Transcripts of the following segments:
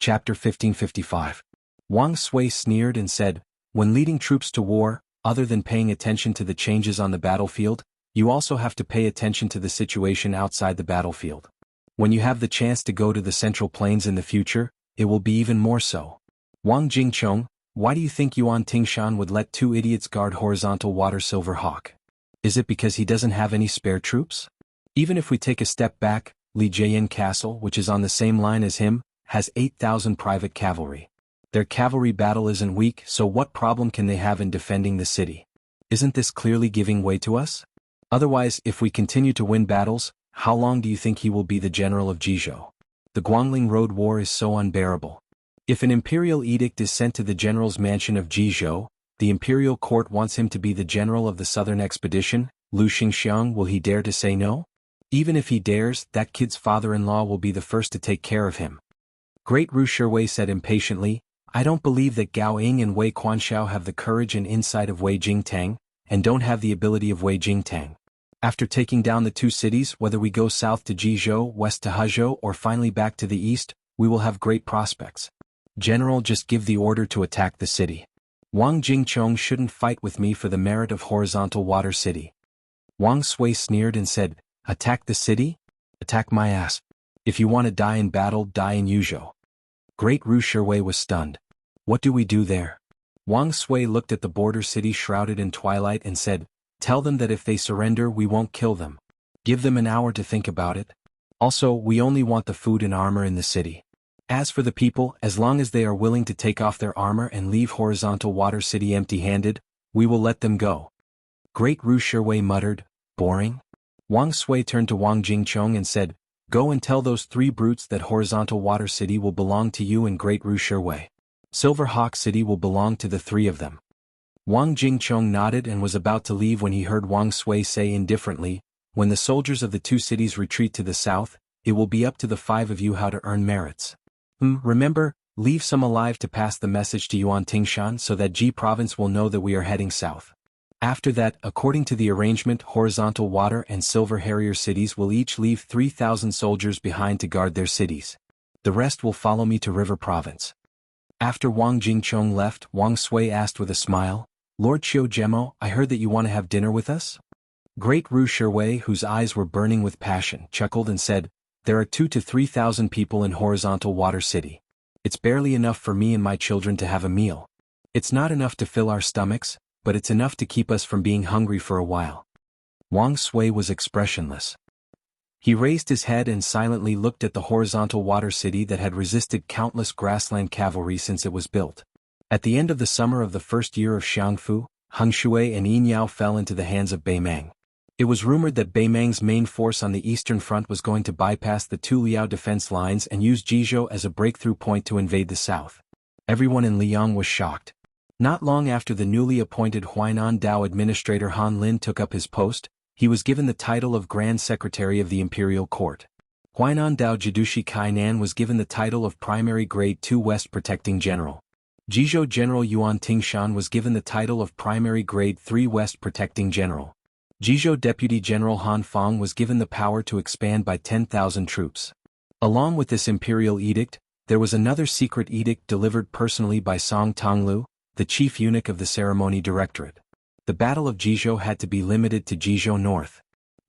Chapter 1555. Wang Sui sneered and said, "When leading troops to war, other than paying attention to the changes on the battlefield, you also have to pay attention to the situation outside the battlefield. When you have the chance to go to the Central Plains in the future, it will be even more so." Wang Jingchong, why do you think Yuan Tingshan would let two idiots guard horizontal water Silver Hawk? Is it because he doesn't have any spare troops? Even if we take a step back, Li Jiayin Castle, which is on the same line as him, has 8,000 private cavalry. Their cavalry battle isn't weak, so what problem can they have in defending the city? Isn't this clearly giving way to us? Otherwise, if we continue to win battles, how long do you think he will be the general of Jizhou? The Guangling Road War is so unbearable. If an imperial edict is sent to the general's mansion of Jizhou, the imperial court wants him to be the general of the southern expedition. Lu Xingxiang, will he dare to say no? Even if he dares, that kid's father-in-law will be the first to take care of him. Great Ru Shiwei said impatiently, "I don't believe that Gao Ying and Wei Quanxiao have the courage and insight of Wei Jingtang, and don't have the ability of Wei Jingtang. After taking down the two cities, whether we go south to Jizhou, west to Hezhou, or finally back to the east, we will have great prospects. General, just give the order to attack the city. Wang Jingchong shouldn't fight with me for the merit of horizontal water city." Wang Sui sneered and said, "Attack the city? Attack my ass. If you want to die in battle, die in Yuzhou." Great Ru Shiwei was stunned. "What do we do there?" Wang Sui looked at the border city shrouded in twilight and said, "Tell them that if they surrender, we won't kill them. Give them an hour to think about it. Also, we only want the food and armor in the city. As for the people, as long as they are willing to take off their armor and leave horizontal water city empty-handed, we will let them go." Great Ru Shiwei muttered, "Boring?" Wang Sui turned to Wang Jingchong and said, "Go and tell those three brutes that horizontal water city will belong to you and Great Ru Shiwei. Silver Hawk City will belong to the three of them." Wang Jingchong nodded and was about to leave when he heard Wang Sui say indifferently, "When the soldiers of the two cities retreat to the south, it will be up to the five of you how to earn merits. Remember, leave some alive to pass the message to Yuan Tingshan so that Ji province will know that we are heading south. After that, according to the arrangement, horizontal water and silver harrier cities will each leave 3,000 soldiers behind to guard their cities. The rest will follow me to River Province." After Wang Jingchong left, Wang Sui asked with a smile, "Lord Qiu Gemo, I heard that you want to have dinner with us?" Great Ru Shiwei, whose eyes were burning with passion, chuckled and said, "There are 2,000 to 3,000 people in horizontal water city. It's barely enough for me and my children to have a meal. It's not enough to fill our stomachs, but it's enough to keep us from being hungry for a while." Wang Sui was expressionless. He raised his head and silently looked at the horizontal water city that had resisted countless grassland cavalry since it was built. At the end of the summer of the first year of Xiangfu, Heng Shui and Yin Yao fell into the hands of Beimang. It was rumored that Beimang's main force on the eastern front was going to bypass the two Liao defense lines and use Jizhou as a breakthrough point to invade the south. Everyone in Liang was shocked. Not long after the newly appointed Huainan Dao administrator Han Lin took up his post, he was given the title of Grand Secretary of the Imperial Court. Huainan Dao Jidushi Kainan was given the title of Primary Grade 2 West Protecting General. Jizhou General Yuan Tingshan was given the title of Primary Grade 3 West Protecting General. Jizhou Deputy General Han Fong was given the power to expand by 10,000 troops. Along with this imperial edict, there was another secret edict delivered personally by Song Tonglu, the chief eunuch of the ceremony directorate. The Battle of Jizhou had to be limited to Jizhou North.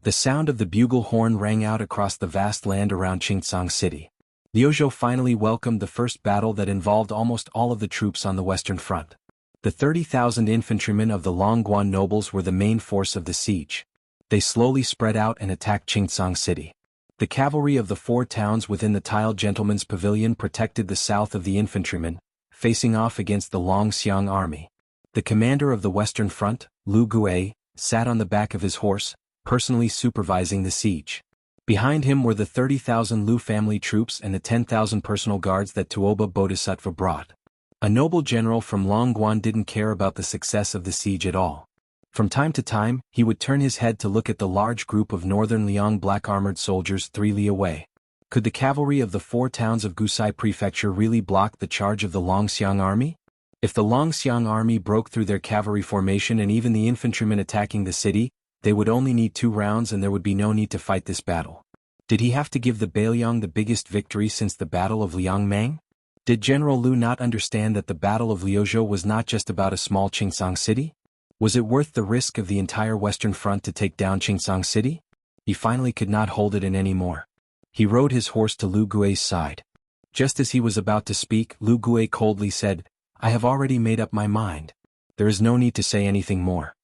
The sound of the bugle horn rang out across the vast land around Qingcang City. Liuzhou finally welcomed the first battle that involved almost all of the troops on the western front. The 30,000 infantrymen of the Longguan nobles were the main force of the siege. They slowly spread out and attacked Qingcang City. The cavalry of the four towns within the Tile Gentleman's Pavilion protected the south of the infantrymen, facing off against the Longxiang army. The commander of the western front, Lu Gui, sat on the back of his horse, personally supervising the siege. Behind him were the 30,000 Lu family troops and the 10,000 personal guards that Tuoba Bodhisattva brought. A noble general from Longguan didn't care about the success of the siege at all. From time to time, he would turn his head to look at the large group of northern Liang black-armored soldiers 3 li away. Could the cavalry of the four towns of Gusai Prefecture really block the charge of the Longxiang army? If the Longxiang army broke through their cavalry formation and even the infantrymen attacking the city, they would only need 2 rounds and there would be no need to fight this battle. Did he have to give the Bailiang the biggest victory since the Battle of Liangmang? Did General Lu not understand that the Battle of Liuzhou was not just about a small Qingsong city? Was it worth the risk of the entire Western Front to take down Qingsong city? He finally could not hold it in any more. He rode his horse to Lu Gui's side. Just as he was about to speak, Lu Gui coldly said, "I have already made up my mind. There is no need to say anything more."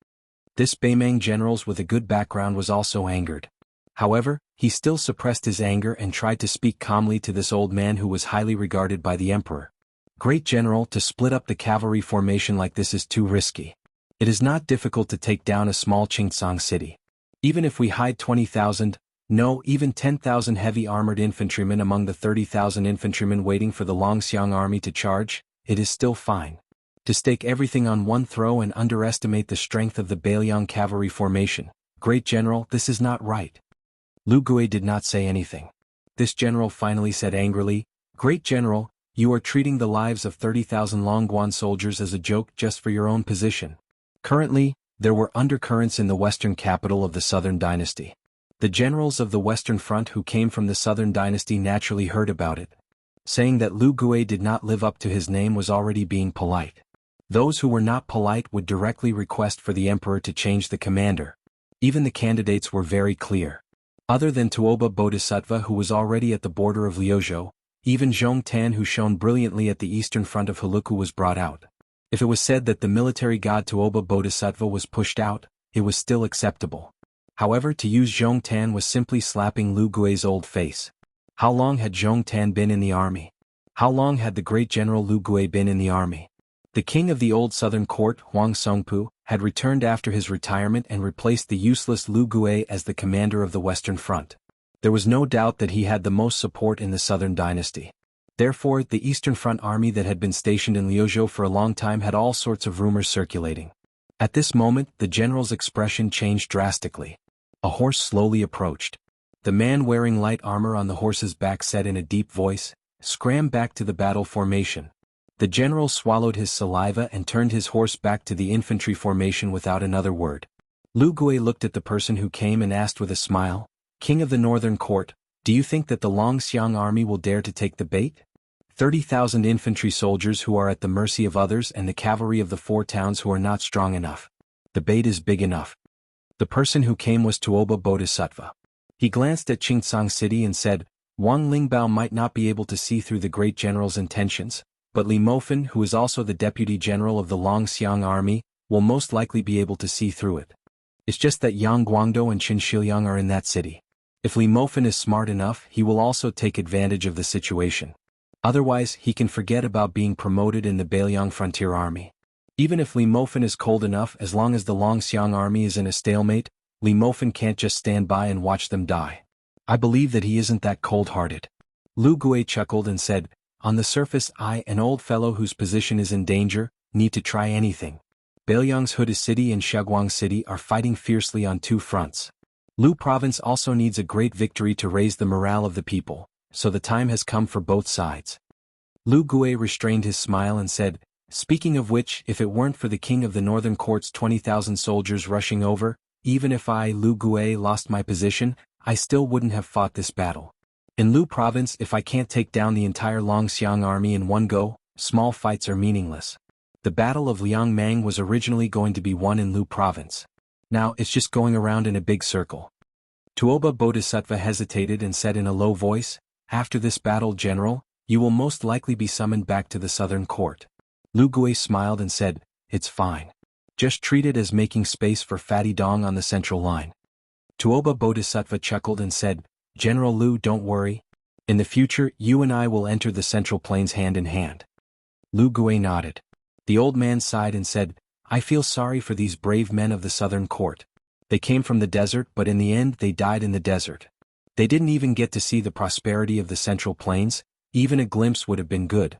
This Beimang general with a good background was also angered. However, he still suppressed his anger and tried to speak calmly to this old man who was highly regarded by the emperor. "Great general, to split up the cavalry formation like this is too risky. It is not difficult to take down a small Qingsong city. Even if we hide 20,000, no, even 10,000 heavy armored infantrymen among the 30,000 infantrymen waiting for the Longxiang army to charge, it is still fine. To stake everything on one throw and underestimate the strength of the Beiliang cavalry formation, great general, this is not right." Lu Gui did not say anything. This general finally said angrily, "Great general, you are treating the lives of 30,000 Longguan soldiers as a joke just for your own position." Currently, there were undercurrents in the western capital of the Southern Dynasty. The generals of the Western Front who came from the Southern Dynasty naturally heard about it. Saying that Lu Gui did not live up to his name was already being polite. Those who were not polite would directly request for the emperor to change the commander. Even the candidates were very clear. Other than Tuoba Bodhisattva who was already at the border of Liuzhou, even Zhong Tan who shone brilliantly at the eastern front of Heluku was brought out. If it was said that the military god Tuoba Bodhisattva was pushed out, it was still acceptable. However, to use Zhong Tan was simply slapping Lu Gui's old face. How long had Zhong Tan been in the army? How long had the great general Lu Gui been in the army? The king of the old southern court, Huang Songpu, had returned after his retirement and replaced the useless Lu Gui as the commander of the Western Front. There was no doubt that he had the most support in the Southern Dynasty. Therefore, the Eastern Front army that had been stationed in Liuzhou for a long time had all sorts of rumors circulating. At this moment, the general's expression changed drastically. A horse slowly approached. The man wearing light armor on the horse's back said in a deep voice, "Scram back to the battle formation." The general swallowed his saliva and turned his horse back to the infantry formation without another word. Lu Gui looked at the person who came and asked with a smile, "King of the Northern Court, do you think that the Longxiang army will dare to take the bait? 30,000 infantry soldiers who are at the mercy of others and the cavalry of the 4 towns who are not strong enough. The bait is big enough." The person who came was Tuoba Bodhisattva. He glanced at Qingsong City and said, "Wang Lingbao might not be able to see through the great general's intentions, but Li Mofan, who is also the deputy general of the Longxiang army, will most likely be able to see through it. It's just that Yang Guangdou and Qin Shiliang are in that city. If Li Mofan is smart enough, he will also take advantage of the situation. Otherwise, he can forget about being promoted in the Beiliang frontier army. Even if Li Mofan is cold enough, as long as the Longxiang army is in a stalemate, Li Mofan can't just stand by and watch them die. I believe that he isn't that cold-hearted." Lu Gui chuckled and said, "On the surface I, an old fellow whose position is in danger, need to try anything. Beiliang's Huda City and Shaguang City are fighting fiercely on 2 fronts. Lu Province also needs a great victory to raise the morale of the people, so the time has come for both sides." Lu Gui restrained his smile and said, "Speaking of which, if it weren't for the king of the Northern Court's 20,000 soldiers rushing over, even if I, Lu Gui, lost my position, I still wouldn't have fought this battle. In Lu Province, if I can't take down the entire Longxiang army in one go, small fights are meaningless. The Battle of Liangmang was originally going to be won in Lu Province. Now it's just going around in a big circle." Tuoba Bodhisattva hesitated and said in a low voice, "After this battle, General, you will most likely be summoned back to the Southern Court." Lu Gui smiled and said, "It's fine. Just treat it as making space for Fatty Dong on the central line." Tuoba Bodhisattva chuckled and said, "General Lu, don't worry. In the future, you and I will enter the Central Plains hand in hand." Lu Gui nodded. The old man sighed and said, "I feel sorry for these brave men of the Southern Court. They came from the desert, but in the end they died in the desert. They didn't even get to see the prosperity of the Central Plains. Even a glimpse would have been good."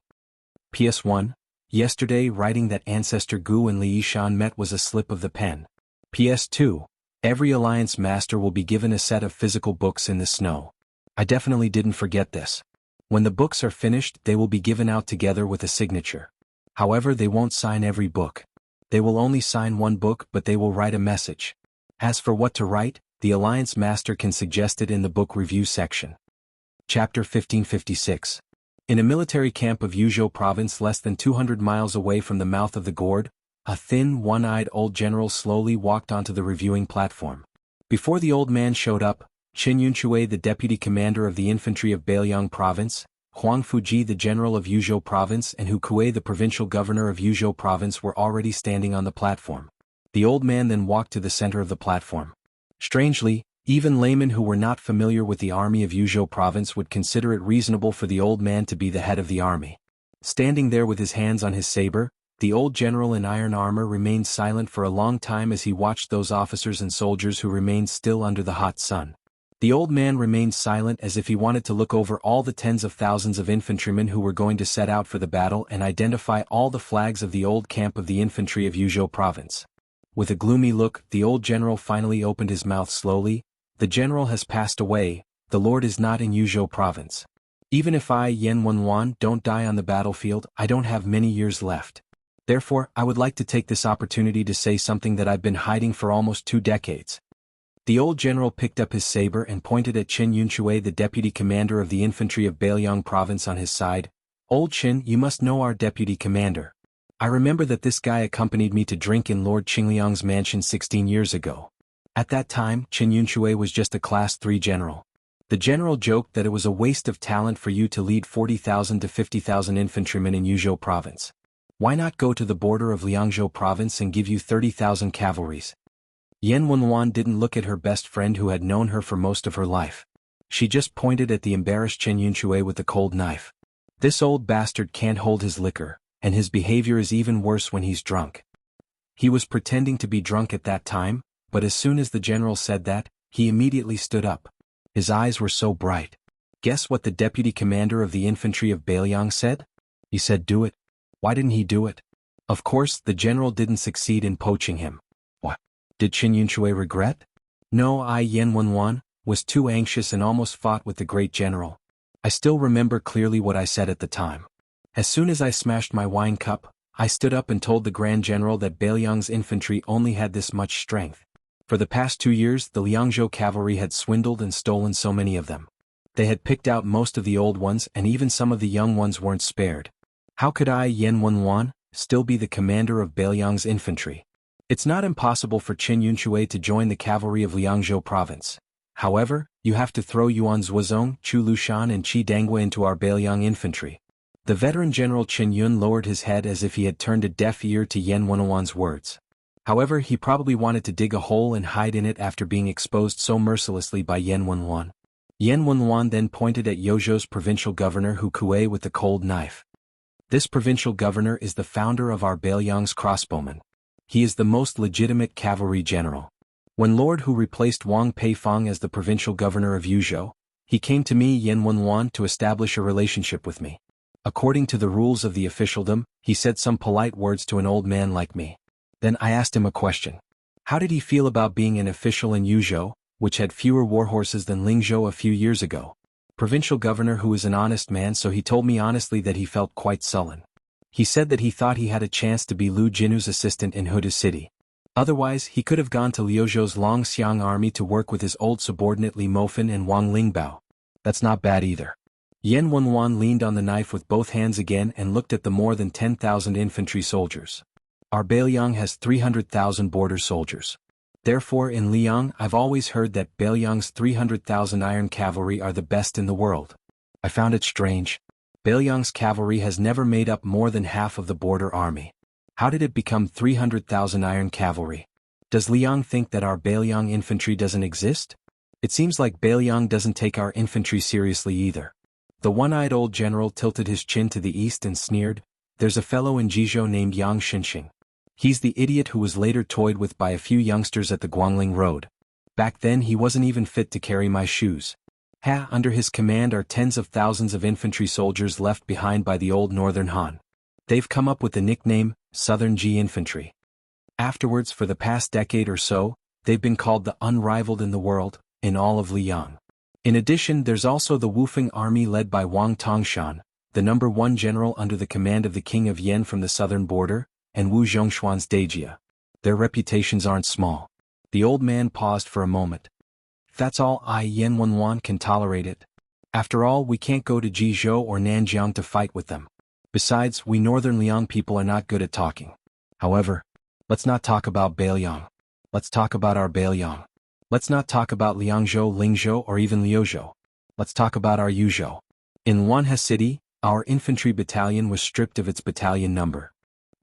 PS1. Yesterday, writing that Ancestor Gu and Li Yishan met was a slip of the pen. PS2. Every Alliance Master will be given a set of physical books in the snow. I definitely didn't forget this. When the books are finished, they will be given out together with a signature. However, they won't sign every book. They will only sign one book, but they will write a message. As for what to write, the Alliance Master can suggest it in the book review section. Chapter 1556. In a military camp of Yuzhou province less than 200 miles away from the mouth of the gourd, a thin, one-eyed old general slowly walked onto the reviewing platform. Before the old man showed up, Qin Yunshui, the deputy commander of the infantry of Bailiang province, Huang Fuji, the general of Yuzhou province, and Hu Kuei, the provincial governor of Yuzhou province, were already standing on the platform. The old man then walked to the center of the platform. Strangely, even laymen who were not familiar with the army of Yuzhou province would consider it reasonable for the old man to be the head of the army. Standing there with his hands on his saber, the old general in iron armor remained silent for a long time as he watched those officers and soldiers who remained still under the hot sun. The old man remained silent as if he wanted to look over all the tens of thousands of infantrymen who were going to set out for the battle and identify all the flags of the old camp of the infantry of Yuzhou province. With a gloomy look, the old general finally opened his mouth slowly. The general has passed away, the Lord is not in Yuzhou province. Even if I, Yan Wenwan, don't die on the battlefield, I don't have many years left. Therefore, I would like to take this opportunity to say something that I've been hiding for almost 2 decades. The old general picked up his saber and pointed at Qin Yunshui, the deputy commander of the infantry of Bailiang province, on his side. Old Qin, you must know our deputy commander. I remember that this guy accompanied me to drink in Lord Qingliang's mansion 16 years ago. At that time, Qin Yunshui was just a class 3 general. The general joked that it was a waste of talent for you to lead 40,000 to 50,000 infantrymen in Yuzhou province. Why not go to the border of Liangzhou province and give you 30,000 cavalries? Yan Wenwan didn't look at her best friend who had known her for most of her life. She just pointed at the embarrassed Qin Yunshui with the cold knife. This old bastard can't hold his liquor, and his behavior is even worse when he's drunk. He was pretending to be drunk at that time, but as soon as the general said that, he immediately stood up. His eyes were so bright. Guess what the deputy commander of the infantry of Bailiang said? He said, "Do it." Why didn't he do it? Of course, the general didn't succeed in poaching him. What? Did Qin Yunshui regret? No, I, Yan Wenwan, was too anxious and almost fought with the great general. I still remember clearly what I said at the time. As soon as I smashed my wine cup, I stood up and told the Grand General that Bailiang's infantry only had this much strength. For the past 2 years, the Liangzhou cavalry had swindled and stolen so many of them. They had picked out most of the old ones, and even some of the young ones weren't spared. How could I, Yan Wenwan, still be the commander of Bailiang's infantry? It's not impossible for Qin Yunshui to join the cavalry of Liangzhou province. However, you have to throw Yuan Zuozong, Chu Lushan and Qi Dangui into our Bailiang infantry. The veteran general Qin Yun lowered his head as if he had turned a deaf ear to Yan Wenwan's words. However, he probably wanted to dig a hole and hide in it after being exposed so mercilessly by Yan Wenwan. Yan Wenwan then pointed at Yozhou's provincial governor Hu Kuei with the cold knife. This provincial governor is the founder of our Bailiang's crossbowmen. He is the most legitimate cavalry general. When Lord Hu replaced Wang Peifong as the provincial governor of Yuzhou, he came to me, Yan Wenwan, to establish a relationship with me. According to the rules of the officialdom, he said some polite words to an old man like me. Then I asked him a question. How did he feel about being an official in Yuzhou, which had fewer warhorses than Lingzhou a few years ago? Provincial governor who is an honest man, so he told me honestly that he felt quite sullen. He said that he thought he had a chance to be Lu Jinu's assistant in Huda City. Otherwise, he could have gone to Liuzhou's Longxiang army to work with his old subordinate Li Mofan and Wang Lingbao. That's not bad either. Yan Wenwan leaned on the knife with both hands again and looked at the more than 10,000 infantry soldiers. Our Bailiang has 300,000 border soldiers. Therefore, in Liang, I've always heard that Bailiang's 300,000 iron cavalry are the best in the world. I found it strange. Bailiang's cavalry has never made up more than half of the border army. How did it become 300,000 iron cavalry? Does Liang think that our Bailiang infantry doesn't exist? It seems like Bailiang doesn't take our infantry seriously either. The one-eyed old general tilted his chin to the east and sneered, "There's a fellow in Jizhou named Yang Xinxing. He's the idiot who was later toyed with by a few youngsters at the Guangling Road. Back then he wasn't even fit to carry my shoes. Under his command are tens of thousands of infantry soldiers left behind by the old Northern Han. They've come up with the nickname, Southern G Infantry. Afterwards, for the past decade or so, they've been called the unrivaled in the world, in all of Liang. In addition, there's also the Wufeng army led by Wang Tongshan, the #1 general under the command of the king of Yen from the southern border, and Wu Zhongshuan's Dejia. Their reputations aren't small. The old man paused for a moment. That's all I, Yan Wenwan, can tolerate it. After all, we can't go to Jizhou or Nanjiang to fight with them. Besides, we northern Liang people are not good at talking. However, let's not talk about Beiliang. Let's talk about our Beiliang. Let's not talk about Liangzhou, Lingzhou, or even Liuzhou. Let's talk about our Yuzhou. In Wanhe City, our infantry battalion was stripped of its battalion number.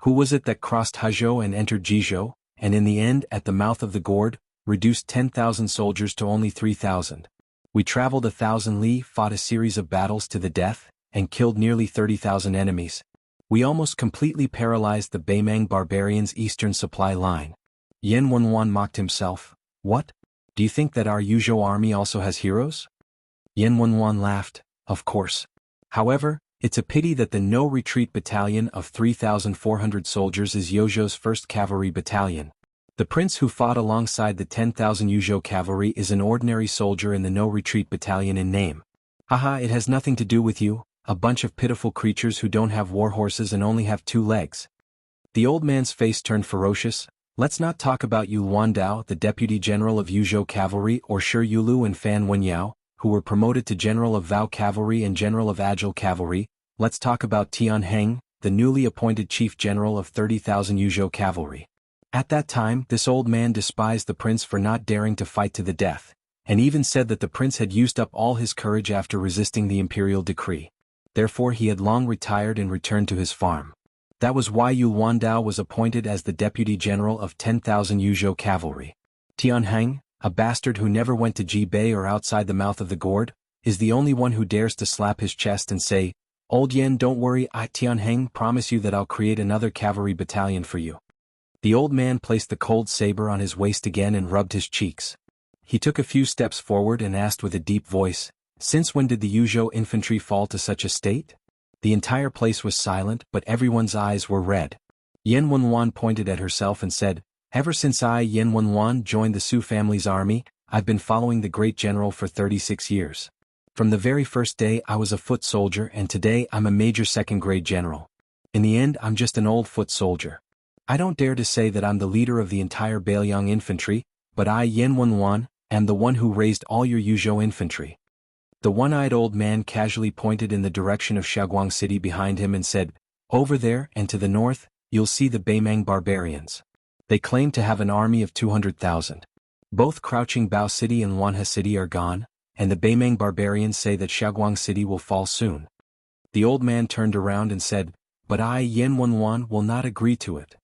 Who was it that crossed Hezhou and entered Jizhou, and in the end, at the mouth of the gourd, reduced 10,000 soldiers to only 3,000? We traveled 1,000 li, fought a series of battles to the death, and killed nearly 30,000 enemies. We almost completely paralyzed the Beimang barbarians' eastern supply line. Yan Wenwan mocked himself. What? Do you think that our Yuzhou army also has heroes? Yan Wenwan laughed. Of course. However, it's a pity that the no-retreat battalion of 3,400 soldiers is Yuzhou's 1st Cavalry Battalion. The prince who fought alongside the 10,000 Yuzhou cavalry is an ordinary soldier in the no-retreat battalion in name. Haha, it has nothing to do with you, a bunch of pitiful creatures who don't have war horses and only have 2 legs. The old man's face turned ferocious. Let's not talk about Yu Luandao, the deputy general of Yuzhou cavalry, or Shi Yulu and Fan Wenyao, who were promoted to general of Vao cavalry and general of Agile cavalry. Let's talk about Tian Heng, the newly appointed chief general of 30,000 Yuzhou cavalry. At that time, this old man despised the prince for not daring to fight to the death, and even said that the prince had used up all his courage after resisting the imperial decree. Therefore he had long retired and returned to his farm. That was why Yu Luandao was appointed as the deputy general of 10,000 Yuzhou cavalry. Tian Heng, a bastard who never went to Jibei or outside the mouth of the gourd, is the only one who dares to slap his chest and say, "Old Yen, don't worry, I Tian Heng promise you that I'll create another cavalry battalion for you." The old man placed the cold saber on his waist again and rubbed his cheeks. He took a few steps forward and asked with a deep voice, "Since when did the Yuzhou infantry fall to such a state?" The entire place was silent, but everyone's eyes were red. Yan Wenwan pointed at herself and said, "Ever since I, Yan Wenwan, joined the Su family's army, I've been following the great general for 36 years. From the very first day I was a foot soldier and today I'm a major second-grade general. In the end I'm just an old foot soldier. I don't dare to say that I'm the leader of the entire Beiliang infantry, but I, Yan Wenwan, am the one who raised all your Yuzhou infantry." The one-eyed old man casually pointed in the direction of Shaoguang City behind him and said, "Over there and to the north, you'll see the Beimang barbarians. They claim to have an army of 200,000. Both Crouching Bao City and Wanhe City are gone, and the Beimang barbarians say that Shaoguang City will fall soon." The old man turned around and said, "But I, Yan Wenwan, will not agree to it."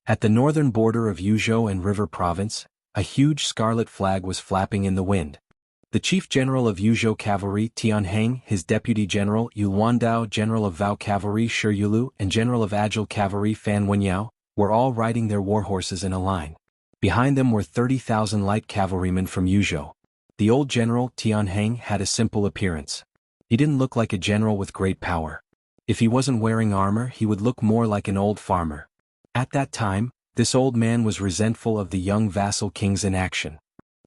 At the northern border of Yuzhou and River Province, a huge scarlet flag was flapping in the wind. The chief general of Yuzhou cavalry, Tian Heng, his deputy general, Yu Luandao, general of Vao cavalry, Shi Yulu, and general of Agile cavalry, Fan Wenyao, were all riding their war horses in a line. Behind them were 30,000 light cavalrymen from Yuzhou. The old general, Tian Heng, had a simple appearance. He didn't look like a general with great power. If he wasn't wearing armor, he would look more like an old farmer. At that time, this old man was resentful of the young vassal king's inaction.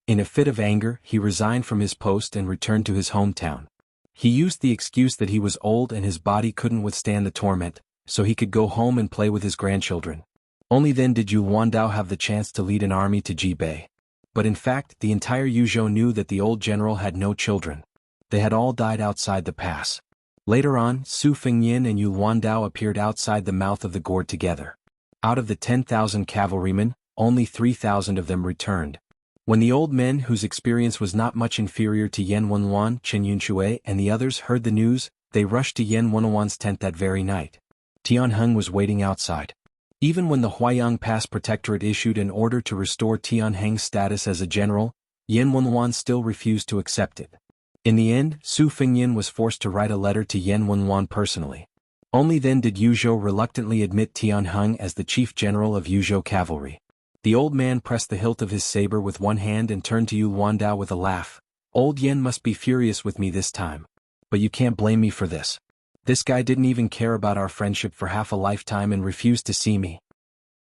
In a fit of anger, he resigned from his post and returned to his hometown. He used the excuse that he was old and his body couldn't withstand the torment, so he could go home and play with his grandchildren. Only then did Yu Luandao have the chance to lead an army to Jibei. But in fact, the entire Yuzhou knew that the old general had no children. They had all died outside the pass. Later on, Su Fengyin and Yu Luandao appeared outside the mouth of the gourd together. Out of the 10,000 cavalrymen, only 3,000 of them returned. When the old men whose experience was not much inferior to Yan Wenwan, Chen Yunshui, and the others heard the news, they rushed to Yan Wenwan's tent that very night. Tian Heng was waiting outside. Even when the Huayang Pass Protectorate issued an order to restore Tian Heng's status as a general, Yan Wenwan still refused to accept it. In the end, Su Fengyin was forced to write a letter to Yan Wenwan personally. Only then did Yuzhou reluctantly admit Tian Heng as the chief general of Yuzhou cavalry. The old man pressed the hilt of his saber with one hand and turned to Yu Luandao with a laugh. "Old Yen must be furious with me this time. But you can't blame me for this. This guy didn't even care about our friendship for half a lifetime and refused to see me."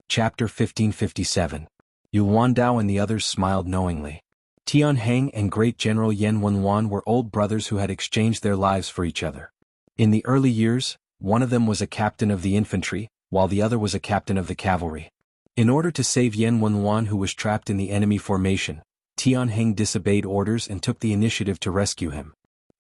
Chapter 1557. Yu Luandao and the others smiled knowingly. Tian Heng and Great General Yan Wenwan were old brothers who had exchanged their lives for each other. In the early years, one of them was a captain of the infantry, while the other was a captain of the cavalry. In order to save Yan Wenwan, who was trapped in the enemy formation, Tian Heng disobeyed orders and took the initiative to rescue him.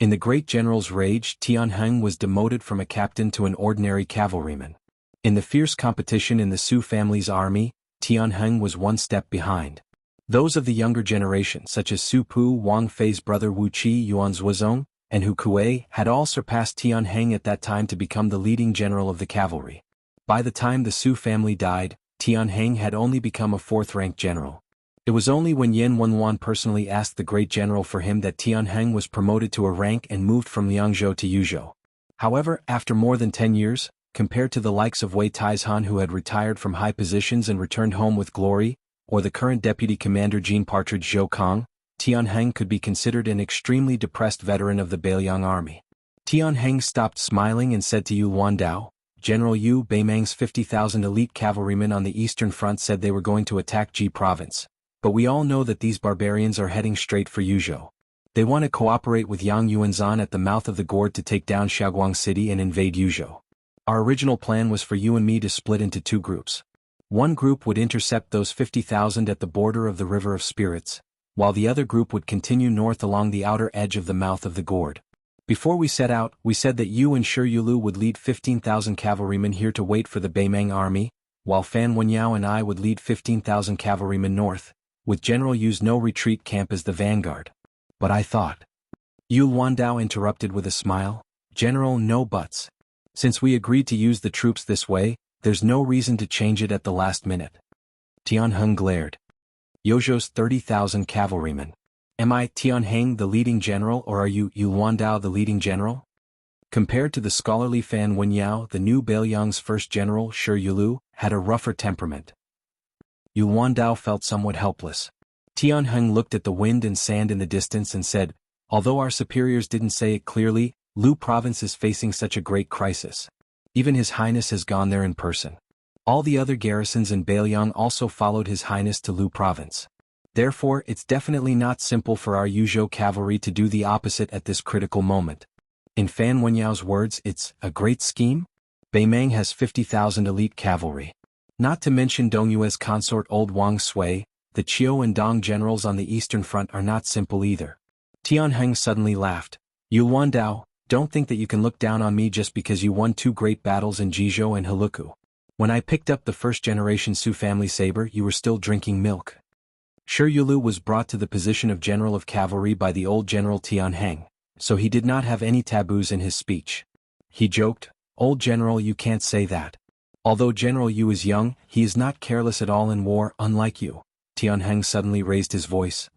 In the great general's rage, Tianheng was demoted from a captain to an ordinary cavalryman. In the fierce competition in the Su family's army, Tianheng was one step behind. Those of the younger generation, such as Su Pu, Wang Fei's brother Wu Qi Yuanzuozong, and Hu Kuei, had all surpassed Tianheng at that time to become the leading general of the cavalry. By the time the Su family died, Tianheng had only become a fourth-ranked general. It was only when Yan Wenwan personally asked the great general for him that Tianheng was promoted to a rank and moved from Liangzhou to Yuzhou. However, after more than 10 years, compared to the likes of Wei Taizhan who had retired from high positions and returned home with glory, or the current deputy commander Jean Partridge Zhou Kong, Tianheng could be considered an extremely depressed veteran of the Beiliang army. Tianheng stopped smiling and said to Yu Luandao, General Yu Beimang's 50,000 elite cavalrymen on the eastern front said they were going to attack Ji province. But we all know that these barbarians are heading straight for Yuzhou. They want to cooperate with Yang Yuanzhan at the mouth of the gorge to take down Shaoguang City and invade Yuzhou. Our original plan was for you and me to split into two groups. One group would intercept those 50,000 at the border of the River of Spirits, while the other group would continue north along the outer edge of the mouth of the gorge. Before we set out, we said that you and Shi Yulu would lead 15,000 cavalrymen here to wait for the Beimang army, while Fan Wenyao and I would lead 15,000 cavalrymen north, with General Yu's no-retreat camp as the vanguard. But I thought. Yu Luandao interrupted with a smile, General, no buts. Since we agreed to use the troops this way, there's no reason to change it at the last minute. Tianheng glared. Yozhou's 30,000 cavalrymen. Am I, Tianheng, the leading general, or are you, Yu Luandao, the leading general? Compared to the scholarly Fan Wenyao, the new Beiliang's first general, Shi Yulu, had a rougher temperament. Yu Luandao felt somewhat helpless. Tianheng looked at the wind and sand in the distance and said, although our superiors didn't say it clearly, Lu province is facing such a great crisis. Even His Highness has gone there in person. All the other garrisons in Beiliang also followed His Highness to Lu province. Therefore, it's definitely not simple for our Yuzhou cavalry to do the opposite at this critical moment. In Fan Wenyao's words, it's a great scheme? Beimang has 50,000 elite cavalry. Not to mention Dongyue's consort old Wang Sui, the Qiu and Dong generals on the eastern front are not simple either. Tianheng suddenly laughed. Yu Luandao, don't think that you can look down on me just because you won two great battles in Jizhou and Heluku. When I picked up the first-generation Su family saber, you were still drinking milk. Shi Yulu was brought to the position of general of cavalry by the old general Tianheng, so he did not have any taboos in his speech. He joked, old general, you can't say that. Although General Yu is young, he is not careless at all in war, unlike you. Tianheng suddenly raised his voice.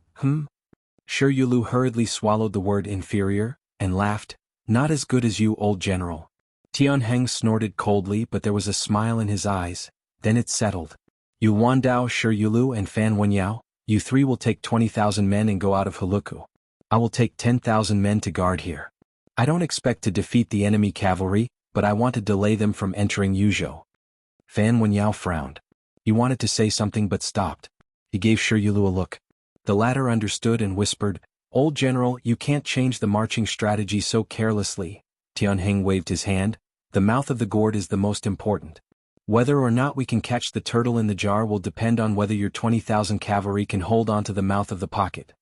Shi Yulu hurriedly swallowed the word inferior, and laughed. Not as good as you, old general. Tianheng snorted coldly, but there was a smile in his eyes. Then it settled. Yu Luandao, Shi Yulu and Fan Wenyao, you three will take 20,000 men and go out of Heluku. I will take 10,000 men to guard here. I don't expect to defeat the enemy cavalry, but I want to delay them from entering Yuzhou. Fan Wenyao frowned. He wanted to say something but stopped. He gave Shi Yulu a look. The latter understood and whispered, Old General, you can't change the marching strategy so carelessly. Tianheng waved his hand. The mouth of the gourd is the most important. Whether or not we can catch the turtle in the jar will depend on whether your 20,000 cavalry can hold on to the mouth of the pocket.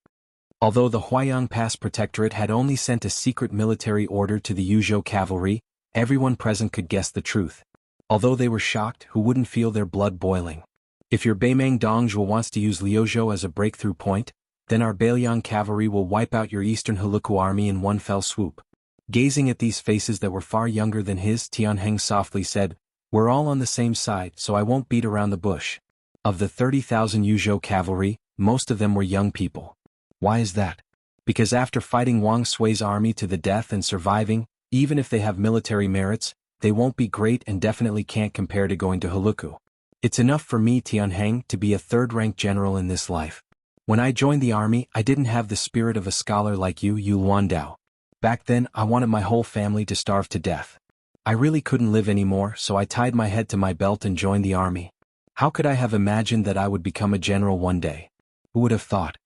Although the Huayang Pass Protectorate had only sent a secret military order to the Yuzhou cavalry, everyone present could guess the truth. Although they were shocked, who wouldn't feel their blood boiling? If your Beimang Dongjue wants to use Liuzhou as a breakthrough point, then our Beiliang cavalry will wipe out your eastern Heluku army in one fell swoop. Gazing at these faces that were far younger than his, Tianheng softly said, We're all on the same side, so I won't beat around the bush. Of the 30,000 Yuzhou cavalry, most of them were young people. Why is that? Because after fighting Wang Sui's army to the death and surviving, even if they have military merits, they won't be great and definitely can't compare to going to Heluku. It's enough for me, Tianheng, to be a third-rank general in this life. When I joined the army, I didn't have the spirit of a scholar like you, Yu Luandao. Back then, I wanted my whole family to starve to death. I really couldn't live anymore, so I tied my head to my belt and joined the army. How could I have imagined that I would become a general one day? Who would have thought?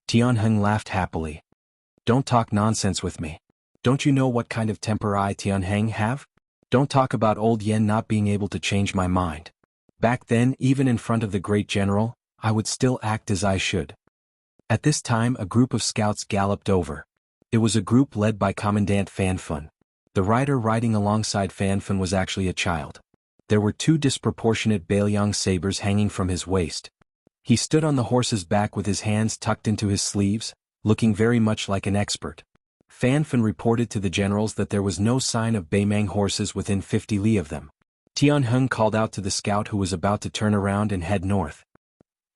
Tianheng laughed happily. Don't talk nonsense with me. Don't you know what kind of temper I, Tianheng, have? Don't talk about old Yen not being able to change my mind. Back then, even in front of the great general, I would still act as I should. At this time, a group of scouts galloped over. It was a group led by Commandant Fanfun. The rider riding alongside Fanfun was actually a child. There were 2 disproportionate Baelyang sabers hanging from his waist. He stood on the horse's back with his hands tucked into his sleeves, looking very much like an expert. Fanfun reported to the generals that there was no sign of Baymang horses within 50 li of them. Tianheng called out to the scout who was about to turn around and head north.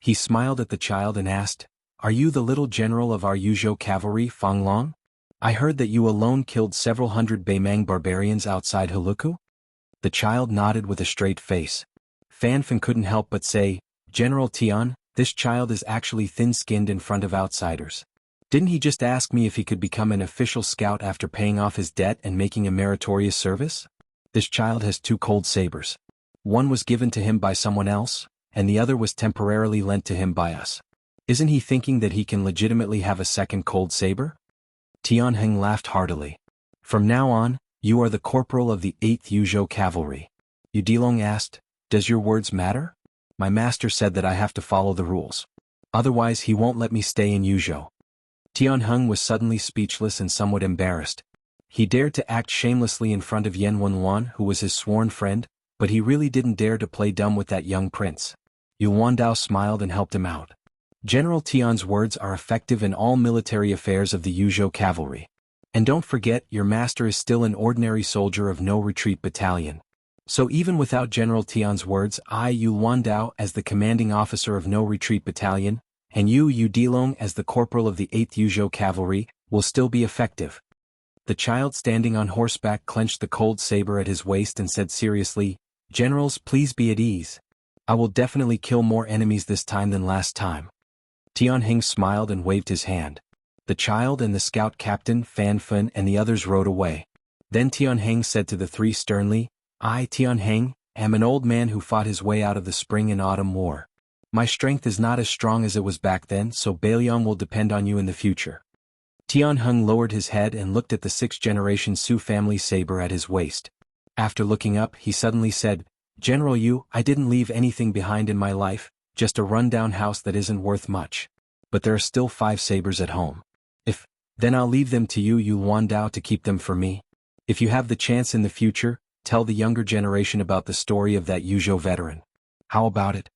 He smiled at the child and asked, "Are you the little general of our Yuzhou cavalry, Fanglong? I heard that you alone killed several hundred Baymang barbarians outside Huluku?" The child nodded with a straight face. Fanfan couldn't help but say, "General Tian, this child is actually thin-skinned in front of outsiders. Didn't he just ask me if he could become an official scout after paying off his debt and making a meritorious service? This child has 2 cold sabers. One was given to him by someone else, and the other was temporarily lent to him by us. Isn't he thinking that he can legitimately have a second cold saber?" Tianheng laughed heartily. "From now on, you are the corporal of the 8th Yuzhou Cavalry." Yudilong asked, "Does your words matter? My master said that I have to follow the rules. Otherwise he won't let me stay in Yuzhou." Tianheng was suddenly speechless and somewhat embarrassed. He dared to act shamelessly in front of Yan Wenwan, who was his sworn friend, but he really didn't dare to play dumb with that young prince. Yu Wandao smiled and helped him out. "General Tian's words are effective in all military affairs of the Yuzhou Cavalry. And don't forget, your master is still an ordinary soldier of No Retreat Battalion. So even without General Tian's words, I, Yu Wandao, as the commanding officer of No Retreat Battalion, and you, Yu Dilong, as the corporal of the 8th Yuzhou Cavalry, will still be effective." The child standing on horseback clenched the cold saber at his waist and said seriously, "Generals, please be at ease. I will definitely kill more enemies this time than last time." Tianheng smiled and waved his hand. The child and the scout captain, Fanfun, and the others rode away. Then Tianheng said to the 3 sternly, "I, Tianheng, am an old man who fought his way out of the spring and autumn war. My strength is not as strong as it was back then, so Baelyang will depend on you in the future." Tianheng lowered his head and looked at the 6th-generation Su family saber at his waist. After looking up, he suddenly said, "General Yu, I didn't leave anything behind in my life, just a run-down house that isn't worth much. But there are still 5 sabers at home. Then I'll leave them to you, Yu Wandao, to keep them for me. If you have the chance in the future, tell the younger generation about the story of that Yuzhou veteran. How about it?"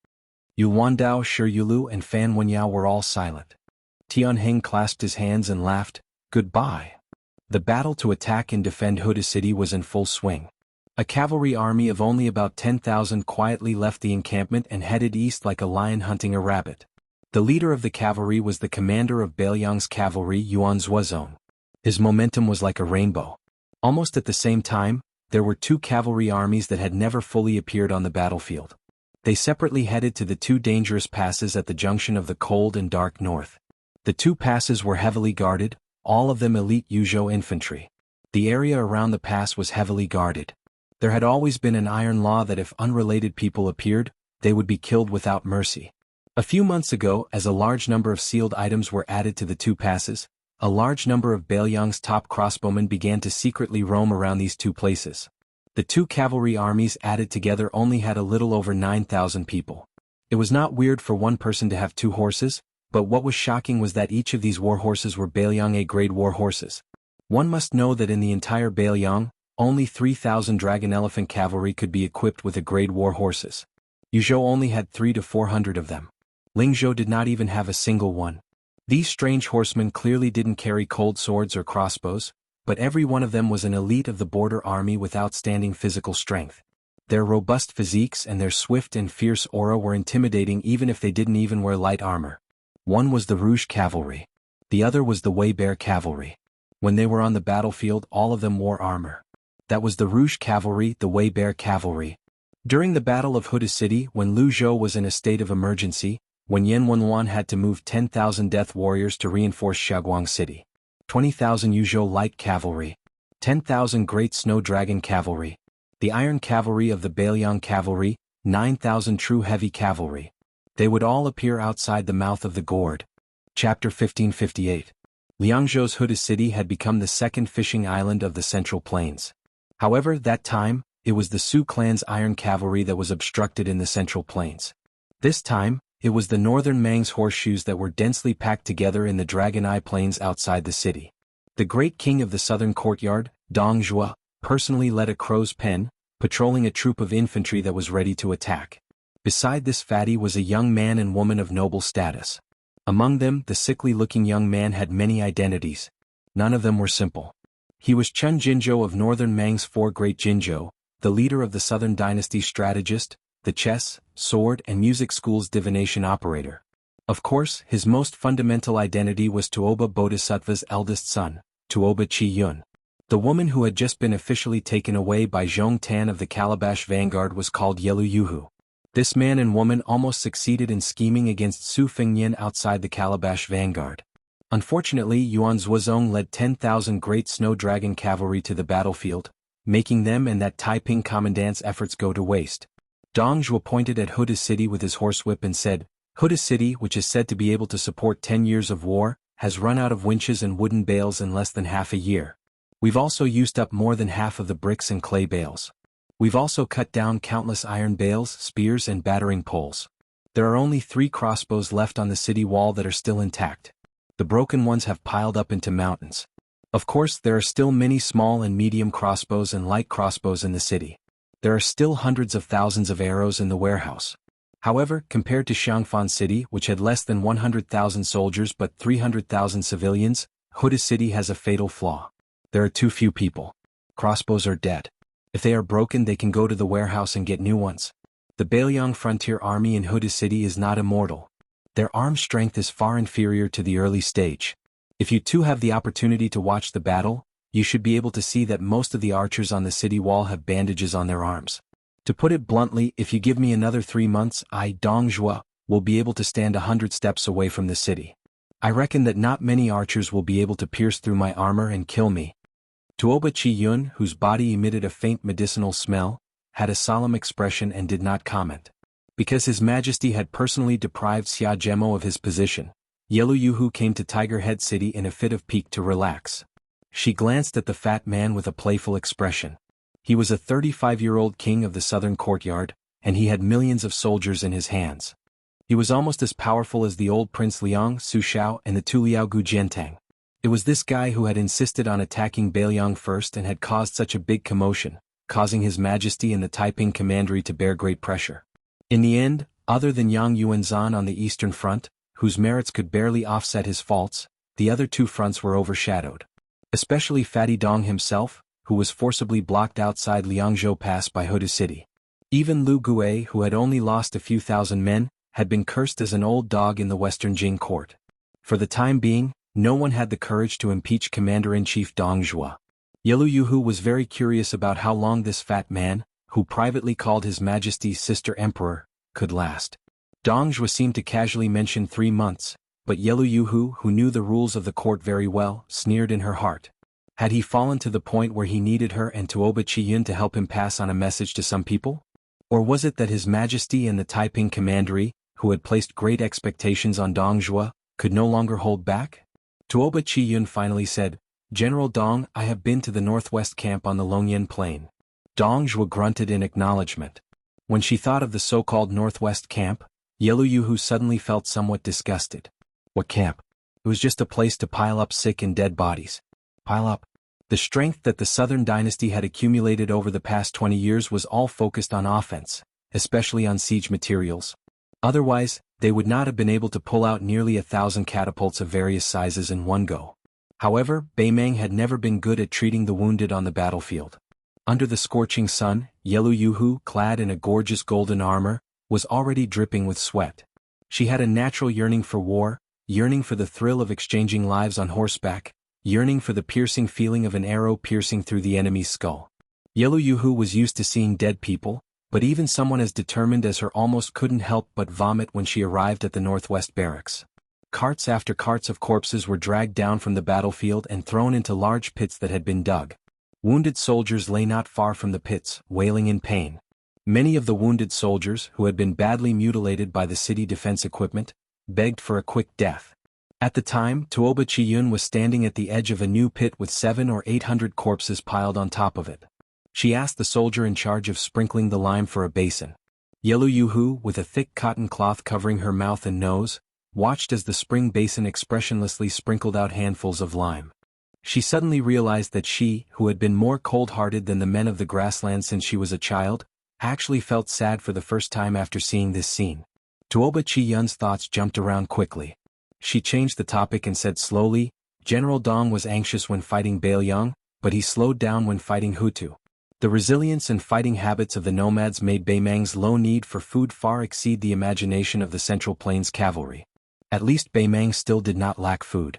Yu Wandao, Shi Yulu, and Fan Wenyao were all silent. Tianheng clasped his hands and laughed, "Goodbye." The battle to attack and defend Huda City was in full swing. A cavalry army of only about 10,000 quietly left the encampment and headed east like a lion hunting a rabbit. The leader of the cavalry was the commander of Baelyang's cavalry, Yuan Zuozong. His momentum was like a rainbow. Almost at the same time, there were 2 cavalry armies that had never fully appeared on the battlefield. They separately headed to the 2 dangerous passes at the junction of the cold and dark north. The 2 passes were heavily guarded, all of them elite Yuzhou infantry. The area around the pass was heavily guarded. There had always been an iron law that if unrelated people appeared, they would be killed without mercy. A few months ago, as a large number of sealed items were added to the 2 passes, a large number of Baelyang's top crossbowmen began to secretly roam around these 2 places. The 2 cavalry armies added together only had a little over 9,000 people. It was not weird for one person to have 2 horses, but what was shocking was that each of these war horses were Baelyang A-grade war horses. One must know that in the entire Baelyang, only 3,000 dragon elephant cavalry could be equipped with A-grade war horses. Yuzhou only had 300 to 400 of them. Lingzhou did not even have a single one. These strange horsemen clearly didn't carry cold swords or crossbows, but every one of them was an elite of the border army with outstanding physical strength. Their robust physiques and their swift and fierce aura were intimidating even if they didn't even wear light armor. One was the Rouge Cavalry. The other was the Wei Bear Cavalry. When they were on the battlefield, all of them wore armor. That was the Rouge Cavalry, the Wei Bear Cavalry. During the Battle of Huda City, when Lu Zhou was in a state of emergency, when Yan Wenwan had to move 10,000 death warriors to reinforce Xiaoguang City, 20,000 Yuzhou Light Cavalry, 10,000 Great Snow Dragon Cavalry, the Iron Cavalry of the Baelyang Cavalry, 9,000 True Heavy Cavalry. They would all appear outside the mouth of the gourd. Chapter 1558. Liangzhou's Huda City had become the second fishing island of the Central Plains. However, that time, it was the Su clan's Iron Cavalry that was obstructed in the Central Plains. This time, it was the northern Mang's horseshoes that were densely packed together in the Dragon Eye Plains outside the city. The great king of the southern courtyard, Dong Zhuo, personally led a crow's pen, patrolling a troop of infantry that was ready to attack. Beside this fatty was a young man and woman of noble status. Among them, the sickly-looking young man had many identities. None of them were simple. He was Chun Jinzhou of northern Mang's four great Jinzhou, the leader of the southern dynasty's strategist, the chess, sword and music school's divination operator. Of course, his most fundamental identity was Tuoba Bodhisattva's eldest son, Tuoba Chi-yun. The woman who had just been officially taken away by Zhong Tan of the Calabash Vanguard was called Yelu Yuhu. This man and woman almost succeeded in scheming against Su Fengnian outside the Calabash Vanguard. Unfortunately, Yuan Zuozong led 10,000 great snow dragon cavalry to the battlefield, making them and that Taiping commandant's efforts go to waste. Dong Zhuo pointed at Huda City with his horsewhip and said, Huda City, which is said to be able to support 10 years of war, has run out of winches and wooden bales in less than half a year. We've also used up more than half of the bricks and clay bales. We've also cut down countless iron bales, spears and battering poles. There are only 3 crossbows left on the city wall that are still intact. The broken ones have piled up into mountains. Of course, there are still many small and medium crossbows and light crossbows in the city. There are still hundreds of thousands of arrows in the warehouse. However, compared to Xiangfan City, which had less than 100,000 soldiers but 300,000 civilians, Huda City has a fatal flaw. There are too few people. Crossbows are dead. If they are broken, they can go to the warehouse and get new ones. The Bailiang frontier army in Huda City is not immortal. Their arm strength is far inferior to the early stage. If you too have the opportunity to watch the battle, you should be able to see that most of the archers on the city wall have bandages on their arms. To put it bluntly, if you give me another 3 months, I, Dong Zhuo, will be able to stand 100 steps away from the city. I reckon that not many archers will be able to pierce through my armor and kill me. Tuoba Chi-yun, whose body emitted a faint medicinal smell, had a solemn expression and did not comment. Because His Majesty had personally deprived Xia Zhemo of his position, Yelu Yuhu came to Tiger Head City in a fit of pique to relax. She glanced at the fat man with a playful expression. He was a 35-year-old king of the southern courtyard, and he had millions of soldiers in his hands. He was almost as powerful as the old Prince Liang, Su Shao and the two Liao Gu Jiantang. It was this guy who had insisted on attacking Bailiang first and had caused such a big commotion, causing His Majesty and the Taiping commandery to bear great pressure. In the end, other than Yang Yuanzhan on the Eastern Front, whose merits could barely offset his faults, the other 2 fronts were overshadowed. Especially Fatty Dong himself, who was forcibly blocked outside Liangzhou Pass by Huda City. Even Lu Gue, who had only lost a few thousand men, had been cursed as an old dog in the Western Jing court. For the time being, no one had the courage to impeach Commander-in-Chief Dong Zhuo. Yelu Yuhu was very curious about how long this fat man, who privately called His Majesty's sister Emperor, could last. Dong Zhuo seemed to casually mention 3 months, but Yelu Yuhu, who knew the rules of the court very well, sneered in her heart. Had he fallen to the point where he needed her and Tuoba Chi-yun to help him pass on a message to some people? Or was it that His Majesty and the Taiping commandery, who had placed great expectations on Dong Zhuo, could no longer hold back? Tuoba Chi-yun finally said, General Dong, I have been to the northwest camp on the Longyan Plain. Dong Zhuo grunted in acknowledgement. When she thought of the so-called northwest camp, Yelu Yuhu suddenly felt somewhat disgusted. What camp? It was just a place to pile up sick and dead bodies. Pile up? The strength that the southern dynasty had accumulated over the past 20 years was all focused on offense, especially on siege materials. Otherwise, they would not have been able to pull out nearly 1,000 catapults of various sizes in one go. However, Beimang had never been good at treating the wounded on the battlefield. Under the scorching sun, Yelu Yuhu, clad in a gorgeous golden armor, was already dripping with sweat. She had a natural yearning for war, yearning for the thrill of exchanging lives on horseback, yearning for the piercing feeling of an arrow piercing through the enemy's skull. Yelu Yuhu was used to seeing dead people, but even someone as determined as her almost couldn't help but vomit when she arrived at the northwest barracks. Carts after carts of corpses were dragged down from the battlefield and thrown into large pits that had been dug. Wounded soldiers lay not far from the pits, wailing in pain. Many of the wounded soldiers, who had been badly mutilated by the city defense equipment, begged for a quick death. At the time, Tuoba Chi-yun was standing at the edge of a new pit with 700 or 800 corpses piled on top of it. She asked the soldier in charge of sprinkling the lime for a basin. Yelu Yuhu, with a thick cotton cloth covering her mouth and nose, watched as the spring basin expressionlessly sprinkled out handfuls of lime. She suddenly realized that she, who had been more cold-hearted than the men of the grassland since she was a child, actually felt sad for the first time after seeing this scene. Tuoba Chi-yun's thoughts jumped around quickly. She changed the topic and said slowly, General Dong was anxious when fighting Baelyang, but he slowed down when fighting Hutu. The resilience and fighting habits of the nomads made Baemang's low need for food far exceed the imagination of the Central Plains cavalry. At least Baemang still did not lack food.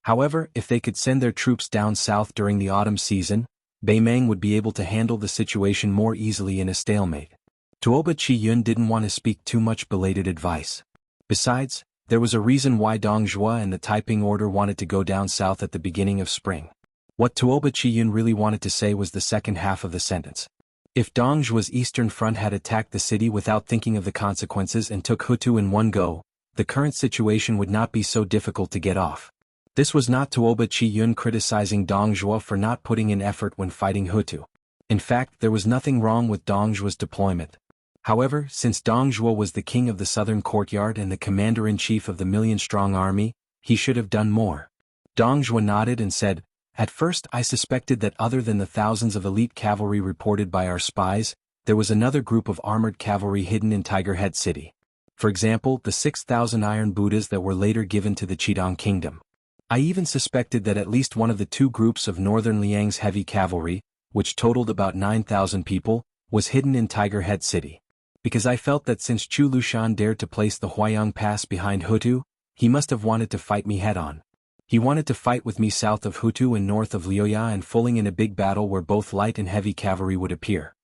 However, if they could send their troops down south during the autumn season, Baemang would be able to handle the situation more easily in a stalemate. Tuoba Chi-yun didn't want to speak too much belated advice. Besides, there was a reason why Dong Zhuo and the Taiping Order wanted to go down south at the beginning of spring. What Tuoba Chi-yun really wanted to say was the second half of the sentence. If Dong Zhuo's eastern front had attacked the city without thinking of the consequences and took Hutu in one go, the current situation would not be so difficult to get off. This was not Tuoba Chi-yun criticizing Dong Zhuo for not putting in effort when fighting Hutu. In fact, there was nothing wrong with Dong Zhuo's deployment. However, since Dong Zhuo was the king of the southern courtyard and the commander-in-chief of the million-strong army, he should have done more. Dong Zhuo nodded and said, At first I suspected that other than the thousands of elite cavalry reported by our spies, there was another group of armored cavalry hidden in Tiger Head City. For example, the 6,000 iron Buddhas that were later given to the Chidong Kingdom. I even suspected that at least one of the two groups of northern Liang's heavy cavalry, which totaled about 9,000 people, was hidden in Tiger Head City. Because I felt that since Chu Lushan dared to place the Huayang Pass behind Hutu, he must have wanted to fight me head-on. He wanted to fight with me south of Hutu and north of Liuya and fulling in a big battle where both light and heavy cavalry would appear.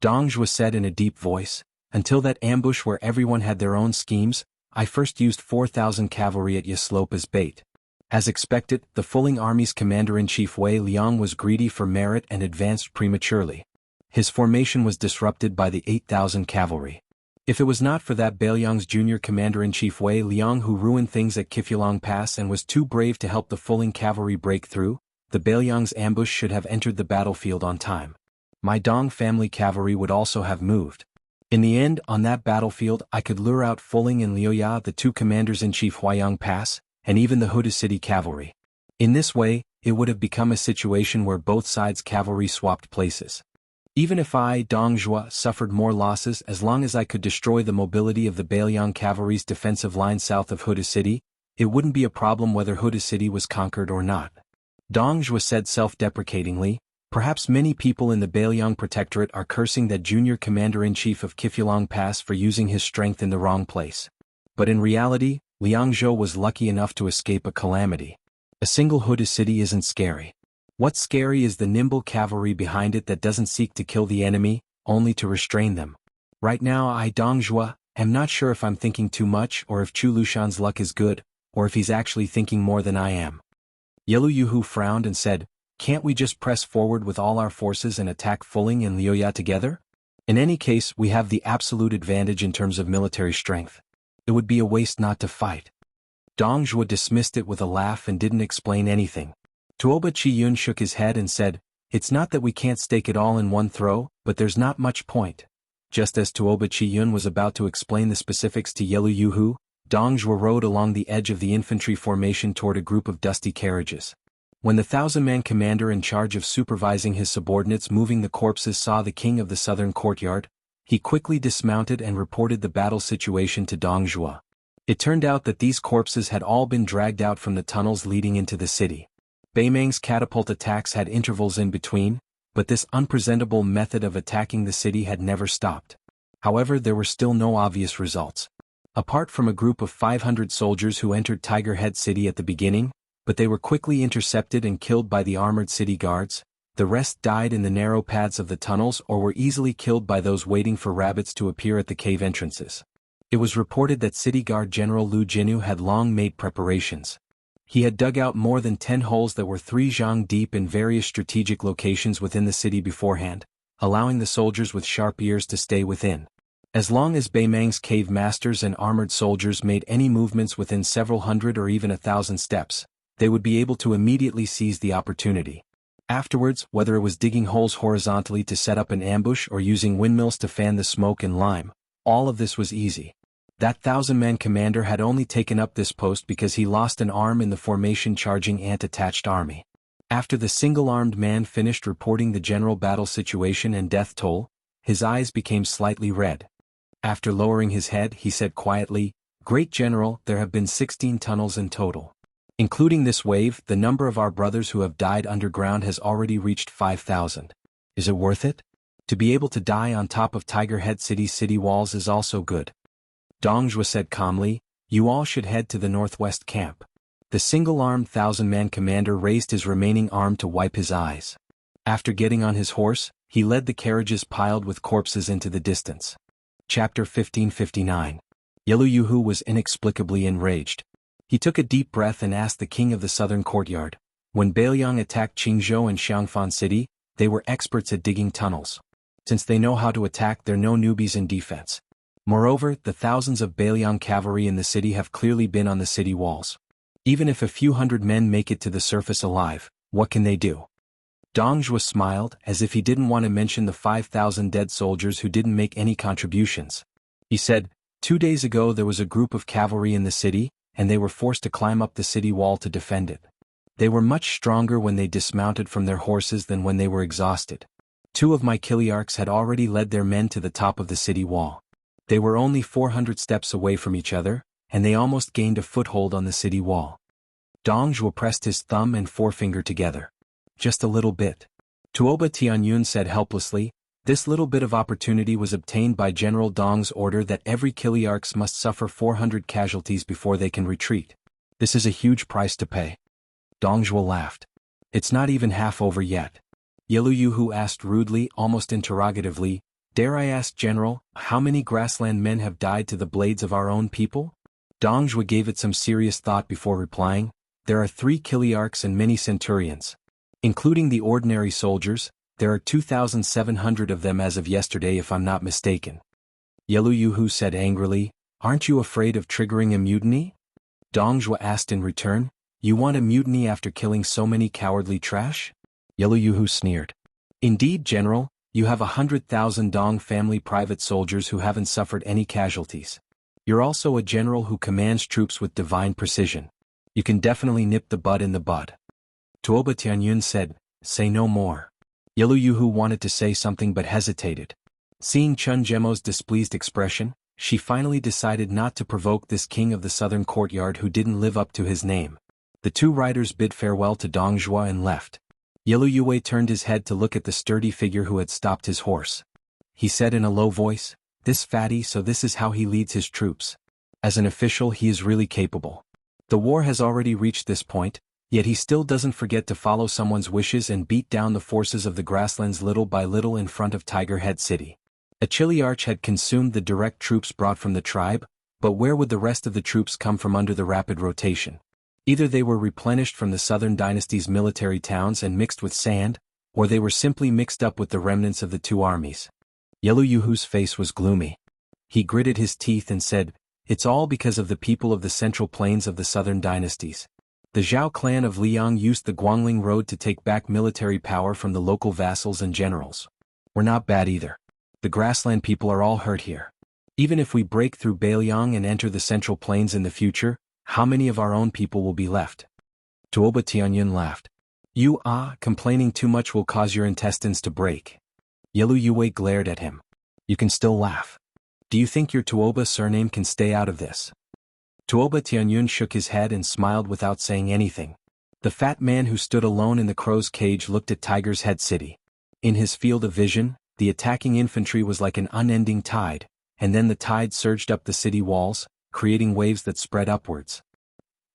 Dong Zhuo said in a deep voice, Until that ambush where everyone had their own schemes, I first used 4,000 cavalry at Yaslope as bait. As expected, the Fulling Army's commander-in-chief Wei Liang was greedy for merit and advanced prematurely. His formation was disrupted by the 8,000 cavalry. If it was not for that Baelyang's junior commander-in-chief Wei Liang who ruined things at Kifulong Pass and was too brave to help the Fulling cavalry break through, the Baelyang's ambush should have entered the battlefield on time. My Dong family cavalry would also have moved. In the end, on that battlefield I could lure out Fulling and Liuya, the two commanders-in-chief Huayang Pass, and even the Hutu City cavalry. In this way, it would have become a situation where both sides' cavalry swapped places. Even if I, Dong Zhuo, suffered more losses as long as I could destroy the mobility of the Baelyang cavalry's defensive line south of Hutu City, it wouldn't be a problem whether Hutu City was conquered or not. Dong Zhuo said self-deprecatingly, Perhaps many people in the Baelyang Protectorate are cursing that junior commander-in-chief of Kifulong Pass for using his strength in the wrong place. But in reality, Liang Zhou was lucky enough to escape a calamity. A single Hutu city isn't scary. What's scary is the nimble cavalry behind it that doesn't seek to kill the enemy, only to restrain them. Right now I, Dong Zhuo, am not sure if I'm thinking too much or if Chu Lushan's luck is good, or if he's actually thinking more than I am. Yelu Yuhu frowned and said, Can't we just press forward with all our forces and attack Fulling and Liuya together? In any case, we have the absolute advantage in terms of military strength. It would be a waste not to fight. Dong Zhuo dismissed it with a laugh and didn't explain anything. Tuoba Chi-yun shook his head and said, It's not that we can't stake it all in one throw, but there's not much point. Just as Tuoba Chi-yun was about to explain the specifics to Yelu Yuhu, Dong Zhuo rode along the edge of the infantry formation toward a group of dusty carriages. When the 1,000-man commander in charge of supervising his subordinates moving the corpses saw the king of the southern courtyard, he quickly dismounted and reported the battle situation to Dong Zhuo. It turned out that these corpses had all been dragged out from the tunnels leading into the city. Baemang's catapult attacks had intervals in between, but this unpresentable method of attacking the city had never stopped. However, there were still no obvious results. Apart from a group of 500 soldiers who entered Tiger Head City at the beginning, but they were quickly intercepted and killed by the armored city guards, the rest died in the narrow paths of the tunnels or were easily killed by those waiting for rabbits to appear at the cave entrances. It was reported that City Guard General Lu Jinu had long made preparations. He had dug out more than 10 holes that were 3 zhang deep in various strategic locations within the city beforehand, allowing the soldiers with sharp ears to stay within. As long as Baemang's cave masters and armored soldiers made any movements within several hundred or even 1,000 steps, they would be able to immediately seize the opportunity. Afterwards, whether it was digging holes horizontally to set up an ambush or using windmills to fan the smoke and lime, all of this was easy. That 1,000-man commander had only taken up this post because he lost an arm in the formation charging ant-attached army. After the single-armed man finished reporting the general battle situation and death toll, his eyes became slightly red. After lowering his head, he said quietly, "Great General, there have been 16 tunnels in total. Including this wave, the number of our brothers who have died underground has already reached 5,000. Is it worth it? To be able to die on top of Tiger Head City's city walls is also good." Dong Zhuo said calmly, "You all should head to the northwest camp." The single-armed 1,000-man commander raised his remaining arm to wipe his eyes. After getting on his horse, he led the carriages piled with corpses into the distance. Chapter 1559. Yeluyu was inexplicably enraged. He took a deep breath and asked the king of the southern courtyard. When Bailiang attacked Qingzhou and Xiangfan City, they were experts at digging tunnels. Since they know how to attack, they're no newbies in defense. Moreover, the thousands of Bailiang cavalry in the city have clearly been on the city walls. Even if a few hundred men make it to the surface alive, what can they do? Dong Zhuo smiled, as if he didn't want to mention the 5,000 dead soldiers who didn't make any contributions. He said, 2 days ago there was a group of cavalry in the city, and they were forced to climb up the city wall to defend it. They were much stronger when they dismounted from their horses than when they were exhausted. 2 of my Kiliarchs had already led their men to the top of the city wall. They were only 400 steps away from each other, and they almost gained a foothold on the city wall. Dong Zhuo pressed his thumb and forefinger together. Just a little bit. Tuoba Tianyun said helplessly, "This little bit of opportunity was obtained by General Dong's order that every Kiliarchs must suffer 400 casualties before they can retreat. This is a huge price to pay." Dong Zhuo laughed. "It's not even half over yet." Yeluyu asked rudely, almost interrogatively, "Dare I ask, General, how many grassland men have died to the blades of our own people?" Dong Zhuo gave it some serious thought before replying, "There are 3 Kiliarchs and many centurions. Including the ordinary soldiers, there are 2,700 of them as of yesterday if I'm not mistaken." Yeluyu said angrily, "Aren't you afraid of triggering a mutiny?" Dong Zhuo asked in return, "You want a mutiny after killing so many cowardly trash?" Yeluyu sneered. "Indeed, General, you have 100,000 Dong family private soldiers who haven't suffered any casualties. You're also a general who commands troops with divine precision. You can definitely nip the bud in the bud." Tuoba Tianyun said, "Say no more." Yeluyu wanted to say something but hesitated. Seeing Chun Jemo's displeased expression, she finally decided not to provoke this king of the southern courtyard who didn't live up to his name. The 2 riders bid farewell to Dong Zhuo and left. Yeluyu turned his head to look at the sturdy figure who had stopped his horse. He said in a low voice, "This fatty, so this is how he leads his troops. As an official he is really capable. The war has already reached this point, yet he still doesn't forget to follow someone's wishes and beat down the forces of the grasslands little by little in front of Tiger Head City." A Chiliarch had consumed the direct troops brought from the tribe, but where would the rest of the troops come from under the rapid rotation? Either they were replenished from the southern dynasty's military towns and mixed with sand, or they were simply mixed up with the remnants of the 2 armies. Yeluyu's face was gloomy. He gritted his teeth and said, "It's all because of the people of the central plains of the southern dynasties. The Zhao clan of Liang used the Guangling Road to take back military power from the local vassals and generals. We're not bad either. The grassland people are all hurt here. Even if we break through Bailiang and enter the central plains in the future, how many of our own people will be left?" Tuoba Tianyun laughed. Complaining too much will cause your intestines to break." Yeluyu glared at him. "You can still laugh. Do you think your Tuoba surname can stay out of this?" Tuoba Tianyun shook his head and smiled without saying anything. The fat man who stood alone in the crow's cage looked at Tiger's Head City. In his field of vision, the attacking infantry was like an unending tide, and then the tide surged up the city walls, creating waves that spread upwards.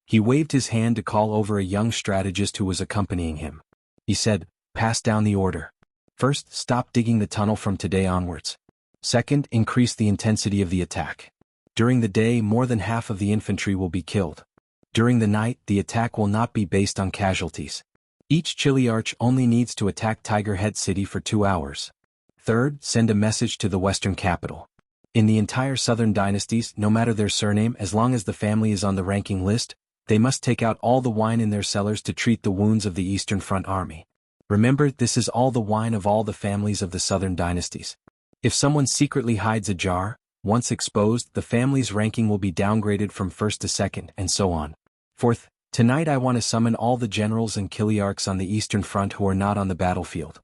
He waved his hand to call over a young strategist who was accompanying him. He said, "Pass down the order. First, stop digging the tunnel from today onwards. Second, increase the intensity of the attack. During the day, more than half of the infantry will be killed. During the night, the attack will not be based on casualties. Each Chiliarch only needs to attack Tiger Head City for 2 hours. Third, send a message to the western capital. In the entire southern dynasties, no matter their surname, as long as the family is on the ranking list, they must take out all the wine in their cellars to treat the wounds of the Eastern Front Army. Remember, this is all the wine of all the families of the southern dynasties. If someone secretly hides a jar, once exposed, the family's ranking will be downgraded from first to second, and so on. Fourth, Tonight I want to summon all the generals and kiliarchs on the Eastern Front who are not on the battlefield.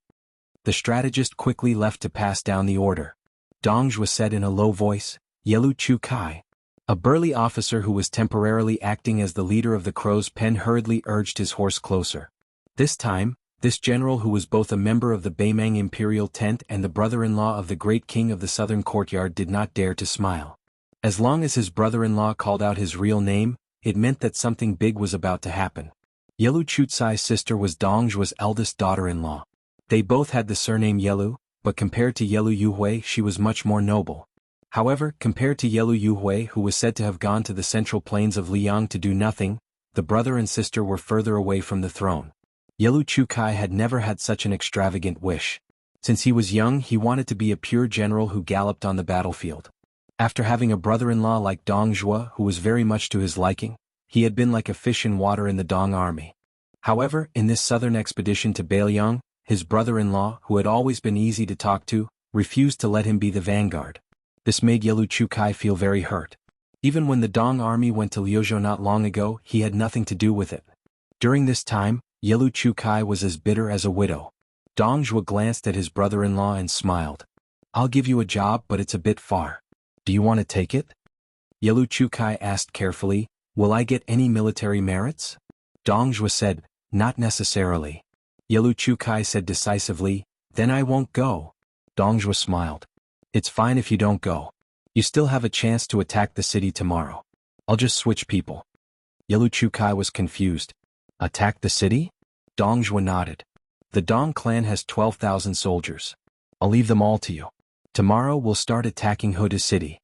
The strategist quickly left to pass down the order. Dongzhuo said in a low voice, Yelu Chu Kai. A burly officer who was temporarily acting as the leader of the Crow's Pen hurriedly urged his horse closer. This time, this general who was both a member of the Beimang imperial tent and the brother-in-law of the great king of the southern courtyard did not dare to smile. As long as his brother-in-law called out his real name, it meant that something big was about to happen. Yelu Chucai's sister was Dongzhuo's eldest daughter-in-law. They both had the surname Yelu, but compared to Yelu Yuhui she was much more noble. However, compared to Yelu Yuhui who was said to have gone to the central plains of Liang to do nothing, the brother and sister were further away from the throne. Yelu Chukai had never had such an extravagant wish. Since he was young he wanted to be a pure general who galloped on the battlefield. After having a brother-in-law like Dongzhuo who was very much to his liking, he had been like a fish in water in the Dong army. However, in this southern expedition to Beiliang, his brother-in-law, who had always been easy to talk to, refused to let him be the vanguard. This made Yelu Chukai feel very hurt. Even when the Dong army went to Liuzhou not long ago, he had nothing to do with it. During this time, Yelu Chukai was as bitter as a widow. Dongzhuo glanced at his brother-in-law and smiled. I'll give you a job but it's a bit far. Do you want to take it? Yelu Chukai asked carefully, will I get any military merits? Dongzhuo said, not necessarily. Yelu Chukai said decisively, then I won't go. Dongzhuo smiled. It's fine if you don't go. You still have a chance to attack the city tomorrow. I'll just switch people. Yelu Chukai was confused. Attack the city? Dongzhuo nodded. The Dong clan has 12,000 soldiers. I'll leave them all to you. Tomorrow we'll start attacking Huda city.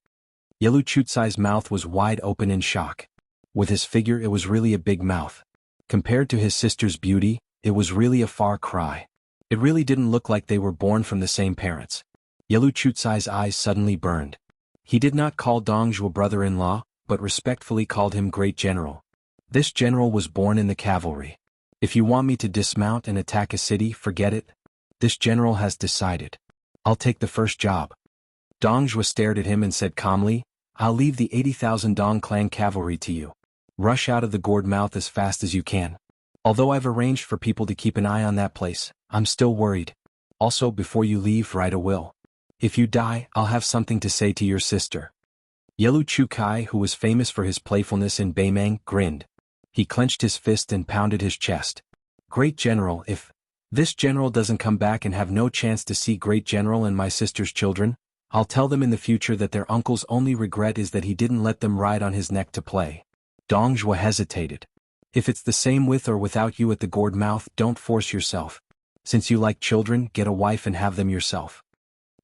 Yelu Chucai's mouth was wide open in shock. With his figure it was really a big mouth. Compared to his sister's beauty, it was really a far cry. It really didn't look like they were born from the same parents. Yelu Chucai's eyes suddenly burned. He did not call Dongzhuo brother-in-law, but respectfully called him great general. This general was born in the cavalry. If you want me to dismount and attack a city, forget it. This general has decided. I'll take the first job. Dongzhuo stared at him and said calmly, I'll leave the 80,000 Dong clan cavalry to you. Rush out of the gourd mouth as fast as you can. Although I've arranged for people to keep an eye on that place, I'm still worried. Also, before you leave, write a will. If you die, I'll have something to say to your sister. Yelu Chukai, who was famous for his playfulness in Beimang, grinned. He clenched his fist and pounded his chest. Great General, if this general doesn't come back and have no chance to see Great General and my sister's children, I'll tell them in the future that their uncle's only regret is that he didn't let them ride on his neck to play. Dongzhuo hesitated. If it's the same with or without you at the gourd mouth, don't force yourself. Since you like children, get a wife and have them yourself.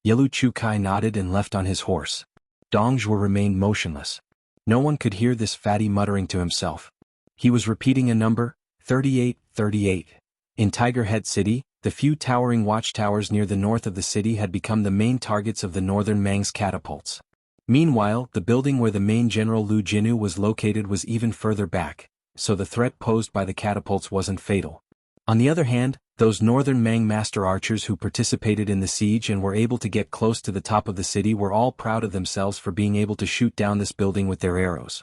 Yelu Chukai nodded and left on his horse. Dongzhuo remained motionless. No one could hear this fatty muttering to himself. He was repeating a number, 38, 38. In Tiger Head City, the few towering watchtowers near the north of the city had become the main targets of the northern Mang's catapults. Meanwhile, the building where the main general Lu Jinu was located was even further back, so the threat posed by the catapults wasn't fatal. On the other hand, those northern Mang master archers who participated in the siege and were able to get close to the top of the city were all proud of themselves for being able to shoot down this building with their arrows.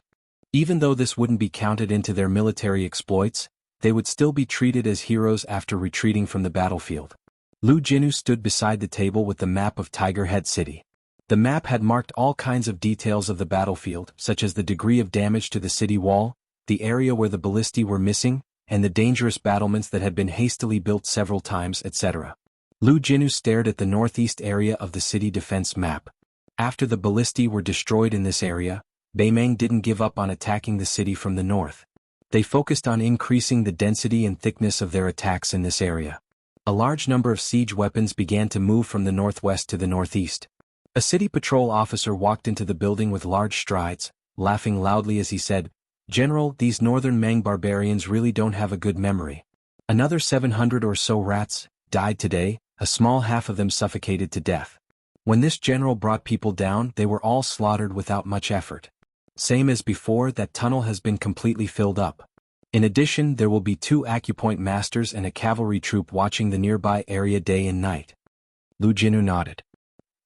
Even though this wouldn't be counted into their military exploits, they would still be treated as heroes after retreating from the battlefield. Lu Jinu stood beside the table with the map of Tiger Head City. The map had marked all kinds of details of the battlefield, such as the degree of damage to the city wall, the area where the ballistae were missing, and the dangerous battlements that had been hastily built several times, etc. Lu Jinu stared at the northeast area of the city defense map. After the ballistae were destroyed in this area, Beimang didn't give up on attacking the city from the north. They focused on increasing the density and thickness of their attacks in this area. A large number of siege weapons began to move from the northwest to the northeast. A city patrol officer walked into the building with large strides, laughing loudly as he said, "General, these northern Mang barbarians really don't have a good memory. Another 700 or so rats died today, a small half of them suffocated to death. When this general brought people down, they were all slaughtered without much effort. Same as before, that tunnel has been completely filled up. In addition, there will be 2 acupoint masters and a cavalry troop watching the nearby area day and night." Lu Jinu nodded.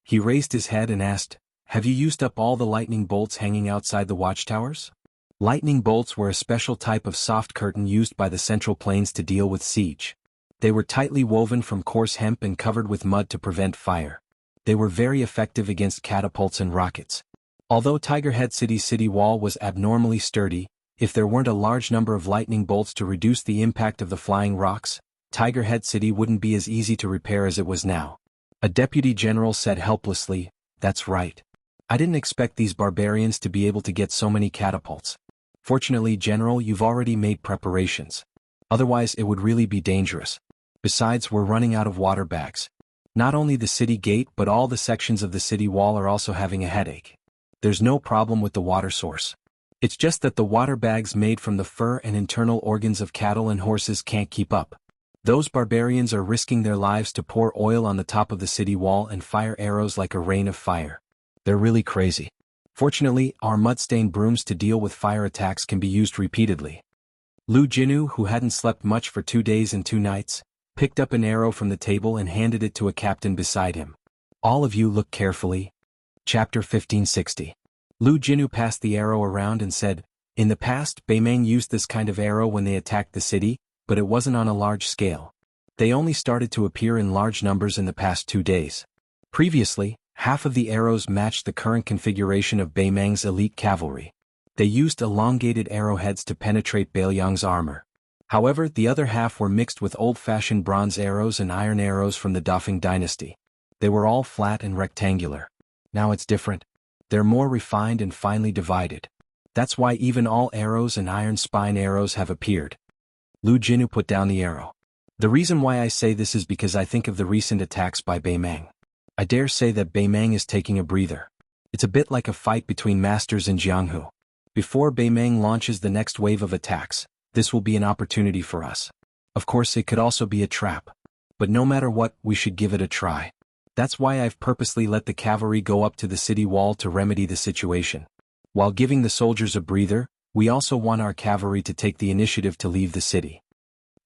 He raised his head and asked, "Have you used up all the lightning bolts hanging outside the watchtowers?" Lightning bolts were a special type of soft curtain used by the Central Plains to deal with siege. They were tightly woven from coarse hemp and covered with mud to prevent fire. They were very effective against catapults and rockets. Although Tiger Head City's city wall was abnormally sturdy, if there weren't a large number of lightning bolts to reduce the impact of the flying rocks, Tiger Head City wouldn't be as easy to repair as it was now. A deputy general said helplessly, "That's right. I didn't expect these barbarians to be able to get so many catapults. Fortunately, General, you've already made preparations. Otherwise it would really be dangerous. Besides, we're running out of water bags. Not only the city gate but all the sections of the city wall are also having a headache. There's no problem with the water source. It's just that the water bags made from the fur and internal organs of cattle and horses can't keep up. Those barbarians are risking their lives to pour oil on the top of the city wall and fire arrows like a rain of fire. They're really crazy. Fortunately, our mud-stained brooms to deal with fire attacks can be used repeatedly." Lu Jinu, who hadn't slept much for 2 days and 2 nights, picked up an arrow from the table and handed it to a captain beside him. "All of you look carefully." Chapter 1560. Lu Jinu passed the arrow around and said, "In the past, Beimeng used this kind of arrow when they attacked the city, but it wasn't on a large scale. They only started to appear in large numbers in the past 2 days. Previously, half of the arrows matched the current configuration of Beimeng's elite cavalry. They used elongated arrowheads to penetrate Beiliang's armor. However, the other half were mixed with old-fashioned bronze arrows and iron arrows from the Dafeng dynasty. They were all flat and rectangular. Now it's different. They're more refined and finely divided. That's why even all arrows and iron spine arrows have appeared." Lu Jinu put down the arrow. "The reason why I say this is because I think of the recent attacks by Beimeng. I dare say that Beimeng is taking a breather. It's a bit like a fight between masters in Jianghu. Before Beimeng launches the next wave of attacks, this will be an opportunity for us. Of course, it could also be a trap. But no matter what, we should give it a try. That's why I've purposely let the cavalry go up to the city wall to remedy the situation. While giving the soldiers a breather, we also want our cavalry to take the initiative to leave the city."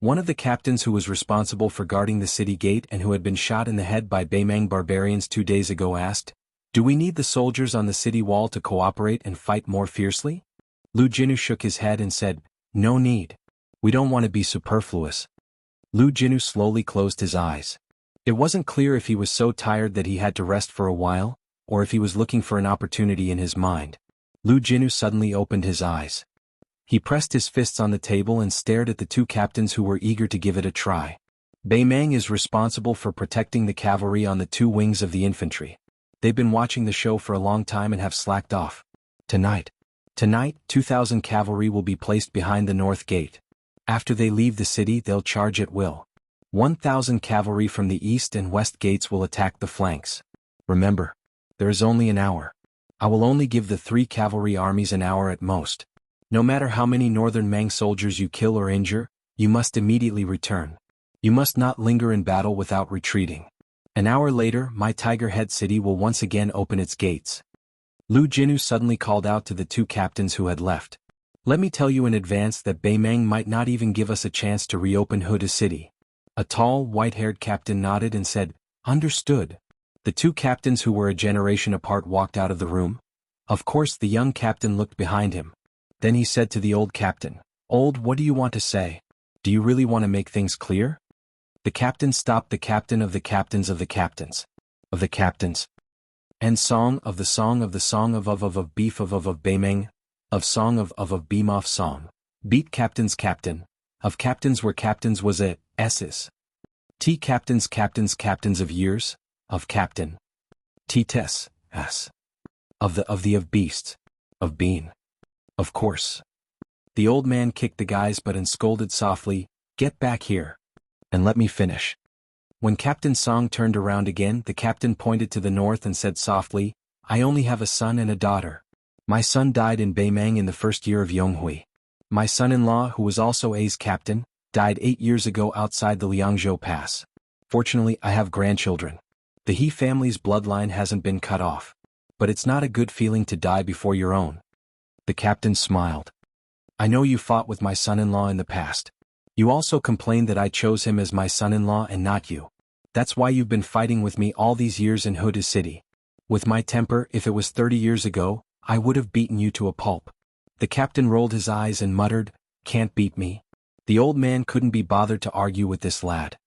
One of the captains who was responsible for guarding the city gate and who had been shot in the head by Beimeng barbarians 2 days ago asked, "Do we need the soldiers on the city wall to cooperate and fight more fiercely?" Lu Jinu shook his head and said, "No need. We don't want to be superfluous." Lu Jinu slowly closed his eyes. It wasn't clear if he was so tired that he had to rest for a while, or if he was looking for an opportunity in his mind. Lu Jinu suddenly opened his eyes. He pressed his fists on the table and stared at the 2 captains who were eager to give it a try. Beimeng is responsible for protecting the cavalry on the 2 wings of the infantry. They've been watching the show for a long time and have slacked off. Tonight, 2,000 cavalry will be placed behind the north gate. After they leave the city, they'll charge at will. 1,000 cavalry from the east and west gates will attack the flanks. Remember, there is only an hour. I will only give the 3 cavalry armies an hour at most. No matter how many northern Mang soldiers you kill or injure, you must immediately return. You must not linger in battle without retreating. An hour later, my Tiger Head City will once again open its gates." Lu Jinu suddenly called out to the 2 captains who had left. "Let me tell you in advance that Beimeng might not even give us a chance to reopen Huda City." A tall, white-haired captain nodded and said, "Understood." The 2 captains who were a generation apart walked out of the room. Of course, the young captain looked behind him. Then he said to the old captain, "Old, what do you want to say? Do you really want to make things clear?" The captain stopped the captain of the captains of the captains. Of the captains. And song of the song of the song of beef of Beimeng. Of song of beam off song. Beat captain's captain. Of captains where captains was a S's. T captains captains of years. Of captain. T tes, S. Of beasts. Of bean. Of course. The old man kicked the guys butt and scolded softly, "Get back here. And let me finish." When Captain Song turned around again, the captain pointed to the north and said softly, "I only have a son and a daughter. My son died in Beimeng in the first year of Yonghui. My son-in-law, who was also A's captain, died 8 years ago outside the Liangzhou Pass. Fortunately, I have grandchildren. The He family's bloodline hasn't been cut off. But it's not a good feeling to die before your own." The captain smiled. "I know you fought with my son-in-law in the past. You also complained that I chose him as my son-in-law and not you. That's why you've been fighting with me all these years in Huda City. With my temper, if it was 30 years ago, I would have beaten you to a pulp. The captain rolled his eyes and muttered, "Can't beat me." The old man couldn't be bothered to argue with this lad.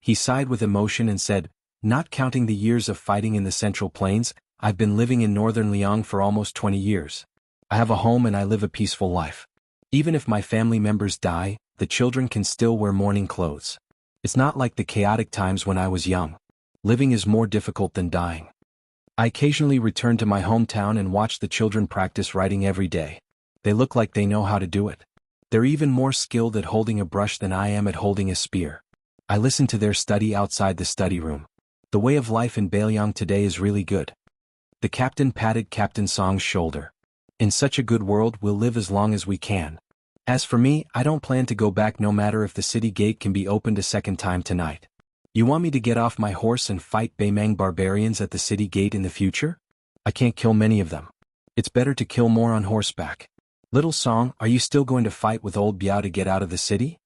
He sighed with emotion and said, "Not counting the years of fighting in the Central Plains, I've been living in northern Liang for almost 20 years. I have a home and I live a peaceful life. Even if my family members die, the children can still wear mourning clothes. It's not like the chaotic times when I was young. Living is more difficult than dying. I occasionally return to my hometown and watch the children practice writing every day. They look like they know how to do it. They're even more skilled at holding a brush than I am at holding a spear. I listen to their study outside the study room. The way of life in Bailiang today is really good." The captain patted Captain Song's shoulder. "In such a good world we'll live as long as we can. As for me, I don't plan to go back no matter if the city gate can be opened a second time tonight. You want me to get off my horse and fight Baimang barbarians at the city gate in the future? I can't kill many of them. It's better to kill more on horseback. Little Song, are you still going to fight with old Biao to get out of the city?"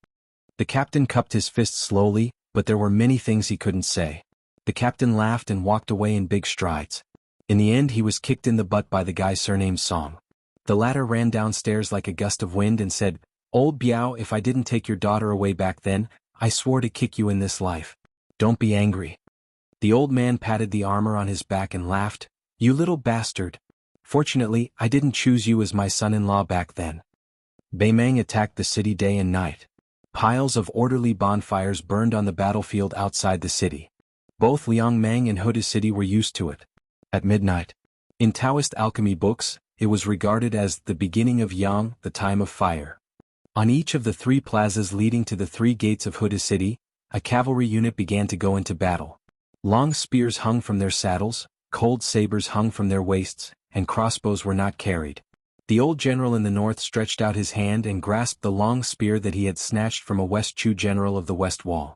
The captain cupped his fists slowly, but there were many things he couldn't say. The captain laughed and walked away in big strides. In the end he was kicked in the butt by the guy surnamed Song. The latter ran downstairs like a gust of wind and said, "Old Biao, if I didn't take your daughter away back then, I swore to kick you in this life. Don't be angry." The old man patted the armor on his back and laughed, "You little bastard. Fortunately, I didn't choose you as my son-in-law back then." Baimang attacked the city day and night. Piles of orderly bonfires burned on the battlefield outside the city. Both Liangmang and Huda City were used to it. At midnight, in Taoist alchemy books, it was regarded as the beginning of Yang, the time of fire. On each of the 3 plazas leading to the 3 gates of Huda City, a cavalry unit began to go into battle. Long spears hung from their saddles, cold sabers hung from their waists, and crossbows were not carried. The old general in the north stretched out his hand and grasped the long spear that he had snatched from a West Chu general of the West Wall.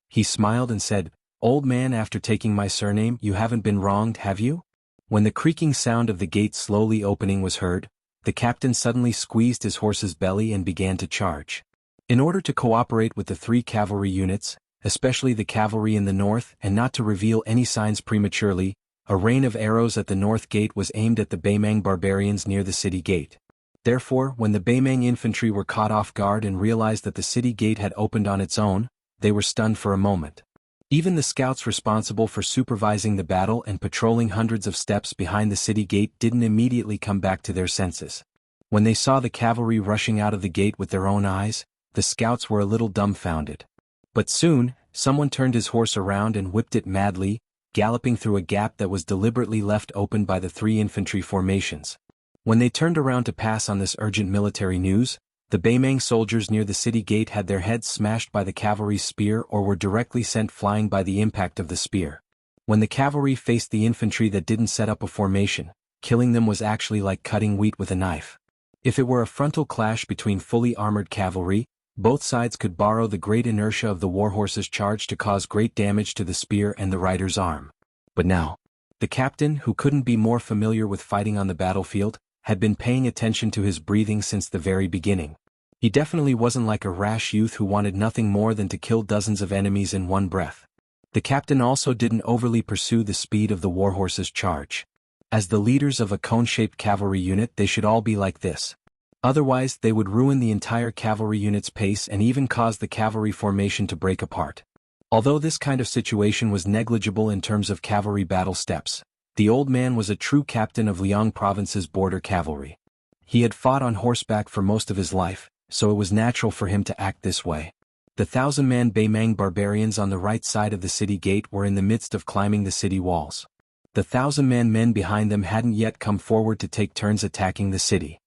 He smiled and said, "Old man, after taking my surname, you haven't been wronged, have you?" When the creaking sound of the gate slowly opening was heard, the captain suddenly squeezed his horse's belly and began to charge. In order to cooperate with the 3 cavalry units, especially the cavalry in the north, and not to reveal any signs prematurely, a rain of arrows at the north gate was aimed at the Baimang barbarians near the city gate. Therefore, when the Baimang infantry were caught off guard and realized that the city gate had opened on its own, they were stunned for a moment. Even the scouts responsible for supervising the battle and patrolling hundreds of steps behind the city gate didn't immediately come back to their senses. When they saw the cavalry rushing out of the gate with their own eyes, the scouts were a little dumbfounded. But soon, someone turned his horse around and whipped it madly, galloping through a gap that was deliberately left open by the 3 infantry formations. When they turned around to pass on this urgent military news, the Baimang soldiers near the city gate had their heads smashed by the cavalry's spear or were directly sent flying by the impact of the spear. When the cavalry faced the infantry that didn't set up a formation, killing them was actually like cutting wheat with a knife. If it were a frontal clash between fully armored cavalry, both sides could borrow the great inertia of the warhorse's charge to cause great damage to the spear and the rider's arm. But now, the captain, who couldn't be more familiar with fighting on the battlefield, had been paying attention to his breathing since the very beginning. He definitely wasn't like a rash youth who wanted nothing more than to kill dozens of enemies in one breath. The captain also didn't overly pursue the speed of the warhorse's charge. As the leaders of a cone-shaped cavalry unit, they should all be like this. Otherwise, they would ruin the entire cavalry unit's pace and even cause the cavalry formation to break apart. Although this kind of situation was negligible in terms of cavalry battle steps, the old man was a true captain of Liang province's border cavalry. He had fought on horseback for most of his life, so it was natural for him to act this way. The 1,000-man Baimang barbarians on the right side of the city gate were in the midst of climbing the city walls. The 1,000-man men behind them hadn't yet come forward to take turns attacking the city.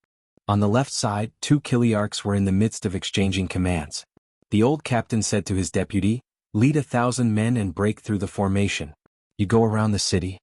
On the left side, 2 Kiliarchs were in the midst of exchanging commands. The old captain said to his deputy, "Lead 1,000 men and break through the formation. You go around the city."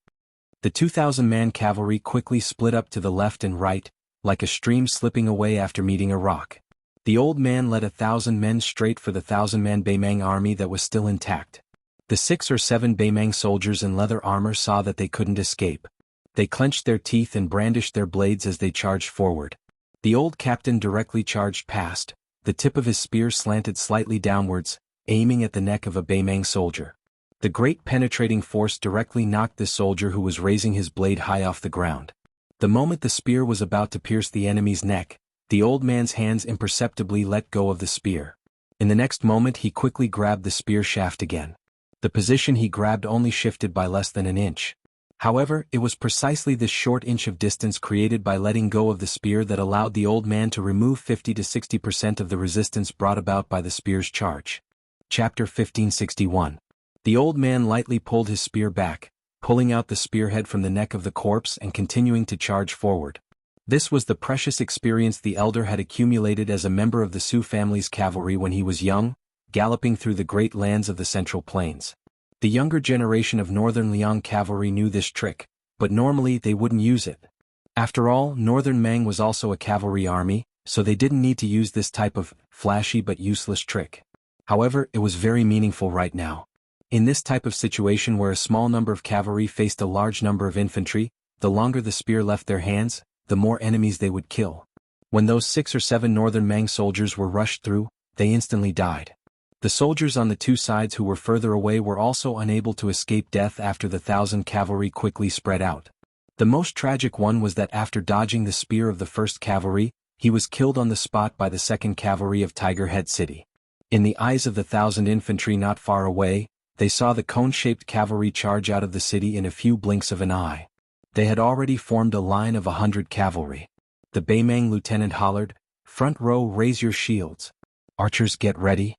The 2,000-man cavalry quickly split up to the left and right, like a stream slipping away after meeting a rock. The old man led 1,000 men straight for the 1,000-man Baimang army that was still intact. The 6 or 7 Baimang soldiers in leather armor saw that they couldn't escape. They clenched their teeth and brandished their blades as they charged forward. The old captain directly charged past, the tip of his spear slanted slightly downwards, aiming at the neck of a Baimang soldier. The great penetrating force directly knocked the soldier who was raising his blade high off the ground. The moment the spear was about to pierce the enemy's neck, the old man's hands imperceptibly let go of the spear. In the next moment he quickly grabbed the spear shaft again. The position he grabbed only shifted by less than an inch. However, it was precisely this short inch of distance created by letting go of the spear that allowed the old man to remove 50 to 60% of the resistance brought about by the spear's charge. Chapter 1561. The old man lightly pulled his spear back, pulling out the spearhead from the neck of the corpse and continuing to charge forward. This was the precious experience the elder had accumulated as a member of the Sioux family's cavalry when he was young, galloping through the great lands of the Central Plains. The younger generation of Northern Liang cavalry knew this trick, but normally they wouldn't use it. After all, Northern Mang was also a cavalry army, so they didn't need to use this type of flashy but useless trick. However, it was very meaningful right now. In this type of situation where a small number of cavalry faced a large number of infantry, the longer the spear left their hands, the more enemies they would kill. When those 6 or 7 Northern Mang soldiers were rushed through, they instantly died. The soldiers on the two sides who were further away were also unable to escape death after the 1,000 cavalry quickly spread out. The most tragic one was that after dodging the spear of the 1st Cavalry, he was killed on the spot by the 2nd Cavalry of Tiger Head City. In the eyes of the 1,000 infantry not far away, they saw the cone-shaped cavalry charge out of the city in a few blinks of an eye. They had already formed a line of 100 cavalry. The Baimang lieutenant hollered, "Front row, raise your shields. Archers, get ready."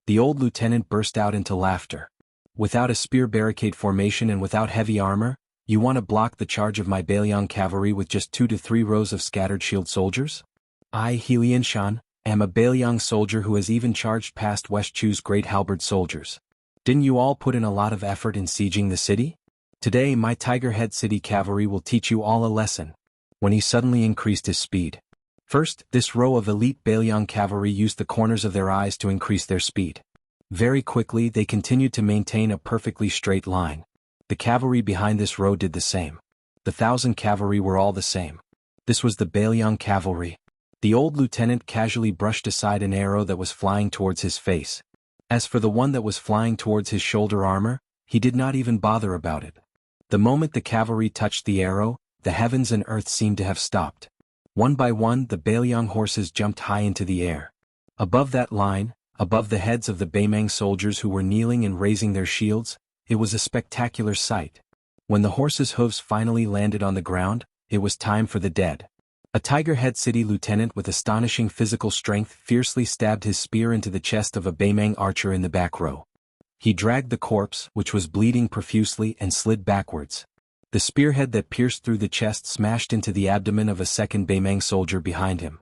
The old lieutenant burst out into laughter. "Without a spear barricade formation and without heavy armor, you want to block the charge of my Bailiang cavalry with just 2 to 3 rows of scattered shield soldiers? I, Helian Shan, am a Bailiang soldier who has even charged past West Chu's great halberd soldiers. Didn't you all put in a lot of effort in sieging the city? Today my Tiger Head City cavalry will teach you all a lesson." When he suddenly increased his speed. First, this row of elite Bailiang cavalry used the corners of their eyes to increase their speed. Very quickly they continued to maintain a perfectly straight line. The cavalry behind this row did the same. The 1,000 cavalry were all the same. This was the Bailiang cavalry. The old lieutenant casually brushed aside an arrow that was flying towards his face. As for the one that was flying towards his shoulder armor, he did not even bother about it. The moment the cavalry touched the arrow, the heavens and earth seemed to have stopped. One by one the Bailiang horses jumped high into the air. Above that line, above the heads of the Baimang soldiers who were kneeling and raising their shields, it was a spectacular sight. When the horses' hooves finally landed on the ground, it was time for the dead. A Tiger Head City lieutenant with astonishing physical strength fiercely stabbed his spear into the chest of a Baimang archer in the back row. He dragged the corpse, which was bleeding profusely, and slid backwards. The spearhead that pierced through the chest smashed into the abdomen of a second Baimang soldier behind him.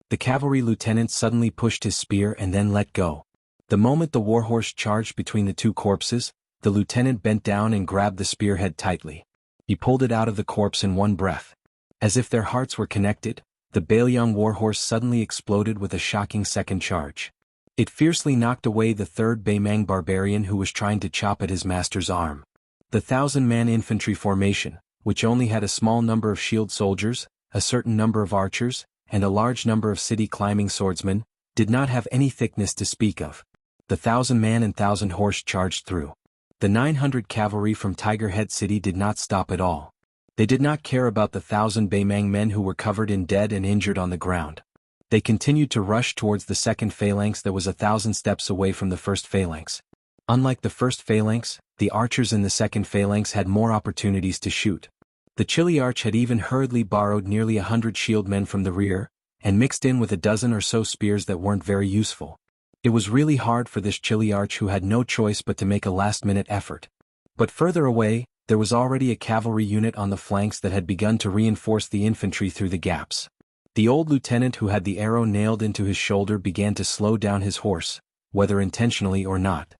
The cavalry lieutenant suddenly pushed his spear and then let go. The moment the warhorse charged between the two corpses, the lieutenant bent down and grabbed the spearhead tightly. He pulled it out of the corpse in one breath. As if their hearts were connected, the Bailiang warhorse suddenly exploded with a shocking second charge. It fiercely knocked away the third Baimang barbarian who was trying to chop at his master's arm. The 1,000-man infantry formation, which only had a small number of shield soldiers, a certain number of archers, and a large number of city-climbing swordsmen, did not have any thickness to speak of. The 1,000-man and 1,000-horse charged through. The 900 cavalry from Tiger Head City did not stop at all. They did not care about the 1,000 Baimang men who were covered in dead and injured on the ground. They continued to rush towards the second phalanx that was 1,000 steps away from the first phalanx. Unlike the first phalanx, the archers in the second phalanx had more opportunities to shoot. The Chili Arch had even hurriedly borrowed nearly 100 shield men from the rear, and mixed in with a dozen or so spears that weren't very useful. It was really hard for this Chili Arch who had no choice but to make a last-minute effort. But further away, there was already a cavalry unit on the flanks that had begun to reinforce the infantry through the gaps. The old lieutenant who had the arrow nailed into his shoulder began to slow down his horse, whether intentionally or not.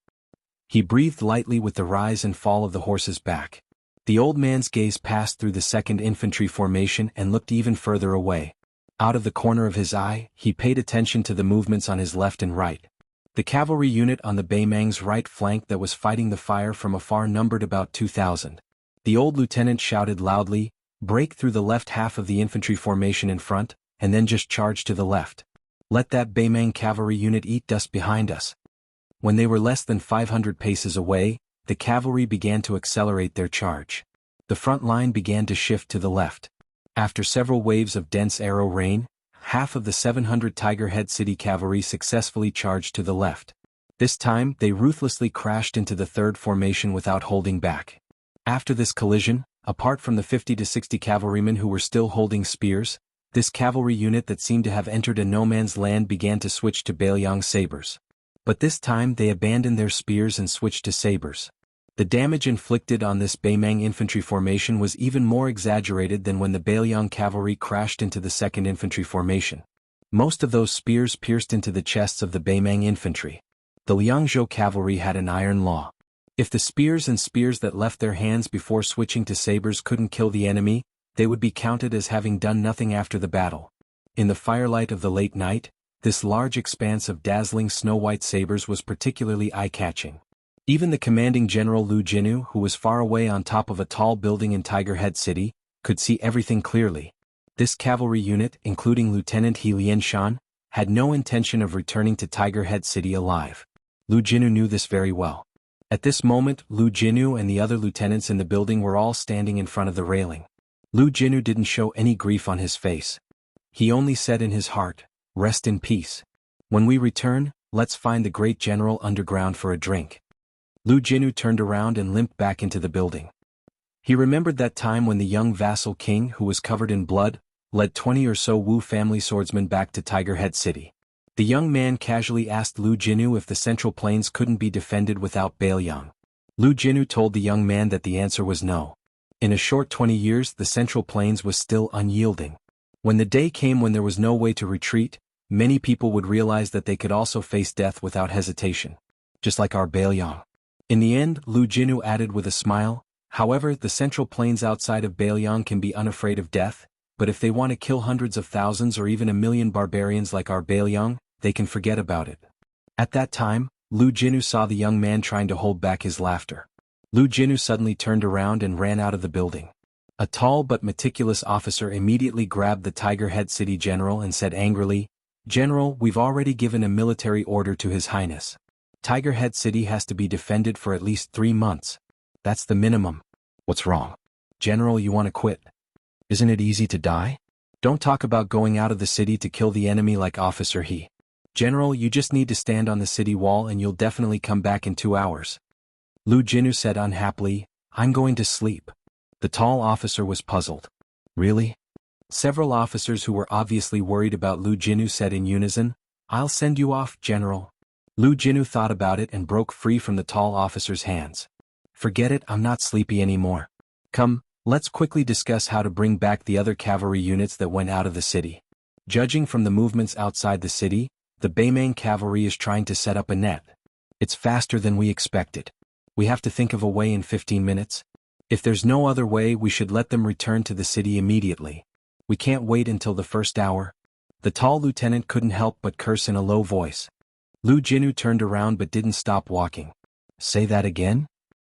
He breathed lightly with the rise and fall of the horse's back. The old man's gaze passed through the second infantry formation and looked even further away. Out of the corner of his eye, he paid attention to the movements on his left and right. The cavalry unit on the Baimang's right flank that was fighting the fire from afar numbered about 2,000. The old lieutenant shouted loudly, "Break through the left half of the infantry formation in front, and then just charge to the left. Let that Baimang cavalry unit eat dust behind us." When they were less than 500 paces away, the cavalry began to accelerate their charge. The front line began to shift to the left. After several waves of dense arrow rain, half of the 700 Tiger Head City cavalry successfully charged to the left. This time, they ruthlessly crashed into the third formation without holding back. After this collision, apart from the 50 to 60 cavalrymen who were still holding spears, this cavalry unit that seemed to have entered a no-man's land began to switch to Bailiang sabers. But this time they abandoned their spears and switched to sabers. The damage inflicted on this Baimang infantry formation was even more exaggerated than when the Bailiang cavalry crashed into the 2nd Infantry formation. Most of those spears pierced into the chests of the Baimang infantry. The Liangzhou cavalry had an iron law. If the spears that left their hands before switching to sabers couldn't kill the enemy, they would be counted as having done nothing after the battle. In the firelight of the late night, this large expanse of dazzling snow-white sabers was particularly eye-catching. Even the commanding general Lu Jinu, who was far away on top of a tall building in Tiger Head City, could see everything clearly. This cavalry unit, including Lieutenant He Lianshan, had no intention of returning to Tiger Head City alive. Lu Jinu knew this very well. At this moment, Lu Jinu and the other lieutenants in the building were all standing in front of the railing. Lu Jinu didn't show any grief on his face. He only said in his heart, "Rest in peace. When we return, let's find the great general underground for a drink." Lu Jinu turned around and limped back into the building. He remembered that time when the young vassal king, who was covered in blood, led 20 or so Wu family swordsmen back to Tiger Head City. The young man casually asked Lu Jinu if the Central Plains couldn't be defended without Bailiang. Lu Jinu told the young man that the answer was no. In a short 20 years the Central Plains was still unyielding. When the day came when there was no way to retreat, many people would realize that they could also face death without hesitation. Just like our Bailiang. In the end, Lu Jinu added with a smile, however, the Central Plains outside of Bailiang can be unafraid of death, but if they want to kill hundreds of thousands or even 1,000,000 barbarians like our Bailiang, they can forget about it. At that time, Lu Jinu saw the young man trying to hold back his laughter. Lu Jinu suddenly turned around and ran out of the building. A tall but meticulous officer immediately grabbed the Tiger Head City general and said angrily, "General, we've already given a military order to His Highness. Tiger Head City has to be defended for at least 3 months. That's the minimum." "What's wrong? General, you want to quit? Isn't it easy to die? Don't talk about going out of the city to kill the enemy like Officer He. General, you just need to stand on the city wall and you'll definitely come back in 2 hours." Lu Jinu said unhappily, "I'm going to sleep." The tall officer was puzzled. "Really?" Several officers who were obviously worried about Lu Jinu said in unison, "I'll send you off, General." Lu Jinu thought about it and broke free from the tall officer's hands. "Forget it, I'm not sleepy anymore. Come, let's quickly discuss how to bring back the other cavalry units that went out of the city. Judging from the movements outside the city, the Baimang cavalry is trying to set up a net. It's faster than we expected. We have to think of a way in 15 minutes. If there's no other way, we should let them return to the city immediately. We can't wait until the first hour." The tall lieutenant couldn't help but curse in a low voice. Lu Jinu turned around but didn't stop walking. "Say that again?"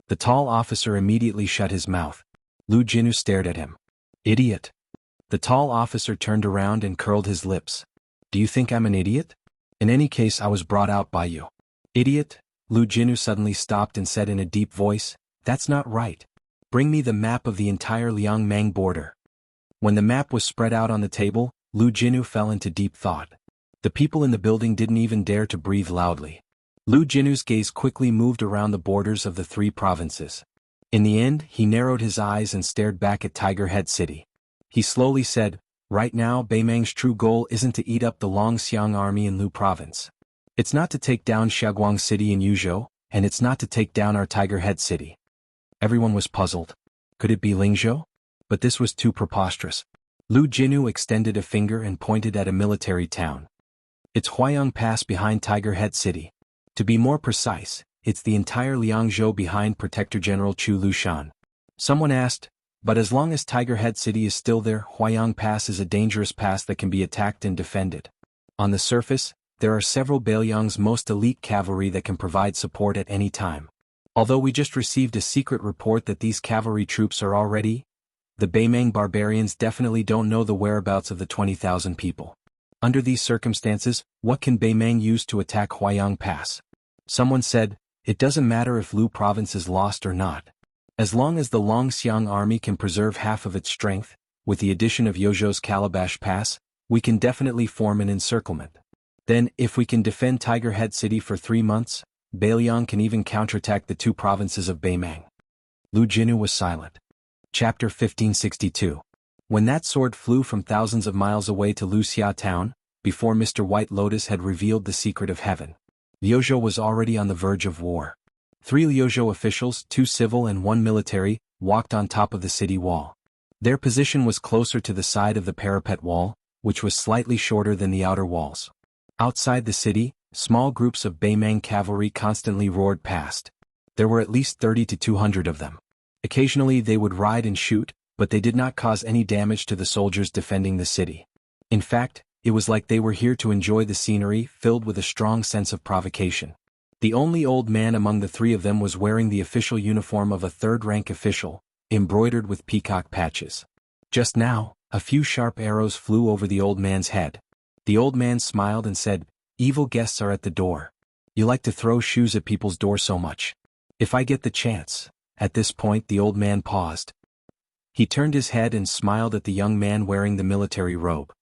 The tall officer immediately shut his mouth. Lu Jinu stared at him. "Idiot." The tall officer turned around and curled his lips. "Do you think I'm an idiot? In any case, I was brought out by you." "Idiot?" Lu Jinu suddenly stopped and said in a deep voice, "That's not right. Bring me the map of the entire Liangmang border." When the map was spread out on the table, Lu Jinu fell into deep thought. The people in the building didn't even dare to breathe loudly. Lu Jinu's gaze quickly moved around the borders of the 3 provinces. In the end, he narrowed his eyes and stared back at Tiger Head City. He slowly said, "Right now, Baimang's true goal isn't to eat up the Longxiang army in Lu province. It's not to take down Shaguang City in Yuzhou, and it's not to take down our Tiger Head City." Everyone was puzzled. Could it be Lingzhou? But this was too preposterous. Lu Jinu extended a finger and pointed at a military town. "It's Huayang Pass behind Tiger Head City. To be more precise, it's the entire Liangzhou behind Protector General Chu Lushan." Someone asked, "But as long as Tiger Head City is still there, Huayang Pass is a dangerous pass that can be attacked and defended. On the surface, there are several Bailiang's most elite cavalry that can provide support at any time. Although we just received a secret report that these cavalry troops are already, the Baimang barbarians definitely don't know the whereabouts of the 20,000 people. Under these circumstances, what can Baimang use to attack Huayang Pass?" Someone said, "It doesn't matter if Lu province is lost or not. As long as the Longxiang army can preserve half of its strength, with the addition of Yozhou's Calabash Pass, we can definitely form an encirclement. Then, if we can defend Tiger Head City for 3 months, Bailiang can even counterattack the 2 provinces of Beimang. Lu Jinu was silent. Chapter 1562. When that sword flew from thousands of miles away to Wuxia town, before Mr. White Lotus had revealed the secret of heaven, Liuzhou was already on the verge of war. 3 Liuzhou officials, 2 civil and 1 military, walked on top of the city wall. Their position was closer to the side of the parapet wall, which was slightly shorter than the outer walls. Outside the city, small groups of Beimang cavalry constantly roared past. There were at least 30 to 200 of them. Occasionally they would ride and shoot, but they did not cause any damage to the soldiers defending the city. In fact, it was like they were here to enjoy the scenery, filled with a strong sense of provocation. The only old man among the 3 of them was wearing the official uniform of a 3rd-rank official, embroidered with peacock patches. Just now, a few sharp arrows flew over the old man's head. The old man smiled and said, "Evil guests are at the door. You like to throw shoes at people's door so much. If I get the chance." At this point the old man paused. He turned his head and smiled at the young man wearing the military robe.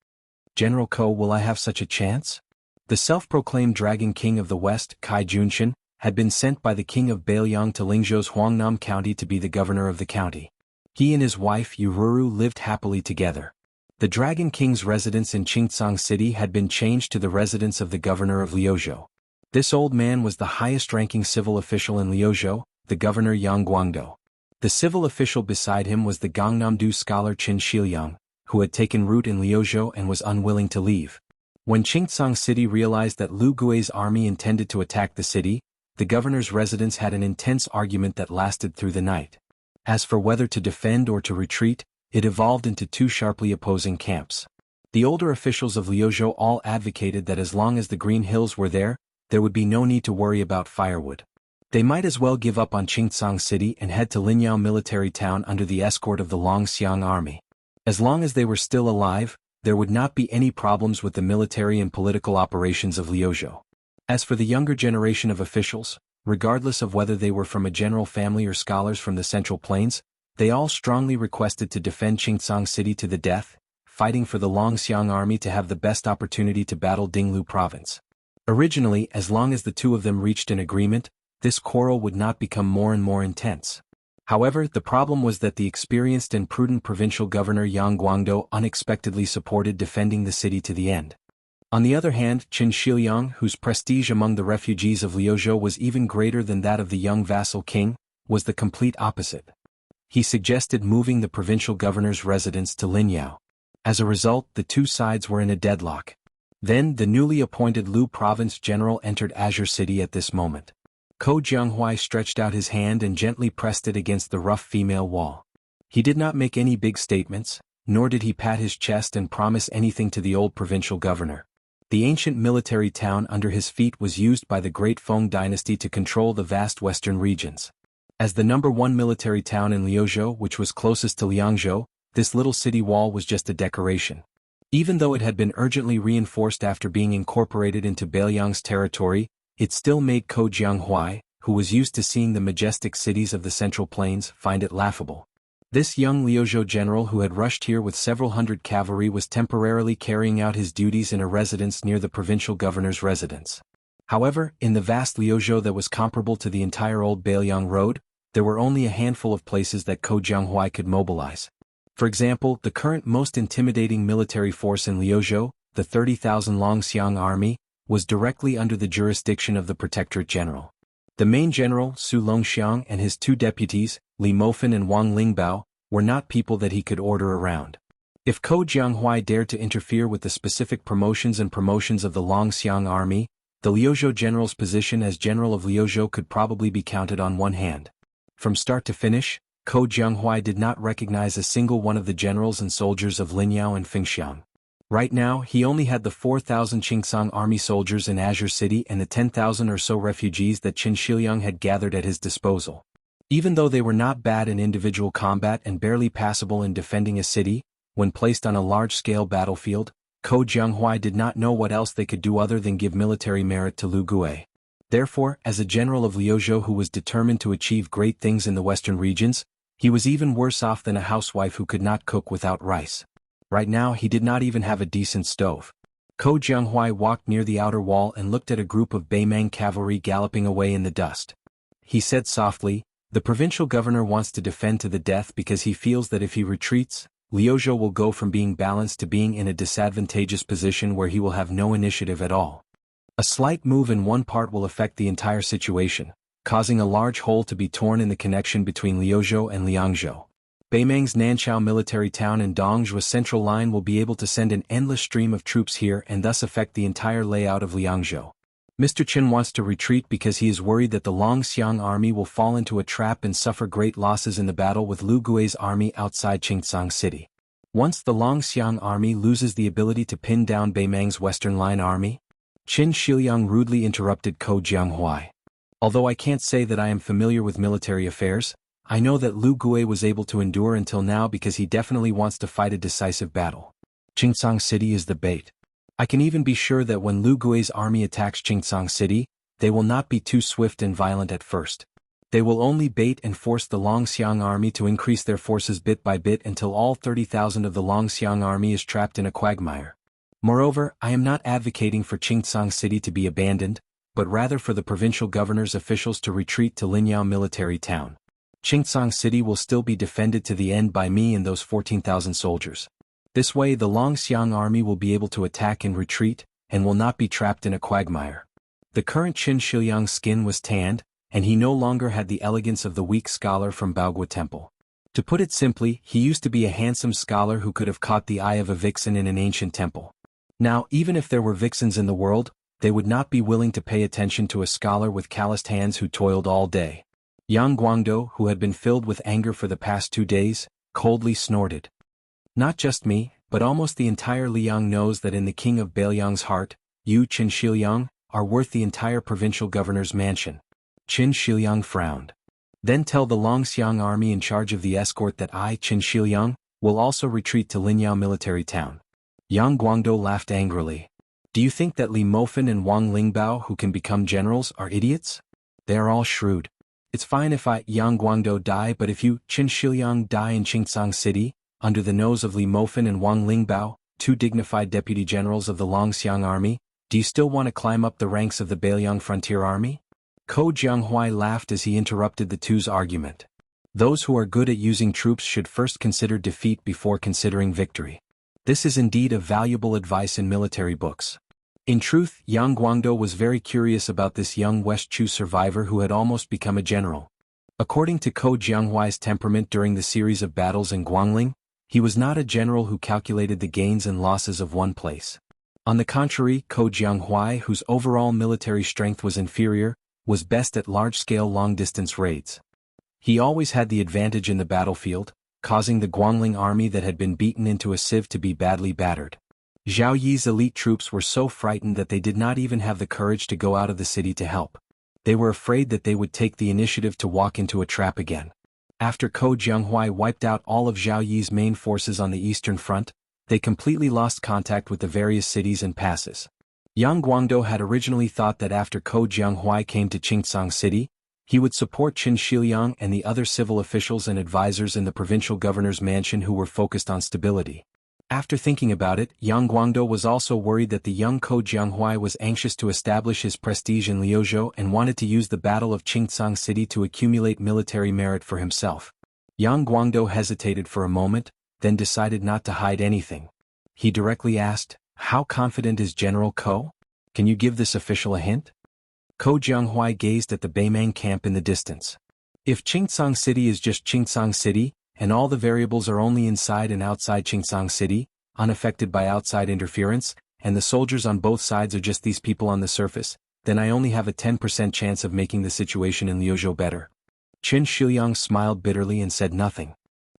"General Ko, will I have such a chance?" The self-proclaimed Dragon King of the West, Kai Junshin, had been sent by the King of Bailiang to Lingzhou's Huangnam County to be the governor of the county. He and his wife Yururu lived happily together. The Dragon King's residence in Qingcang City had been changed to the residence of the governor of Liuzhou. This old man was the highest-ranking civil official in Liuzhou, the governor Yang Guangdou. The civil official beside him was the Gangnam-do scholar Qin Shiliang, who had taken root in Liuzhou and was unwilling to leave. When Qingcang City realized that Lu Gui's army intended to attack the city, the governor's residence had an intense argument that lasted through the night. As for whether to defend or to retreat, it evolved into 2 sharply opposing camps. The older officials of Liuzhou all advocated that as long as the Green Hills were there would be no need to worry about firewood. They might as well give up on Qingcang City and head to Linyao military town under the escort of the Longxiang army. As long as they were still alive, there would not be any problems with the military and political operations of Liuzhou. As for the younger generation of officials, regardless of whether they were from a general family or scholars from the Central Plains, they all strongly requested to defend Qingcang City to the death, fighting for the Longxiang army to have the best opportunity to battle Dinglu province. Originally, as long as the 2 of them reached an agreement, this quarrel would not become more and more intense. However, the problem was that the experienced and prudent provincial governor Yang Guangdou unexpectedly supported defending the city to the end. On the other hand, Qin Shiliang, whose prestige among the refugees of Liuzhou was even greater than that of the young vassal king, was the complete opposite. He suggested moving the provincial governor's residence to Linyao. As a result, the 2 sides were in a deadlock. Then, the newly appointed Lu province general entered Azure City at this moment. Ko Jianghuai stretched out his hand and gently pressed it against the rough female wall. He did not make any big statements, nor did he pat his chest and promise anything to the old provincial governor. The ancient military town under his feet was used by the Great Feng dynasty to control the vast western regions. As the number 1 military town in Liuzhou, which was closest to Liangzhou, this little city wall was just a decoration. Even though it had been urgently reinforced after being incorporated into Bailiang's territory, it still made Ko Jianghuai, who was used to seeing the majestic cities of the Central Plains, find it laughable. This young Liuzhou general who had rushed here with several hundred cavalry was temporarily carrying out his duties in a residence near the provincial governor's residence. However, in the vast Liuzhou that was comparable to the entire old Bailiang road, there were only a handful of places that Ko Jianghuai could mobilize. For example, the current most intimidating military force in Liuzhou, the 30,000 Longxiang army, was directly under the jurisdiction of the Protectorate General. The main general, Su Longxiang, and his 2 deputies, Li Mofan and Wang Lingbao, were not people that he could order around. If Ko Jianghuai dared to interfere with the specific promotions and promotions of the Longxiang army, the Liuzhou general's position as general of Liuzhou could probably be counted on one hand. From start to finish, Ko Jianghuai did not recognize a single one of the generals and soldiers of Linyao and Fengxiang. Right now, he only had the 4,000 Qingcang army soldiers in Azure City and the 10,000 or so refugees that Qin Shiliang had gathered at his disposal. Even though they were not bad in individual combat and barely passable in defending a city, when placed on a large-scale battlefield, Ko Jianghuai did not know what else they could do other than give military merit to Lu Gui. Therefore, as a general of Liuzhou who was determined to achieve great things in the western regions, He was even worse off than a housewife who could not cook without rice. Right now he did not even have a decent stove. Ko Jianghuai walked near the outer wall and looked at a group of Beimang cavalry galloping away in the dust. He said softly, "The provincial governor wants to defend to the death because he feels that if he retreats, Liuzhou will go from being balanced to being in a disadvantageous position where he will have no initiative at all. A slight move in one part will affect the entire situation, causing a large hole to be torn in the connection between Liuzhou and Liangzhou. Beimang's Nanchao military town and Dongzhuo central line will be able to send an endless stream of troops here and thus affect the entire layout of Liangzhou. Mr. Chen wants to retreat because he is worried that the Longxiang army will fall into a trap and suffer great losses in the battle with Lu Gui's army outside Qingcang City. Once the Longxiang army loses the ability to pin down Beimang's western line army." Qin Shiliang rudely interrupted Ko Jianghuai. "Although I can't say that I am familiar with military affairs, I know that Lu Gui was able to endure until now because he definitely wants to fight a decisive battle. Qingcang City is the bait. I can even be sure that when Lu Gui's army attacks Qingcang City, they will not be too swift and violent at first. They will only bait and force the Longxiang army to increase their forces bit by bit until all 30,000 of the Longxiang army is trapped in a quagmire. Moreover, I am not advocating for Qingcang City to be abandoned, but rather for the provincial governor's officials to retreat to Linyao military town. Qingcang City will still be defended to the end by me and those 14,000 soldiers. This way the Longxiang army will be able to attack and retreat, and will not be trapped in a quagmire." The current Qin Shiliang's skin was tanned, and he no longer had the elegance of the weak scholar from Baogua Temple. To put it simply, he used to be a handsome scholar who could have caught the eye of a vixen in an ancient temple. Now, even if there were vixens in the world, they would not be willing to pay attention to a scholar with calloused hands who toiled all day. Yang Guangdou, who had been filled with anger for the past 2 days, coldly snorted. "Not just me, but almost the entire Liang knows that in the king of Beiliang's heart, you Qin Shiliang, are worth the entire provincial governor's mansion." Qin Shiliang frowned. "Then tell the Longxiang army in charge of the escort that I, Qin Shiliang, will also retreat to Linyao military town." Yang Guangdou laughed angrily. "Do you think that Li Mofen and Wang Lingbao who can become generals are idiots? They are all shrewd. It's fine if I, Yang Guangdou, die, but if you, Qin Shiliang, die in Qingcang City, under the nose of Li Mofen and Wang Lingbao, 2 dignified deputy generals of the Longxiang army, do you still want to climb up the ranks of the Beiliang frontier army?" Ko Jianghuai laughed as he interrupted the two's argument. "Those who are good at using troops should first consider defeat before considering victory. This is indeed a valuable advice in military books." In truth, Yang Guangdou was very curious about this young West Chu survivor who had almost become a general. According to Ko Jianghuai's temperament during the series of battles in Guangling, he was not a general who calculated the gains and losses of one place. On the contrary, Ko Jianghuai, whose overall military strength was inferior, was best at large-scale long-distance raids. He always had the advantage in the battlefield, causing the Guangling army that had been beaten into a sieve to be badly battered. Zhao Yi's elite troops were so frightened that they did not even have the courage to go out of the city to help. They were afraid that they would take the initiative to walk into a trap again. After Ko Jianghuai wiped out all of Zhao Yi's main forces on the eastern front, they completely lost contact with the various cities and passes. Yang Guangdou had originally thought that after Ko Jianghuai came to Qingcang City, he would support Qin Shiliang and the other civil officials and advisors in the provincial governor's mansion who were focused on stability. After thinking about it, Yang Guangdou was also worried that the young Ko Jianghuai was anxious to establish his prestige in Liuzhou and wanted to use the Battle of Qingcang City to accumulate military merit for himself. Yang Guangdou hesitated for a moment, then decided not to hide anything. He directly asked, "How confident is General Ko? Can you give this official a hint?" Ko Jianghuai gazed at the Beimang camp in the distance. "If Qingcang City is just Qingcang City, and all the variables are only inside and outside Qingcang City, unaffected by outside interference, and the soldiers on both sides are just these people on the surface, then I only have a 10% chance of making the situation in Liuzhou better." Qin Shiliang smiled bitterly and said nothing.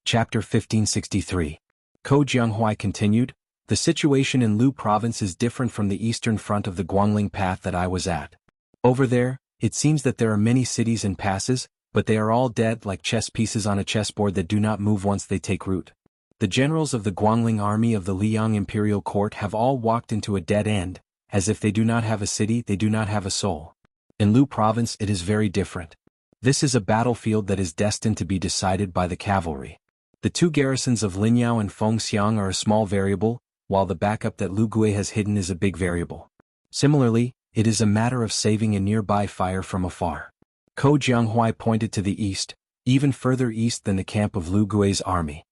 Chapter 1563. Ko Jianghuai continued, "The situation in Lu province is different from the eastern front of the Guangling path that I was at. Over there, it seems that there are many cities and passes, but they are all dead like chess pieces on a chessboard that do not move once they take root. The generals of the Guangling army of the Liang imperial court have all walked into a dead end, as if they do not have a city, they do not have a soul. In Lu province it is very different. This is a battlefield that is destined to be decided by the cavalry. The two garrisons of Linyao and Fengxiang are a small variable, while the backup that Lu Gui has hidden is a big variable. Similarly, it is a matter of saving a nearby fire from afar. Ko Jianghuai pointed to the east, even further east than the camp of Lu Gui's army.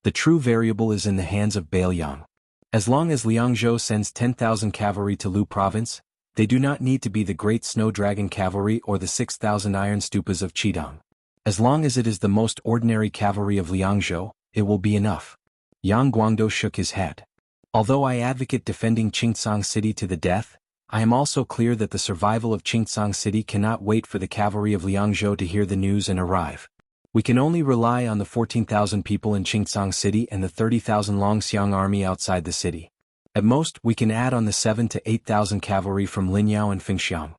The true variable is in the hands of Bailiang. As long as Liangzhou sends 10,000 cavalry to Lu province, they do not need to be the Great Snow Dragon cavalry or the 6,000 iron stupas of Qidong. As long as it is the most ordinary cavalry of Liangzhou, it will be enough. Yang Guangdou shook his head. Although I advocate defending Qingcang City to the death, I am also clear that the survival of Qingcang City cannot wait for the cavalry of Liangzhou to hear the news and arrive. We can only rely on the 14,000 people in Qingcang City and the 30,000 Longxiang army outside the city. At most, we can add on the 7,000 to 8,000 cavalry from Linyao and Fengxiang.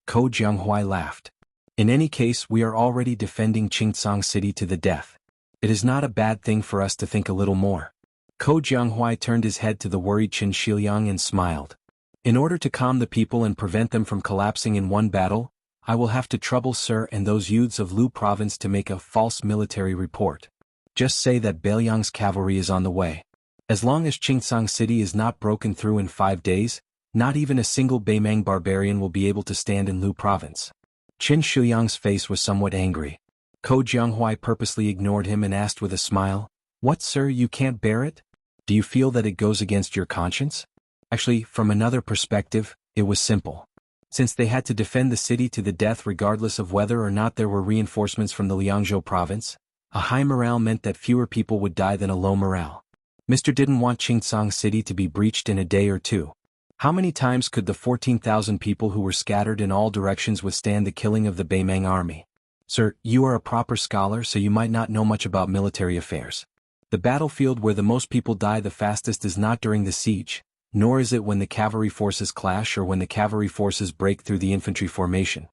Ko Jianghuai laughed. In any case, we are already defending Qingcang City to the death. It is not a bad thing for us to think a little more. Ko Jianghuai turned his head to the worried Qin Shiliang and smiled. In order to calm the people and prevent them from collapsing in one battle, I will have to trouble Sir and those youths of Lu province to make a false military report. Just say that Bailiang's cavalry is on the way. As long as Qingcang City is not broken through in 5 days, not even a single Baimang barbarian will be able to stand in Lu province. Qin Shiliang's face was somewhat angry. Ko Jianghuai purposely ignored him and asked with a smile, "What, sir, you can't bear it? Do you feel that it goes against your conscience?" Actually, from another perspective, it was simple. Since they had to defend the city to the death regardless of whether or not there were reinforcements from the Liangzhou province, a high morale meant that fewer people would die than a low morale. Mr. didn't want Qingcang City to be breached in a day or two. How many times could the 14,000 people who were scattered in all directions withstand the killing of the Baimang army? Sir, you are a proper scholar, so you might not know much about military affairs. The battlefield where the most people die the fastest is not during the siege, nor is it when the cavalry forces clash or when the cavalry forces break through the infantry formation.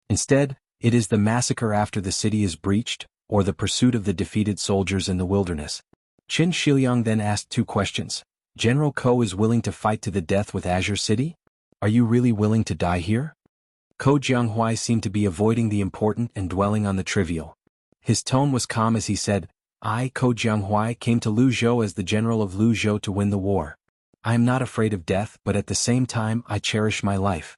Instead, it is the massacre after the city is breached, or the pursuit of the defeated soldiers in the wilderness. Qin Shiliang then asked 2 questions. General Ko is willing to fight to the death with Azure City? Are you really willing to die here? Ko Jianghuai seemed to be avoiding the important and dwelling on the trivial. His tone was calm as he said, I, Ko Jianghuai, came to Luzhou as the general of Luzhou to win the war. I am not afraid of death, but at the same time I cherish my life.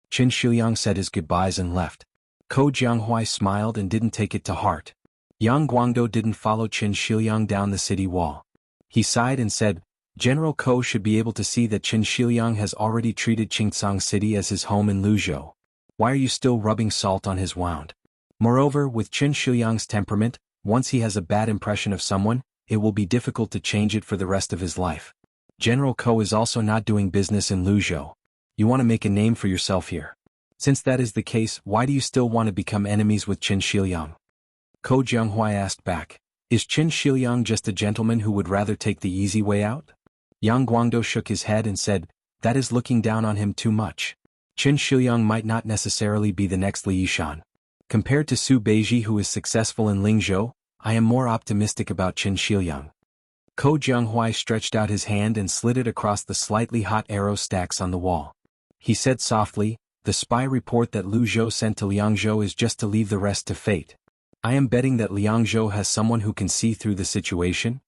Qin Shiliang said his goodbyes and left. Ko Jianghuai smiled and didn't take it to heart. Yang Guangdou didn't follow Qin Shiliang down the city wall. He sighed and said, General Ko should be able to see that Qin Shiliang has already treated Qingcang City as his home in Luzhou. Why are you still rubbing salt on his wound? Moreover, with Qin Shiliang's temperament, once he has a bad impression of someone, it will be difficult to change it for the rest of his life. General Ko is also not doing business in Luzhou. You want to make a name for yourself here. Since that is the case, why do you still want to become enemies with Qin Shiliang? Ko Jianghuai asked back, Is Qin Shiliang just a gentleman who would rather take the easy way out? Yang Guangdou shook his head and said, That is looking down on him too much. Qin Shiliang might not necessarily be the next Li Yishan. Compared to Su Beiji, who is successful in Lingzhou, I am more optimistic about Qin Shiliang. Ko Jianghuai stretched out his hand and slid it across the slightly hot arrow stacks on the wall. He said softly, The spy report that Lu Zhou sent to Liangzhou is just to leave the rest to fate. I am betting that Liangzhou has someone who can see through the situation.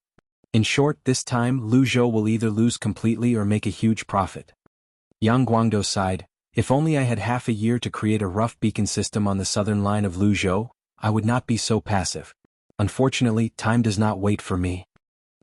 In short, this time Lu Zhou will either lose completely or make a huge profit. Yang Guangdou sighed, If only I had half a year to create a rough beacon system on the southern line of Lu Zhou, I would not be so passive. Unfortunately, time does not wait for me.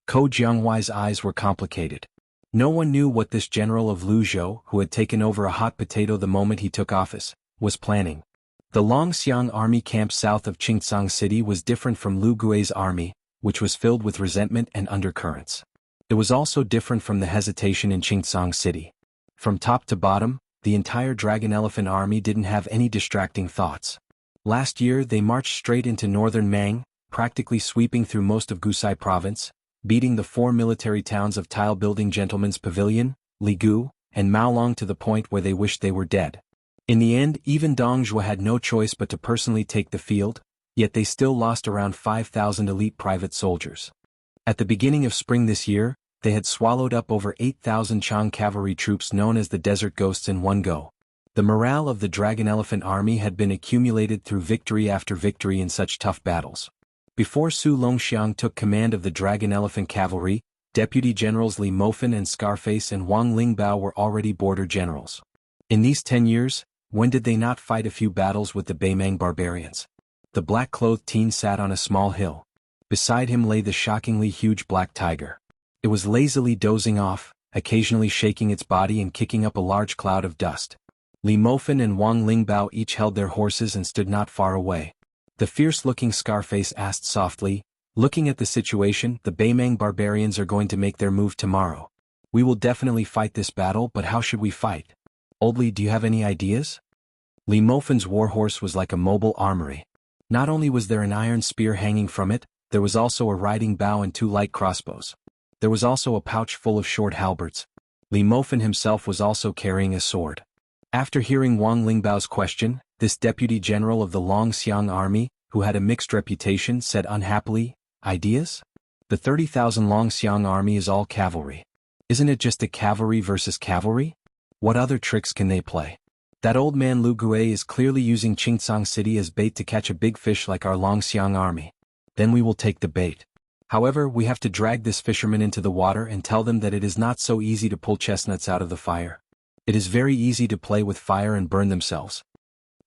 Ko Jianghuai's eyes were complicated. No one knew what this general of Lu Zhou, who had taken over a hot potato the moment he took office, was planning. The Longxiang army camp south of Qingcang City was different from Lu Gui's army, which was filled with resentment and undercurrents. It was also different from the hesitation in Qingcang City. From top to bottom, the entire Dragon Elephant army didn't have any distracting thoughts. Last year they marched straight into northern Mang, practically sweeping through most of Gusai province, beating the 4 military towns of Tile-Building Gentlemen's Pavilion, Ligu, and Maolong to the point where they wished they were dead. In the end, even Dongzhuo had no choice but to personally take the field, yet they still lost around 5,000 elite private soldiers. At the beginning of spring this year, they had swallowed up over 8,000 Chang cavalry troops known as the Desert Ghosts in one go. The morale of the Dragon Elephant army had been accumulated through victory after victory in such tough battles. Before Su Longxiang took command of the Dragon Elephant cavalry, Deputy Generals Li Mofen and Scarface and Wang Lingbao were already border generals. In these 10 years, when did they not fight a few battles with the Beimang barbarians? The black-clothed teen sat on a small hill. Beside him lay the shockingly huge black tiger. It was lazily dozing off, occasionally shaking its body and kicking up a large cloud of dust. Li Mofen and Wang Lingbao each held their horses and stood not far away. The fierce-looking Scarface asked softly, "Looking at the situation, the Beimang barbarians are going to make their move tomorrow. We will definitely fight this battle, but how should we fight? Old Li, do you have any ideas?" Li Mofen's warhorse was like a mobile armory. Not only was there an iron spear hanging from it, there was also a riding bow and 2 light crossbows. There was also a pouch full of short halberds. Li Mofen himself was also carrying a sword. After hearing Wang Lingbao's question, this deputy general of the Longxiang army, who had a mixed reputation, said unhappily, "Ideas? The 30,000 Longxiang army is all cavalry. Isn't it just a cavalry versus cavalry? What other tricks can they play? That old man Lu Gui is clearly using Qingcang City as bait to catch a big fish like our Longxiang army. Then we will take the bait. However, we have to drag this fisherman into the water and tell them that it is not so easy to pull chestnuts out of the fire. It is very easy to play with fire and burn themselves."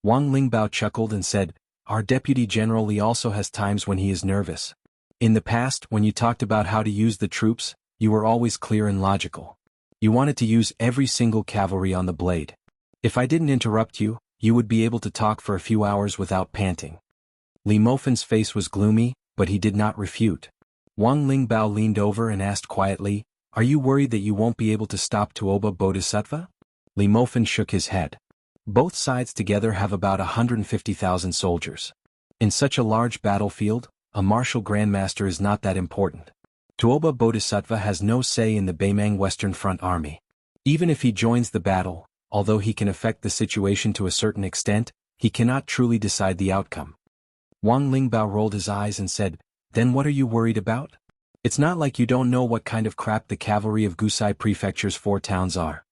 Wang Lingbao chuckled and said, "Our Deputy General Li also has times when he is nervous. In the past, when you talked about how to use the troops, you were always clear and logical. You wanted to use every single cavalry on the blade. If I didn't interrupt you, you would be able to talk for a few hours without panting." Li Mofen's face was gloomy, but he did not refute. Wang Lingbao leaned over and asked quietly, "Are you worried that you won't be able to stop Tuoba Bodhisattva?" Li Mofen shook his head. Both sides together have about 150,000 soldiers. In such a large battlefield, a martial grandmaster is not that important. Tuoba Bodhisattva has no say in the Beimang Western Front army. Even if he joins the battle, although he can affect the situation to a certain extent, he cannot truly decide the outcome. Wang Lingbao rolled his eyes and said, "Then what are you worried about? It's not like you don't know what kind of crap the cavalry of Gusai Prefecture's 4 towns are.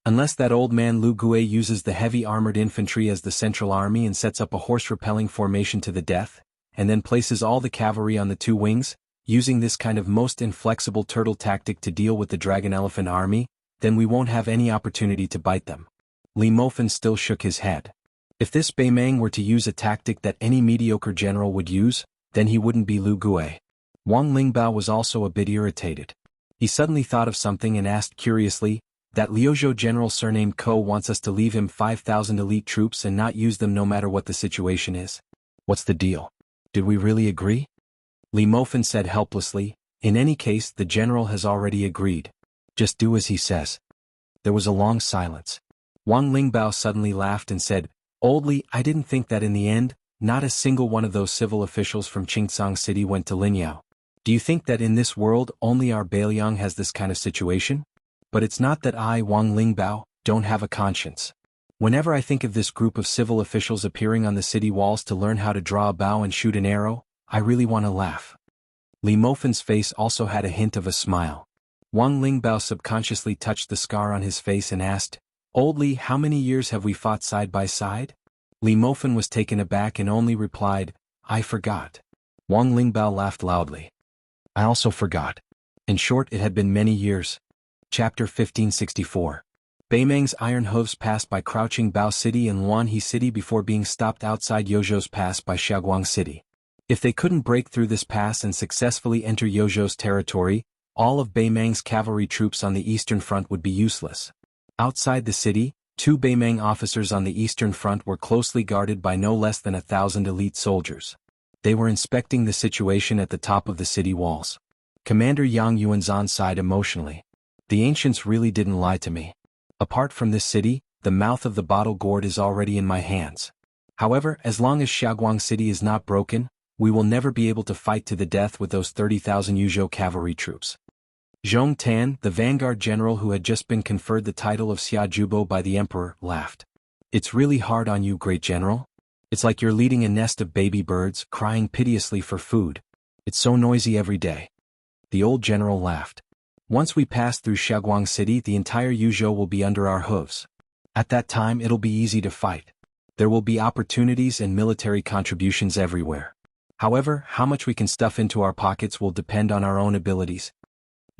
Unless that old man Lu Gui uses the heavy armored infantry as the central army and sets up a horse-repelling formation to the death, and then places all the cavalry on the 2 wings, using this kind of most inflexible turtle tactic to deal with the Dragon Elephant army, then we won't have any opportunity to bite them." Li Mofen still shook his head. If this Beimang were to use a tactic that any mediocre general would use, then he wouldn't be Lu Gui. Wang Lingbao was also a bit irritated. He suddenly thought of something and asked curiously, "That Liuzhou general surnamed Ko wants us to leave him 5,000 elite troops and not use them no matter what the situation is. What's the deal? Did we really agree?" Li Mofen said helplessly, "In any case, the general has already agreed. Just do as he says." There was a long silence. Wang Lingbao suddenly laughed and said, "Old Li, I didn't think that in the end, not a single one of those civil officials from Qingcang City went to Linyao. Do you think that in this world only our Beiliang has this kind of situation? But it's not that I, Wang Lingbao, don't have a conscience. Whenever I think of this group of civil officials appearing on the city walls to learn how to draw a bow and shoot an arrow, I really want to laugh." Li Mofen's face also had a hint of a smile. Wang Lingbao subconsciously touched the scar on his face and asked, "Old Li, how many years have we fought side by side?" Li Mofen was taken aback and only replied, "I forgot." Wang Lingbao laughed loudly. "I also forgot." In short, it had been many years. Chapter 1564. Beimang's iron hooves passed by Crouching Bao City and Luanhe City before being stopped outside Yozhou's pass by Xiaoguang City. If they couldn't break through this pass and successfully enter Yozhou's territory, all of Beimang's cavalry troops on the eastern front would be useless. Outside the city, 2 Beimang officers on the eastern front were closely guarded by no less than 1,000 elite soldiers. They were inspecting the situation at the top of the city walls. Commander Yang Yuanzhan sighed emotionally. "The ancients really didn't lie to me. Apart from this city, the mouth of the bottle gourd is already in my hands. However, as long as Xiaoguang City is not broken, we will never be able to fight to the death with those 30,000 Yuzhou cavalry troops." Zhong Tan, the vanguard general who had just been conferred the title of Xia Jubo by the emperor, laughed. "It's really hard on you, great general. It's like you're leading a nest of baby birds, crying piteously for food. It's so noisy every day." The old general laughed. "Once we pass through Xiaoguang City, the entire Yuzhou will be under our hooves. At that time it'll be easy to fight. There will be opportunities and military contributions everywhere. However, how much we can stuff into our pockets will depend on our own abilities.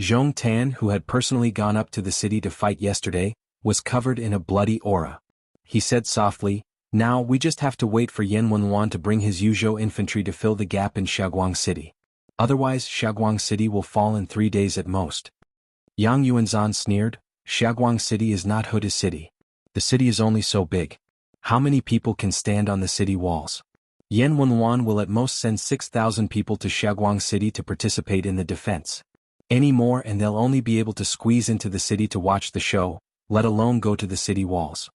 Zhong Tan, who had personally gone up to the city to fight yesterday, was covered in a bloody aura. He said softly, "Now we just have to wait for Yan Wenwan to bring his Yuzhou infantry to fill the gap in Shaguang City. Otherwise Shaguang City will fall in 3 days at most." Yang Yuanzhan sneered, "Shaguang City is not Huda's city. The city is only so big. How many people can stand on the city walls? Yan Wenwan will at most send 6,000 people to Shaguang City to participate in the defense. Any more and they'll only be able to squeeze into the city to watch the show, let alone go to the city walls."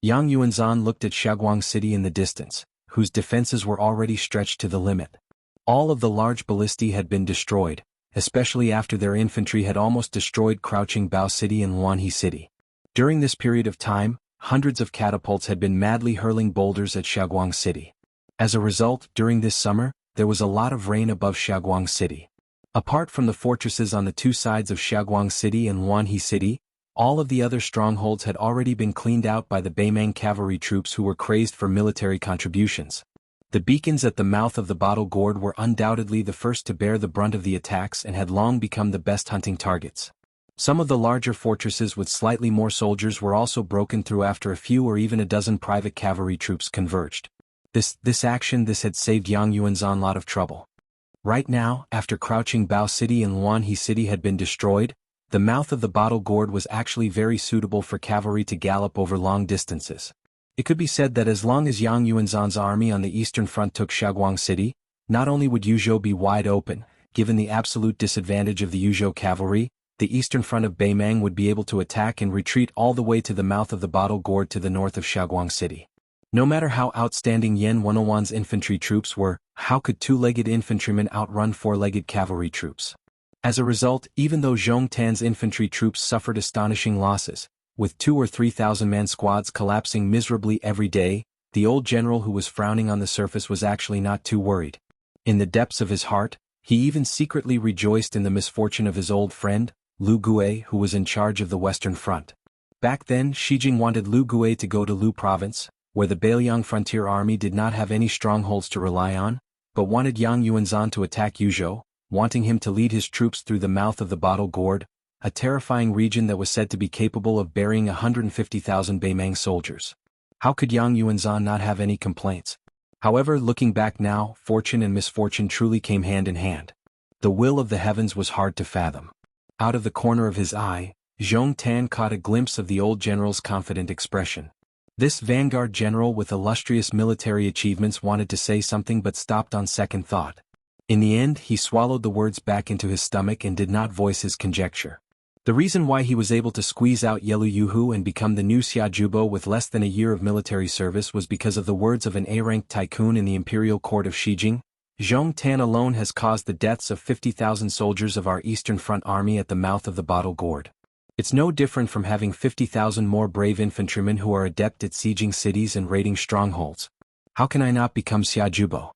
Yang Yuanzhan looked at Shaguang City in the distance, whose defenses were already stretched to the limit. All of the large ballistae had been destroyed, especially after their infantry had almost destroyed Crouching Bao City and Luanhe City. During this period of time, hundreds of catapults had been madly hurling boulders at Shaguang City. As a result, during this summer, there was a lot of rain above Shaguang City. Apart from the fortresses on the two sides of Shaguang City and Luanhe City, all of the other strongholds had already been cleaned out by the Beimang cavalry troops who were crazed for military contributions. The beacons at the mouth of the Bottle Gourd were undoubtedly the first to bear the brunt of the attacks and had long become the best hunting targets. Some of the larger fortresses with slightly more soldiers were also broken through after a few or even a dozen private cavalry troops converged. This action had saved Yang Yuanzhan a lot of trouble. Right now, after Crouching Bao City and Luanhe City had been destroyed, the mouth of the Bottle Gourd was actually very suitable for cavalry to gallop over long distances. It could be said that as long as Yang Yuanzhan's army on the eastern front took Shaguang City, not only would Yuzhou be wide open, given the absolute disadvantage of the Yuzhou cavalry, the eastern front of Beimang would be able to attack and retreat all the way to the mouth of the Bottle Gourd to the north of Shaguang City. No matter how outstanding Yan Wenwan's infantry troops were, how could two-legged infantrymen outrun four-legged cavalry troops? As a result, even though Zhong Tan's infantry troops suffered astonishing losses, with 2,000 or 3,000 man squads collapsing miserably every day, the old general who was frowning on the surface was actually not too worried. In the depths of his heart, he even secretly rejoiced in the misfortune of his old friend, Lu Gue, who was in charge of the Western Front. Back then, Xi Jing wanted Lu Gue to go to Lu Province, where the Beiliang frontier army did not have any strongholds to rely on, but wanted Yang Yuanzhan to attack Yuzhou, wanting him to lead his troops through the mouth of the Bottle Gourd, a terrifying region that was said to be capable of burying 150,000 Beimang soldiers. How could Yang Yuanzhan not have any complaints? However, looking back now, fortune and misfortune truly came hand in hand. The will of the heavens was hard to fathom. Out of the corner of his eye, Zhong Tan caught a glimpse of the old general's confident expression. This vanguard general with illustrious military achievements wanted to say something but stopped on second thought. In the end, he swallowed the words back into his stomach and did not voice his conjecture. The reason why he was able to squeeze out Yelu Yuhu and become the new Xia Jubo with less than a year of military service was because of the words of an A-ranked tycoon in the imperial court of Xijing. Zhong Tan alone has caused the deaths of 50,000 soldiers of our Eastern Front army at the mouth of the Bottle Gourd. It's no different from having 50,000 more brave infantrymen who are adept at sieging cities and raiding strongholds. How can I not become Xia Jubo?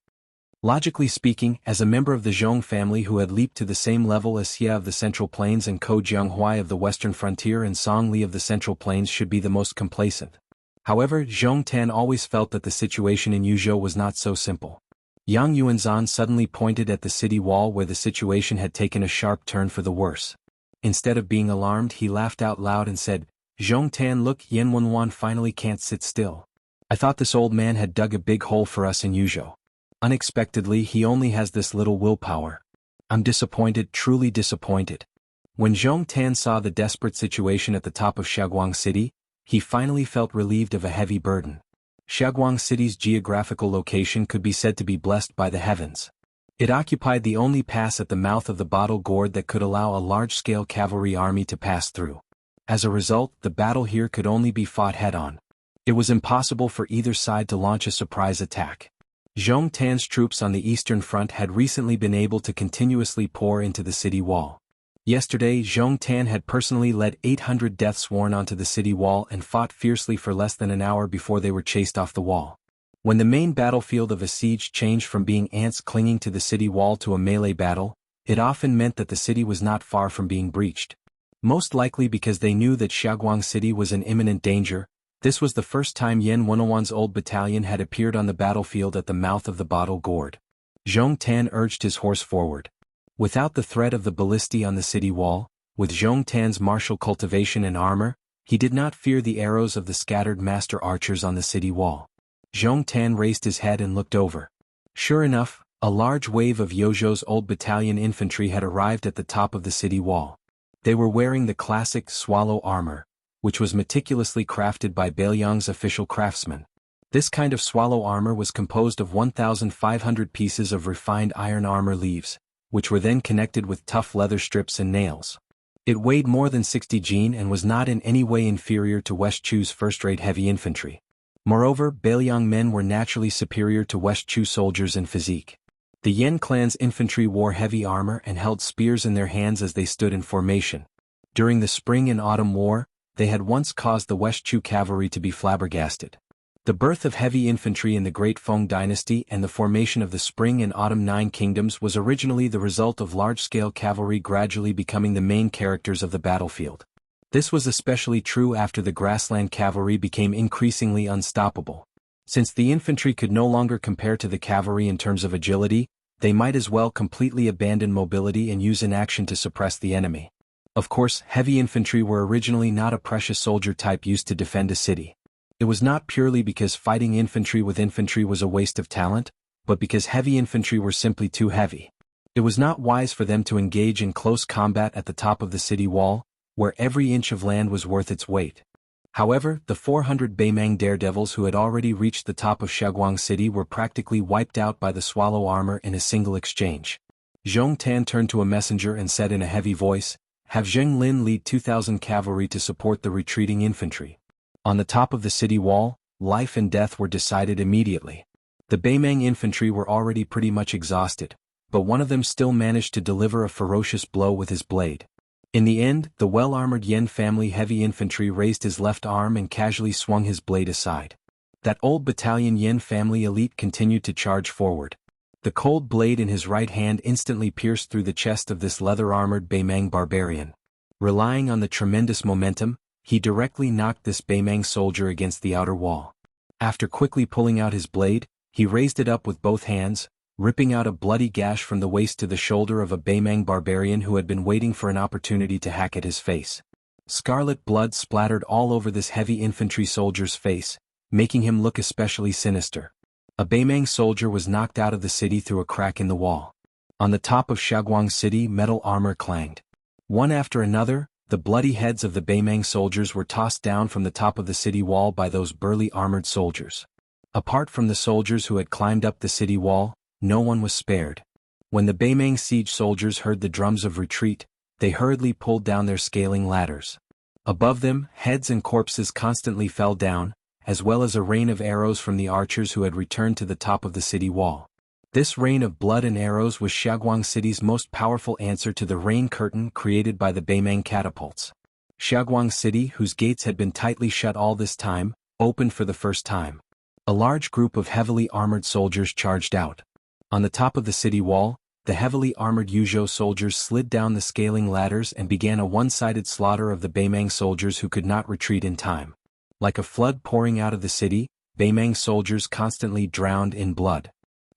Logically speaking, as a member of the Zhong family who had leaped to the same level as Xia of the Central Plains and Ko Jianghuai of the Western Frontier and Song Li of the Central Plains should be the most complacent. However, Zhong Tan always felt that the situation in Yuzhou was not so simple. Yang Yuanzhan suddenly pointed at the city wall where the situation had taken a sharp turn for the worse. Instead of being alarmed, he laughed out loud and said, "Zhong Tan, look, Yan Wenwan finally can't sit still. I thought this old man had dug a big hole for us in Yuzhou. Unexpectedly, he only has this little willpower. I'm disappointed, truly disappointed." When Zhong Tan saw the desperate situation at the top of Shaguang City, he finally felt relieved of a heavy burden. Shaguang City's geographical location could be said to be blessed by the heavens. It occupied the only pass at the mouth of the Bottle Gourd that could allow a large-scale cavalry army to pass through. As a result, the battle here could only be fought head-on. It was impossible for either side to launch a surprise attack. Zhong Tan's troops on the Eastern Front had recently been able to continuously pour into the city wall. Yesterday, Zhong Tan had personally led 800 death sworn onto the city wall and fought fiercely for less than an hour before they were chased off the wall. When the main battlefield of a siege changed from being ants clinging to the city wall to a melee battle, it often meant that the city was not far from being breached. Most likely because they knew that Shaguang City was in imminent danger, This was the first time Yen 101's old battalion had appeared on the battlefield at the mouth of the Bottle Gourd. Zhong Tan urged his horse forward. Without the threat of the ballistae on the city wall, with Zhong Tan's martial cultivation and armor, he did not fear the arrows of the scattered master archers on the city wall. Zhong Tan raised his head and looked over. Sure enough, a large wave of Yozhou's old battalion infantry had arrived at the top of the city wall. They were wearing the classic swallow armor, which was meticulously crafted by Bailiang's official craftsmen. This kind of swallow armor was composed of 1,500 pieces of refined iron armor leaves, which were then connected with tough leather strips and nails. It weighed more than 60 jin and was not in any way inferior to West Chu's first-rate heavy infantry. Moreover, Bailiang men were naturally superior to West Chu soldiers in physique. The Yen clan's infantry wore heavy armor and held spears in their hands as they stood in formation. During the Spring and Autumn War, they had once caused the West Chu cavalry to be flabbergasted. The birth of heavy infantry in the Great Feng dynasty and the formation of the Spring and Autumn Nine Kingdoms was originally the result of large-scale cavalry gradually becoming the main characters of the battlefield. This was especially true after the grassland cavalry became increasingly unstoppable. Since the infantry could no longer compare to the cavalry in terms of agility, they might as well completely abandon mobility and use inaction to suppress the enemy. Of course, heavy infantry were originally not a precious soldier type used to defend a city. It was not purely because fighting infantry with infantry was a waste of talent, but because heavy infantry were simply too heavy. It was not wise for them to engage in close combat at the top of the city wall, where every inch of land was worth its weight. However, the 400 Baimang daredevils who had already reached the top of Shaguang City were practically wiped out by the swallow armor in a single exchange. Zhong Tan turned to a messenger and said in a heavy voice, "Have Zheng Lin lead 2,000 cavalry to support the retreating infantry." On the top of the city wall, life and death were decided immediately. The Baimang infantry were already pretty much exhausted, but one of them still managed to deliver a ferocious blow with his blade. In the end, the well-armored Yen family heavy infantry raised his left arm and casually swung his blade aside. That old battalion Yen family elite continued to charge forward. The cold blade in his right hand instantly pierced through the chest of this leather-armored Baimang barbarian. Relying on the tremendous momentum, he directly knocked this Baimang soldier against the outer wall. After quickly pulling out his blade, he raised it up with both hands, ripping out a bloody gash from the waist to the shoulder of a Baimang barbarian who had been waiting for an opportunity to hack at his face. Scarlet blood splattered all over this heavy infantry soldier's face, making him look especially sinister. A Baimang soldier was knocked out of the city through a crack in the wall. On the top of Shaguang City, metal armor clanged. One after another, the bloody heads of the Baimang soldiers were tossed down from the top of the city wall by those burly armored soldiers. Apart from the soldiers who had climbed up the city wall, no one was spared. When the Baimang siege soldiers heard the drums of retreat, they hurriedly pulled down their scaling ladders. Above them, heads and corpses constantly fell down, as well as a rain of arrows from the archers who had returned to the top of the city wall. This rain of blood and arrows was Shaguang City's most powerful answer to the rain curtain created by the Baimang catapults. Shaguang City, whose gates had been tightly shut all this time, opened for the first time. A large group of heavily armored soldiers charged out. On the top of the city wall, the heavily armored Yuzhou soldiers slid down the scaling ladders and began a one-sided slaughter of the Baimang soldiers who could not retreat in time. Like a flood pouring out of the city, Baimang soldiers constantly drowned in blood.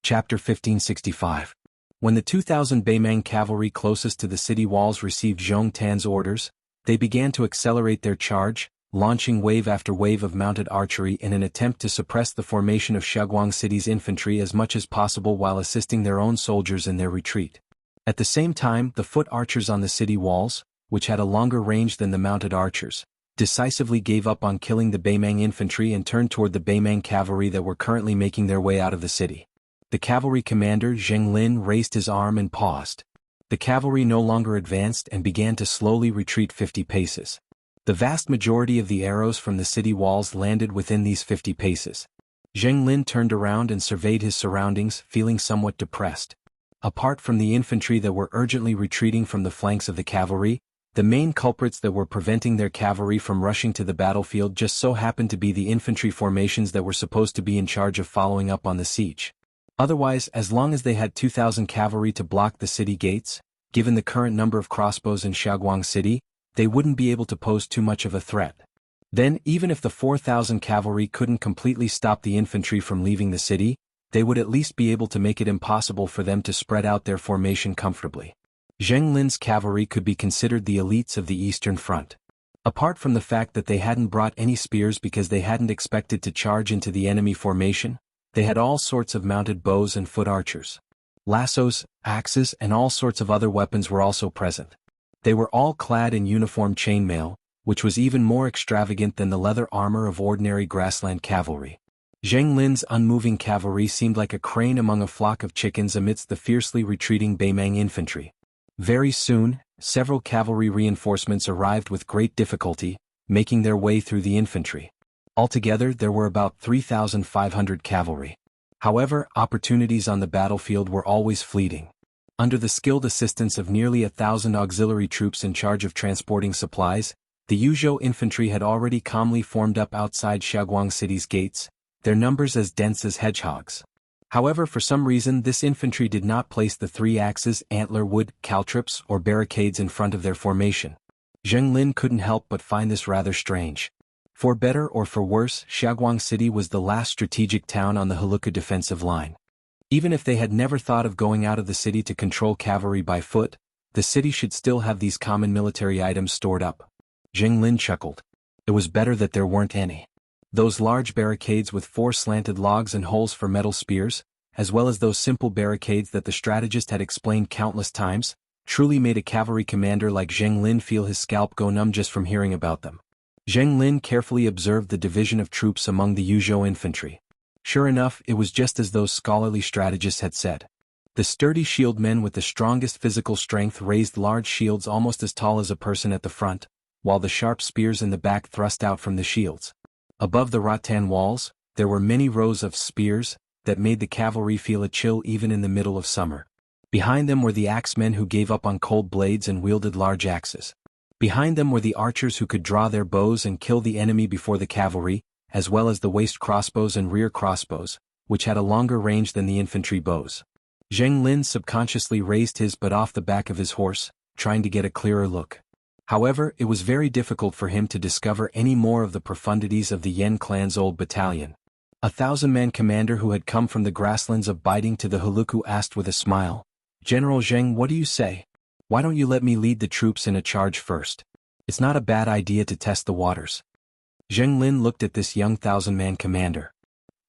Chapter 1565. When the 2,000 Baimang cavalry closest to the city walls received Zhong Tan's orders, they began to accelerate their charge, launching wave after wave of mounted archery in an attempt to suppress the formation of Shaguang City's infantry as much as possible while assisting their own soldiers in their retreat. At the same time, the foot archers on the city walls, which had a longer range than the mounted archers, decisively gave up on killing the Baimang infantry and turned toward the Baimang cavalry that were currently making their way out of the city. The cavalry commander Zheng Lin raised his arm and paused. The cavalry no longer advanced and began to slowly retreat 50 paces. The vast majority of the arrows from the city walls landed within these 50 paces. Zheng Lin turned around and surveyed his surroundings, feeling somewhat depressed. Apart from the infantry that were urgently retreating from the flanks of the cavalry, the main culprits that were preventing their cavalry from rushing to the battlefield just so happened to be the infantry formations that were supposed to be in charge of following up on the siege. Otherwise, as long as they had 2,000 cavalry to block the city gates, given the current number of crossbows in Shaguang City, they wouldn't be able to pose too much of a threat. Then, even if the 4,000 cavalry couldn't completely stop the infantry from leaving the city, they would at least be able to make it impossible for them to spread out their formation comfortably. Zheng Lin's cavalry could be considered the elites of the Eastern Front. Apart from the fact that they hadn't brought any spears because they hadn't expected to charge into the enemy formation, they had all sorts of mounted bows and foot archers. Lassos, axes, and all sorts of other weapons were also present. They were all clad in uniform chainmail, which was even more extravagant than the leather armor of ordinary grassland cavalry. Zheng Lin's unmoving cavalry seemed like a crane among a flock of chickens amidst the fiercely retreating Beimang infantry. Very soon, several cavalry reinforcements arrived with great difficulty, making their way through the infantry. Altogether, there were about 3,500 cavalry. However, opportunities on the battlefield were always fleeting. Under the skilled assistance of nearly 1,000 auxiliary troops in charge of transporting supplies, the Yuzhou infantry had already calmly formed up outside Xiaoguang City's gates, their numbers as dense as hedgehogs. However, for some reason this infantry did not place the 3 axes, antler wood, caltrops, or barricades in front of their formation. Zheng Lin couldn't help but find this rather strange. For better or for worse, Xiaoguang City was the last strategic town on the Haluka defensive line. Even if they had never thought of going out of the city to control cavalry by foot, the city should still have these common military items stored up. Zheng Lin chuckled. It was better that there weren't any. Those large barricades with 4 slanted logs and holes for metal spears, as well as those simple barricades that the strategist had explained countless times, truly made a cavalry commander like Zheng Lin feel his scalp go numb just from hearing about them. Zheng Lin carefully observed the division of troops among the Yuzhou infantry. Sure enough, it was just as those scholarly strategists had said. The sturdy shield men with the strongest physical strength raised large shields almost as tall as a person at the front, while the sharp spears in the back thrust out from the shields. Above the rattan walls, there were many rows of spears that made the cavalry feel a chill even in the middle of summer. Behind them were the axemen who gave up on cold blades and wielded large axes. Behind them were the archers who could draw their bows and kill the enemy before the cavalry, as well as the waist crossbows and rear crossbows, which had a longer range than the infantry bows. Zheng Lin subconsciously raised his butt off the back of his horse, trying to get a clearer look. However, it was very difficult for him to discover any more of the profundities of the Yan clan's old battalion. A 1,000-man commander who had come from the grasslands of Biding to the Haluku asked with a smile, "General Zheng, what do you say? Why don't you let me lead the troops in a charge first? It's not a bad idea to test the waters." Zheng Lin looked at this young 1,000-man commander.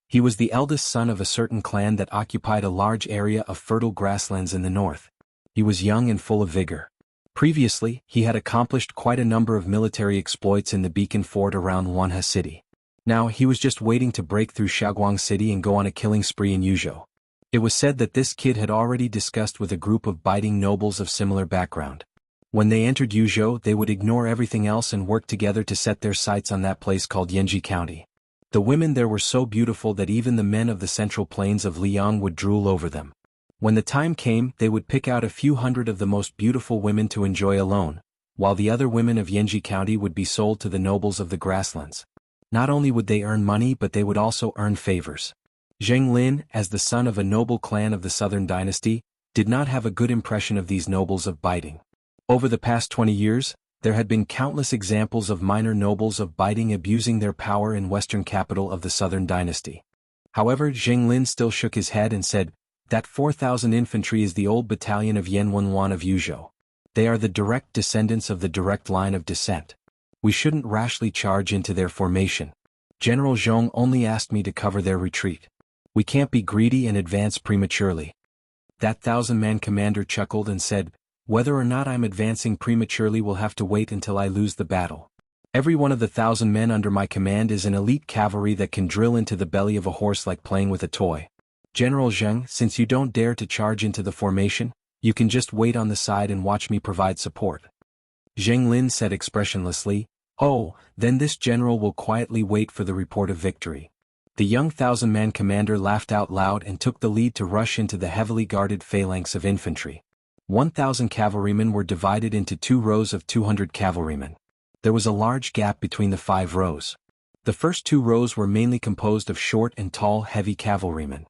He was the eldest son of a certain clan that occupied a large area of fertile grasslands in the north. He was young and full of vigor. Previously, he had accomplished quite a number of military exploits in the beacon fort around Wanha City. Now he was just waiting to break through Xiaoguang City and go on a killing spree in Yuzhou. It was said that this kid had already discussed with a group of biting nobles of similar background. When they entered Yuzhou, they would ignore everything else and work together to set their sights on that place called Yanji County. The women there were so beautiful that even the men of the central plains of Liang would drool over them. When the time came, they would pick out a few hundred of the most beautiful women to enjoy alone, while the other women of Yanji County would be sold to the nobles of the grasslands. Not only would they earn money, but they would also earn favors. Zheng Lin, as the son of a noble clan of the southern dynasty, did not have a good impression of these nobles of Biding. Over the past 20 years, there had been countless examples of minor nobles of Biding abusing their power in western capital of the southern dynasty. However, Zheng Lin still shook his head and said, "That 4,000 infantry is the old battalion of Yanwanwan of Yuzhou. They are the direct descendants of the direct line of descent. We shouldn't rashly charge into their formation. General Zhong only asked me to cover their retreat. We can't be greedy and advance prematurely." That 1,000-man commander chuckled and said, "Whether or not I'm advancing prematurely will have to wait until I lose the battle. Every one of the 1,000 men under my command is an elite cavalry that can drill into the belly of a horse like playing with a toy. General Zheng, since you don't dare to charge into the formation, you can just wait on the side and watch me provide support." Zheng Lin said expressionlessly, "Oh, then this general will quietly wait for the report of victory." The young 1,000-man commander laughed out loud and took the lead to rush into the heavily guarded phalanx of infantry. 1,000 cavalrymen were divided into 2 rows of 200 cavalrymen. There was a large gap between the 5 rows. The first 2 rows were mainly composed of short and tall heavy cavalrymen.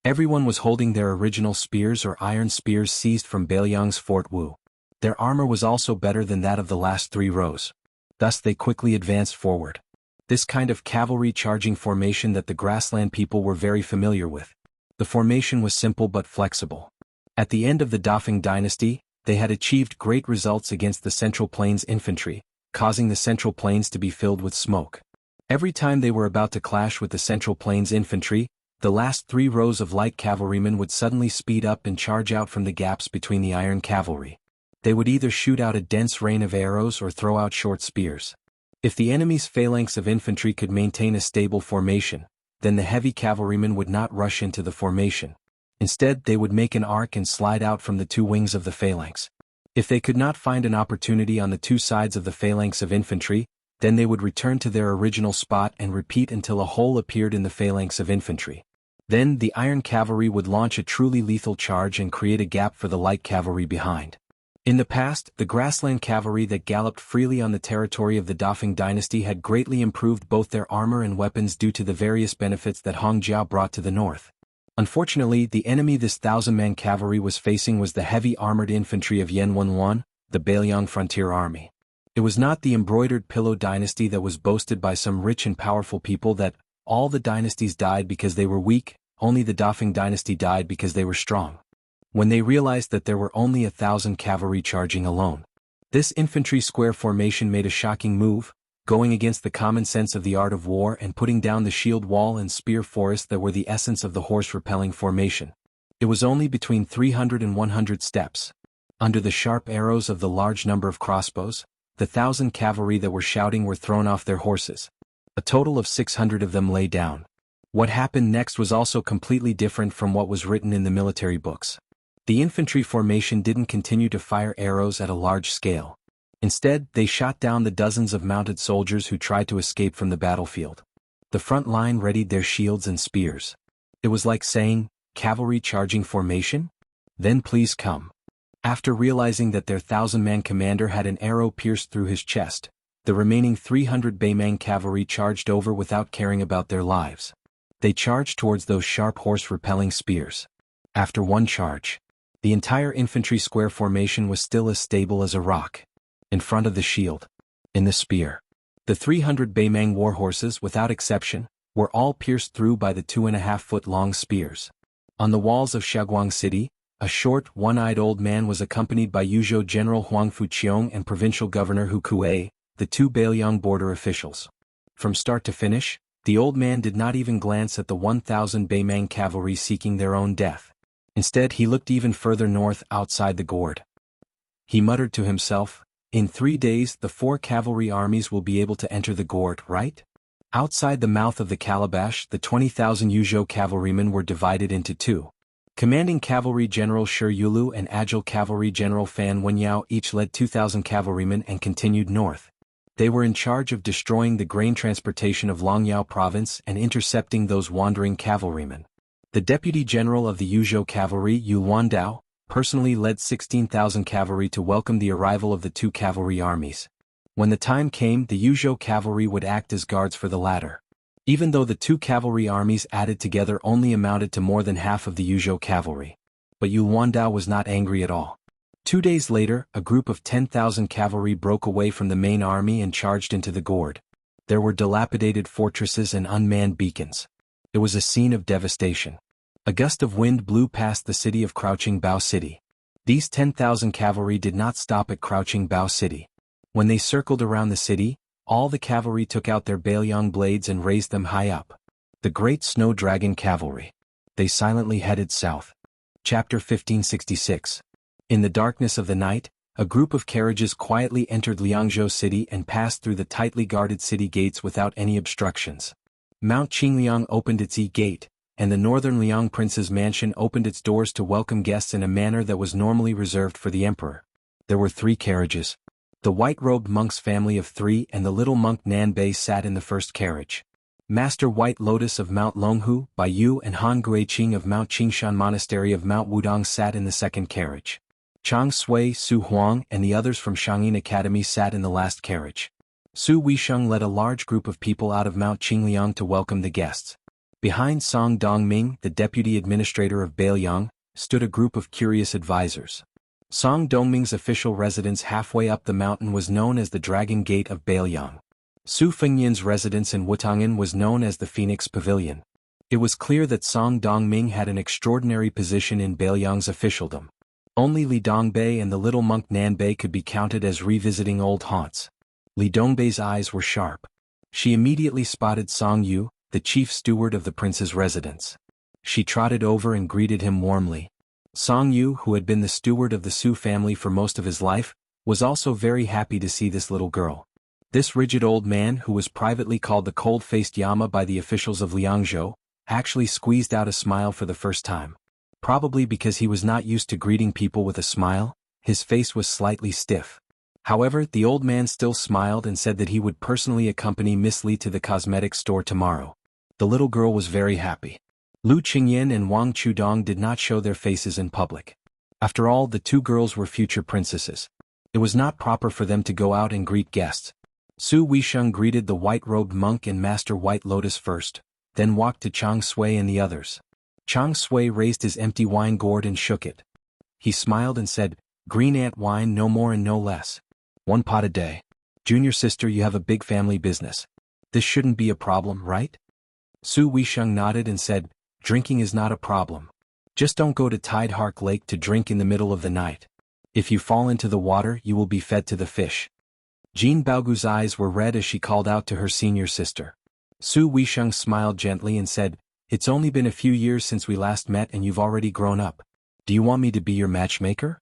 Everyone was holding their original spears or iron spears seized from Beiliang's Fort Wu. Their armor was also better than that of the last 3 rows. Thus they quickly advanced forward. this kind of cavalry charging formation that the grassland people were very familiar with. The formation was simple but flexible. At the end of the Dafeng dynasty, they had achieved great results against the Central Plains infantry, causing the Central Plains to be filled with smoke. Every time they were about to clash with the Central Plains infantry, the last 3 rows of light cavalrymen would suddenly speed up and charge out from the gaps between the iron cavalry. They would either shoot out a dense rain of arrows or throw out short spears. If the enemy's phalanx of infantry could maintain a stable formation, then the heavy cavalrymen would not rush into the formation. Instead, they would make an arc and slide out from the 2 wings of the phalanx. If they could not find an opportunity on the 2 sides of the phalanx of infantry, then they would return to their original spot and repeat until a hole appeared in the phalanx of infantry. Then the iron cavalry would launch a truly lethal charge and create a gap for the light cavalry behind. In the past, the grassland cavalry that galloped freely on the territory of the Dafeng dynasty had greatly improved both their armor and weapons due to the various benefits that Hong Jiao brought to the north. Unfortunately, the enemy this 1,000-man cavalry was facing was the heavy armored infantry of Yan Wenwan, the Bailiang frontier army. It was not the embroidered pillow dynasty that was boasted by some rich and powerful people that all the dynasties died because they were weak, only the Dafeng dynasty died because they were strong. When they realized that there were only 1,000 cavalry charging alone, this infantry square formation made a shocking move, going against the common sense of the art of war and putting down the shield wall and spear forest that were the essence of the horse-repelling formation. It was only between 300 and 100 steps. Under the sharp arrows of the large number of crossbows, the 1,000 cavalry that were shouting were thrown off their horses. A total of 600 of them lay down. What happened next was also completely different from what was written in the military books. The infantry formation didn't continue to fire arrows at a large scale. Instead, they shot down the dozens of mounted soldiers who tried to escape from the battlefield. The front line readied their shields and spears. It was like saying, "Cavalry charging formation? Then please come." After realizing that their 1,000-man commander had an arrow pierced through his chest, the remaining 300 Baimang cavalry charged over without caring about their lives. They charged towards those sharp horse-repelling spears. After one charge, the entire infantry square formation was still as stable as a rock. In front of the shield, in the spear, the 300 Baimang warhorses, without exception, were all pierced through by the 2.5-foot-long spears. On the walls of Shaoguang City, a short, one-eyed old man was accompanied by Yuzhou General Huang Fuqiong and Provincial Governor Hu Kuei, the 2 Bailiang border officials. From start to finish, the old man did not even glance at the 1,000 Baimang cavalry seeking their own death. Instead, he looked even further north outside the gourd. He muttered to himself, "In 3 days the 4 cavalry armies will be able to enter the gourd, right?" Outside the mouth of the calabash, the 20,000 Yuzhou cavalrymen were divided into 2. Commanding Cavalry General Shi Yulu and Agile Cavalry General Fan Wenyao each led 2,000 cavalrymen and continued north. They were in charge of destroying the grain transportation of Longyao province and intercepting those wandering cavalrymen. The Deputy General of the Yuzhou Cavalry, Yu Wandao, personally led 16,000 cavalry to welcome the arrival of the 2 cavalry armies. When the time came, the Yuzhou cavalry would act as guards for the latter. Even though the 2 cavalry armies added together only amounted to more than half of the Yuzhou cavalry. But Yu Wandao was not angry at all. 2 days later, a group of 10,000 cavalry broke away from the main army and charged into the gourd. There were dilapidated fortresses and unmanned beacons. It was a scene of devastation. A gust of wind blew past the city of Crouching Bao City. These 10,000 cavalry did not stop at Crouching Bao City. When they circled around the city, all the cavalry took out their Bailiang blades and raised them high up. The Great Snow Dragon Cavalry. They silently headed south. Chapter 1566. In the darkness of the night, a group of carriages quietly entered Liangzhou City and passed through the tightly guarded city gates without any obstructions. Mount Qingliang opened its E-gate, and the northern Liang Prince's mansion opened its doors to welcome guests in a manner that was normally reserved for the emperor. There were 3 carriages. The white-robed monk's family of 3 and the little monk Nanbei sat in the first carriage. Master White Lotus of Mount Longhu, Bai Yu and Han Guiqing of Mount Qingshan Monastery of Mount Wudong sat in the second carriage. Chang Sui, Su Huang and the others from Shangyin Academy sat in the last carriage. Su Weisheng led a large group of people out of Mount Qingliang to welcome the guests. Behind Song Dongming, the deputy administrator of Bailiang, stood a group of curious advisors. Song Dongming's official residence halfway up the mountain was known as the Dragon Gate of Bailiang. Su Fengyan's residence in Wutangan was known as the Phoenix Pavilion. It was clear that Song Dongming had an extraordinary position in Beilyong's officialdom. Only Li Dongbei and the little monk Nanbei could be counted as revisiting old haunts. Li Dongbei's eyes were sharp. She immediately spotted Song Yu, the chief steward of the prince's residence. She trotted over and greeted him warmly. Song Yu, who had been the steward of the Su family for most of his life, was also very happy to see this little girl. This rigid old man, who was privately called the cold-faced Yama by the officials of Liangzhou, actually squeezed out a smile for the first time. Probably because he was not used to greeting people with a smile, his face was slightly stiff. However, the old man still smiled and said that he would personally accompany Miss Li to the cosmetics store tomorrow. The little girl was very happy. Lu Qingyan and Wang Chudong did not show their faces in public. After all, the two girls were future princesses. It was not proper for them to go out and greet guests. Su Weisheng greeted the white-robed monk and Master White Lotus first, then walked to Chang Sui and the others. Chang Sui raised his empty wine gourd and shook it. He smiled and said, "Green ant wine, no more and no less. 1 pot a day. Junior sister, you have a big family business. This shouldn't be a problem, right?" Su Weisheng nodded and said, "Drinking is not a problem. Just don't go to Tidehark Lake to drink in the middle of the night. If you fall into the water, you will be fed to the fish." Jean Baogu's eyes were red as she called out to her senior sister. Su Weisheng smiled gently and said, "It's only been a few years since we last met and you've already grown up. Do you want me to be your matchmaker?"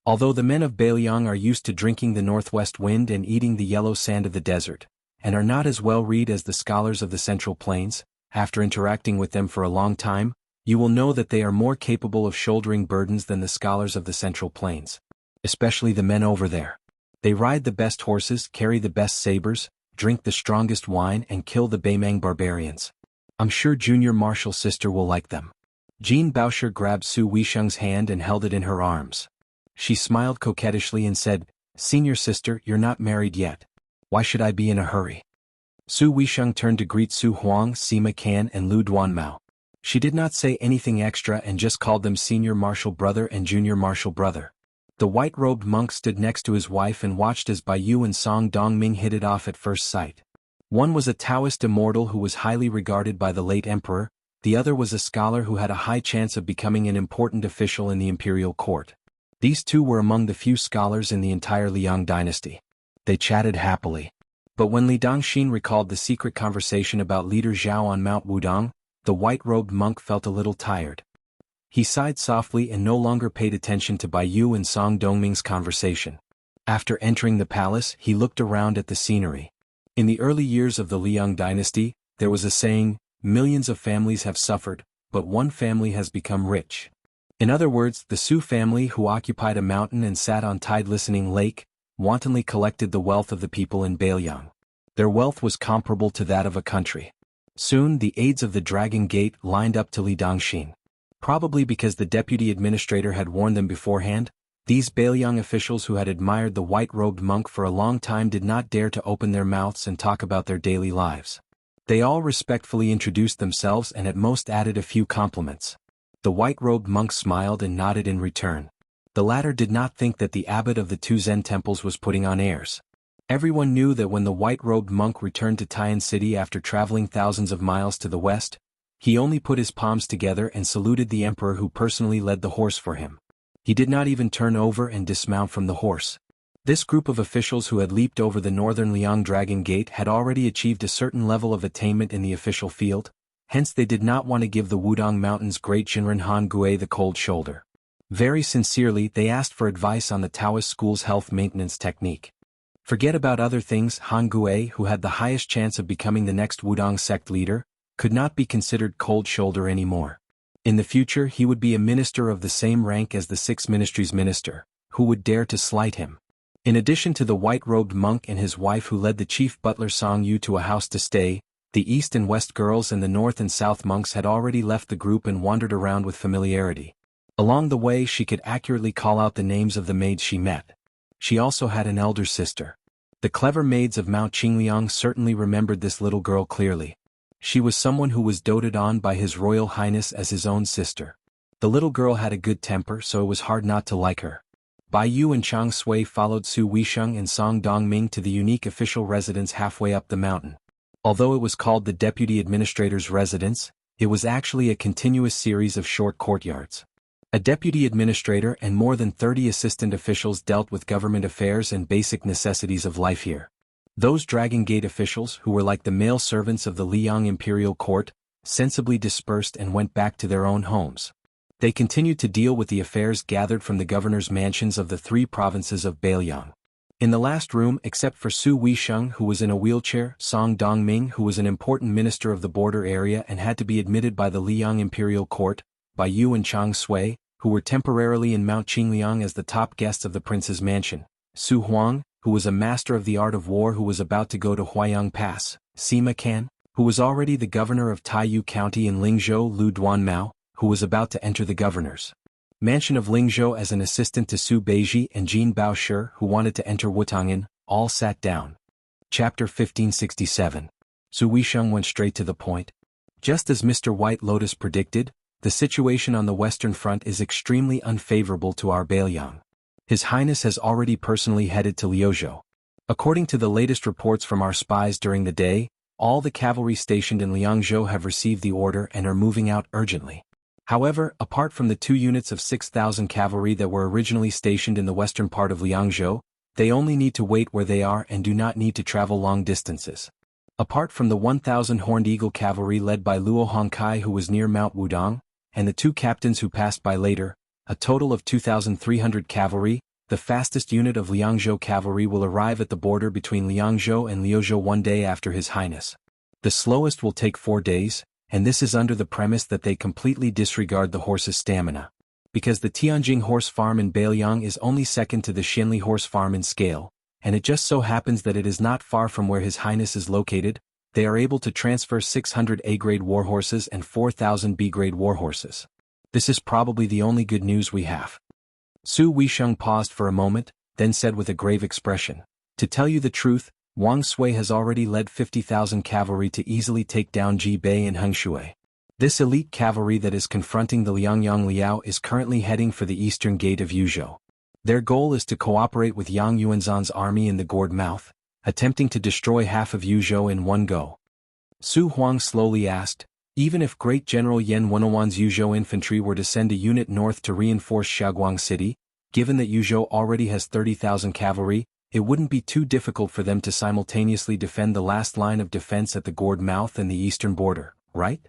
Although the men of Beilyong are used to drinking the northwest wind and eating the yellow sand of the desert, and are not as well read as the scholars of the Central Plains, after interacting with them for a long time, you will know that they are more capable of shouldering burdens than the scholars of the Central Plains. Especially the men over there. They ride the best horses, carry the best sabers, drink the strongest wine and kill the Baimang barbarians. I'm sure Junior Marshall's sister will like them. Jean Bauscher grabbed Su Weisheng's hand and held it in her arms. She smiled coquettishly and said, "Senior sister, you're not married yet. Why should I be in a hurry?" Su Weisheng turned to greet Su Huang, Sima Kan and Lu Duanmao. She did not say anything extra and just called them Senior Marshal brother and Junior Marshal brother. The white-robed monk stood next to his wife and watched as Bai Yu and Song Dongming hit it off at first sight. One was a Taoist immortal who was highly regarded by the late emperor, the other was a scholar who had a high chance of becoming an important official in the imperial court. These two were among the few scholars in the entire Liang dynasty. They chatted happily. But when Li Dongxin recalled the secret conversation about leader Zhao on Mount Wudong, the white-robed monk felt a little tired. He sighed softly and no longer paid attention to Bai Yu and Song Dongming's conversation. After entering the palace, he looked around at the scenery. In the early years of the Liang dynasty, there was a saying, "Millions of families have suffered, but one family has become rich." In other words, the Su family, who occupied a mountain and sat on tide-listening lake, wantonly collected the wealth of the people in Beilyong. Their wealth was comparable to that of a country. Soon the aides of the Dragon Gate lined up to Li Dongxin. Probably because the deputy administrator had warned them beforehand, these Beilyong officials who had admired the white-robed monk for a long time did not dare to open their mouths and talk about their daily lives. They all respectfully introduced themselves and at most added a few compliments. The white-robed monk smiled and nodded in return. The latter did not think that the abbot of the two Zen temples was putting on airs. Everyone knew that when the white-robed monk returned to Tian City after traveling thousands of miles to the west, he only put his palms together and saluted the emperor who personally led the horse for him. He did not even turn over and dismount from the horse. This group of officials who had leaped over the northern Liang Dragon Gate had already achieved a certain level of attainment in the official field, hence they did not want to give the Wudong Mountain's great Jinren Han Gui the cold shoulder. Very sincerely, they asked for advice on the Taoist school's health maintenance technique. Forget about other things, Han Gui, who had the highest chance of becoming the next Wudong sect leader, could not be considered cold shoulder anymore. In the future he would be a minister of the same rank as the Six Ministries minister, who would dare to slight him. In addition to the white-robed monk and his wife who led the chief butler Song Yu to a house to stay, the east and west girls and the north and south monks had already left the group and wandered around with familiarity. Along the way she could accurately call out the names of the maids she met. She also had an elder sister. The clever maids of Mount Qingliang certainly remembered this little girl clearly. She was someone who was doted on by His Royal Highness as his own sister. The little girl had a good temper, so it was hard not to like her. Bai Yu and Chang Sui followed Su Weisheng and Song Dongming to the unique official residence halfway up the mountain. Although it was called the Deputy Administrator's residence, it was actually a continuous series of short courtyards. A deputy administrator and more than 30 assistant officials dealt with government affairs and basic necessities of life here. Those Dragon Gate officials, who were like the male servants of the Liang imperial court, sensibly dispersed and went back to their own homes. They continued to deal with the affairs gathered from the governor's mansions of the 3 provinces of Beiliang. In the last room, except for Su Weisheng, who was in a wheelchair, Song Dongming, who was an important minister of the border area and had to be admitted by the Liang imperial court, Bai Yu and Chang Sui, who were temporarily in Mount Qingliang as the top guests of the prince's mansion, Su Huang, who was a master of the art of war who was about to go to Huayang Pass, Sima Kan, who was already the governor of Taiyu County, in Lingzhou, Lu Duanmao, who was about to enter the governor's mansion of Lingzhou as an assistant to Su Beiji, and Jin Baoshi, who wanted to enter Wutang'an, all sat down. Chapter 1567. Su Weisheng went straight to the point. Just as Mr. White Lotus predicted, the situation on the Western Front is extremely unfavorable to our Beiliang. His Highness has already personally headed to Liuzhou. According to the latest reports from our spies during the day, all the cavalry stationed in Liangzhou have received the order and are moving out urgently. However, apart from the 2 units of 6,000 cavalry that were originally stationed in the western part of Liangzhou, they only need to wait where they are and do not need to travel long distances. Apart from the 1,000 Horned Eagle cavalry led by Luo Hongkai, who was near Mount Wudong, and the 2 captains who passed by later, a total of 2,300 cavalry, the fastest unit of Liangzhou cavalry will arrive at the border between Liangzhou and Liuzhou one day after His Highness. The slowest will take 4 days, and this is under the premise that they completely disregard the horse's stamina. Because the Tianjing horse farm in Beiliang is only second to the Xianli horse farm in scale, and it just so happens that it is not far from where His Highness is located, they are able to transfer 600 A-grade warhorses and 4,000 B-grade warhorses. This is probably the only good news we have. Su Weisheng paused for a moment, then said with a grave expression, "To tell you the truth, Wang Sui has already led 50,000 cavalry to easily take down Ji Bei and Heng Shui. This elite cavalry that is confronting the Liangyang Liao is currently heading for the eastern gate of Yuzhou. Their goal is to cooperate with Yang Yuanzhan's army in the gourd mouth, attempting to destroy half of Yuzhou in one go." Su Huang slowly asked, "Even if Great General Yan Wenwan's Yuzhou infantry were to send a unit north to reinforce Shaoguang City, given that Yuzhou already has 30,000 cavalry, it wouldn't be too difficult for them to simultaneously defend the last line of defense at the gourd mouth and the eastern border, right?"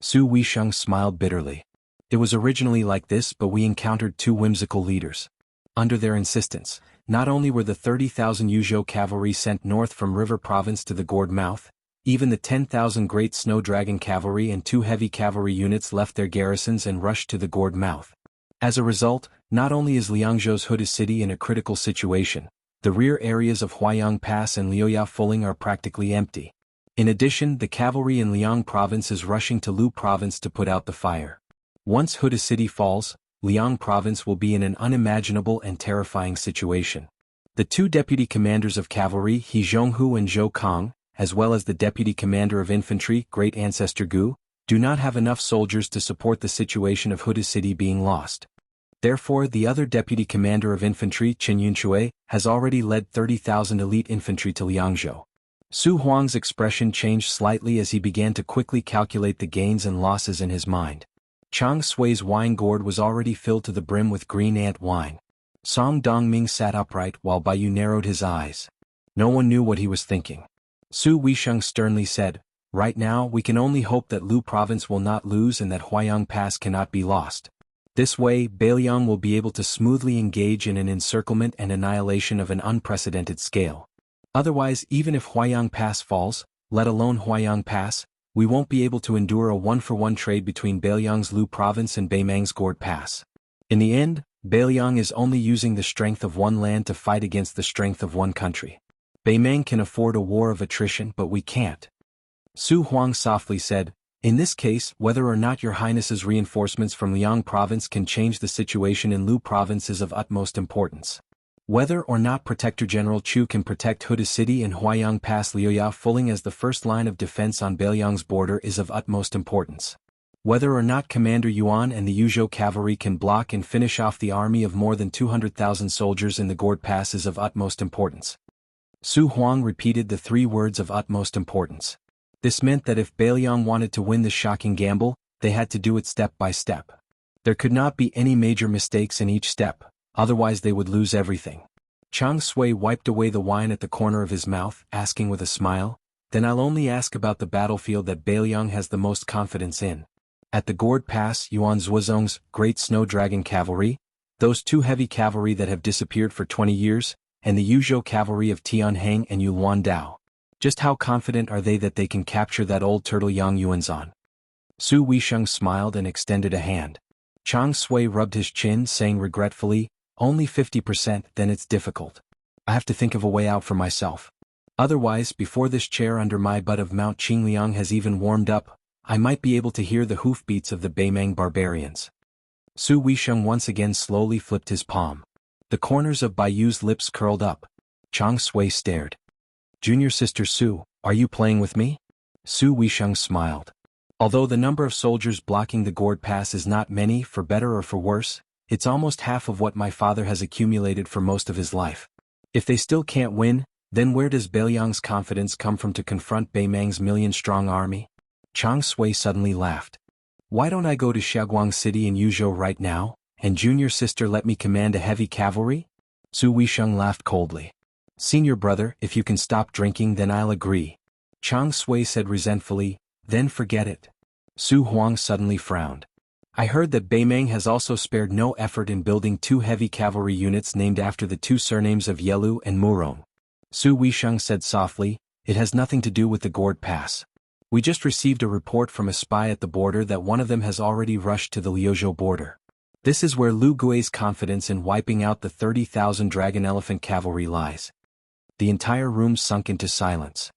Su Weisheng smiled bitterly. "It was originally like this, but we encountered 2 whimsical leaders. Under their insistence, not only were the 30,000 Yuzhou cavalry sent north from River Province to the gourd mouth, even the 10,000 Great Snow Dragon cavalry and 2 heavy cavalry units left their garrisons and rushed to the gourd mouth. As a result, not only is Liangzhou's Huda city in a critical situation, the rear areas of Huayang Pass and Liuya Fuling are practically empty. In addition, the cavalry in Liang Province is rushing to Lu Province to put out the fire. Once Huda city falls, Liang Province will be in an unimaginable and terrifying situation. The 2 deputy commanders of cavalry, He Zhonghu and Zhou Kong, as well as the deputy commander of infantry, Great Ancestor Gu, do not have enough soldiers to support the situation of Huda city being lost. Therefore, the other deputy commander of infantry, Qin Yunshui, has already led 30,000 elite infantry to Liangzhou. Su Huang's expression changed slightly as he began to quickly calculate the gains and losses in his mind. Chang Sui's wine gourd was already filled to the brim with green ant wine. Song Dongming sat upright while Bai Yu narrowed his eyes. No one knew what he was thinking. Su Weisheng sternly said, "Right now we can only hope that Lu Province will not lose and that Huayang Pass cannot be lost. This way, Beiliang will be able to smoothly engage in an encirclement and annihilation of an unprecedented scale. Otherwise, even if Huayang Pass falls, let alone Huayang Pass, we won't be able to endure a one-for-one trade between Beiliang's Lu Province and Beimang's Gourd Pass. In the end, Beiliang is only using the strength of one land to fight against the strength of one country. Beimang can afford a war of attrition, but we can't." Su Huang softly said, "In this case, whether or not your Highness's reinforcements from Liang Province can change the situation in Lu Province is of utmost importance. Whether or not Protector General Chu can protect Huda City and Huayang Pass Liuya Fuling as the first line of defense on Beiliang's border is of utmost importance. Whether or not Commander Yuan and the Yuzhou cavalry can block and finish off the army of more than 200,000 soldiers in the Gourd Pass is of utmost importance. Su Huang repeated the 3 words of utmost importance. This meant that if Bailiang wanted to win this shocking gamble, they had to do it step by step. There could not be any major mistakes in each step, otherwise they would lose everything. Chang Sui wiped away the wine at the corner of his mouth, asking with a smile, "Then I'll only ask about the battlefield that Bailiang has the most confidence in. At the Gourd Pass, Yuan Zuozong's Great Snow Dragon Cavalry, those 2 heavy cavalry that have disappeared for 20 years, and the Yuzhou cavalry of Tianheng and Yuluan Dao. Just how confident are they that they can capture that old turtle Yang Yuanzhan?" Su Weisheng smiled and extended a hand. Chang Sui rubbed his chin, saying regretfully, "Only 50%, then it's difficult. I have to think of a way out for myself. Otherwise, before this chair under my butt of Mount Qingliang has even warmed up, I might be able to hear the hoofbeats of the Beimang barbarians." Su Weisheng once again slowly flipped his palm. The corners of Baiyu's lips curled up. Chang Sui stared. "Junior sister Su, are you playing with me?" Su Weisheng smiled. "Although the number of soldiers blocking the Gourd Pass is not many, for better or for worse, it's almost half of what my father has accumulated for most of his life. If they still can't win, then where does Bailiang's confidence come from to confront Beimang's million-strong army?" Chang Sui suddenly laughed. "Why don't I go to Xiaoguang City in Yuzhou right now, and junior sister let me command a heavy cavalry?" Su Weisheng laughed coldly. "Senior brother, if you can stop drinking then I'll agree." Chang Sui said resentfully, "Then forget it." Su Huang suddenly frowned. "I heard that Beimang has also spared no effort in building 2 heavy cavalry units named after the 2 surnames of Yelu and Murong." Su Weisheng said softly, "It has nothing to do with the Gourd Pass. We just received a report from a spy at the border that one of them has already rushed to the Liuzhou border. This is where Lu Gui's confidence in wiping out the 30,000 dragon elephant cavalry lies." The entire room sunk into silence.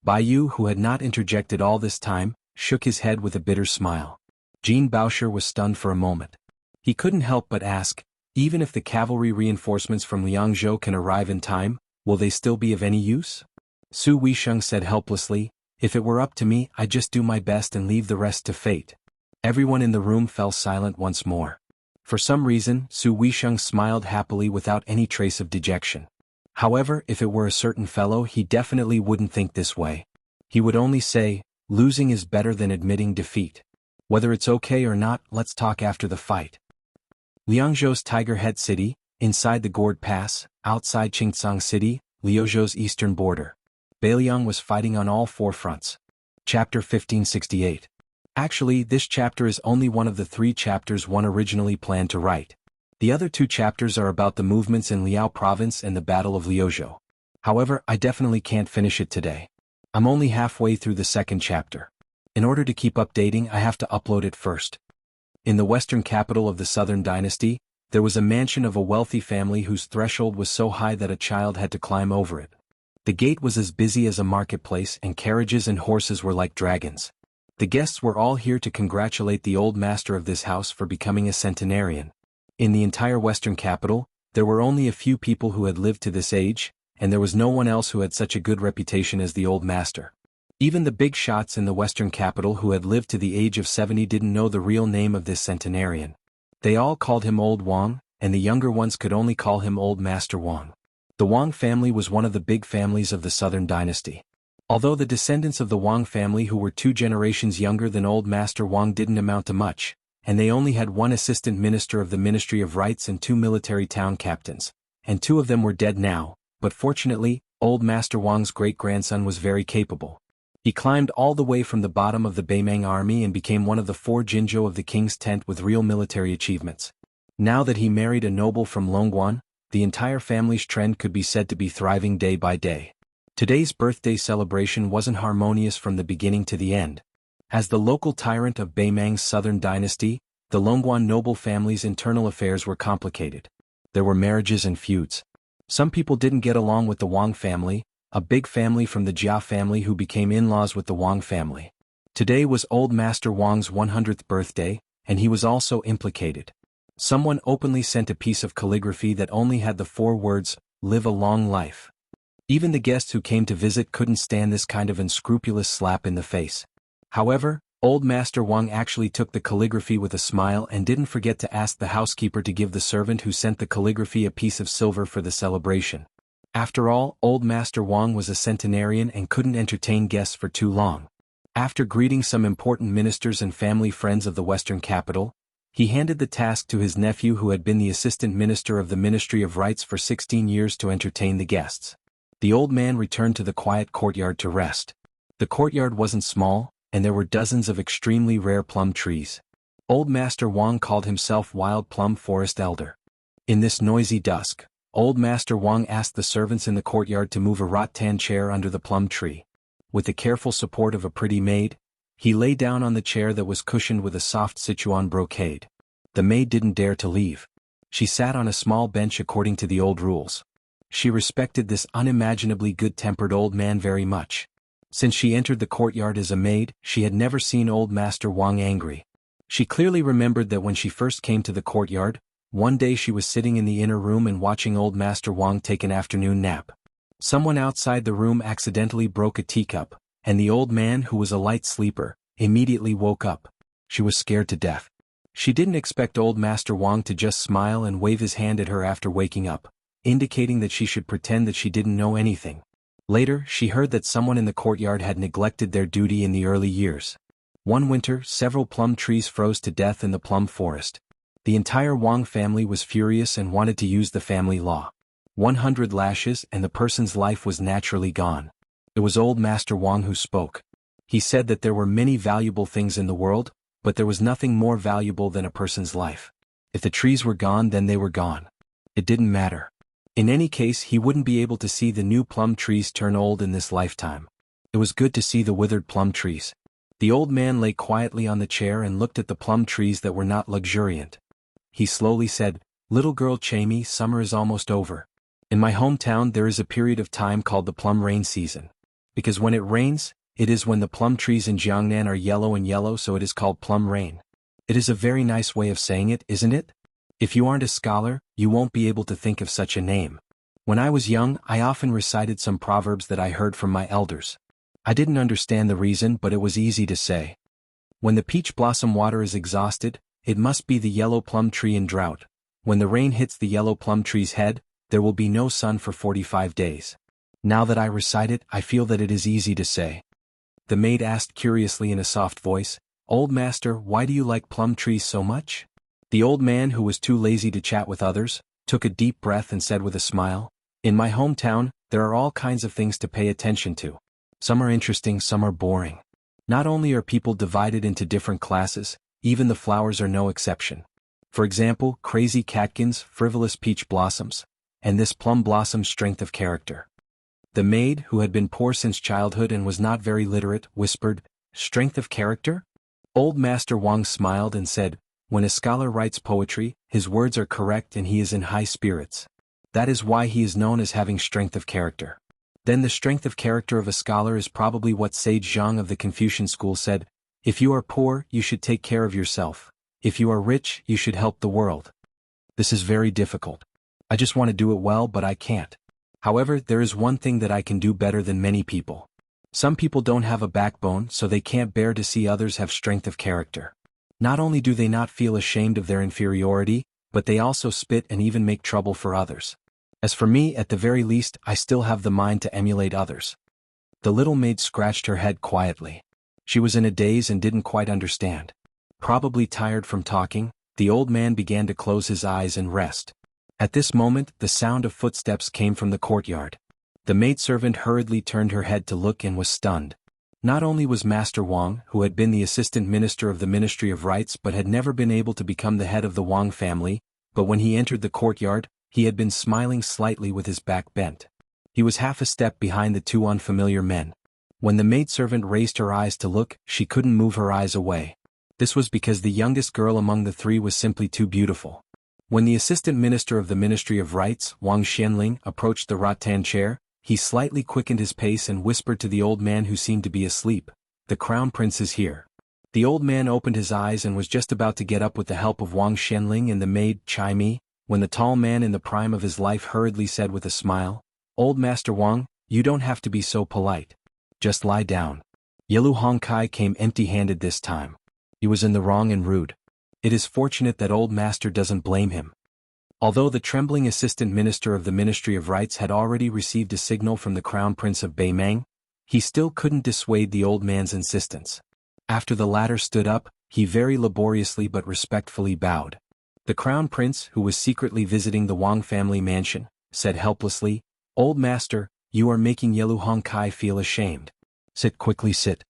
Baiyu, who had not interjected all this time, shook his head with a bitter smile. Jean Bauscher was stunned for a moment. He couldn't help but ask, "Even if the cavalry reinforcements from Liangzhou can arrive in time, will they still be of any use?" Su Weisheng said helplessly, "If it were up to me, I'd just do my best and leave the rest to fate." Everyone in the room fell silent once more. For some reason, Su Weisheng smiled happily without any trace of dejection. However, if it were a certain fellow, he definitely wouldn't think this way. He would only say, "Losing is better than admitting defeat. Whether it's okay or not, let's talk after the fight." Liangzhou's Tiger Head City, inside the Gourd Pass, outside Qingcang City, Liuzhou's eastern border. Bailiang was fighting on all 4 fronts. Chapter 1568. Actually, this chapter is only one of the 3 chapters one originally planned to write. The other 2 chapters are about the movements in Liao Province and the Battle of Liuzhou. However, I definitely can't finish it today. I'm only halfway through the 2nd chapter. In order to keep updating, I have to upload it first. In the western capital of the Southern Dynasty, there was a mansion of a wealthy family whose threshold was so high that a child had to climb over it. The gate was as busy as a marketplace, and carriages and horses were like dragons. The guests were all here to congratulate the old master of this house for becoming a centenarian. In the entire western capital, there were only a few people who had lived to this age, and there was no one else who had such a good reputation as the old master. Even the big shots in the western capital who had lived to the age of 70 didn't know the real name of this centenarian. They all called him Old Wang, and the younger ones could only call him Old Master Wang. The Wang family was one of the big families of the Southern Dynasty. Although the descendants of the Wang family who were 2 generations younger than Old Master Wang didn't amount to much, and they only had 1 assistant minister of the Ministry of Rights and 2 military town captains, and 2 of them were dead now, but fortunately, Old Master Wang's great-grandson was very capable. He climbed all the way from the bottom of the Beimang army and became one of the 4 Jinzhou of the king's tent with real military achievements. Now that he married a noble from Longguan, the entire family's trend could be said to be thriving day by day. Today's birthday celebration wasn't harmonious from the beginning to the end. As the local tyrant of Beimang's southern dynasty, the Longguan noble family's internal affairs were complicated. There were marriages and feuds. Some people didn't get along with the Wang family, a big family from the Jia family who became in-laws with the Wang family. Today was Old Master Wang's 100th birthday, and he was also implicated. Someone openly sent a piece of calligraphy that only had the 4 words, "Live a long life." Even the guests who came to visit couldn't stand this kind of unscrupulous slap in the face. However, Old Master Wang actually took the calligraphy with a smile and didn't forget to ask the housekeeper to give the servant who sent the calligraphy a piece of silver for the celebration. After all, Old Master Wang was a centenarian and couldn't entertain guests for too long. After greeting some important ministers and family friends of the Western capital, he handed the task to his nephew who had been the assistant minister of the Ministry of Rites for 16 years to entertain the guests. The old man returned to the quiet courtyard to rest. The courtyard wasn't small, and there were dozens of extremely rare plum trees. Old Master Wang called himself Wild Plum Forest Elder. In this noisy dusk, Old Master Wang asked the servants in the courtyard to move a rattan chair under the plum tree. With the careful support of a pretty maid, he lay down on the chair that was cushioned with a soft Sichuan brocade. The maid didn't dare to leave. She sat on a small bench according to the old rules. She respected this unimaginably good-tempered old man very much. Since she entered the courtyard as a maid, she had never seen Old Master Wang angry. She clearly remembered that when she first came to the courtyard, one day she was sitting in the inner room and watching Old Master Wang take an afternoon nap. Someone outside the room accidentally broke a teacup, and the old man, who was a light sleeper, immediately woke up. She was scared to death. She didn't expect Old Master Wang to just smile and wave his hand at her after waking up, indicating that she should pretend that she didn't know anything. Later, she heard that someone in the courtyard had neglected their duty in the early years. One winter, several plum trees froze to death in the plum forest. The entire Wang family was furious and wanted to use the family law. 100 lashes and the person's life was naturally gone. It was Old Master Wang who spoke. He said that there were many valuable things in the world, but there was nothing more valuable than a person's life. If the trees were gone, then they were gone. It didn't matter. In any case, he wouldn't be able to see the new plum trees turn old in this lifetime. It was good to see the withered plum trees. The old man lay quietly on the chair and looked at the plum trees that were not luxuriant. He slowly said, "Little girl Chamie, summer is almost over. In my hometown there is a period of time called the plum rain season. Because when it rains, it is when the plum trees in Jiangnan are yellow and yellow, so it is called plum rain. It is a very nice way of saying it, isn't it? If you aren't a scholar, you won't be able to think of such a name. When I was young, I often recited some proverbs that I heard from my elders. I didn't understand the reason, but it was easy to say. When the peach blossom water is exhausted, it must be the yellow plum tree in drought. When the rain hits the yellow plum tree's head, there will be no sun for 45 days. Now that I recite it, I feel that it is easy to say." The maid asked curiously in a soft voice, "Old master, why do you like plum trees so much?" The old man, who was too lazy to chat with others, took a deep breath and said with a smile, "In my hometown, there are all kinds of things to pay attention to. Some are interesting, some are boring. Not only are people divided into different classes, even the flowers are no exception. For example, crazy catkins, frivolous peach blossoms, and this plum blossom's strength of character." The maid, who had been poor since childhood and was not very literate, whispered, "Strength of character?" Old Master Wang smiled and said, "When a scholar writes poetry, his words are correct and he is in high spirits. That is why he is known as having strength of character." Then the strength of character of a scholar is probably what sage Zhang of the Confucian school said, "If you are poor, you should take care of yourself. If you are rich, you should help the world." This is very difficult. I just want to do it well, but I can't. However, there is one thing that I can do better than many people. Some people don't have a backbone, so they can't bear to see others have strength of character. Not only do they not feel ashamed of their inferiority, but they also spit and even make trouble for others. As for me, at the very least, I still have the mind to emulate others. The little maid scratched her head quietly. She was in a daze and didn't quite understand. Probably tired from talking, the old man began to close his eyes and rest. At this moment, the sound of footsteps came from the courtyard. The maidservant hurriedly turned her head to look and was stunned. Not only was Master Wang, who had been the assistant minister of the Ministry of Rites but had never been able to become the head of the Wang family, but when he entered the courtyard, he had been smiling slightly with his back bent. He was half a step behind the two unfamiliar men. When the maidservant raised her eyes to look, she couldn't move her eyes away. This was because the youngest girl among the three was simply too beautiful. When the assistant minister of the Ministry of Rites, Wang Xianling, approached the rattan chair, he slightly quickened his pace and whispered to the old man who seemed to be asleep, "The crown prince is here." The old man opened his eyes and was just about to get up with the help of Wang Xianling and the maid, Chimie, when the tall man in the prime of his life hurriedly said with a smile, "Old Master Wang, you don't have to be so polite. Just lie down." Yelu Hongkai came empty-handed this time. He was in the wrong and rude. It is fortunate that old master doesn't blame him. Although the trembling assistant minister of the Ministry of Rights had already received a signal from the Crown Prince of Beimang, he still couldn't dissuade the old man's insistence. After the latter stood up, he very laboriously but respectfully bowed. The Crown Prince, who was secretly visiting the Wang family mansion, said helplessly, "Old master, you are making Yelu Hongkai feel ashamed. Sit quickly, sit."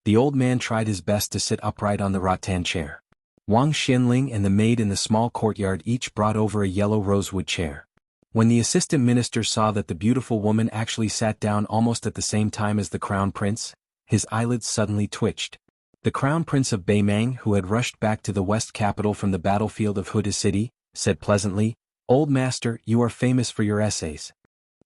The old man tried his best to sit upright on the rattan chair. Wang Xianling and the maid in the small courtyard each brought over a yellow rosewood chair. When the assistant minister saw that the beautiful woman actually sat down almost at the same time as the Crown Prince, his eyelids suddenly twitched. The Crown Prince of Beimang, who had rushed back to the west capital from the battlefield of Huda City, said pleasantly, "Old master, you are famous for your essays.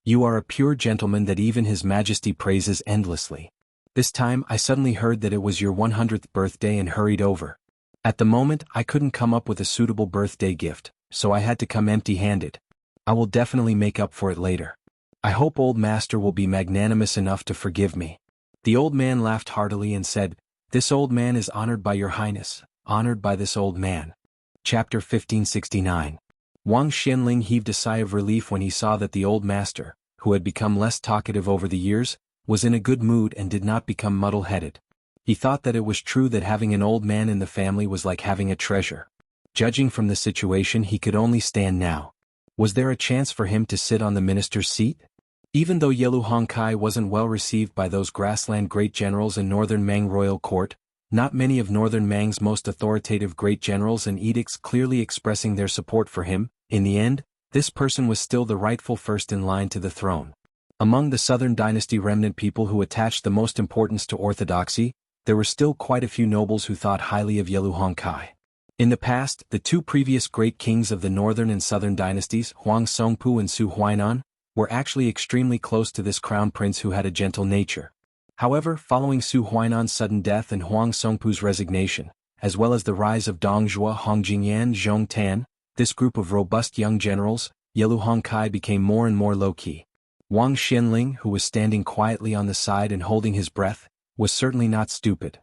You are a pure gentleman that even His Majesty praises endlessly. This time I suddenly heard that it was your 100th birthday and hurried over. At the moment I couldn't come up with a suitable birthday gift, so I had to come empty-handed. I will definitely make up for it later. I hope old master will be magnanimous enough to forgive me." The old man laughed heartily and said, "This old man is honored by your highness, honored by this old man." Chapter 1569. Wang Xianling heaved a sigh of relief when he saw that the old master, who had become less talkative over the years, was in a good mood and did not become muddle-headed. He thought that it was true that having an old man in the family was like having a treasure. Judging from the situation, he could only stand now. Was there a chance for him to sit on the minister's seat? Even though Yelu Hongkai wasn't well received by those grassland great generals in northern Mang royal court, not many of northern Mang's most authoritative great generals and edicts clearly expressing their support for him, in the end, this person was still the rightful first in line to the throne. Among the southern dynasty remnant people who attached the most importance to orthodoxy, there were still quite a few nobles who thought highly of Yelu Hongkai. In the past, the two previous great kings of the northern and southern dynasties, Huang Songpu and Su Huainan, were actually extremely close to this crown prince who had a gentle nature. However, following Su Huainan's sudden death and Huang Songpu's resignation, as well as the rise of Dong Zhuo, Hong Jingyan, Zhong Tan, this group of robust young generals, Yelu Hongkai became more and more low-key. Wang Xianling, who was standing quietly on the side and holding his breath, was certainly not stupid.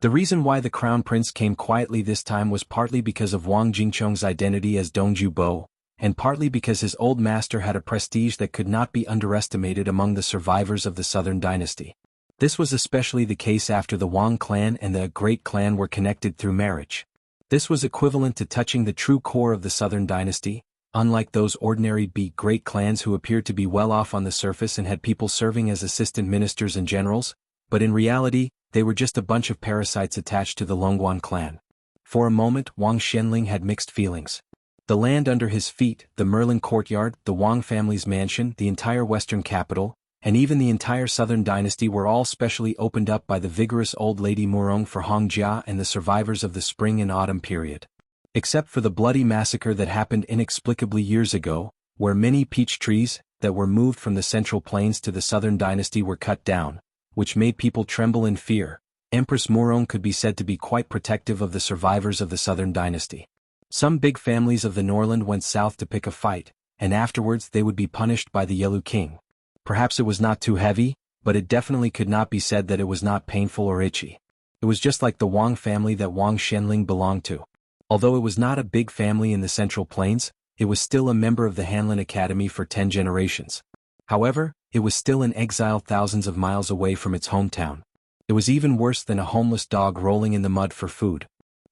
The reason why the crown prince came quietly this time was partly because of Wang Jingchong's identity as Dongju Bo, and partly because his old master had a prestige that could not be underestimated among the survivors of the southern dynasty. This was especially the case after the Wang clan and the Great clan were connected through marriage. This was equivalent to touching the true core of the southern dynasty, unlike those ordinary great clans who appeared to be well off on the surface and had people serving as assistant ministers and generals, but in reality, they were just a bunch of parasites attached to the Longguan clan. For a moment Wang Xianling had mixed feelings. The land under his feet, the Merlin courtyard, the Wang family's mansion, the entire western capital, and even the entire southern dynasty were all specially opened up by the vigorous old lady Murong for Hongjia and the survivors of the spring and autumn period. Except for the bloody massacre that happened inexplicably years ago, where many peach trees, that were moved from the central plains to the southern dynasty were cut down, which made people tremble in fear, Empress Murong could be said to be quite protective of the survivors of the southern dynasty. Some big families of the Norland went south to pick a fight, and afterwards they would be punished by the Yelu king. Perhaps it was not too heavy, but it definitely could not be said that it was not painful or itchy. It was just like the Wang family that Wang Xianling belonged to. Although it was not a big family in the Central Plains, it was still a member of the Hanlin Academy for 10 generations. However, it was still in exile thousands of miles away from its hometown. It was even worse than a homeless dog rolling in the mud for food.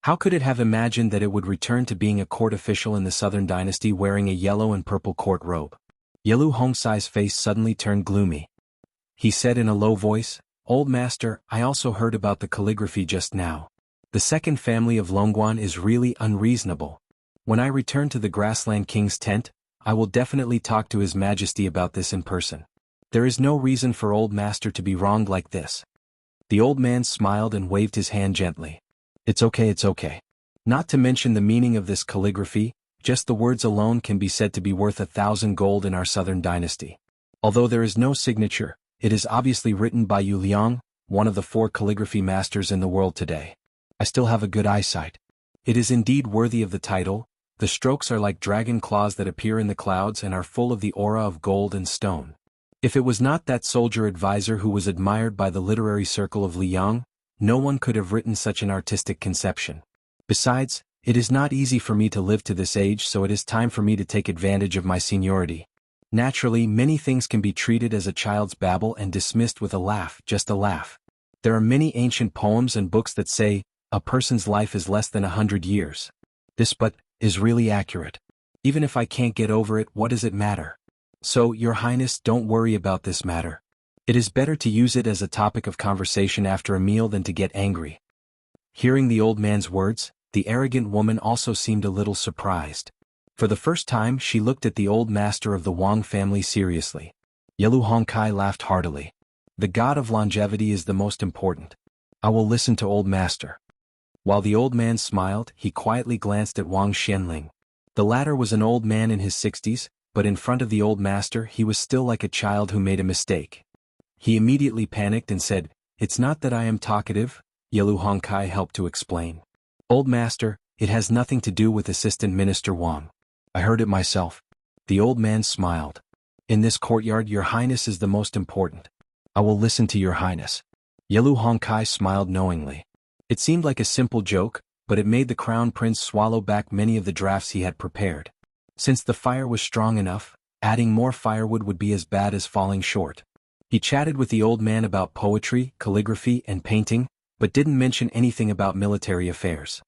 How could it have imagined that it would return to being a court official in the southern dynasty wearing a yellow and purple court robe? Yelu Hongsai's face suddenly turned gloomy. He said in a low voice, "Old master, I also heard about the calligraphy just now. The second family of Longguan is really unreasonable. When I return to the Grassland King's tent, I will definitely talk to His Majesty about this in person. There is no reason for old master to be wronged like this." The old man smiled and waved his hand gently. It's okay. Not to mention the meaning of this calligraphy, just the words alone can be said to be worth 1,000 gold in our southern dynasty. Although there is no signature, it is obviously written by Yu Liang, one of the 4 calligraphy masters in the world today. I still have a good eyesight. It is indeed worthy of the title. The strokes are like dragon claws that appear in the clouds and are full of the aura of gold and stone. If it was not that soldier advisor who was admired by the literary circle of Liang, no one could have written such an artistic conception. Besides, it is not easy for me to live to this age, so it is time for me to take advantage of my seniority. Naturally, many things can be treated as a child's babble and dismissed with a laugh, just a laugh. There are many ancient poems and books that say, a person's life is less than 100 years. This is really accurate. Even if I can't get over it, what does it matter? So, Your Highness, don't worry about this matter. It is better to use it as a topic of conversation after a meal than to get angry. Hearing the old man's words, the arrogant woman also seemed a little surprised. For the first time she looked at the old master of the Wang family seriously. Yelu Hongkai laughed heartily. The god of longevity is the most important. I will listen to old master. While the old man smiled, he quietly glanced at Wang Xianling. The latter was an old man in his 60s, but in front of the old master he was still like a child who made a mistake. He immediately panicked and said, "It's not that I am talkative," Yelu Hongkai helped to explain. "Old master, it has nothing to do with Assistant Minister Wang. I heard it myself." The old man smiled. "In this courtyard, Your Highness is the most important. I will listen to Your Highness." Yelu Hongkai smiled knowingly. It seemed like a simple joke, but it made the crown prince swallow back many of the drafts he had prepared. Since the fire was strong enough, adding more firewood would be as bad as falling short. He chatted with the old man about poetry, calligraphy, and painting, but didn't mention anything about military affairs.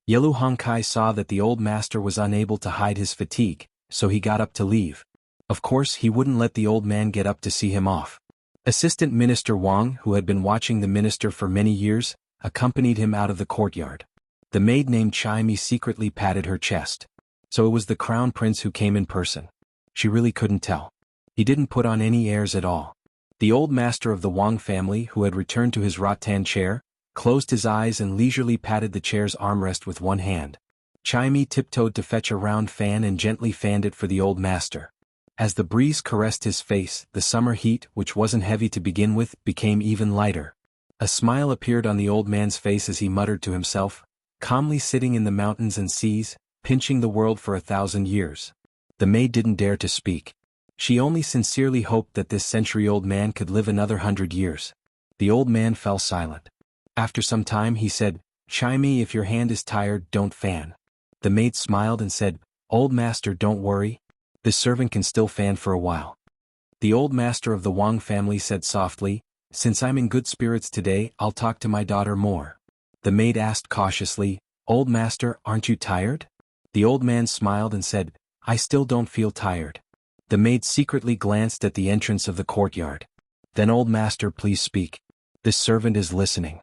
Yelu Hongkai saw that the old master was unable to hide his fatigue, so he got up to leave. Of course, he wouldn't let the old man get up to see him off. Assistant Minister Wang, who had been watching the minister for many years, accompanied him out of the courtyard. The maid named Chai Mi secretly patted her chest. So it was the crown prince who came in person. She really couldn't tell. He didn't put on any airs at all. The old master of the Wang family, who had returned to his rattan chair, closed his eyes and leisurely patted the chair's armrest with one hand. Chai Mi tiptoed to fetch a round fan and gently fanned it for the old master. As the breeze caressed his face, the summer heat, which wasn't heavy to begin with, became even lighter. A smile appeared on the old man's face as he muttered to himself, calmly sitting in the mountains and seas, pinching the world for 1,000 years. The maid didn't dare to speak. She only sincerely hoped that this century-old man could live another 100 years. The old man fell silent. After some time he said, "Chai Mi, if your hand is tired, don't fan." The maid smiled and said, "Old master, don't worry. This servant can still fan for a while." The old master of the Wang family said softly, "Since I'm in good spirits today, I'll talk to my daughter more." The maid asked cautiously, "Old master, aren't you tired?" The old man smiled and said, "I still don't feel tired." The maid secretly glanced at the entrance of the courtyard. "Then old master, please speak. This servant is listening."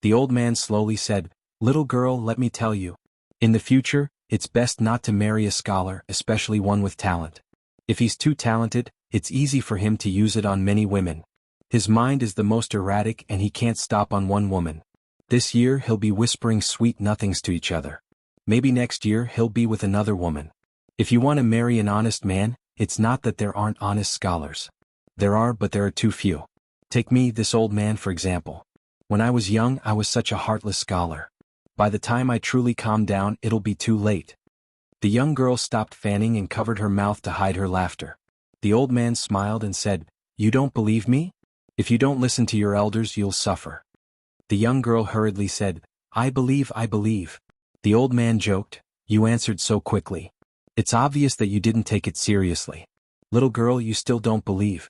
The old man slowly said, "Little girl, let me tell you. In the future, it's best not to marry a scholar, especially one with talent. If he's too talented, it's easy for him to use it on many women. His mind is the most erratic and he can't stop on one woman. This year he'll be whispering sweet nothings to each other. Maybe next year he'll be with another woman. If you want to marry an honest man, it's not that there aren't honest scholars. There are, but there are too few. Take me, this old man, for example. When I was young, I was such a heartless scholar. By the time I truly calm down, it'll be too late." The young girl stopped fanning and covered her mouth to hide her laughter. The old man smiled and said, "You don't believe me? If you don't listen to your elders, you'll suffer." The young girl hurriedly said, I believe. The old man joked, "You answered so quickly. It's obvious that you didn't take it seriously. Little girl, you still don't believe."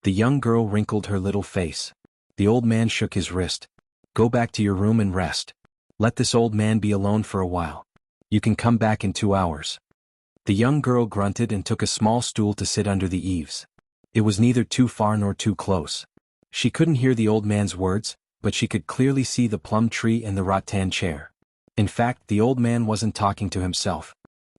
The young girl wrinkled her little face. The old man shook his wrist. "Go back to your room and rest. Let this old man be alone for a while. You can come back in 2 hours." The young girl grunted and took a small stool to sit under the eaves. It was neither too far nor too close. She couldn't hear the old man's words, but she could clearly see the plum tree and the rattan chair. In fact, the old man wasn't talking to himself.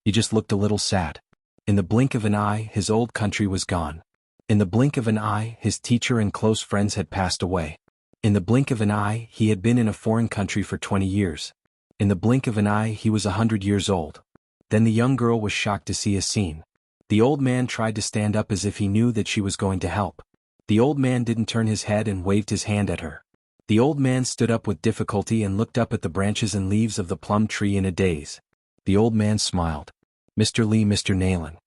He just looked a little sad. In the blink of an eye, his old country was gone. In the blink of an eye, his teacher and close friends had passed away. In the blink of an eye, he had been in a foreign country for 20 years. In the blink of an eye, he was 100 years old. Then the young girl was shocked to see a scene. The old man tried to stand up as if he knew that she was going to help. The old man didn't turn his head and waved his hand at her. The old man stood up with difficulty and looked up at the branches and leaves of the plum tree in a daze. The old man smiled. "Mr. Lee, Mr. Nayland.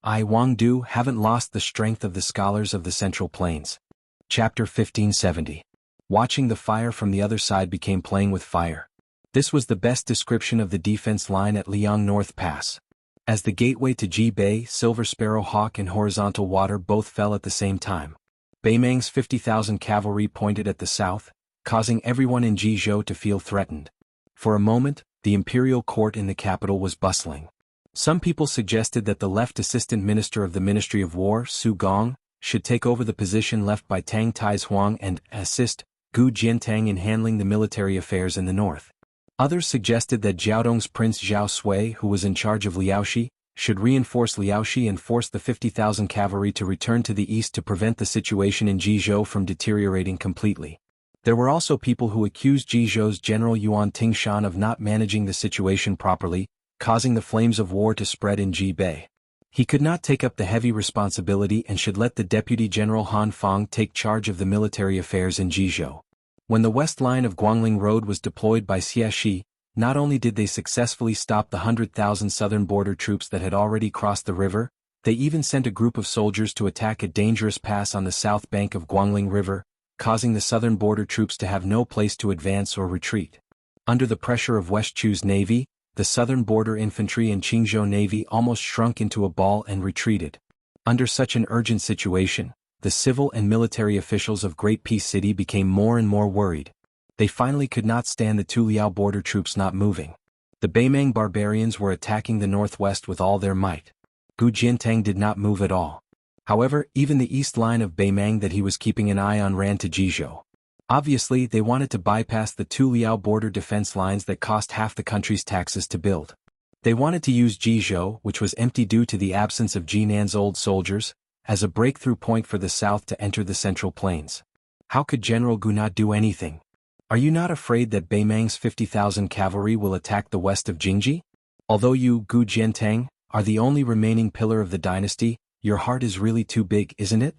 I Wang Du haven't lost the strength of the scholars of the Central Plains. Chapter 1570. Watching the fire from the other side became playing with fire. This was the best description of the defense line at Liang North Pass. As the gateway to Ji Bay, Silver Sparrow Hawk and Horizontal Water both fell at the same time. Beimang's 50,000 cavalry pointed at the south, causing everyone in Jizhou to feel threatened. For a moment, the imperial court in the capital was bustling. Some people suggested that the left assistant minister of the Ministry of War, Su Gong, should take over the position left by Tang Taizuang and assist Gu Jiantang in handling the military affairs in the north. Others suggested that Jiaodong's Prince Zhao Sui, who was in charge of Liaoxi, should reinforce Liaoxi and force the 50,000 cavalry to return to the east to prevent the situation in Jizhou from deteriorating completely. There were also people who accused Jizhou's General Yuan Tingshan of not managing the situation properly, causing the flames of war to spread in Ji Bay. He could not take up the heavy responsibility and should let the Deputy General Han Fang take charge of the military affairs in Jizhou. When the west line of Guangling Road was deployed by Xia Shi, not only did they successfully stop the 100,000 southern border troops that had already crossed the river, they even sent a group of soldiers to attack a dangerous pass on the south bank of Guangling River, causing the southern border troops to have no place to advance or retreat. Under the pressure of West Chu's navy, the southern border infantry and Qingzhou navy almost shrunk into a ball and retreated. Under such an urgent situation, the civil and military officials of Great Peace City became more and more worried. They finally could not stand the Tuliao border troops not moving. The Beimang barbarians were attacking the northwest with all their might. Gu Jiantang did not move at all. However, even the east line of Beimang that he was keeping an eye on ran to Jizhou. Obviously, they wanted to bypass the Tuliao border defense lines that cost half the country's taxes to build. They wanted to use Jizhou, which was empty due to the absence of Jinan's old soldiers, as a breakthrough point for the south to enter the Central Plains. How could General Gu not do anything? Are you not afraid that Beimang's 50,000 cavalry will attack the west of Jingji? Although you, Gu Jiantang, are the only remaining pillar of the dynasty, your heart is really too big, isn't it?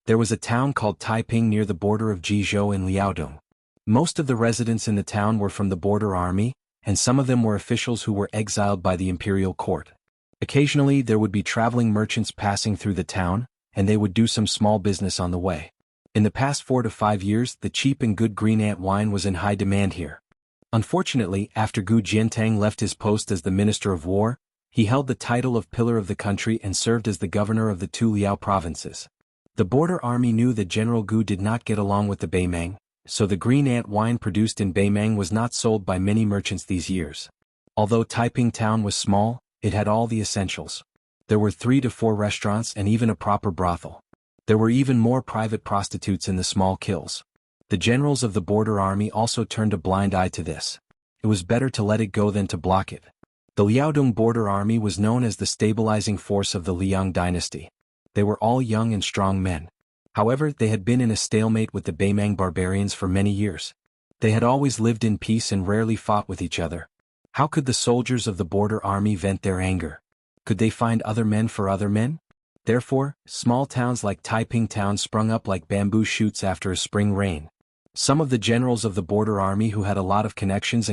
There was a town called Taiping near the border of Jizhou and Liaodong. Most of the residents in the town were from the border army, and some of them were officials who were exiled by the imperial court. Occasionally there would be traveling merchants passing through the town, and they would do some small business on the way. In the past 4 to 5 years, the cheap and good green ant wine was in high demand here. Unfortunately, after Gu Jiantang left his post as the Minister of War, he held the title of Pillar of the country and served as the governor of the two Liao provinces. The border army knew that General Gu did not get along with the Beimang, so the green ant wine produced in Beimang was not sold by many merchants these years. Although Taiping town was small, it had all the essentials. There were 3 to 4 restaurants and even a proper brothel. There were even more private prostitutes in the small kills. The generals of the border army also turned a blind eye to this. It was better to let it go than to block it. The Liaodong border army was known as the stabilizing force of the Liang dynasty. They were all young and strong men. However, they had been in a stalemate with the Beimang barbarians for many years. They had always lived in peace and rarely fought with each other. How could the soldiers of the border army vent their anger? Could they find other men for other men? Therefore, small towns like Taiping town sprung up like bamboo shoots after a spring rain. Some of the generals of the border army who had a lot of connections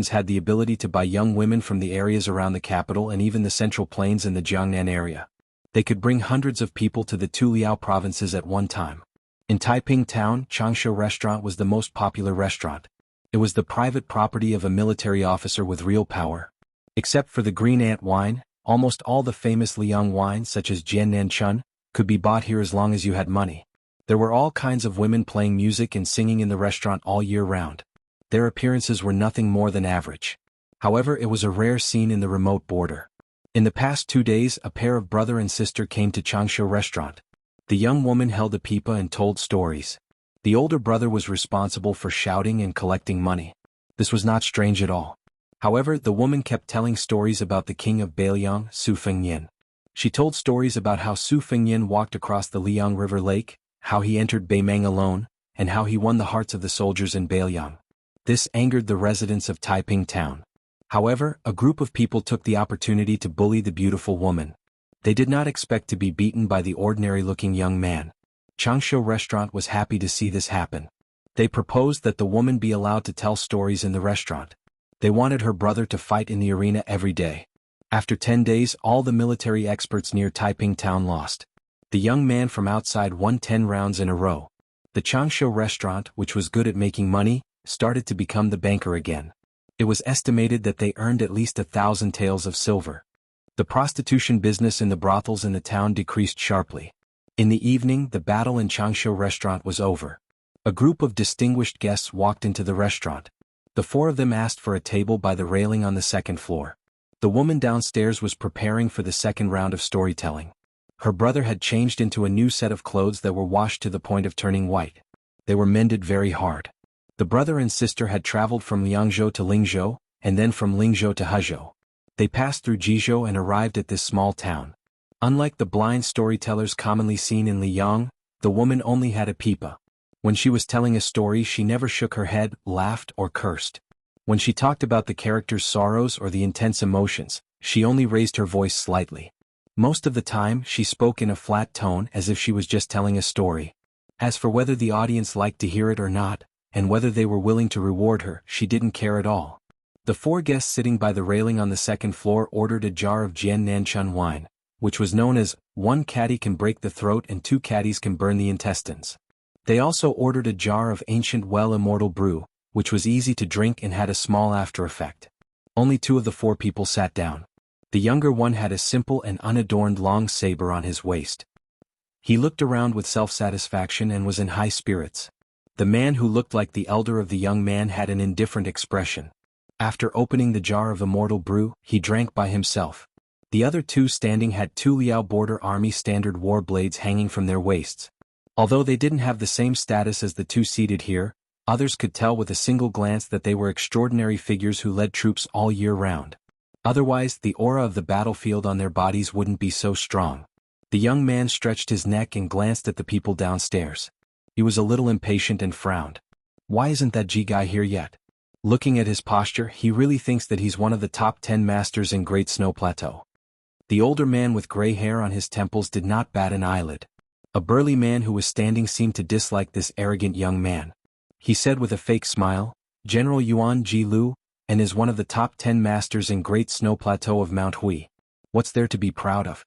had the ability to buy young women from the areas around the capital and even the Central Plains and the Jiangnan area. They could bring hundreds of people to the two Liao provinces at one time. In Taiping town, Changsha restaurant was the most popular restaurant. It was the private property of a military officer with real power. Except for the green ant wine, almost all the famous Liang wines such as Jiannan Chun could be bought here as long as you had money. There were all kinds of women playing music and singing in the restaurant all year round. Their appearances were nothing more than average. However, it was a rare scene in the remote border. In the past 2 days, a pair of brother and sister came to Changsha restaurant. The young woman held a pipa and told stories. The older brother was responsible for shouting and collecting money. This was not strange at all. However, the woman kept telling stories about the king of Beiliang, Su Fengnian. She told stories about how Su Fengnian walked across the Liang River Lake, how he entered Beimang alone, and how he won the hearts of the soldiers in Beiliang. This angered the residents of Taiping town. However, a group of people took the opportunity to bully the beautiful woman. They did not expect to be beaten by the ordinary-looking young man. Changsha restaurant was happy to see this happen. They proposed that the woman be allowed to tell stories in the restaurant. They wanted her brother to fight in the arena every day. After 10 days, all the military experts near Taiping town lost. The young man from outside won 10 rounds in a row. The Changshu restaurant, which was good at making money, started to become the banker again. It was estimated that they earned at least 1,000 taels of silver. The prostitution business in the brothels in the town decreased sharply. In the evening, the battle in Changshu restaurant was over. A group of distinguished guests walked into the restaurant. The 4 of them asked for a table by the railing on the second floor. The woman downstairs was preparing for the second round of storytelling. Her brother had changed into a new set of clothes that were washed to the point of turning white. They were mended very hard. The brother and sister had traveled from Liangzhou to Lingzhou, and then from Lingzhou to Hezhou. They passed through Jizhou and arrived at this small town. Unlike the blind storytellers commonly seen in Liyang, the woman only had a pipa. When she was telling a story, she never shook her head, laughed, or cursed. When she talked about the character's sorrows or the intense emotions, she only raised her voice slightly. Most of the time, she spoke in a flat tone as if she was just telling a story. As for whether the audience liked to hear it or not, and whether they were willing to reward her, she didn't care at all. The 4 guests sitting by the railing on the second floor ordered a jar of Jian Nanchun wine, which was known as 1 caddy can break the throat and 2 caddies can burn the intestines. They also ordered a jar of ancient well immortal brew, which was easy to drink and had a small after effect. Only 2 of the 4 people sat down. The younger one had a simple and unadorned long saber on his waist. He looked around with self-satisfaction and was in high spirits. The man who looked like the elder of the young man had an indifferent expression. After opening the jar of immortal brew, he drank by himself. The other 2 standing had 2 Liao border army standard war blades hanging from their waists. Although they didn't have the same status as the 2 seated here, others could tell with a single glance that they were extraordinary figures who led troops all year round. Otherwise, the aura of the battlefield on their bodies wouldn't be so strong. The young man stretched his neck and glanced at the people downstairs. He was a little impatient and frowned. Why isn't that Ji guy here yet? Looking at his posture, he really thinks that he's one of the top 10 masters in Great Snow Plateau. The older man with gray hair on his temples did not bat an eyelid. A burly man who was standing seemed to dislike this arrogant young man. He said with a fake smile, General Yuan Ji Lu, and is one of the top 10 masters in Great Snow Plateau of Mount Hui. What's there to be proud of?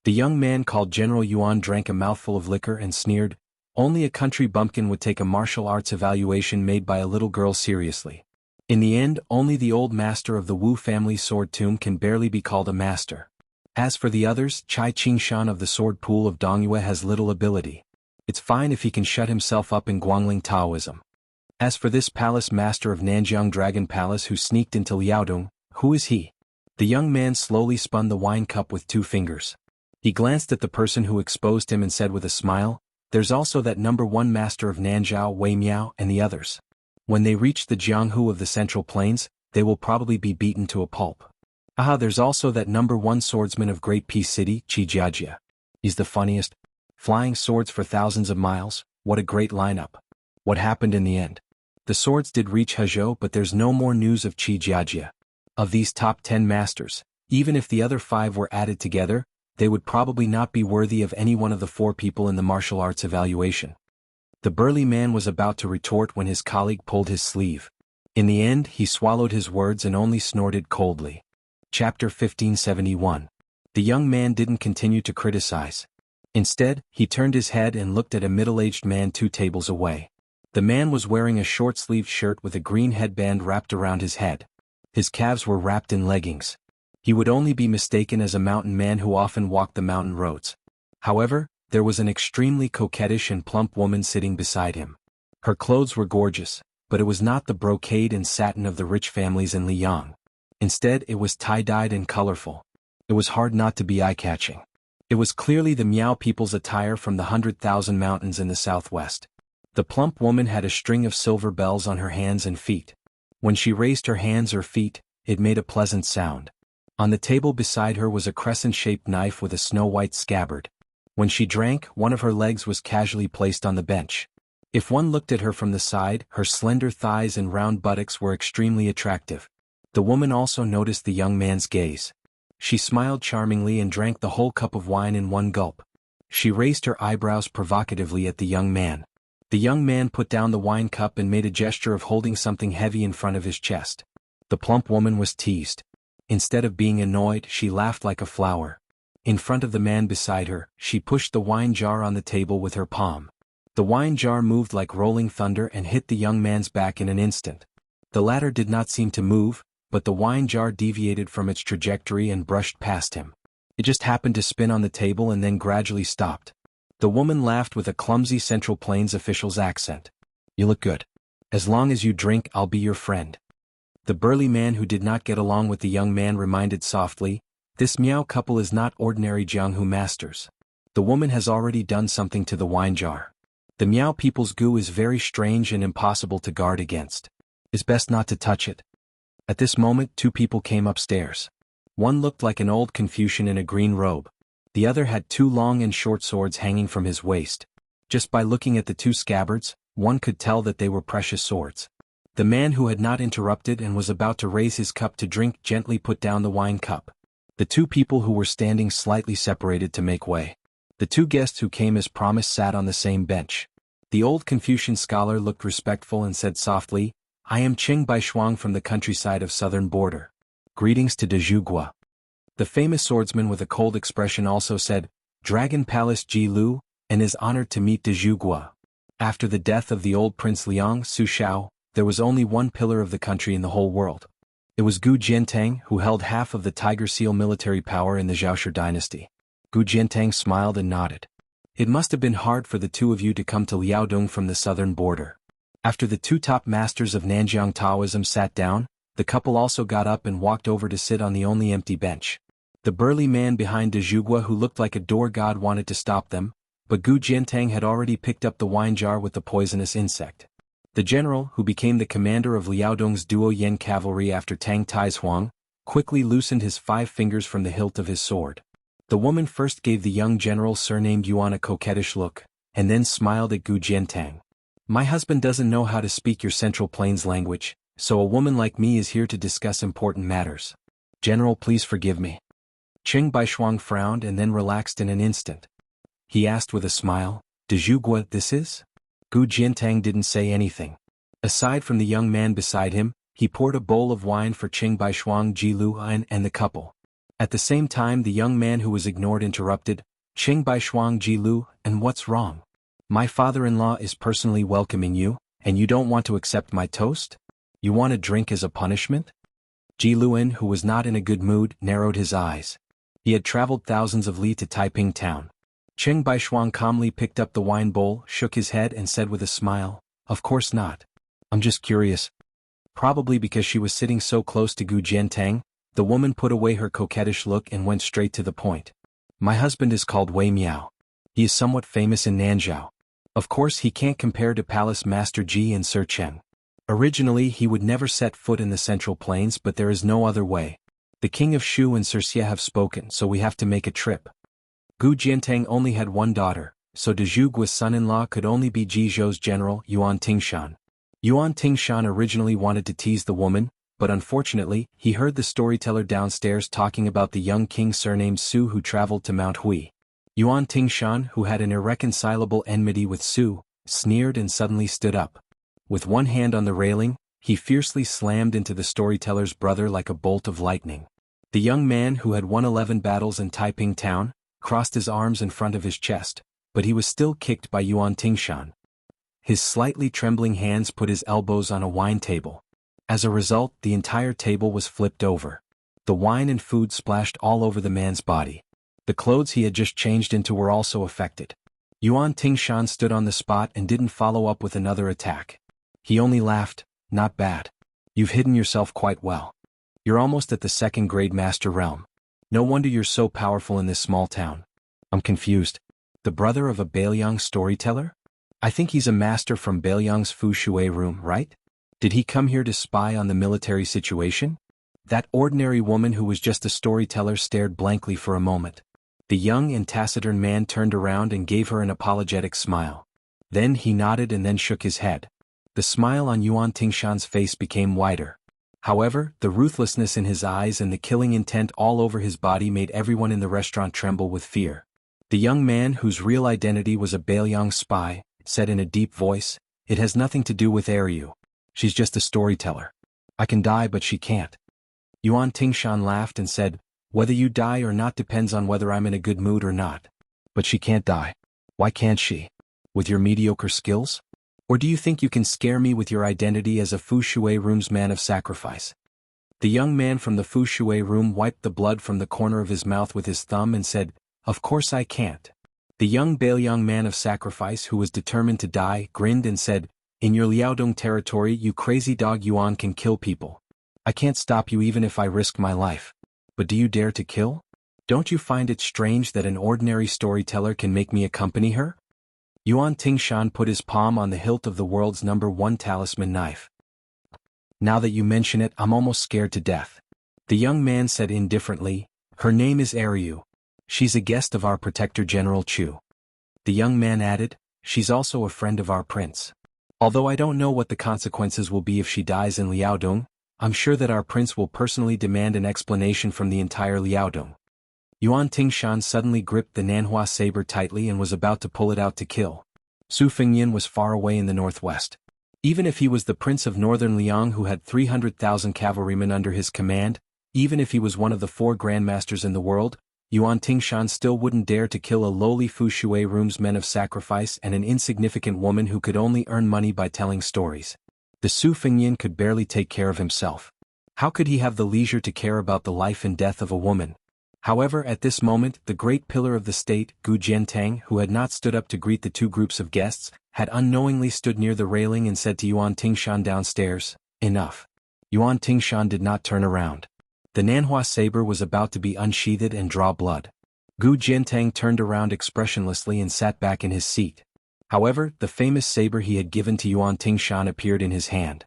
The young man called General Yuan drank a mouthful of liquor and sneered, only a country bumpkin would take a martial arts evaluation made by a little girl seriously. In the end, only the old master of the Wu family sword tomb can barely be called a master. As for the others, Chai Qingshan of the sword pool of Dongyue has little ability. It's fine if he can shut himself up in Guangling Taoism. As for this palace master of Nanjiang Dragon Palace who sneaked into Liaodong, who is he? The young man slowly spun the wine cup with 2 fingers. He glanced at the person who exposed him and said with a smile, there's also that number 1 master of Nanzhao, Wei Miao, and the others. When they reach the Jianghu of the Central Plains, they will probably be beaten to a pulp. There's also that number 1 swordsman of Great Peace City, Qi Jiajia. He's the funniest. Flying swords for thousands of miles, what a great lineup. What happened in the end? The swords did reach Hezhou, but there's no more news of Qi Jiajia. Of these top 10 masters, even if the other 5 were added together, they would probably not be worthy of any one of the 4 people in the martial arts evaluation. The burly man was about to retort when his colleague pulled his sleeve. In the end, he swallowed his words and only snorted coldly. Chapter 1571. The young man didn't continue to criticize. Instead, he turned his head and looked at a middle-aged man 2 tables away. The man was wearing a short-sleeved shirt with a green headband wrapped around his head. His calves were wrapped in leggings. He would only be mistaken as a mountain man who often walked the mountain roads. However, there was an extremely coquettish and plump woman sitting beside him. Her clothes were gorgeous, but it was not the brocade and satin of the rich families in Liyang. Instead, it was tie-dyed and colorful. It was hard not to be eye-catching. It was clearly the Miao people's attire from the 100,000 mountains in the southwest. The plump woman had a string of silver bells on her hands and feet. When she raised her hands or feet, it made a pleasant sound. On the table beside her was a crescent-shaped knife with a snow-white scabbard. When she drank, one of her legs was casually placed on the bench. If one looked at her from the side, her slender thighs and round buttocks were extremely attractive. The woman also noticed the young man's gaze. She smiled charmingly and drank the whole cup of wine in one gulp. She raised her eyebrows provocatively at the young man. The young man put down the wine cup and made a gesture of holding something heavy in front of his chest. The plump woman was teased. Instead of being annoyed, she laughed like a flower. In front of the man beside her, she pushed the wine jar on the table with her palm. The wine jar moved like rolling thunder and hit the young man's back in an instant. The latter did not seem to move, but the wine jar deviated from its trajectory and brushed past him. It just happened to spin on the table and then gradually stopped. The woman laughed with a clumsy Central Plains official's accent. "You look good. As long as you drink, I'll be your friend." The burly man who did not get along with the young man reminded softly, "This Miao couple is not ordinary Jianghu masters. The woman has already done something to the wine jar. The Miao people's goo is very strange and impossible to guard against. It's best not to touch it." At this moment 2 people came upstairs. One looked like an old Confucian in a green robe. The other had 2 long and short swords hanging from his waist. Just by looking at the 2 scabbards, one could tell that they were precious swords. The man who had not interrupted and was about to raise his cup to drink gently put down the wine cup. The 2 people who were standing slightly separated to make way. The 2 guests who came as promised sat on the same bench. The old Confucian scholar looked respectful and said softly, "I am Qing Baishuang from the countryside of southern border. Greetings to de Zhugua." The famous swordsman with a cold expression also said, "Dragon Palace Ji Lu, and is honored to meet de Zhugua." After the death of the old Prince Liang Su Shao, there was only one pillar of the country in the whole world. It was Gu Jiantang, who held half of the Tiger Seal military power in the Zhaoshi dynasty. Gu Jiantang smiled and nodded. "It must have been hard for the 2 of you to come to Liaodong from the southern border." After the 2 top masters of Nanjiang Taoism sat down, the couple also got up and walked over to sit on the only empty bench. The burly man behind de Zhugua who looked like a door god wanted to stop them, but Gu Jiantang had already picked up the wine jar with the poisonous insect. The general, who became the commander of Liaodong's Duo Yen cavalry after Tang Tai's Huang, quickly loosened his 5 fingers from the hilt of his sword. The woman first gave the young general surnamed Yuan a coquettish look, and then smiled at Gu Jiantang. "My husband doesn't know how to speak your Central Plains language, so a woman like me is here to discuss important matters. General, please forgive me." Qing Baishuang frowned and then relaxed in an instant. He asked with a smile, "De Zhugua, this is?" Gu Jiantang didn't say anything. Aside from the young man beside him, he poured a bowl of wine for Qing Baishuang, Ji Lu and the couple. At the same time the young man who was ignored interrupted, "Qing Baishuang, Ji Lu, and what's wrong? My father-in-law is personally welcoming you, and you don't want to accept my toast? You want a drink as a punishment?" Ji Luan, who was not in a good mood, narrowed his eyes. He had traveled thousands of li to Taiping town. Qing Baishuang calmly picked up the wine bowl, shook his head and said with a smile, "Of course not. I'm just curious." Probably because she was sitting so close to Gu Jiantang, the woman put away her coquettish look and went straight to the point. "My husband is called Wei Miao. He is somewhat famous in Nanzhao. Of course he can't compare to Palace Master Ji and Sir Chen. Originally he would never set foot in the Central Plains, but there is no other way. The King of Shu and Sir Xie have spoken, so we have to make a trip." Gu Jiantang only had one daughter, so de Zhugua's son-in-law could only be Ji Zhou's general, Yuan Tingshan. Yuan Tingshan originally wanted to tease the woman, but unfortunately, he heard the storyteller downstairs talking about the young king surnamed Su who traveled to Mount Hui. Yuan Tingshan, who had an irreconcilable enmity with Su, sneered and suddenly stood up. With one hand on the railing, he fiercely slammed into the storyteller's brother like a bolt of lightning. The young man who had won 11 battles in Taiping town, crossed his arms in front of his chest, but he was still kicked by Yuan Tingshan. His slightly trembling hands put his elbows on a wine table. As a result, the entire table was flipped over. The wine and food splashed all over the man's body. The clothes he had just changed into were also affected. Yuan Tingshan stood on the spot and didn't follow up with another attack. He only laughed, "Not bad. You've hidden yourself quite well. You're almost at the 2nd grade master realm. No wonder you're so powerful in this small town. I'm confused. The brother of a Bailiang storyteller? I think he's a master from Bailiang's Fu Shui room, right? Did he come here to spy on the military situation?" That ordinary woman who was just a storyteller stared blankly for a moment. The young and taciturn man turned around and gave her an apologetic smile. Then he nodded and then shook his head. The smile on Yuan Tingshan's face became wider. However, the ruthlessness in his eyes and the killing intent all over his body made everyone in the restaurant tremble with fear. The young man, whose real identity was a Bailiang spy, said in a deep voice, "It has nothing to do with Ariu. She's just a storyteller. I can die but she can't." Yuan Tingshan laughed and said, "Whether you die or not depends on whether I'm in a good mood or not." "But she can't die." "Why can't she? With your mediocre skills? Or do you think you can scare me with your identity as a Fu Shui room's man of sacrifice?" The young man from the Fu Shui room wiped the blood from the corner of his mouth with his thumb and said, "Of course I can't." The young Bailiang man of sacrifice who was determined to die grinned and said, "In your Liaodong territory you crazy dog Yuan can kill people. I can't stop you even if I risk my life. But do you dare to kill? Don't you find it strange that an ordinary storyteller can make me accompany her?" Yuan Tingshan put his palm on the hilt of the world's #1 talisman knife. "Now that you mention it, I'm almost scared to death." The young man said indifferently, "Her name is Ariu. She's a guest of our protector General Chu." The young man added, "She's also a friend of our prince. Although I don't know what the consequences will be if she dies in Liaodong, I'm sure that our prince will personally demand an explanation from the entire Liaodong." Yuan Tingshan suddenly gripped the Nanhua saber tightly and was about to pull it out to kill. Su Fengyin was far away in the northwest. Even if he was the prince of northern Liang who had 300,000 cavalrymen under his command, even if he was one of the 4 grandmasters in the world, Yuan Tingshan still wouldn't dare to kill a lowly Fu Shui room's men of sacrifice and an insignificant woman who could only earn money by telling stories. The Su Fengyin could barely take care of himself. How could he have the leisure to care about the life and death of a woman? However, at this moment, the great pillar of the state, Gu Jiantang, who had not stood up to greet the 2 groups of guests, had unknowingly stood near the railing and said to Yuan Tingshan downstairs, "Enough." Yuan Tingshan did not turn around. The Nanhua saber was about to be unsheathed and draw blood. Gu Jiantang turned around expressionlessly and sat back in his seat. However, the famous saber he had given to Yuan Tingshan appeared in his hand.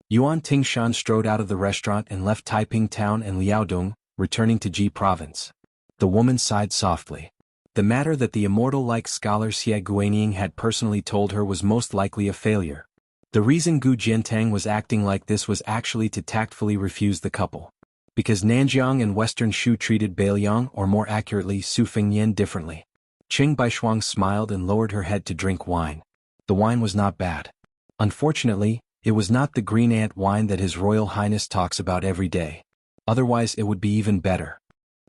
Yuan Tingshan strode out of the restaurant and left Taiping Town and Liaodong, returning to Ji Province. The woman sighed softly. The matter that the immortal-like scholar Xie Guanying had personally told her was most likely a failure. The reason Gu Jiantang was acting like this was actually to tactfully refuse the couple. Because Nanjiang and Western Shu treated Bailiang, or more accurately Su Fengyin, differently. Qing Baishuang smiled and lowered her head to drink wine. The wine was not bad. Unfortunately, it was not the green ant wine that His Royal Highness talks about every day. Otherwise it would be even better.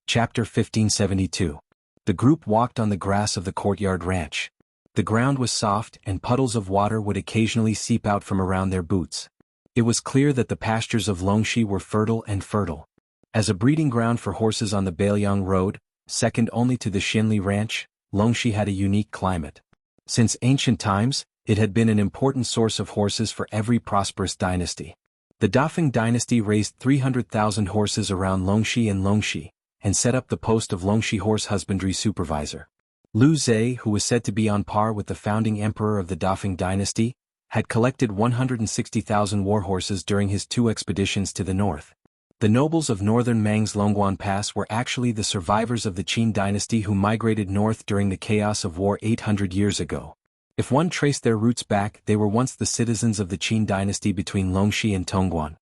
Chapter 1572. The group walked on the grass of the courtyard ranch. The ground was soft and puddles of water would occasionally seep out from around their boots. It was clear that the pastures of Longxi were fertile and fertile. As a breeding ground for horses on the Bailiang Road, second only to the Xinli Ranch, Longxi had a unique climate. Since ancient times, it had been an important source of horses for every prosperous dynasty. The Dafeng dynasty raised 300,000 horses around Longxi and set up the post of Longxi horse husbandry supervisor. Lu Zhe, who was said to be on par with the founding emperor of the Dafeng dynasty, had collected 160,000 war horses during his 2 expeditions to the north. The nobles of northern Mang's Longguan Pass were actually the survivors of the Qin dynasty who migrated north during the chaos of war 800 years ago. If one traced their roots back, they were once the citizens of the Qin dynasty between Longxi and Tongguan.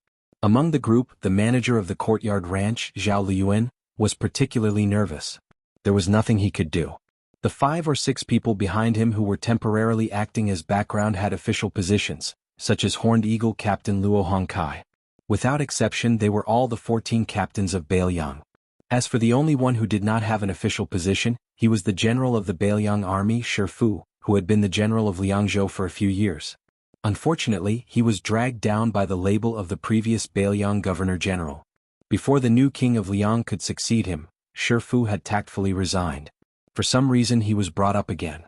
Among the group, the manager of the courtyard ranch, Zhao Liyuan, was particularly nervous. There was nothing he could do. The 5 or 6 people behind him who were temporarily acting as background had official positions, such as Horned Eagle Captain Luo Hongkai. Without exception, they were all the 14 captains of Bailiang. As for the only one who did not have an official position, he was the general of the Bailiang army, Shi Fu, who had been the general of Liangzhou for a few years. Unfortunately, he was dragged down by the label of the previous Bailiang governor-general. Before the new king of Liang could succeed him, Shi Fu had tactfully resigned. For some reason he was brought up again.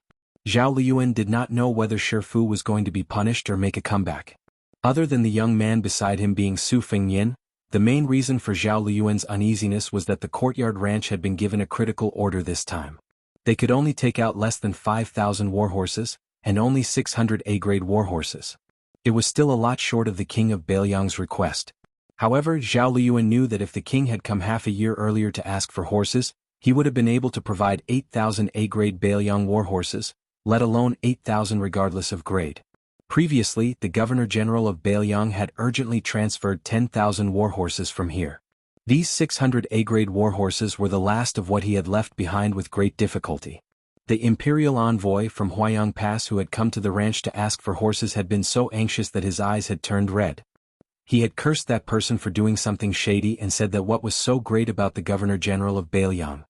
Zhao Liyuan did not know whether Shi Fu was going to be punished or make a comeback. Other than the young man beside him being Su Fengyin, the main reason for Zhao Liyuan's uneasiness was that the courtyard ranch had been given a critical order this time. They could only take out less than 5,000 warhorses, and only 600 A-grade warhorses. It was still a lot short of the king of Bailiang's request. However, Zhao Liyuan knew that if the king had come half a year earlier to ask for horses, he would have been able to provide 8,000 A-grade Bailiang warhorses, let alone 8,000 regardless of grade. Previously, the Governor-General of Bailiang had urgently transferred 10,000 warhorses from here. These 600 A-grade warhorses were the last of what he had left behind with great difficulty. The imperial envoy from Huayang Pass who had come to the ranch to ask for horses had been so anxious that his eyes had turned red. He had cursed that person for doing something shady and said that what was so great about the Governor-General of Bailiang.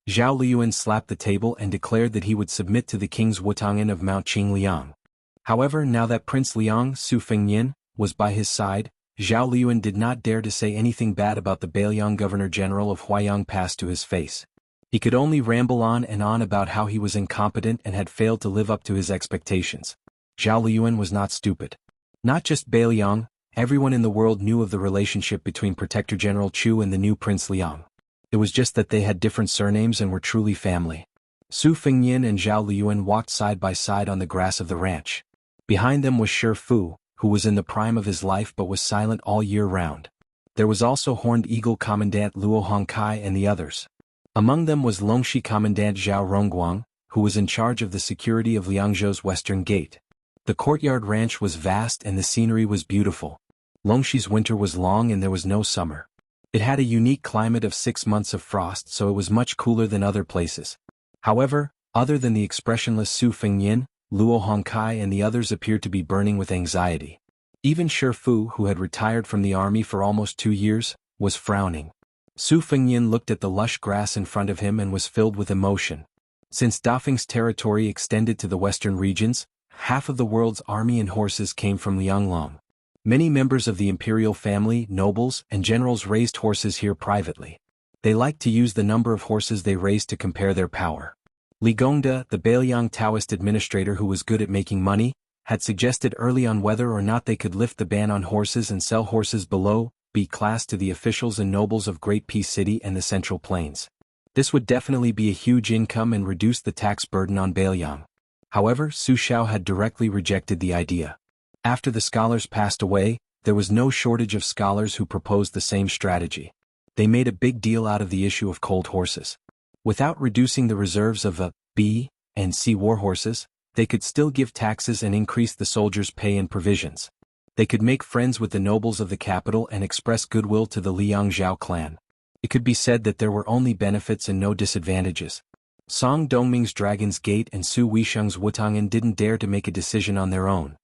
Zhao Liyuan slapped the table and declared that he would submit to the king's Wutangan of Mount Qingliang. However, now that Prince Liang Su Fengnian was by his side, Zhao Liyuan did not dare to say anything bad about the Bailiang Governor-General of Huayang Pass to his face. He could only ramble on and on about how he was incompetent and had failed to live up to his expectations. Zhao Liyuan was not stupid. Not just Bailiang, everyone in the world knew of the relationship between Protector General Chu and the new Prince Liang. It was just that they had different surnames and were truly family. Su Fengnian and Zhao Liyuan walked side by side on the grass of the ranch. Behind them was Shi Fu, who was in the prime of his life but was silent all year round. There was also Horned Eagle Commandant Luo Hongkai and the others. Among them was Longxi Commandant Zhao Rongguang, who was in charge of the security of Liangzhou's western gate. The courtyard ranch was vast and the scenery was beautiful. Longxi's winter was long and there was no summer. It had a unique climate of 6 months of frost, so it was much cooler than other places. However, other than the expressionless Su Fengnian, Luo Hongkai and the others appeared to be burning with anxiety. Even Shi Fu, who had retired from the army for almost 2 years, was frowning. Su Fengnian looked at the lush grass in front of him and was filled with emotion. Since Dafeng's territory extended to the western regions, half of the world's army and horses came from Lianglong. Many members of the imperial family, nobles, and generals raised horses here privately. They liked to use the number of horses they raised to compare their power. Li Gongda, the Bailiang Taoist administrator who was good at making money, had suggested early on whether or not they could lift the ban on horses and sell horses below B class to the officials and nobles of Great Peace City and the Central Plains. This would definitely be a huge income and reduce the tax burden on Bailiang. However, Su Xiao had directly rejected the idea. After the scholars passed away, there was no shortage of scholars who proposed the same strategy. They made a big deal out of the issue of colt horses. Without reducing the reserves of B and C war horses, they could still give taxes and increase the soldiers' pay and provisions. They could make friends with the nobles of the capital and express goodwill to the Liang Zhao clan. It could be said that there were only benefits and no disadvantages. Song Dongming's Dragon's Gate and Su Weisheng's Wutangan didn't dare to make a decision on their own.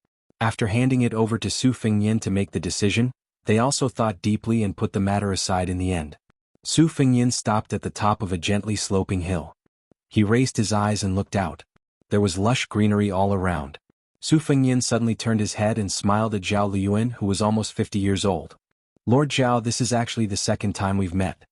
After handing it over to Su Fengnian to make the decision, they also thought deeply and put the matter aside in the end. Su Fengnian stopped at the top of a gently sloping hill. He raised his eyes and looked out. There was lush greenery all around. Su Fengnian suddenly turned his head and smiled at Zhao Liyuan, who was almost 50 years old. Lord Zhao, this is actually the second time we've met.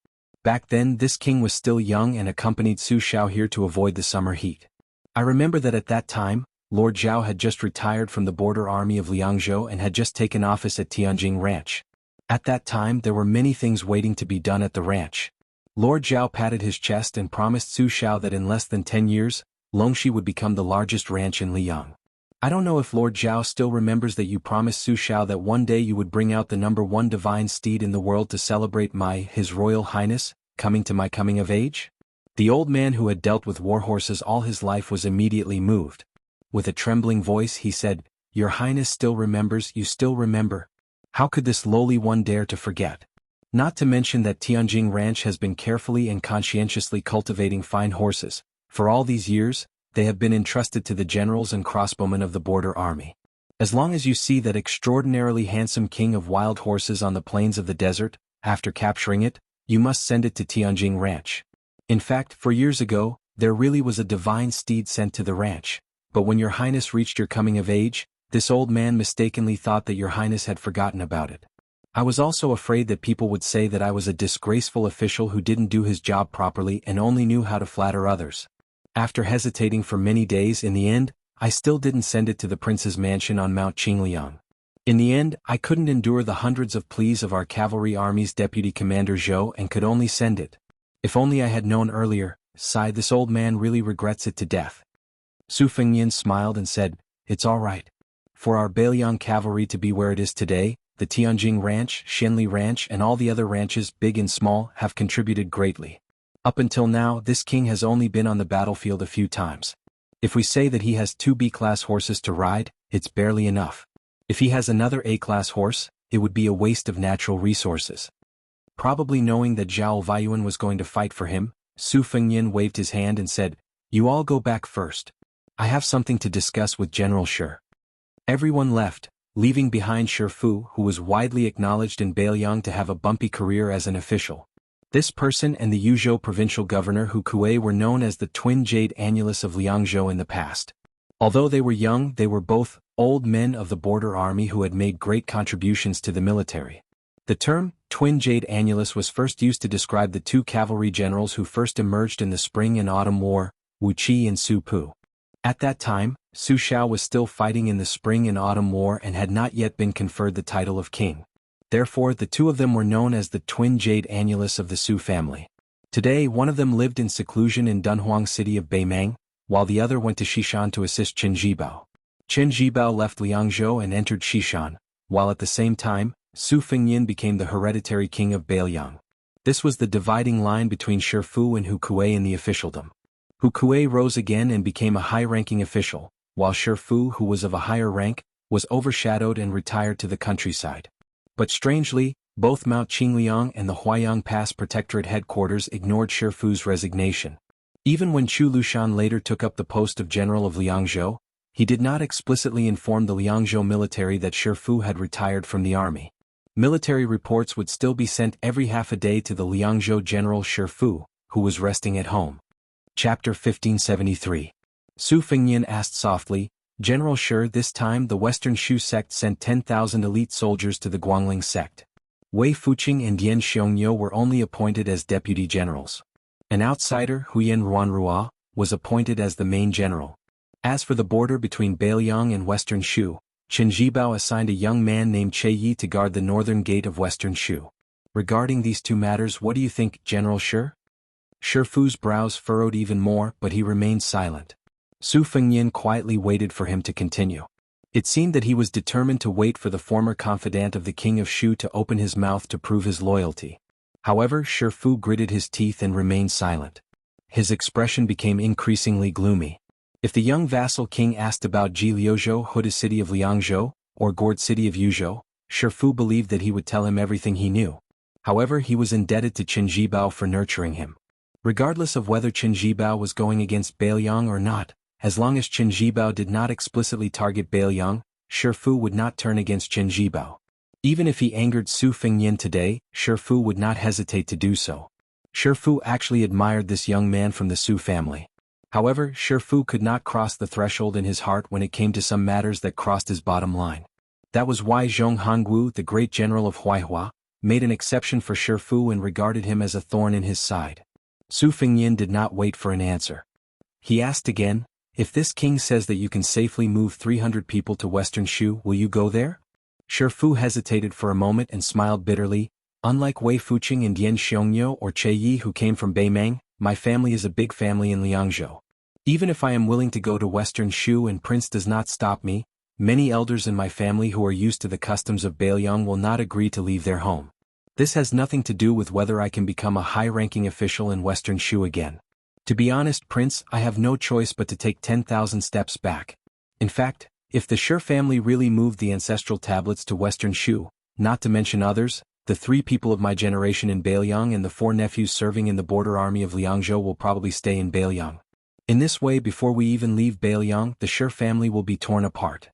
Back then this king was still young and accompanied Su Xiao here to avoid the summer heat. I remember that at that time, Lord Zhao had just retired from the border army of Liangzhou and had just taken office at Tianjing Ranch. At that time there were many things waiting to be done at the ranch. Lord Zhao patted his chest and promised Su Xiao that in less than 10 years, Longxi would become the largest ranch in Liang. I don't know if Lord Zhao still remembers that you promised Su Xiao that one day you would bring out the #1 divine steed in the world to celebrate His Royal Highness, coming to my coming of age? The old man who had dealt with war horses all his life was immediately moved. With a trembling voice he said, "Your Highness still remembers, you still remember. How could this lowly one dare to forget? Not to mention that Tianjing Ranch has been carefully and conscientiously cultivating fine horses. For all these years, they have been entrusted to the generals and crossbowmen of the border army. As long as you see that extraordinarily handsome king of wild horses on the plains of the desert, after capturing it, you must send it to Tianjing Ranch. In fact, 4 years ago, there really was a divine steed sent to the ranch. But when your Highness reached your coming of age, this old man mistakenly thought that your Highness had forgotten about it. I was also afraid that people would say that I was a disgraceful official who didn't do his job properly and only knew how to flatter others. After hesitating for many days, in the end, I still didn't send it to the prince's mansion on Mount Qingliang. In the end, I couldn't endure the hundreds of pleas of our cavalry army's deputy commander Zhou and could only send it. If only I had known earlier," sighed this old man, really regrets it to death. Su Fengnian smiled and said, "It's all right. For our Bailiang cavalry to be where it is today, the Tianjing Ranch, Shenli Ranch and all the other ranches, big and small, have contributed greatly. Up until now, this king has only been on the battlefield a few times. If we say that he has 2 B-class horses to ride, it's barely enough. If he has another A-class horse, it would be a waste of natural resources." Probably knowing that Zhao Weiyuan was going to fight for him, Su Fengnian waved his hand and said, "You all go back first. I have something to discuss with General Shi." Everyone left, leaving behind Shifu, who was widely acknowledged in Bailiang to have a bumpy career as an official. This person and the Yuzhou provincial governor Hu Kuei were known as the twin jade annulus of Liangzhou in the past. Although they were young, they were both old men of the border army who had made great contributions to the military. The term, twin jade annulus, was first used to describe the two cavalry generals who first emerged in the Spring and Autumn War, Wu Qi and Su Pu. At that time, Su Xiao was still fighting in the Spring and Autumn War and had not yet been conferred the title of king. Therefore, the two of them were known as the twin jade annulus of the Su family. Today, one of them lived in seclusion in Dunhuang city of Beimang, while the other went to Xishan to assist Qin Jibao. Qin Jibao left Liangzhou and entered Xishan, while at the same time, Su Fengyin became the hereditary king of Bailiang. This was the dividing line between Shifu and Hu Kuei in the officialdom. Hu Kuei rose again and became a high-ranking official, while Shifu, who was of a higher rank, was overshadowed and retired to the countryside. But strangely, both Mount Qingliang and the Huaiyang Pass Protectorate headquarters ignored Shifu's resignation. Even when Chu Lushan later took up the post of general of Liangzhou, he did not explicitly inform the Liangzhou military that Shifu had retired from the army. Military reports would still be sent every half a day to the Liangzhou general Shifu, who was resting at home. Chapter 1573. Su Fengyin asked softly, General Shi, this time the Western Shu sect sent 10,000 elite soldiers to the Guangling sect. Wei Fuqing and Yan Xiongyo were only appointed as deputy generals. An outsider, Huyan Ruanrua, was appointed as the main general. As for the border between Bailiang and Western Shu, Qin Jibao assigned a young man named Che Yi to guard the northern gate of Western Shu. Regarding these two matters, what do you think, General Shi? Shifu's brows furrowed even more, but he remained silent. Su Fengyin quietly waited for him to continue. It seemed that he was determined to wait for the former confidant of the king of Shu to open his mouth to prove his loyalty. However, Shifu gritted his teeth and remained silent. His expression became increasingly gloomy. If the young vassal king asked about Ji Liuzhou, Huda city of Liangzhou, or Gourd city of Yuzhou, Shifu believed that he would tell him everything he knew. However, he was indebted to Qin Jibao for nurturing him. Regardless of whether Qin Jibao was going against Bailiang or not, as long as Qin Jibao did not explicitly target Bailiang, Shifu would not turn against Qin Jibao. Even if he angered Su Fengyin today, Shifu would not hesitate to do so. Shifu actually admired this young man from the Su family. However, Shifu could not cross the threshold in his heart when it came to some matters that crossed his bottom line. That was why Zhong Hongwu, the great general of Huaihua, made an exception for Shifu and regarded him as a thorn in his side. Su Fengyin did not wait for an answer. He asked again, if this king says that you can safely move 300 people to Western Shu, will you go there? Shifu hesitated for a moment and smiled bitterly. Unlike Wei Fuqing and Yan Xiongyo or Che Yi who came from Beimang, my family is a big family in Liangzhou. Even if I am willing to go to Western Shu and Prince does not stop me, many elders in my family who are used to the customs of Bailiang will not agree to leave their home. This has nothing to do with whether I can become a high-ranking official in Western Shu again. To be honest, Prince, I have no choice but to take 10,000 steps back. In fact, if the Shi family really moved the ancestral tablets to Western Shu, not to mention others, the 3 people of my generation in Bailiang and the 4 nephews serving in the border army of Liangzhou will probably stay in Bailiang. In this way, before we even leave Bailiang, the Shi family will be torn apart.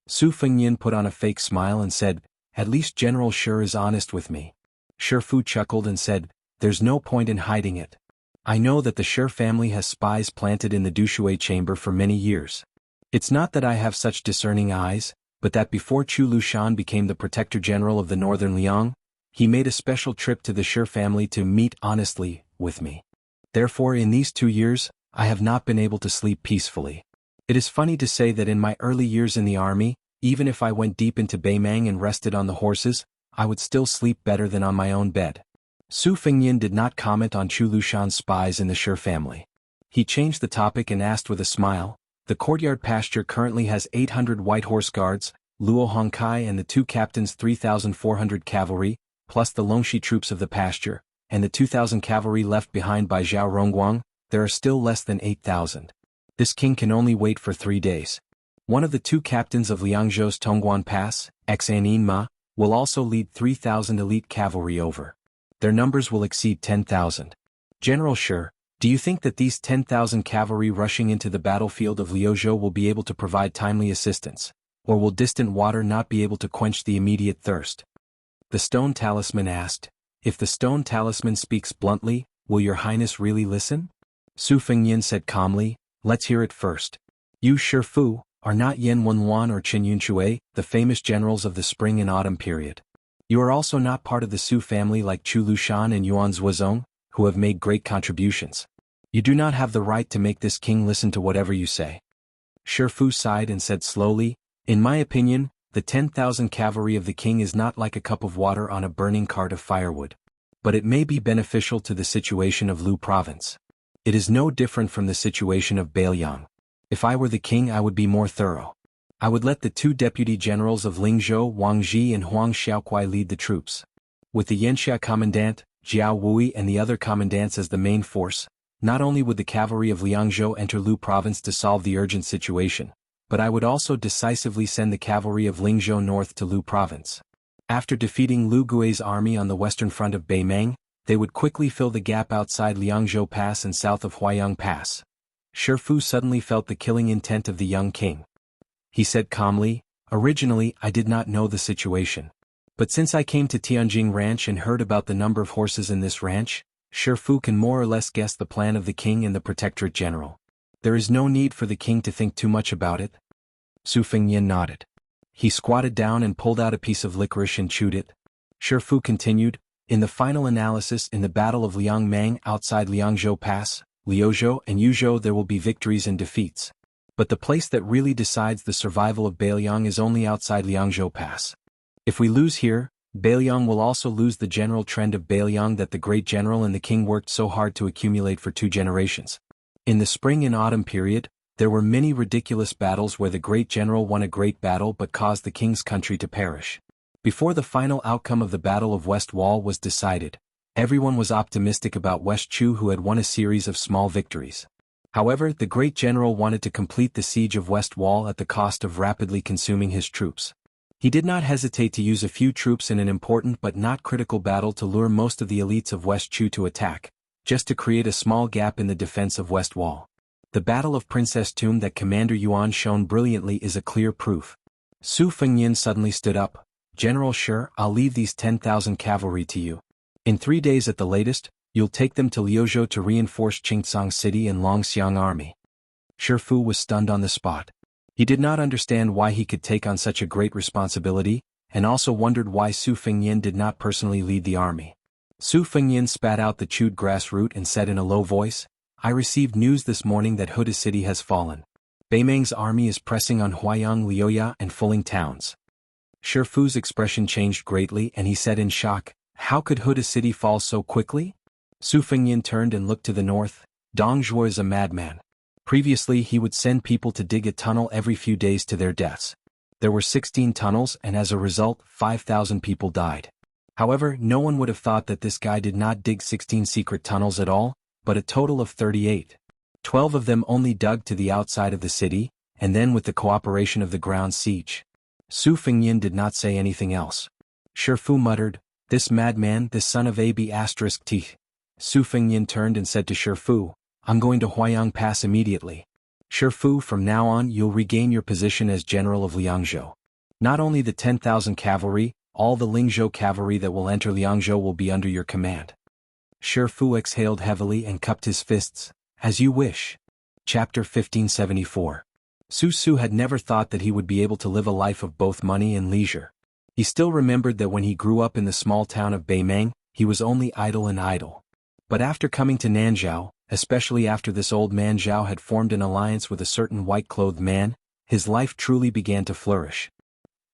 Su Fengyin put on a fake smile and said, at least General Shi is honest with me. Shifu chuckled and said, there's no point in hiding it. I know that the Shi family has spies planted in the Dushui chamber for many years. It's not that I have such discerning eyes, but that before Chu Lushan became the protector general of the northern Liang, he made a special trip to the Shi family to meet honestly with me. Therefore, in these 2 years, I have not been able to sleep peacefully. It is funny to say that in my early years in the army, even if I went deep into Beimang and rested on the horses, I would still sleep better than on my own bed. Su Fengyin did not comment on Chu Lushan's spies in the Shi family. He changed the topic and asked with a smile, the courtyard pasture currently has 800 white horse guards, Luo Hongkai and the 2 captains 3,400 cavalry, plus the Longxi troops of the pasture, and the 2,000 cavalry left behind by Zhao Rongguang, there are still less than 8,000. This king can only wait for 3 days. One of the 2 captains of Liangzhou's Tongguan Pass, Xanin Ma, will also lead 3,000 elite cavalry over. Their numbers will exceed 10,000. General Shi, do you think that these 10,000 cavalry rushing into the battlefield of Liuzhou will be able to provide timely assistance, or will distant water not be able to quench the immediate thirst? The stone talisman asked. If the stone talisman speaks bluntly, will your highness really listen? Su Fengyin said calmly, let's hear it first. You Shifu, are not Yan Wenwan or Qin Yunshui, the famous generals of the spring and autumn period. You are also not part of the Su family like Chu Lushan and Yuan Zuozong, who have made great contributions. You do not have the right to make this king listen to whatever you say. Shifu sighed and said slowly, in my opinion, the 10,000 cavalry of the king is not like a cup of water on a burning cart of firewood. But it may be beneficial to the situation of Lu province. It is no different from the situation of Bailiang. If I were the king, I would be more thorough. I would let the 2 deputy generals of Lingzhou, Wang Ji and Huang Xiaokuai lead the troops. With the Yanxia commandant, Jiao Wui and the other commandants as the main force, not only would the cavalry of Liangzhou enter Lu province to solve the urgent situation, but I would also decisively send the cavalry of Lingzhou north to Lu province. After defeating Lu Gui's army on the western front of Beimeng, they would quickly fill the gap outside Liangzhou Pass and south of Huayang Pass. Shifu suddenly felt the killing intent of the young king. He said calmly, originally I did not know the situation. But since I came to Tianjing Ranch and heard about the number of horses in this ranch, Shifu can more or less guess the plan of the king and the protectorate general. There is no need for the king to think too much about it. Su Fengyin nodded. He squatted down and pulled out a piece of licorice and chewed it. Shifu continued, in the final analysis in the Battle of Liangmang outside Liangzhou Pass, Liuzhou and Yuzhou there will be victories and defeats. But the place that really decides the survival of Bailiang is only outside Liangzhou Pass. If we lose here, Bailiang will also lose the general trend of Bailiang that the great general and the king worked so hard to accumulate for 2 generations. In the spring and autumn period, there were many ridiculous battles where the great general won a great battle but caused the king's country to perish. Before the final outcome of the Battle of West Wall was decided, everyone was optimistic about West Chu who had won a series of small victories. However, the great general wanted to complete the siege of West Wall at the cost of rapidly consuming his troops. He did not hesitate to use a few troops in an important but not critical battle to lure most of the elites of West Chu to attack, just to create a small gap in the defense of West Wall. The Battle of Princess Tomb that Commander Yuan shown brilliantly is a clear proof. Su Fengyin suddenly stood up. General Shi, I'll leave these 10,000 cavalry to you. In 3 days at the latest, you'll take them to Liuzhou to reinforce Qingcang City and Longxiang Army. Shifu was stunned on the spot. He did not understand why he could take on such a great responsibility, and also wondered why Su Fengyin did not personally lead the army. Su Fengyin spat out the chewed grass root and said in a low voice, I received news this morning that Huda City has fallen. Beimeng's army is pressing on Huayang, Liuya and Fuling towns. Shifu's expression changed greatly and he said in shock, how could Huda City fall so quickly? Su Fengyin turned and looked to the north. Dong Zhuo is a madman. Previously he would send people to dig a tunnel every few days to their deaths. There were 16 tunnels and as a result 5,000 people died. However, no one would have thought that this guy did not dig 16 secret tunnels at all, but a total of 38. 12 of them only dug to the outside of the city, and then with the cooperation of the ground siege. Su Fengyin did not say anything else. Shifu muttered, this madman, this son of Ab***t. Su Fengyin turned and said to Shifu, I'm going to Huayang Pass immediately. Shifu, from now on you'll regain your position as general of Liangzhou. Not only the 10,000 cavalry, all the Lingzhou cavalry that will enter Liangzhou will be under your command. Shifu exhaled heavily and cupped his fists. As you wish. Chapter 1574. Su had never thought that he would be able to live a life of both money and leisure. He still remembered that when he grew up in the small town of Beimeng, he was only idle and idle. But after coming to Nanzhao, especially after this old man Zhao had formed an alliance with a certain white-clothed man, his life truly began to flourish.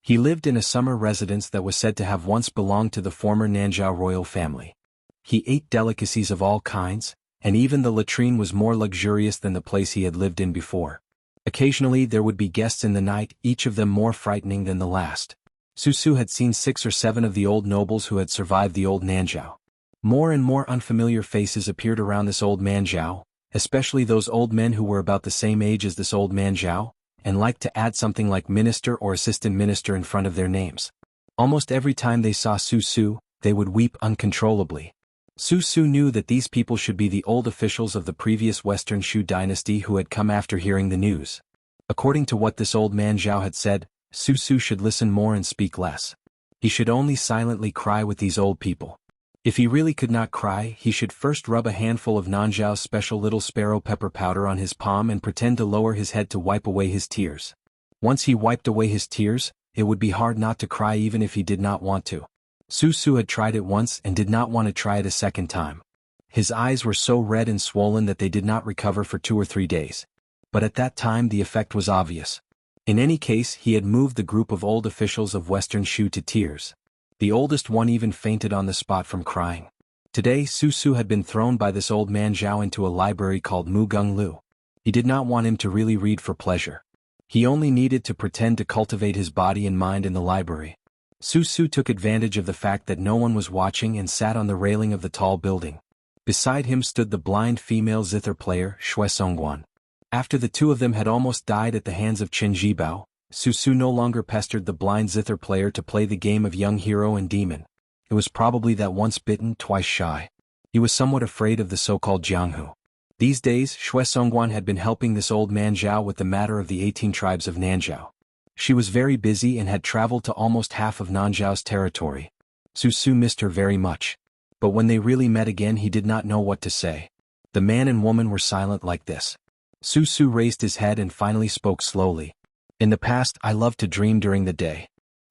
He lived in a summer residence that was said to have once belonged to the former Nanzhao royal family. He ate delicacies of all kinds, and even the latrine was more luxurious than the place he had lived in before. Occasionally there would be guests in the night, each of them more frightening than the last. Su had seen 6 or 7 of the old nobles who had survived the old Nanzhao. More and more unfamiliar faces appeared around this old man Zhao, especially those old men who were about the same age as this old man Zhao, and liked to add something like minister or assistant minister in front of their names. Almost every time they saw Su, they would weep uncontrollably. Su knew that these people should be the old officials of the previous Western Shu dynasty who had come after hearing the news. According to what this old man Zhao had said, Su should listen more and speak less. He should only silently cry with these old people. If he really could not cry, he should first rub a handful of Nanzhao's special little sparrow pepper powder on his palm and pretend to lower his head to wipe away his tears. Once he wiped away his tears, it would be hard not to cry even if he did not want to. Su had tried it once and did not want to try it a second time. His eyes were so red and swollen that they did not recover for 2 or 3 days. But at that time the effect was obvious. In any case, he had moved the group of old officials of Western Shu to tears. The oldest one even fainted on the spot from crying. Today Su had been thrown by this old man Zhao into a library called Mugung Lu. He did not want him to really read for pleasure. He only needed to pretend to cultivate his body and mind in the library. Su took advantage of the fact that no one was watching and sat on the railing of the tall building. Beside him stood the blind female zither player, Xue Songguan. After the two of them had almost died at the hands of Qin Jibao, Su no longer pestered the blind zither player to play the game of young hero and demon. It was probably that once bitten, twice shy. He was somewhat afraid of the so-called Jianghu. These days, Xue Songguan had been helping this old man Zhao with the matter of the 18 tribes of Nanzhao. She was very busy and had traveled to almost half of Nanzhao's territory. Su missed her very much. But when they really met again, he did not know what to say. The man and woman were silent like this. Su raised his head and finally spoke slowly. In the past, I loved to dream during the day.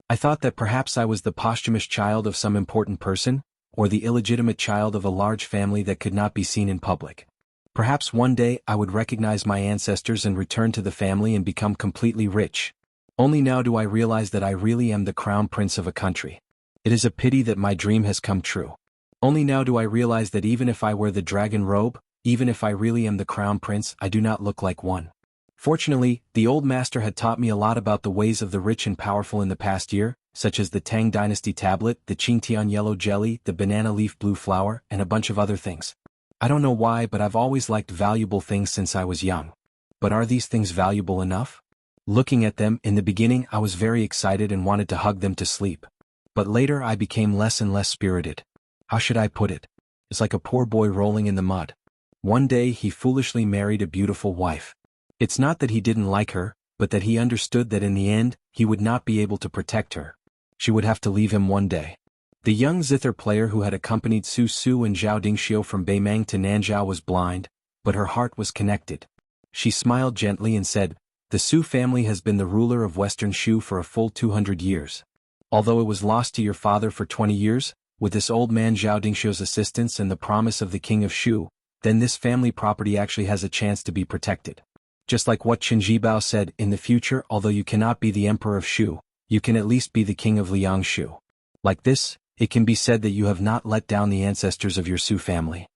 I thought that perhaps I was the posthumous child of some important person, or the illegitimate child of a large family that could not be seen in public. Perhaps one day I would recognize my ancestors and return to the family and become completely rich. Only now do I realize that I really am the crown prince of a country. It is a pity that my dream has come true. Only now do I realize that even if I wear the dragon robe, even if I really am the crown prince, I do not look like one. Fortunately, the old master had taught me a lot about the ways of the rich and powerful in the past year, such as the Tang Dynasty tablet, the Qingtian yellow jelly, the banana leaf blue flower, and a bunch of other things. I don't know why, but I've always liked valuable things since I was young. But are these things valuable enough? Looking at them, in the beginning I was very excited and wanted to hug them to sleep. But later I became less and less spirited. How should I put it? It's like a poor boy rolling in the mud. One day he foolishly married a beautiful wife. It's not that he didn't like her, but that he understood that in the end, he would not be able to protect her. She would have to leave him one day. The young zither player who had accompanied Su and Zhao Dingxiu from Beimang to Nanzhao was blind, but her heart was connected. She smiled gently and said, "The Su family has been the ruler of Western Shu for a full 200 years. Although it was lost to your father for 20 years, with this old man Zhao Dingxiu's assistance and the promise of the king of Shu, then this family property actually has a chance to be protected. Just like what Qin Jibao said, in the future, although you cannot be the emperor of Shu, you can at least be the king of Liangshu. Like this, it can be said that you have not let down the ancestors of your Su family."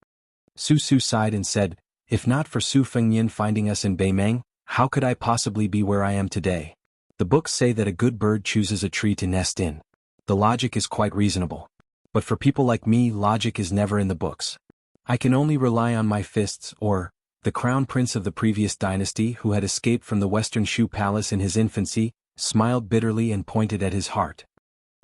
Su sighed and said, "If not for Su Fengnian finding us in Beimang, how could I possibly be where I am today? The books say that a good bird chooses a tree to nest in. The logic is quite reasonable. But for people like me, logic is never in the books. I can only rely on my fists, or the crown prince of the previous dynasty who had escaped from the Western Shu palace in his infancy, smiled bitterly and pointed at his heart.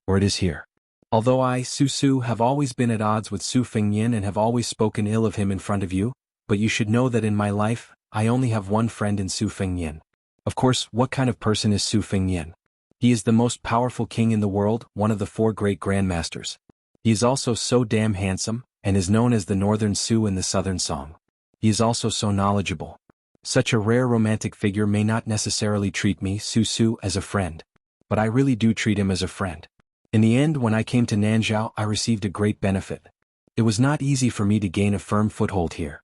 Or it is here. Although I, Su, have always been at odds with Su Fengnian and have always spoken ill of him in front of you, but you should know that in my life, I only have one friend in Su Fengnian. Of course, what kind of person is Su Fengnian? He is the most powerful king in the world, one of the 4 great grandmasters. He is also so damn handsome, and is known as the Northern Su in the Southern Song. He is also so knowledgeable. Such a rare romantic figure may not necessarily treat me, Su, as a friend. But I really do treat him as a friend. In the end, when I came to Nanzhao, I received a great benefit. It was not easy for me to gain a firm foothold here.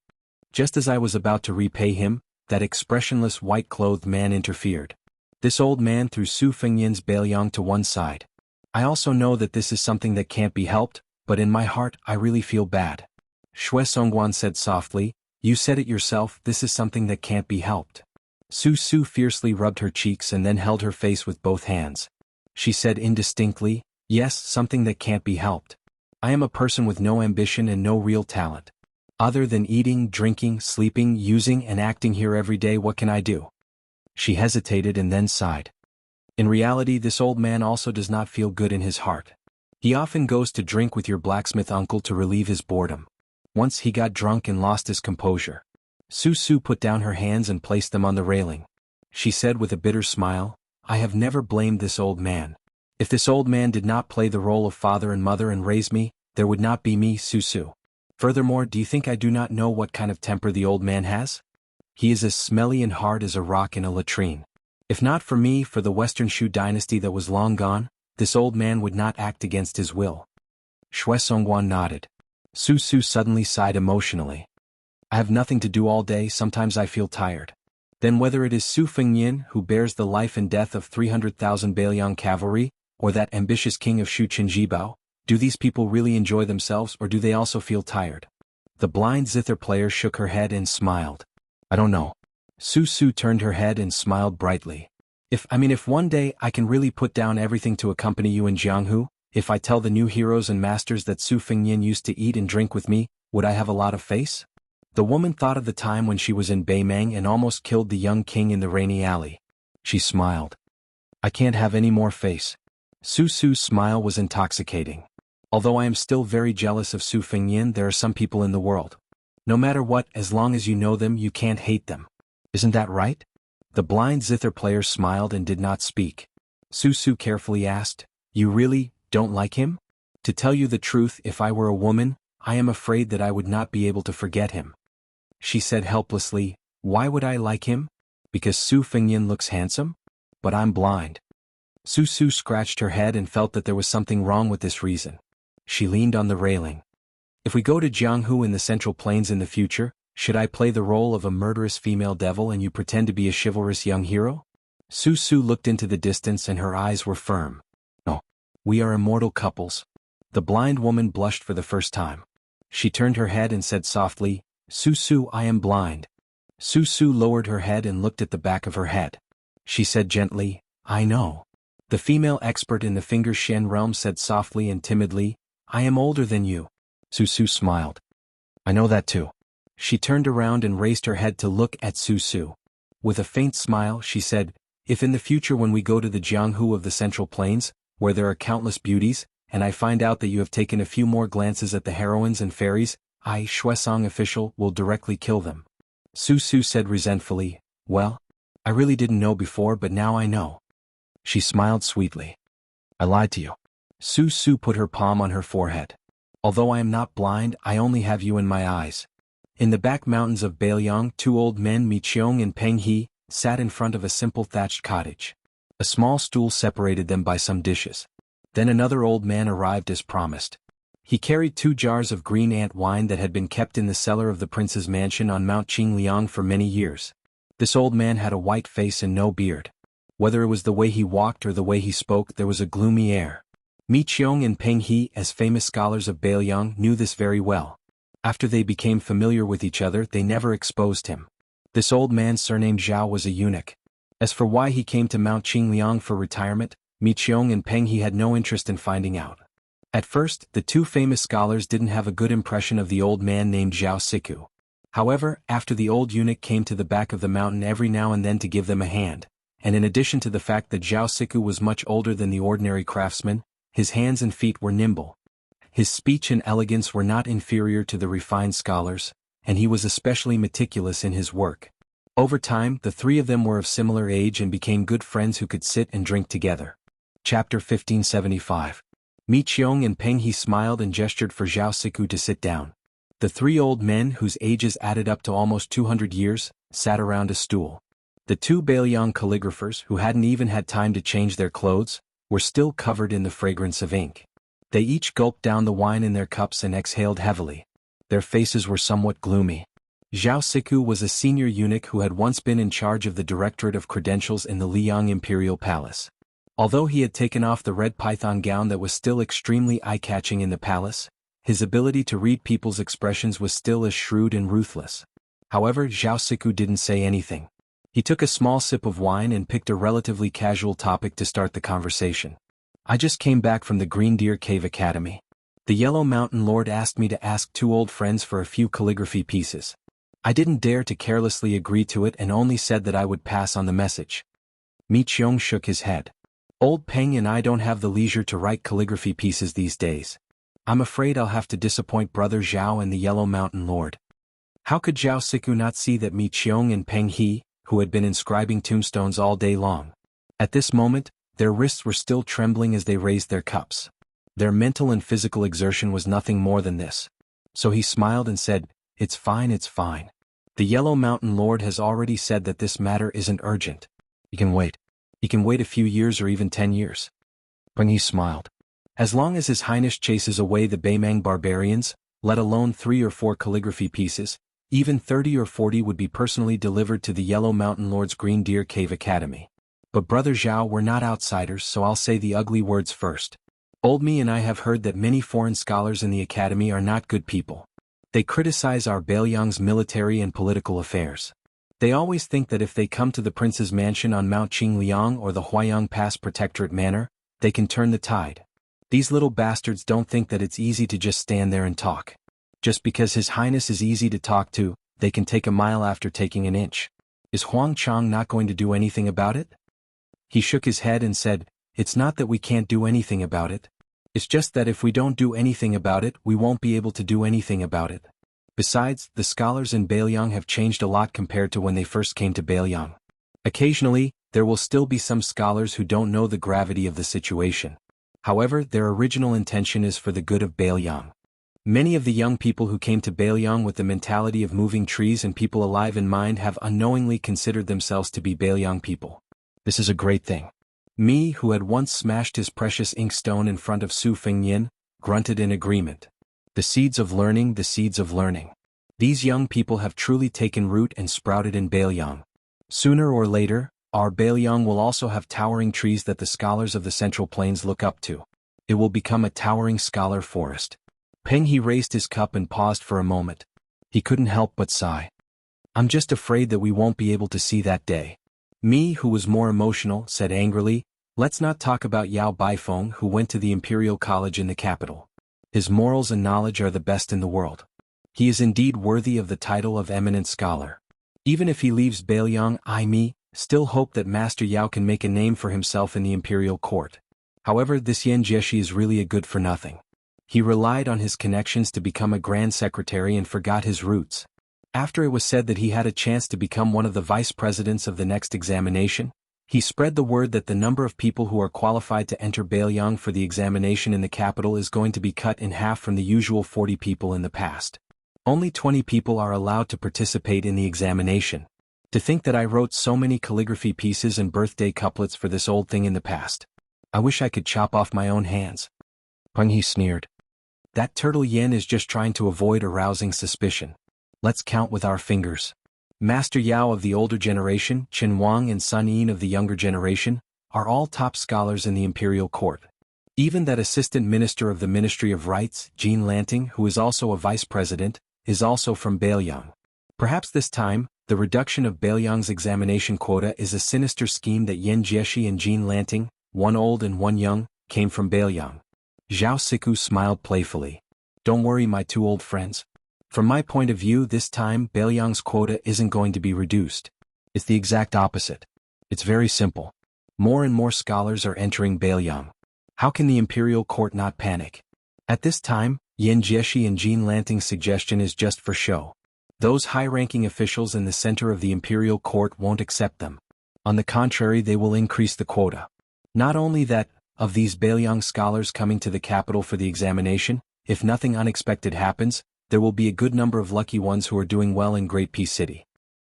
Just as I was about to repay him, that expressionless white-clothed man interfered. This old man threw Su Fengnian's Bailiang to one side. I also know that this is something that can't be helped, but in my heart I really feel bad. Xue Songguan said softly, "You said it yourself, this is something that can't be helped." Su fiercely rubbed her cheeks and then held her face with both hands. She said indistinctly, "Yes, something that can't be helped. I am a person with no ambition and no real talent. Other than eating, drinking, sleeping, using and acting here every day, what can I do?" She hesitated and then sighed. In reality, this old man also does not feel good in his heart. He often goes to drink with your blacksmith uncle to relieve his boredom. Once he got drunk and lost his composure. Su put down her hands and placed them on the railing. She said with a bitter smile, I have never blamed this old man. If this old man did not play the role of father and mother and raise me, there would not be me, Susu. Furthermore, do you think I do not know what kind of temper the old man has? He is as smelly and hard as a rock in a latrine. If not for me, for the Western Shu dynasty that was long gone, this old man would not act against his will. Shui Songguan nodded. Susu suddenly sighed emotionally. I have nothing to do all day, sometimes I feel tired. Then whether it is Su Fengyin who bears the life and death of 300,000 Bailiang cavalry, or that ambitious king of Shu Qinjibao, do these people really enjoy themselves or do they also feel tired? The blind zither player shook her head and smiled. I don't know. Susu turned her head and smiled brightly. If one day I can really put down everything to accompany you in Jianghu, if I tell the new heroes and masters that Su Fengyin used to eat and drink with me, would I have a lot of face? The woman thought of the time when she was in Beimeng and almost killed the young king in the rainy alley. She smiled. I can't have any more face. Susu's smile was intoxicating. Although I am still very jealous of Su Fengyin, there are some people in the world. No matter what, as long as you know them, you can't hate them. Isn't that right? The blind zither player smiled and did not speak. Susu carefully asked, You really don't like him? To tell you the truth, if I were a woman, I am afraid that I would not be able to forget him. She said helplessly, Why would I like him? Because Su Fengyin looks handsome? But I'm blind. Susu scratched her head and felt that there was something wrong with this reason. She leaned on the railing. If we go to Jianghu in the Central Plains in the future, should I play the role of a murderous female devil and you pretend to be a chivalrous young hero? Susu looked into the distance and her eyes were firm. No. We are immortal couples. The blind woman blushed for the first time. She turned her head and said softly, Susu, I am blind. Susu lowered her head and looked at the back of her head. She said gently, I know. The female expert in the finger shen realm said softly and timidly, I am older than you. Susu smiled. I know that too. She turned around and raised her head to look at Susu. With a faint smile, she said, If in the future when we go to the Jianghu of the Central Plains, where there are countless beauties, and I find out that you have taken a few more glances at the heroines and fairies, I, Shuesong official, will directly kill them. Susu said resentfully, Well, I really didn't know before but now I know. She smiled sweetly. I lied to you. Susu put her palm on her forehead. Although I am not blind, I only have you in my eyes. In the back mountains of Bailiang, two old men, Mi Qiong and Peng He, sat in front of a simple thatched cottage. A small stool separated them by some dishes. Then another old man arrived as promised. He carried 2 jars of green ant wine that had been kept in the cellar of the prince's mansion on Mount Qingliang for many years. This old man had a white face and no beard. Whether it was the way he walked or the way he spoke, there was a gloomy air. Mi Qiong and Peng He, as famous scholars of Bailiang, knew this very well. After they became familiar with each other, they never exposed him. This old man surnamed Zhao was a eunuch. As for why he came to Mount Qingliang for retirement, Mi Qiong and Peng He had no interest in finding out. At first, the 2 famous scholars didn't have a good impression of the old man named Zhao Siku. However, after the old eunuch came to the back of the mountain every now and then to give them a hand, and in addition to the fact that Zhao Siku was much older than the ordinary craftsman, his hands and feet were nimble. His speech and elegance were not inferior to the refined scholars, and he was especially meticulous in his work. Over time, the 3 of them were of similar age and became good friends who could sit and drink together. Chapter 1575. Mi Qiong and Peng He smiled and gestured for Zhao Siku to sit down. The 3 old men, whose ages added up to almost 200 years, sat around a stool. The 2 Bailiang calligraphers, who hadn't even had time to change their clothes, were still covered in the fragrance of ink. They each gulped down the wine in their cups and exhaled heavily. Their faces were somewhat gloomy. Zhao Siku was a senior eunuch who had once been in charge of the Directorate of Credentials in the Liang Imperial Palace. Although he had taken off the red python gown that was still extremely eye-catching in the palace, his ability to read people's expressions was still as shrewd and ruthless. However, Zhao Siku didn't say anything. He took a small sip of wine and picked a relatively casual topic to start the conversation. I just came back from the Green Deer Cave Academy. The Yellow Mountain Lord asked me to ask 2 old friends for a few calligraphy pieces. I didn't dare to carelessly agree to it and only said that I would pass on the message. Mi Qiong shook his head. Old Peng and I don't have the leisure to write calligraphy pieces these days. I'm afraid I'll have to disappoint Brother Zhao and the Yellow Mountain Lord. How could Zhao Siku not see that Mi Qiong and Peng He, who had been inscribing tombstones all day long, At this moment, their wrists were still trembling as they raised their cups. Their mental and physical exertion was nothing more than this. So he smiled and said, "It's fine, it's fine. The Yellow Mountain Lord has already said that this matter isn't urgent. He can wait. He can wait a few years or even 10 years. When he smiled. As long as His Highness chases away the Baimang barbarians, let alone 3 or 4 calligraphy pieces, even 30 or 40 would be personally delivered to the Yellow Mountain Lord's Green Deer Cave Academy. But Brother Zhao, we're not outsiders, so I'll say the ugly words first. Old Me and I have heard that many foreign scholars in the academy are not good people. They criticize our Bailiang's military and political affairs. They always think that if they come to the prince's mansion on Mount Qingliang or the Huayang Pass Protectorate Manor, they can turn the tide. These little bastards don't think that it's easy to just stand there and talk. Just because His Highness is easy to talk to, they can take a mile after taking an inch. Is Huang Chang not going to do anything about it?" He shook his head and said, "It's not that we can't do anything about it. It's just that if we don't do anything about it, we won't be able to do anything about it. Besides, the scholars in Bailiang have changed a lot compared to when they first came to Bailiang. Occasionally, there will still be some scholars who don't know the gravity of the situation. However, their original intention is for the good of Bailiang. Many of the young people who came to Bailiang with the mentality of moving trees and people alive in mind have unknowingly considered themselves to be Bailiang people. This is a great thing." Me, who had once smashed his precious inkstone in front of Su Fengyin, grunted in agreement. The seeds of learning, the seeds of learning. These young people have truly taken root and sprouted in Bailiang. Sooner or later, our Bailiang will also have towering trees that the scholars of the Central Plains look up to. It will become a towering scholar forest. Peng He raised his cup and paused for a moment. He couldn't help but sigh. "I'm just afraid that we won't be able to see that day." Me, who was more emotional, said angrily, "Let's not talk about Yao Baifeng, who went to the Imperial College in the capital. His morals and knowledge are the best in the world. He is indeed worthy of the title of eminent scholar. Even if he leaves Bailiang, I still hope that Master Yao can make a name for himself in the Imperial Court. However, this Yan Jieshi is really a good-for-nothing. He relied on his connections to become a Grand Secretary and forgot his roots. After it was said that he had a chance to become one of the vice presidents of the next examination, he spread the word that the number of people who are qualified to enter Bailiang for the examination in the capital is going to be cut in half from the usual 40 people in the past. Only 20 people are allowed to participate in the examination. To think that I wrote so many calligraphy pieces and birthday couplets for this old thing in the past. I wish I could chop off my own hands." Peng He sneered. "That turtle Yen is just trying to avoid arousing suspicion. Let's count with our fingers. Master Yao of the older generation, Chen Wang and Sun Yin of the younger generation, are all top scholars in the Imperial Court. Even that assistant minister of the Ministry of Rights, Jean Lanting, who is also a vice president, is also from Bailiang. Perhaps this time, the reduction of Bailiang's examination quota is a sinister scheme that Yan Jieshi and Jean Lanting, one old and one young, came from Bailiang." Zhao Siku smiled playfully. "Don't worry, my 2 old friends. From my point of view, this time Bailiang's quota isn't going to be reduced. It's the exact opposite. It's very simple. More and more scholars are entering Bailiang. How can the Imperial Court not panic? At this time, Yan Jieshi and Jean Lanting's suggestion is just for show. Those high-ranking officials in the center of the Imperial Court won't accept them. On the contrary, they will increase the quota. Not only that, of these Bailiang scholars coming to the capital for the examination, if nothing unexpected happens, there will be a good number of lucky ones who are doing well in Great Peace City.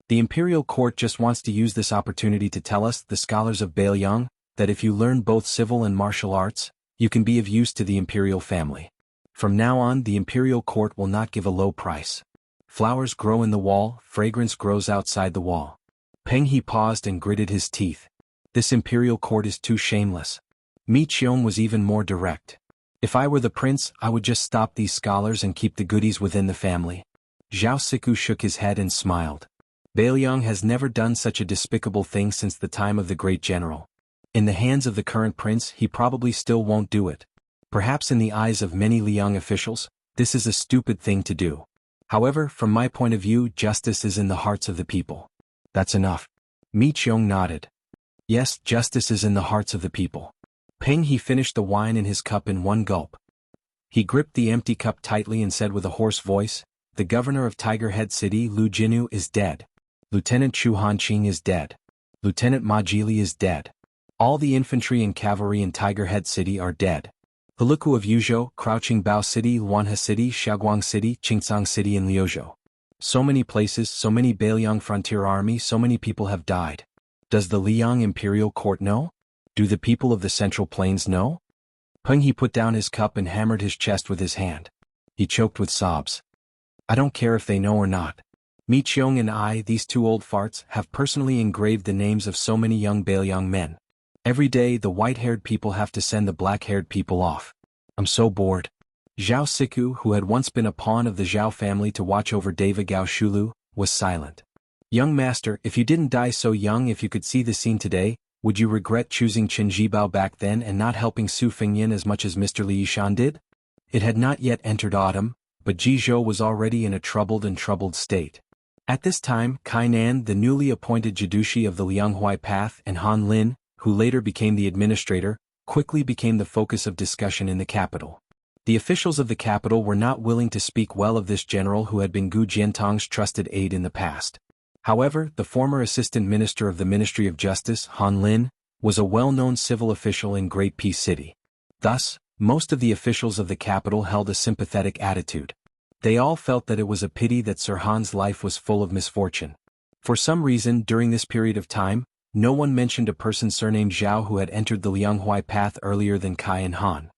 The Imperial Court just wants to use this opportunity to tell us, the scholars of Bailiang, that if you learn both civil and martial arts, you can be of use to the Imperial family. From now on, the Imperial Court will not give a low price. Flowers grow in the wall, fragrance grows outside the wall." Peng He paused and gritted his teeth. This Imperial Court is too shameless. Mi Qiong was even more direct. "If I were the prince, I would just stop these scholars and keep the goodies within the family." Zhao Siku shook his head and smiled. Bailiang has never done such a despicable thing since the time of the great general. In the hands of the current prince, he probably still won't do it. Perhaps in the eyes of many Liang officials, this is a stupid thing to do. However, from my point of view, justice is in the hearts of the people. That's enough. Mi Qiong nodded. Yes, justice is in the hearts of the people. Peng He finished the wine in his cup in one gulp. He gripped the empty cup tightly and said with a hoarse voice, "The governor of Tiger Head City, Lu Jinu, is dead. Lieutenant Chu Hanqing is dead. Lieutenant Ma Jili is dead. All the infantry and cavalry in Tiger Head City are dead. Heluku of Yuzhou, Crouching Bao City, Luanhe City, Shaoguang City, Qingsang City and Liuzhou. So many places, so many Beiliang frontier army, so many people have died. Does the Liang imperial court know? Do the people of the Central Plains know? Peng He put down his cup and hammered his chest with his hand. He choked with sobs. I don't care if they know or not. Mi Qiong and I, these two old farts, have personally engraved the names of so many young Beiliang men. Every day the white-haired people have to send the black-haired people off. I'm so bored. Zhao Siku, who had once been a pawn of the Zhao family to watch over Deva Gao Shulu, was silent. Young master, if you didn't die so young, if you could see the scene today, would you regret choosing Chen Jibao back then and not helping Su Fengyan as much as Mr. Li Yishan did? It had not yet entered autumn, but Jizhou was already in a troubled state. At this time, Kai Nan, the newly appointed Jidushi of the Lianghuai Path, and Han Lin, who later became the administrator, quickly became the focus of discussion in the capital. The officials of the capital were not willing to speak well of this general who had been Gu Jiantong's trusted aide in the past. However, the former assistant minister of the Ministry of Justice, Han Lin, was a well-known civil official in Great Peace City. Thus, most of the officials of the capital held a sympathetic attitude. They all felt that it was a pity that Sir Han's life was full of misfortune. For some reason, during this period of time, no one mentioned a person surnamed Zhao who had entered the Lianghuai path earlier than Kai and Han.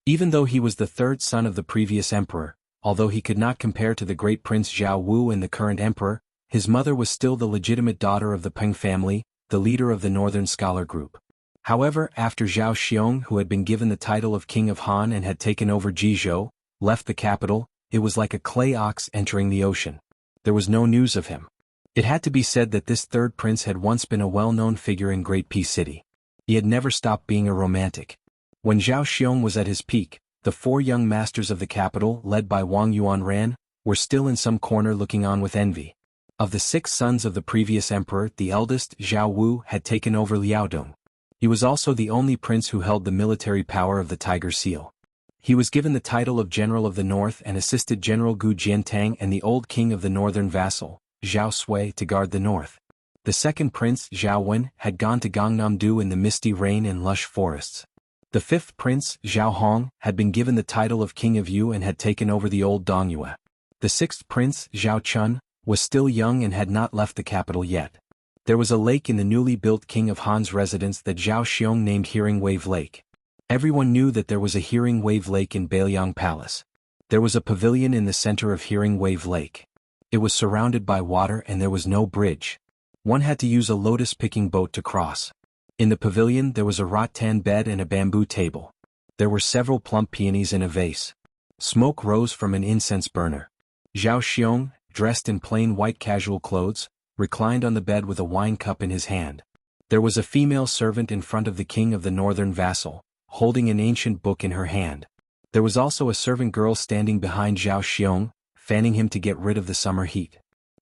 Even though he was the third son of the previous emperor, although he could not compare to the great Prince Zhao Wu and the current emperor, his mother was still the legitimate daughter of the Peng family, the leader of the Northern Scholar Group. However, after Zhao Xiong, who had been given the title of King of Han and had taken over Jizhou, left the capital, it was like a clay ox entering the ocean. There was no news of him. It had to be said that this third prince had once been a well-known figure in Great Peace City. He had never stopped being a romantic. When Zhao Xiong was at his peak, the four young masters of the capital, led by Wang Yuanran, were still in some corner looking on with envy. Of the 6 sons of the previous emperor, the eldest, Zhao Wu, had taken over Liaodong. He was also the only prince who held the military power of the Tiger Seal. He was given the title of General of the North and assisted General Gu Jiantang and the old king of the northern vassal, Zhao Sui, to guard the north. The second prince, Zhao Wen, had gone to Gangnam-do in the misty rain and lush forests. The fifth prince, Zhao Hong, had been given the title of King of Yu and had taken over the old Dongyue. The sixth prince, Zhao Chun, was still young and had not left the capital yet. There was a lake in the newly built King of Han's residence that Zhao Xiong named Hearing Wave Lake. Everyone knew that there was a Hearing Wave Lake in Beiliang Palace. There was a pavilion in the center of Hearing Wave Lake. It was surrounded by water and there was no bridge. One had to use a lotus-picking boat to cross. In the pavilion there was a rattan bed and a bamboo table. There were several plump peonies in a vase. Smoke rose from an incense burner. Zhao Xiong, dressed in plain white casual clothes, reclined on the bed with a wine cup in his hand. There was a female servant in front of the king of the northern vassal, holding an ancient book in her hand. There was also a servant girl standing behind Zhao Xiong, fanning him to get rid of the summer heat.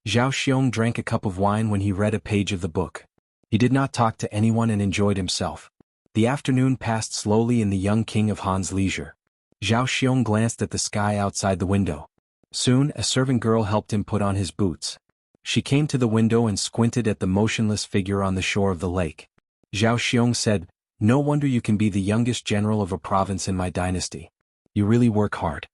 Zhao Xiong drank a cup of wine when he read a page of the book. He did not talk to anyone and enjoyed himself. The afternoon passed slowly in the young king of Han's leisure. Zhao Xiong glanced at the sky outside the window. Soon, a servant girl helped him put on his boots. She came to the window and squinted at the motionless figure on the shore of the lake. Zhao Xiong said, "No wonder you can be the youngest general of a province in my dynasty. You really work hard."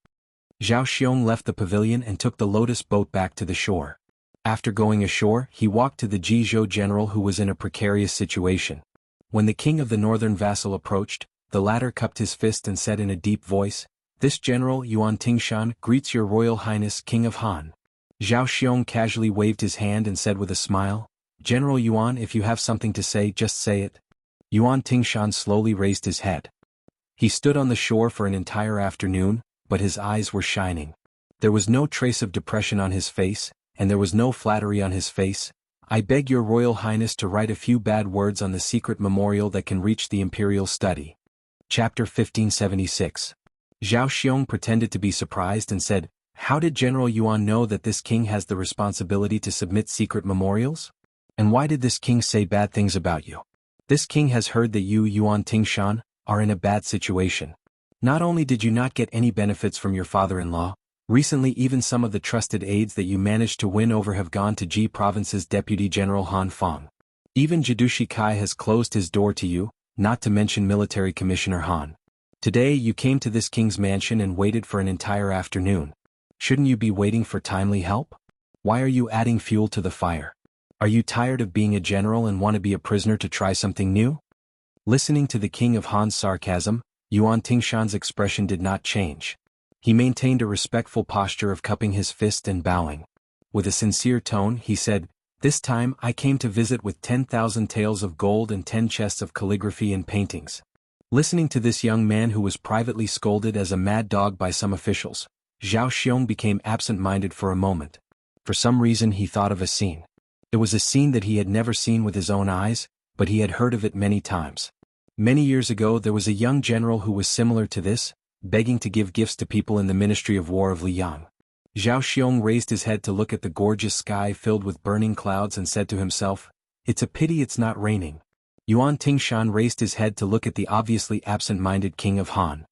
Zhao Xiong left the pavilion and took the lotus boat back to the shore. After going ashore, he walked to the Jizhou general who was in a precarious situation. When the king of the northern vassal approached, the latter cupped his fist and said in a deep voice, "This general Yuan Tingshan greets your royal highness King of Han." Zhao Xiong casually waved his hand and said with a smile, "General Yuan, if you have something to say, just say it." Yuan Tingshan slowly raised his head. He stood on the shore for an entire afternoon, but his eyes were shining. There was no trace of depression on his face, and there was no flattery on his face. "I beg your royal highness to write a few bad words on the secret memorial that can reach the imperial study." Chapter 1576. Zhao Xiong pretended to be surprised and said, "How did General Yuan know that this king has the responsibility to submit secret memorials? And why did this king say bad things about you? This king has heard that you, Yuan Tingshan, are in a bad situation. Not only did you not get any benefits from your father-in-law, recently even some of the trusted aides that you managed to win over have gone to Ji Province's Deputy General Han Fang. Even Jidushi Kai has closed his door to you, not to mention Military Commissioner Han. Today you came to this king's mansion and waited for an entire afternoon. Shouldn't you be waiting for timely help? Why are you adding fuel to the fire? Are you tired of being a general and want to be a prisoner to try something new? Listening to the king of Han's sarcasm, Yuan Tingshan's expression did not change. He maintained a respectful posture of cupping his fist and bowing. With a sincere tone, he said, "This time I came to visit with 10,000 taels of gold and 10 chests of calligraphy and paintings." Listening to this young man who was privately scolded as a mad dog by some officials, Zhao Xiong became absent-minded for a moment. For some reason he thought of a scene. It was a scene that he had never seen with his own eyes, but he had heard of it many times. Many years ago there was a young general who was similar to this, begging to give gifts to people in the Ministry of War of Liang. Zhao Xiong raised his head to look at the gorgeous sky filled with burning clouds and said to himself, "It's a pity it's not raining." Yuan Tingshan raised his head to look at the obviously absent-minded king of Han.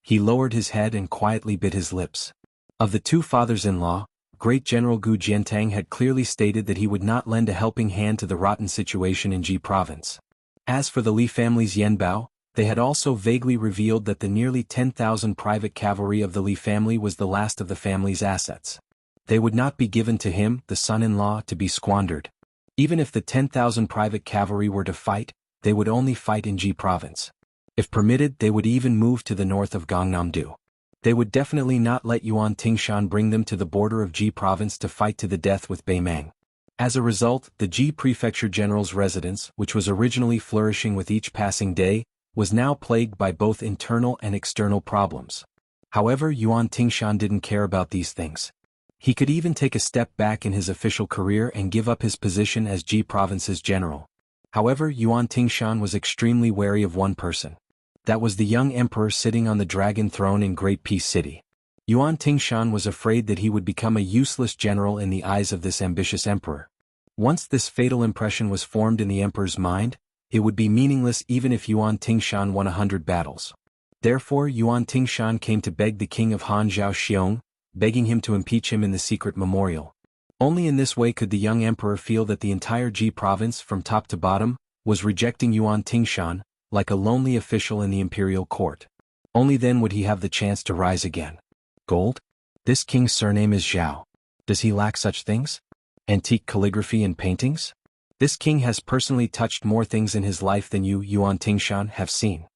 He lowered his head and quietly bit his lips. Of the two fathers-in-law, Great General Gu Jiantang had clearly stated that he would not lend a helping hand to the rotten situation in Ji province. As for the Li family's Yanbao, they had also vaguely revealed that the nearly 10,000 private cavalry of the Li family was the last of the family's assets. They would not be given to him, the son-in-law, to be squandered. Even if the 10,000 private cavalry were to fight, they would only fight in Ji province. If permitted, they would even move to the north of Gangnam-do. They would definitely not let Yuan Tingshan bring them to the border of Ji province to fight to the death with Beimang. As a result, the Ji Prefecture General's residence, which was originally flourishing with each passing day, was now plagued by both internal and external problems. However, Yuan Tingshan didn't care about these things. He could even take a step back in his official career and give up his position as Ji province's general. However, Yuan Tingshan was extremely wary of one person. That was the young emperor sitting on the dragon throne in Great Peace City. Yuan Tingshan was afraid that he would become a useless general in the eyes of this ambitious emperor. Once this fatal impression was formed in the emperor's mind, it would be meaningless even if Yuan Tingshan won 100 battles. Therefore Yuan Tingshan came to beg the king of Han Zhao Xiong, begging him to impeach him in the secret memorial. Only in this way could the young emperor feel that the entire Ji province, from top to bottom, was rejecting Yuan Tingshan, like a lonely official in the imperial court. Only then would he have the chance to rise again. Gold? This king's surname is Zhao. Does he lack such things? Antique calligraphy and paintings? This king has personally touched more things in his life than you, Yuan Tingshan, have seen.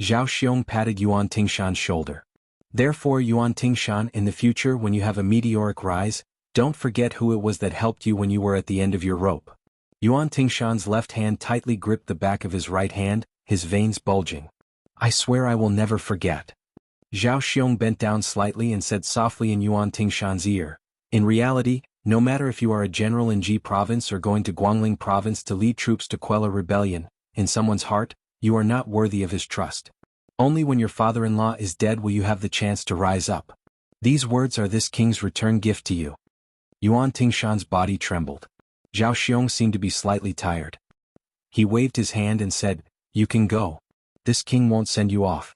Zhao Xiong patted Yuan Tingshan's shoulder. Therefore, Yuan Tingshan, in the future when you have a meteoric rise, don't forget who it was that helped you when you were at the end of your rope. Yuan Tingshan's left hand tightly gripped the back of his right hand, his veins bulging. "I swear I will never forget." Zhao Xiong bent down slightly and said softly in Yuan Tingshan's ear, "In reality, no matter if you are a general in Ji province or going to Guangling province to lead troops to quell a rebellion, in someone's heart, you are not worthy of his trust. Only when your father-in-law is dead will you have the chance to rise up. These words are this king's return gift to you." Yuan Tingshan's body trembled. Zhao Xiong seemed to be slightly tired. He waved his hand and said, "You can go. This king won't send you off."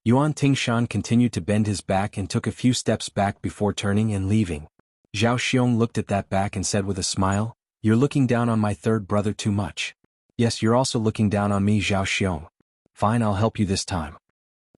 Yuan Tingshan continued to bend his back and took a few steps back before turning and leaving. Zhao Xiong looked at that back and said with a smile, "You're looking down on my third brother too much. Yes, you're also looking down on me, Zhao Xiong. Fine, I'll help you this time."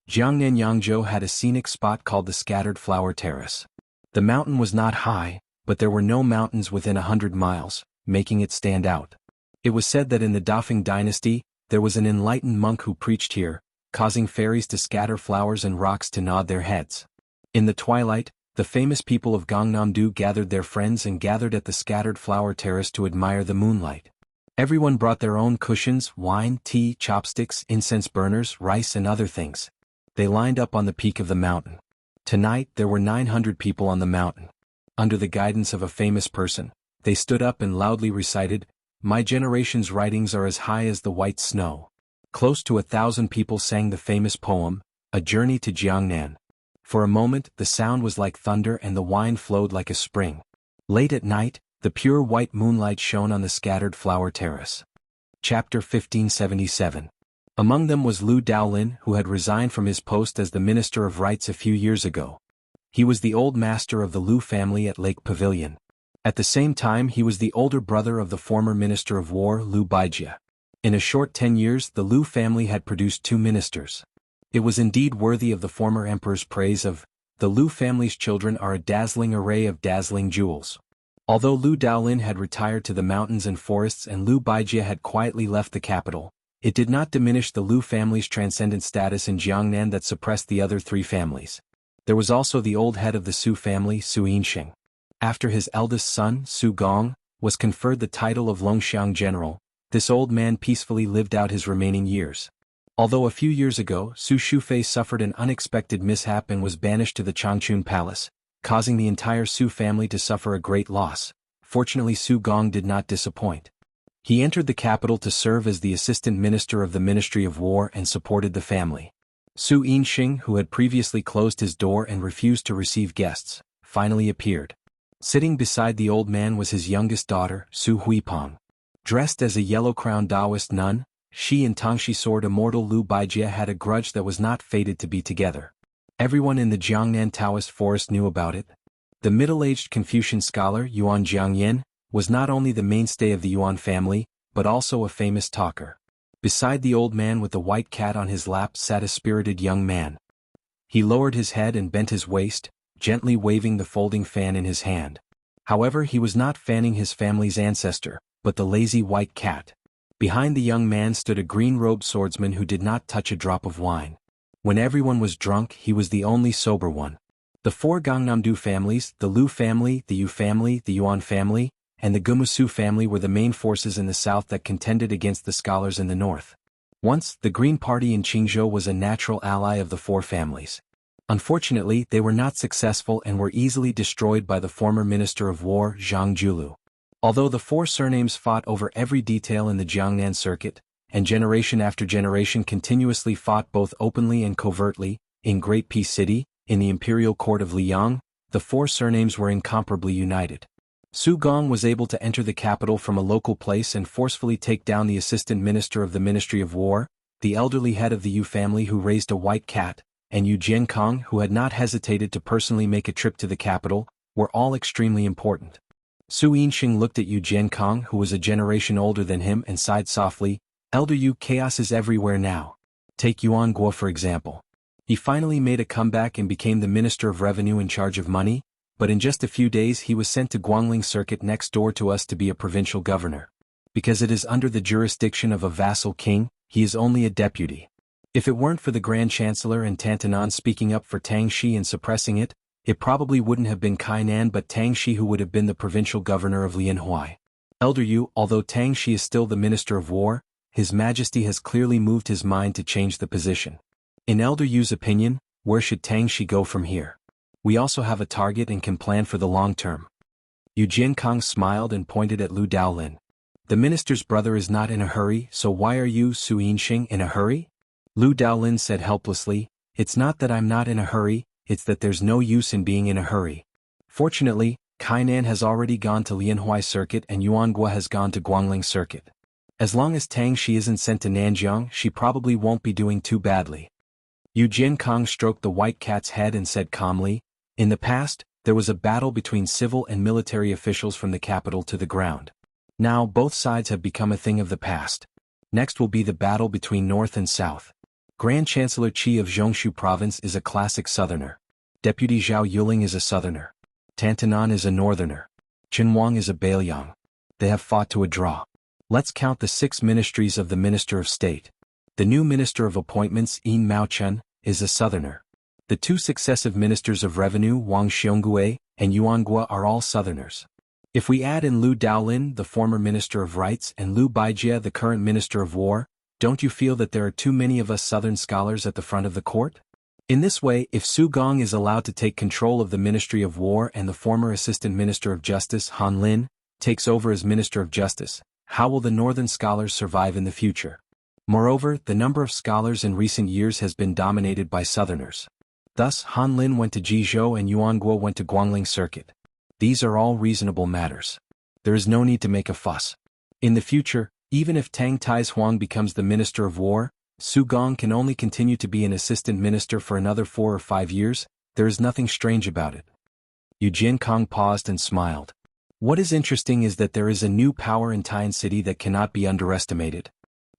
Jiangnan Yangzhou had a scenic spot called the Scattered Flower Terrace. The mountain was not high, but there were no mountains within 100 miles, making it stand out. It was said that in the Dafeng dynasty, there was an enlightened monk who preached here, causing fairies to scatter flowers and rocks to nod their heads. In the twilight, the famous people of Gangnam-do gathered their friends and gathered at the Scattered Flower Terrace to admire the moonlight. Everyone brought their own cushions, wine, tea, chopsticks, incense burners, rice and other things. They lined up on the peak of the mountain. Tonight there were 900 people on the mountain. Under the guidance of a famous person, they stood up and loudly recited, "My generation's writings are as high as the white snow." Close to 1,000 people sang the famous poem, A Journey to Jiangnan. For a moment, the sound was like thunder and the wine flowed like a spring. Late at night, the pure white moonlight shone on the Scattered Flower Terrace. Chapter 1577. Among them was Lu Daolin, who had resigned from his post as the Minister of Rites a few years ago. He was the old master of the Lu family at Lake Pavilion. At the same time he was the older brother of the former Minister of War Lu Baijia. In a short 10 years the Lu family had produced 2 ministers. It was indeed worthy of the former emperor's praise of, "The Lu family's children are a dazzling array of dazzling jewels." Although Lu Daolin had retired to the mountains and forests and Lu Baijie had quietly left the capital, it did not diminish the Lu family's transcendent status in Jiangnan that suppressed the other 3 families. There was also the old head of the Su family, Su Yinxing. After his eldest son, Su Gong, was conferred the title of Longxiang General, this old man peacefully lived out his remaining years. Although a few years ago Su Shufei suffered an unexpected mishap and was banished to the Changchun Palace, causing the entire Su family to suffer a great loss, fortunately Su Gong did not disappoint. He entered the capital to serve as the assistant minister of the Ministry of War and supported the family. Su Yinxing, who had previously closed his door and refused to receive guests, finally appeared. Sitting beside the old man was his youngest daughter, Su Huipeng. Dressed as a yellow-crowned Taoist nun, she and Tangxi sword immortal Lu Baijie had a grudge that was not fated to be together. Everyone in the Jiangnan Taoist forest knew about it. The middle-aged Confucian scholar Yuan Jiangyan was not only the mainstay of the Yuan family, but also a famous talker. Beside the old man with the white cat on his lap sat a spirited young man. He lowered his head and bent his waist, gently waving the folding fan in his hand. However, he was not fanning his family's ancestor, but the lazy white cat. Behind the young man stood a green-robed swordsman who did not touch a drop of wine. When everyone was drunk, he was the only sober one. The 4 Gangnam-do families, the Lu family, the Yu family, the Yuan family, and the Gumusu family were the main forces in the south that contended against the scholars in the north. Once, the Green Party in Qingzhou was a natural ally of the 4 families. Unfortunately, they were not successful and were easily destroyed by the former Minister of War, Zhang Julu. Although the 4 surnames fought over every detail in the Jiangnan circuit, and generation after generation continuously fought both openly and covertly, in Great Peace City, in the imperial court of Liang, the 4 surnames were incomparably united. Su Gong was able to enter the capital from a local place and forcefully take down the assistant minister of the Ministry of War, the elderly head of the Yu family who raised a white cat, and Yu Jiankong who had not hesitated to personally make a trip to the capital, were all extremely important. Su Yinxing looked at Yu Jiankong who was a generation older than him and sighed softly, "Elder Yu, chaos is everywhere now. Take Yuan Guo for example. He finally made a comeback and became the Minister of Revenue in charge of money, but in just a few days he was sent to Guangling Circuit next door to us to be a provincial governor. Because it is under the jurisdiction of a vassal king, he is only a deputy. If it weren't for the Grand Chancellor and Tantanan speaking up for Tang Shi and suppressing it, it probably wouldn't have been Kainan but Tang Shi who would have been the provincial governor of Lianhuai. Elder Yu, although Tang Shi is still the Minister of War, His Majesty has clearly moved his mind to change the position. In Elder Yu's opinion, where should Tang Shi go from here? We also have a target and can plan for the long term." Yu Jiankong smiled and pointed at Lu Daolin. "The minister's brother is not in a hurry, so why are you, Su Yinxing, in a hurry?" Lu Daolin said helplessly, "It's not that I'm not in a hurry, it's that there's no use in being in a hurry. Fortunately, Kainan has already gone to Lianhuai Circuit and Yuan Guo has gone to Guangling Circuit. As long as Tang Shi isn't sent to Nanjiang, she probably won't be doing too badly." Yu Jiankong stroked the white cat's head and said calmly, "In the past, there was a battle between civil and military officials from the capital to the ground. Now both sides have become a thing of the past. Next will be the battle between North and South. Grand Chancellor Qi of Zhongshu Province is a classic southerner. Deputy Zhao Yuling is a southerner. Tantanan is a northerner. Qinhuang is a Bailiang. They have fought to a draw. Let's count the 6 ministries of the Minister of State. The new Minister of Appointments, Yin Maochen, is a southerner. The 2 successive Ministers of Revenue, Wang Xiongui and Yuan Guo, are all southerners. If we add in Lu Daolin, the former Minister of Rights, and Lu Baijie, the current Minister of War, don't you feel that there are too many of us southern scholars at the front of the court? In this way, if Su Gong is allowed to take control of the Ministry of War and the former Assistant Minister of Justice, Han Lin, takes over as Minister of Justice, how will the northern scholars survive in the future? Moreover, the number of scholars in recent years has been dominated by southerners. Thus, Han Lin went to Jizhou and Yuan Guo went to Guangling Circuit. These are all reasonable matters. There is no need to make a fuss. In the future, even if Tang Tais Huang becomes the Minister of War, Su Gong can only continue to be an assistant minister for another 4 or 5 years. There is nothing strange about it." Yu Jiankong paused and smiled. "What is interesting is that there is a new power in Tian City that cannot be underestimated.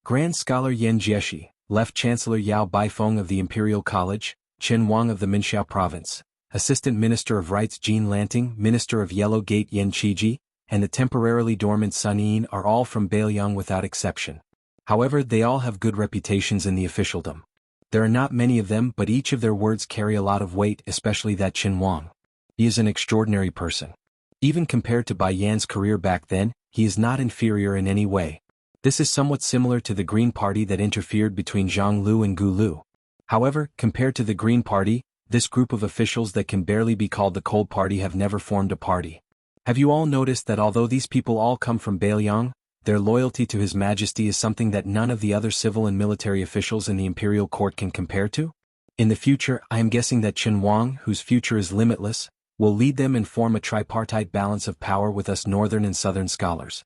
Grand Scholar Yan Jieshi, Left Chancellor Yao Baifeng of the Imperial College, Chen Wang of the Minxiao Province, Assistant Minister of Rights Jean Lanting, Minister of Yellow Gate Yan Qiji, and the temporarily dormant Sun Yin are all from Bailiang without exception. However, they all have good reputations in the officialdom. There are not many of them, but each of their words carry a lot of weight, especially that Chen Wang. He is an extraordinary person. Even compared to Bai Yan's career back then, he is not inferior in any way. This is somewhat similar to the Green Party that interfered between Zhang Lu and Gu Lu. However, compared to the Green Party, this group of officials that can barely be called the Cold Party have never formed a party. Have you all noticed that although these people all come from Bailiang, their loyalty to His Majesty is something that none of the other civil and military officials in the imperial court can compare to? In the future, I am guessing that Chen Wang, whose future is limitless, will lead them and form a tripartite balance of power with us northern and southern scholars.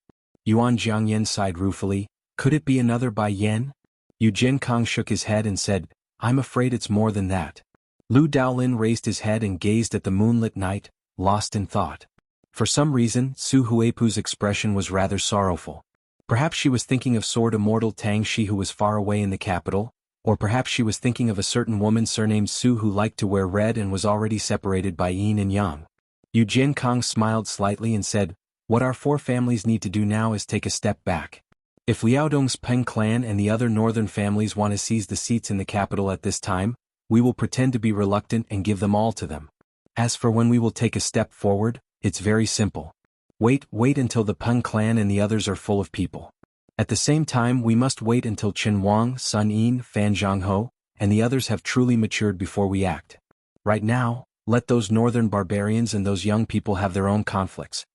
Yuan Jiangyan sighed ruefully. Could it be another Bai Yan? Yu Jiankong shook his head and said, I'm afraid it's more than that. Lu Daolin raised his head and gazed at the moonlit night, lost in thought. For some reason, Su Huipu's expression was rather sorrowful. Perhaps she was thinking of Sword Immortal Tang Shi who was far away in the capital, or perhaps she was thinking of a certain woman surnamed Su who liked to wear red and was already separated by yin and yang. Yu Jiankong smiled slightly and said, what our four families need to do now is take a step back. If Liaodong's Peng clan and the other northern families want to seize the seats in the capital at this time, we will pretend to be reluctant and give them all to them. As for when we will take a step forward, it's very simple. Wait until the Peng clan and the others are full of people. At the same time, we must wait until Chen Wang, Sun Yin, Fan Zhangho, and the others have truly matured before we act. Right now, let those northern barbarians and those young people have their own conflicts.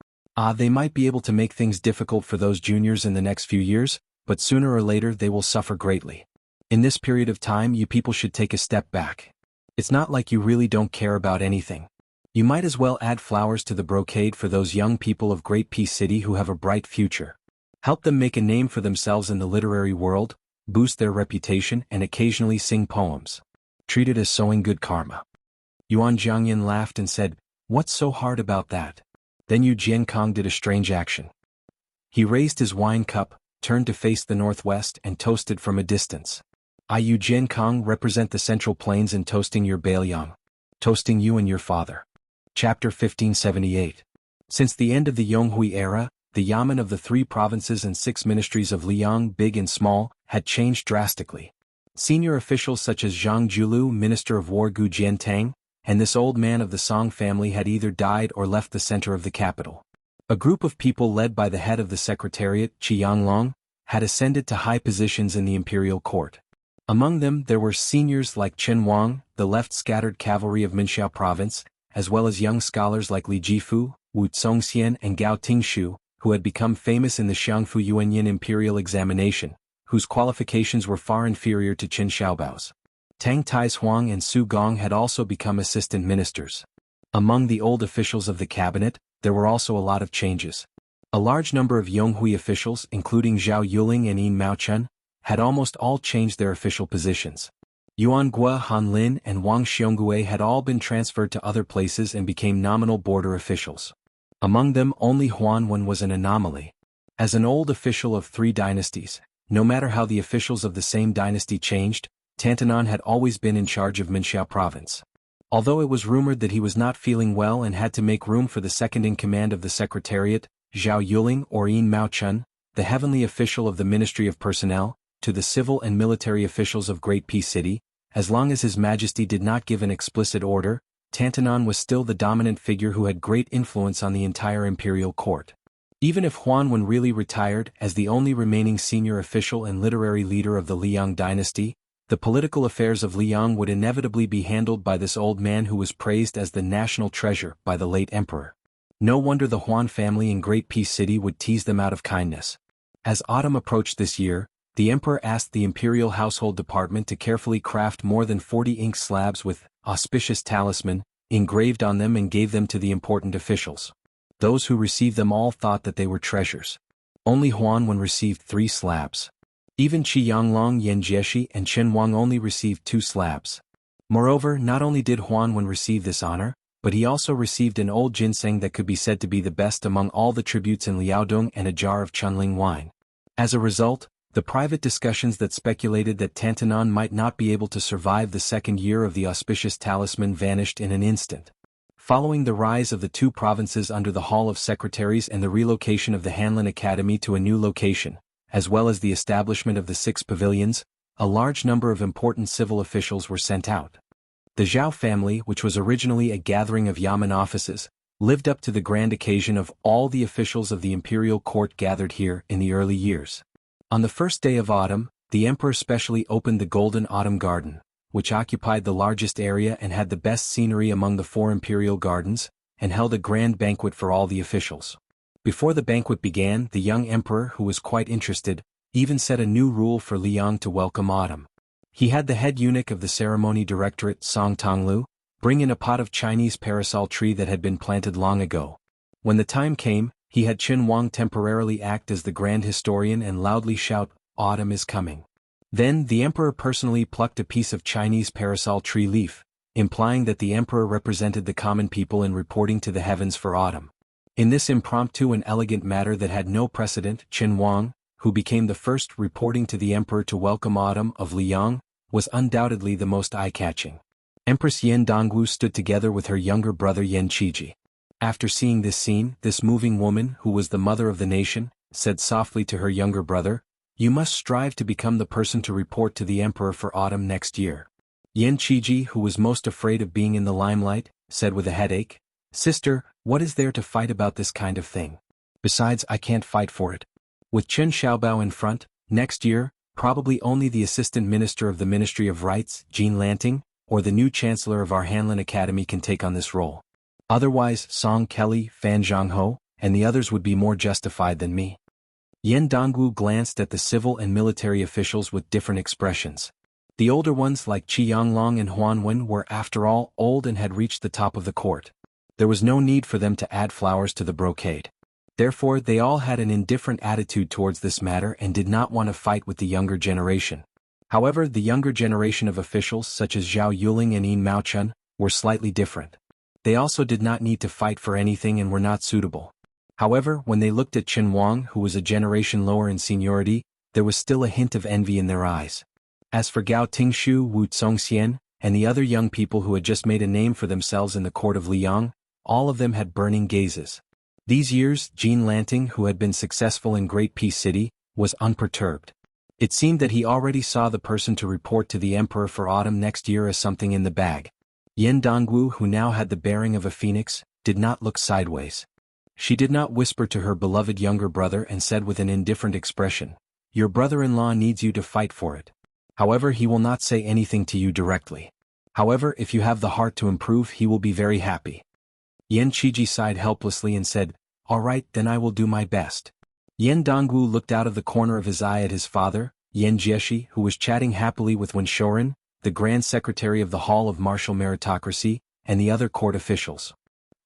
They might be able to make things difficult for those juniors in the next few years, but sooner or later they will suffer greatly. In this period of time, you people should take a step back. It's not like you really don't care about anything. You might as well add flowers to the brocade for those young people of Great Peace City who have a bright future. Help them make a name for themselves in the literary world, boost their reputation, and occasionally sing poems. Treat it as sowing good karma. Yuan Jiangyan laughed and said, what's so hard about that? Then Yu Jiankong did a strange action. He raised his wine cup, turned to face the northwest and toasted from a distance. I Yu Jiankong represent the Central Plains in toasting your Bailiang. Toasting you and your father. Chapter 1578. Since the end of the Yonghui era, the yamen of the 3 provinces and 6 ministries of Liang, big and small, had changed drastically. Senior officials such as Zhang Julu, Minister of War Gu Jiantang, and this old man of the Song family had either died or left the center of the capital. A group of people led by the head of the secretariat, Qi Yanglong, had ascended to high positions in the imperial court. Among them there were seniors like Chen Wang, the left-scattered cavalry of Minxiao province, as well as young scholars like Li Jifu, Wu Congxian and Gao Tingshu, who had become famous in the Xiangfu Yuanyin imperial examination, whose qualifications were far inferior to Qin Xiaobao's. Tang Taishuang and Su Gong had also become assistant ministers. Among the old officials of the cabinet, there were also a lot of changes. A large number of Yonghui officials, including Zhao Yuling and Yin Maochun, had almost all changed their official positions. Yuan Gua Han Lin and Wang Xiongui had all been transferred to other places and became nominal border officials. Among them only Huan Wen was an anomaly. As an old official of 3 dynasties, no matter how the officials of the same dynasty changed, Tantanon had always been in charge of Minxiao province. Although it was rumored that he was not feeling well and had to make room for the second-in-command of the secretariat, Zhao Yuling or Yin Maochun, the heavenly official of the Ministry of Personnel, to the civil and military officials of Great Peace City, as long as His Majesty did not give an explicit order, Tantanon was still the dominant figure who had great influence on the entire imperial court. Even if Huan Wen really retired as the only remaining senior official and literary leader of the Liang dynasty, the political affairs of Liang would inevitably be handled by this old man who was praised as the national treasure by the late emperor. No wonder the Huan family in Great Peace City would tease them out of kindness. As autumn approached this year, the emperor asked the imperial household department to carefully craft more than 40 ink slabs with auspicious talisman engraved on them and gave them to the important officials. Those who received them all thought that they were treasures. Only Huan Wen received 3 slabs. Even Qi Yanglong, Yan Jieshi, and Chen Wang only received 2 slabs. Moreover, not only did Huan Wen receive this honor, but he also received an old ginseng that could be said to be the best among all the tributes in Liaodong and a jar of Chunling wine. As a result, The private discussions that speculated that Tantanon might not be able to survive the second year of the auspicious talisman vanished in an instant. Following the rise of the two provinces under the Hall of Secretaries and the relocation of the Hanlin Academy to a new location, as well as the establishment of the 6 pavilions, a large number of important civil officials were sent out. The Zhao family, which was originally a gathering of Yamen offices, lived up to the grand occasion of all the officials of the imperial court gathered here in the early years. On the first day of autumn, the emperor specially opened the Golden Autumn Garden, which occupied the largest area and had the best scenery among the 4 imperial gardens, and held a grand banquet for all the officials. Before the banquet began, the young emperor, who was quite interested, even set a new rule for Liang to welcome autumn. He had the head eunuch of the ceremony directorate, Song Tonglu, bring in a pot of Chinese parasol tree that had been planted long ago. When the time came, he had Qin Wang temporarily act as the grand historian and loudly shout, "Autumn is coming." Then the emperor personally plucked a piece of Chinese parasol tree leaf, implying that the emperor represented the common people in reporting to the heavens for autumn. In this impromptu and elegant matter that had no precedent, Qin Wang, who became the first reporting to the emperor to welcome autumn of Liang, was undoubtedly the most eye-catching. Empress Yan Dongwu stood together with her younger brother Yan Qiji. After seeing this scene, this moving woman, who was the mother of the nation, said softly to her younger brother, "You must strive to become the person to report to the emperor for autumn next year." Yan Qiji, who was most afraid of being in the limelight, said with a headache, "Sister, what is there to fight about this kind of thing? Besides, I can't fight for it. With Chen Xiaobao in front, next year, probably only the assistant minister of the Ministry of Rights, Jean Lanting, or the new chancellor of our Hanlin Academy can take on this role. Otherwise, Song Kelly, Fan Zhangho, and the others would be more justified than me." Yan Dongwu glanced at the civil and military officials with different expressions. The older ones like Qi Yonglong and Huan Wen were after all old and had reached the top of the court. There was no need for them to add flowers to the brocade. Therefore they all had an indifferent attitude towards this matter and did not want to fight with the younger generation. However, the younger generation of officials such as Zhao Yuling and Yin Maochun were slightly different. They also did not need to fight for anything and were not suitable. However, when they looked at Qin Wang, who was a generation lower in seniority, there was still a hint of envy in their eyes. As for Gao Tingshu, Wu Congxian, and the other young people who had just made a name for themselves in the court of Liang, all of them had burning gazes. These years, Jean Lanting, who had been successful in Great Peace City, was unperturbed. It seemed that he already saw the person to report to the emperor for autumn next year as something in the bag. Yan Dongwu, who now had the bearing of a phoenix, did not look sideways. She did not whisper to her beloved younger brother and said with an indifferent expression, "Your brother-in-law needs you to fight for it. However, he will not say anything to you directly. However, if you have the heart to improve, he will be very happy." Yan Qiji sighed helplessly and said, "All right, then I will do my best." Yan Dongwu looked out of the corner of his eye at his father, Yan Jieshi, who was chatting happily with Wen Shorin, the Grand Secretary of the Hall of Martial Meritocracy, and the other court officials.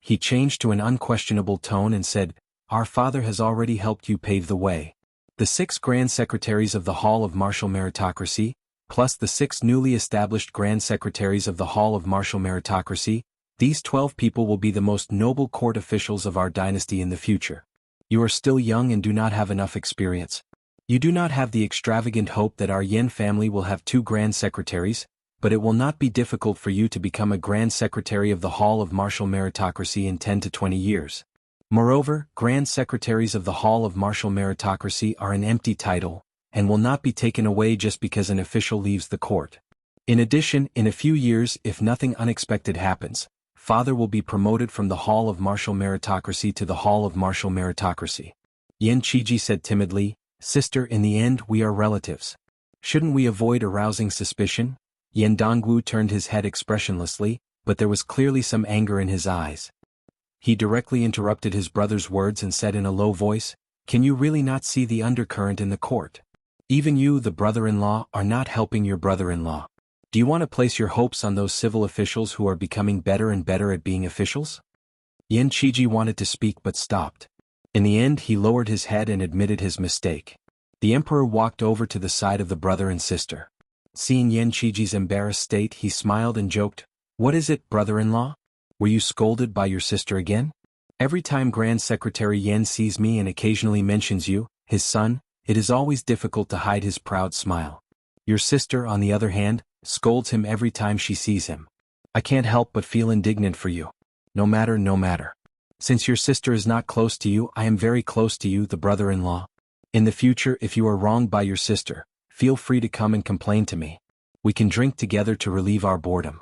He changed to an unquestionable tone and said, "Our father has already helped you pave the way. The 6 Grand Secretaries of the Hall of Martial Meritocracy, plus the 6 newly established Grand Secretaries of the Hall of Martial Meritocracy, these 12 people will be the most noble court officials of our dynasty in the future. You are still young and do not have enough experience. You do not have the extravagant hope that our Yan family will have 2 Grand Secretaries, but it will not be difficult for you to become a Grand Secretary of the Hall of Martial Meritocracy in 10 to 20 years. Moreover, Grand Secretaries of the Hall of Martial Meritocracy are an empty title, and will not be taken away just because an official leaves the court. In addition, in a few years, if nothing unexpected happens, father will be promoted from the Hall of Martial Meritocracy to the Hall of Martial Meritocracy." Yan Qiji said timidly, "Sister, in the end we are relatives. Shouldn't we avoid arousing suspicion?" Yan Dongwu turned his head expressionlessly, but there was clearly some anger in his eyes. He directly interrupted his brother's words and said in a low voice, "Can you really not see the undercurrent in the court? Even you, the brother-in-law, are not helping your brother-in-law. Do you want to place your hopes on those civil officials who are becoming better and better at being officials?" Yan Qiji wanted to speak but stopped. In the end he lowered his head and admitted his mistake. The emperor walked over to the side of the brother and sister. Seeing Yan Qiji's embarrassed state, he smiled and joked, "What is it, brother-in-law? Were you scolded by your sister again? Every time Grand Secretary Yan sees me and occasionally mentions you, his son, It is always difficult to hide his proud smile. Your sister, on the other hand, scolds him every time she sees him. I can't help but feel indignant for you. No matter. Since your sister is not close to you, I am very close to you, the brother-in-law. In the future, if you are wronged by your sister, feel free to come and complain to me. We can drink together to relieve our boredom.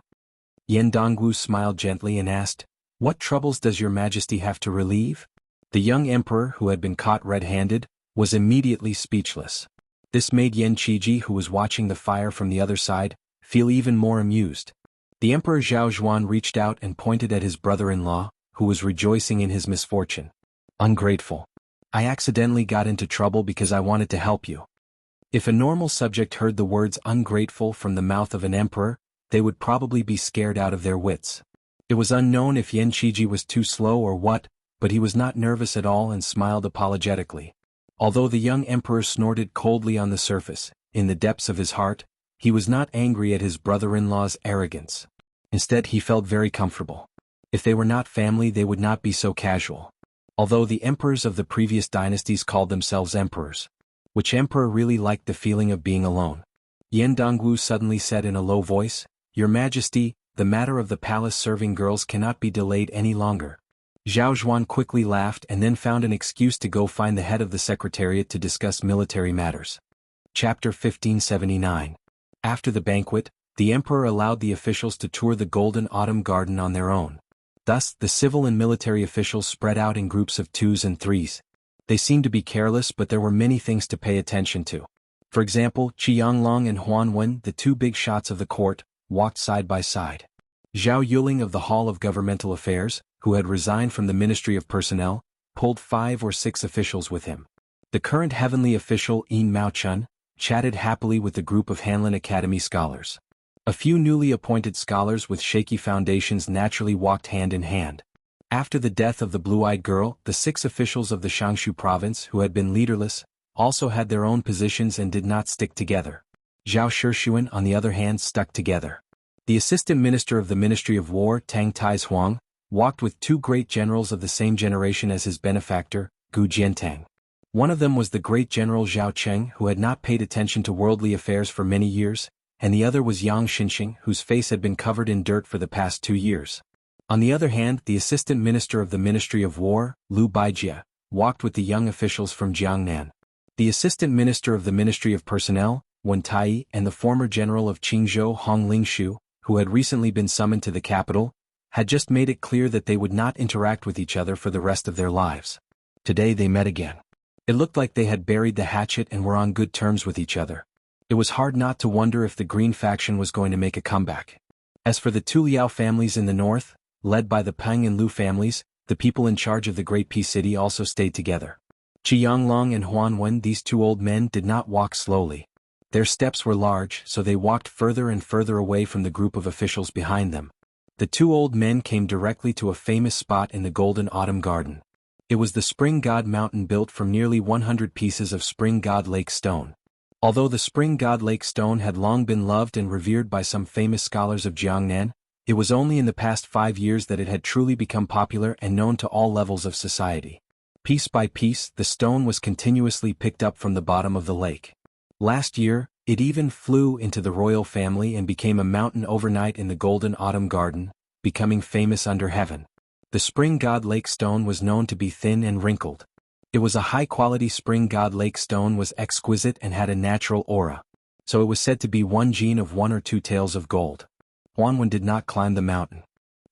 Yen Dongwu smiled gently and asked, What troubles does your majesty have to relieve? The young emperor, who had been caught red-handed, was immediately speechless. This made Yen Qiji, who was watching the fire from the other side, feel even more amused. The Emperor Zhao Zhuan reached out and pointed at his brother-in-law, who was rejoicing in his misfortune. Ungrateful. I accidentally got into trouble because I wanted to help you. If a normal subject heard the words ungrateful from the mouth of an emperor, they would probably be scared out of their wits. It was unknown if Yen Qiji was too slow or what, but he was not nervous at all and smiled apologetically. Although the young emperor snorted coldly on the surface, in the depths of his heart, he was not angry at his brother-in-law's arrogance. Instead, he felt very comfortable. If they were not family, they would not be so casual. Although the emperors of the previous dynasties called themselves emperors. Which emperor really liked the feeling of being alone? Yen Dongwu suddenly said in a low voice, Your Majesty, the matter of the palace serving girls cannot be delayed any longer. Zhao Zhuan quickly laughed and then found an excuse to go find the head of the secretariat to discuss military matters. Chapter 1579. After the banquet, the emperor allowed the officials to tour the Golden Autumn Garden on their own. Thus, the civil and military officials spread out in groups of 2s and 3s. They seemed to be careless, but there were many things to pay attention to. For example, Qi Yanglong and Huan Wen, the two big shots of the court, walked side by side. Zhao Yuling of the Hall of Governmental Affairs, who had resigned from the Ministry of Personnel, pulled 5 or 6 officials with him. The current heavenly official, Yin Maochun, chatted happily with the group of Hanlin Academy scholars. A few newly appointed scholars with shaky foundations naturally walked hand in hand. After the death of the blue-eyed girl, the 6 officials of the Shangshu province, who had been leaderless, also had their own positions and did not stick together. Zhao Shixuan, on the other hand, stuck together. The assistant minister of the Ministry of War, Tang Taizuang, walked with 2 great generals of the same generation as his benefactor, Gu Jiantang. One of them was the great general Zhao Cheng, who had not paid attention to worldly affairs for many years, and the other was Yang Xinxing, whose face had been covered in dirt for the past 2 years. On the other hand, the assistant minister of the Ministry of War, Liu Baijia, walked with the young officials from Jiangnan. The assistant minister of the Ministry of Personnel, Wen Tai, and the former general of Qingzhou, Hong Lingshu, who had recently been summoned to the capital, had just made it clear that they would not interact with each other for the rest of their lives. Today they met again. It looked like they had buried the hatchet and were on good terms with each other. It was hard not to wonder if the Green faction was going to make a comeback. As for the 2 Liao families in the north, led by the Peng and Lu families, the people in charge of the Great Peace City also stayed together. Qi Yanglong and Huan Wen, these 2 old men, did not walk slowly. Their steps were large, so they walked further and further away from the group of officials behind them. The 2 old men came directly to a famous spot in the Golden Autumn Garden. It was the Spring God Mountain, built from nearly 100 pieces of Spring God Lake stone. Although the Spring God Lake stone had long been loved and revered by some famous scholars of Jiangnan, it was only in the past 5 years that it had truly become popular and known to all levels of society. Piece by piece, the stone was continuously picked up from the bottom of the lake. Last year, it even flew into the royal family and became a mountain overnight in the Golden Autumn Garden, becoming famous under heaven. The Spring God Lake stone was known to be thin and wrinkled. It was a high-quality Spring God Lake stone, was exquisite and had a natural aura. So it was said to be one gene of 1 or 2 tails of gold. Huan Wen did not climb the mountain.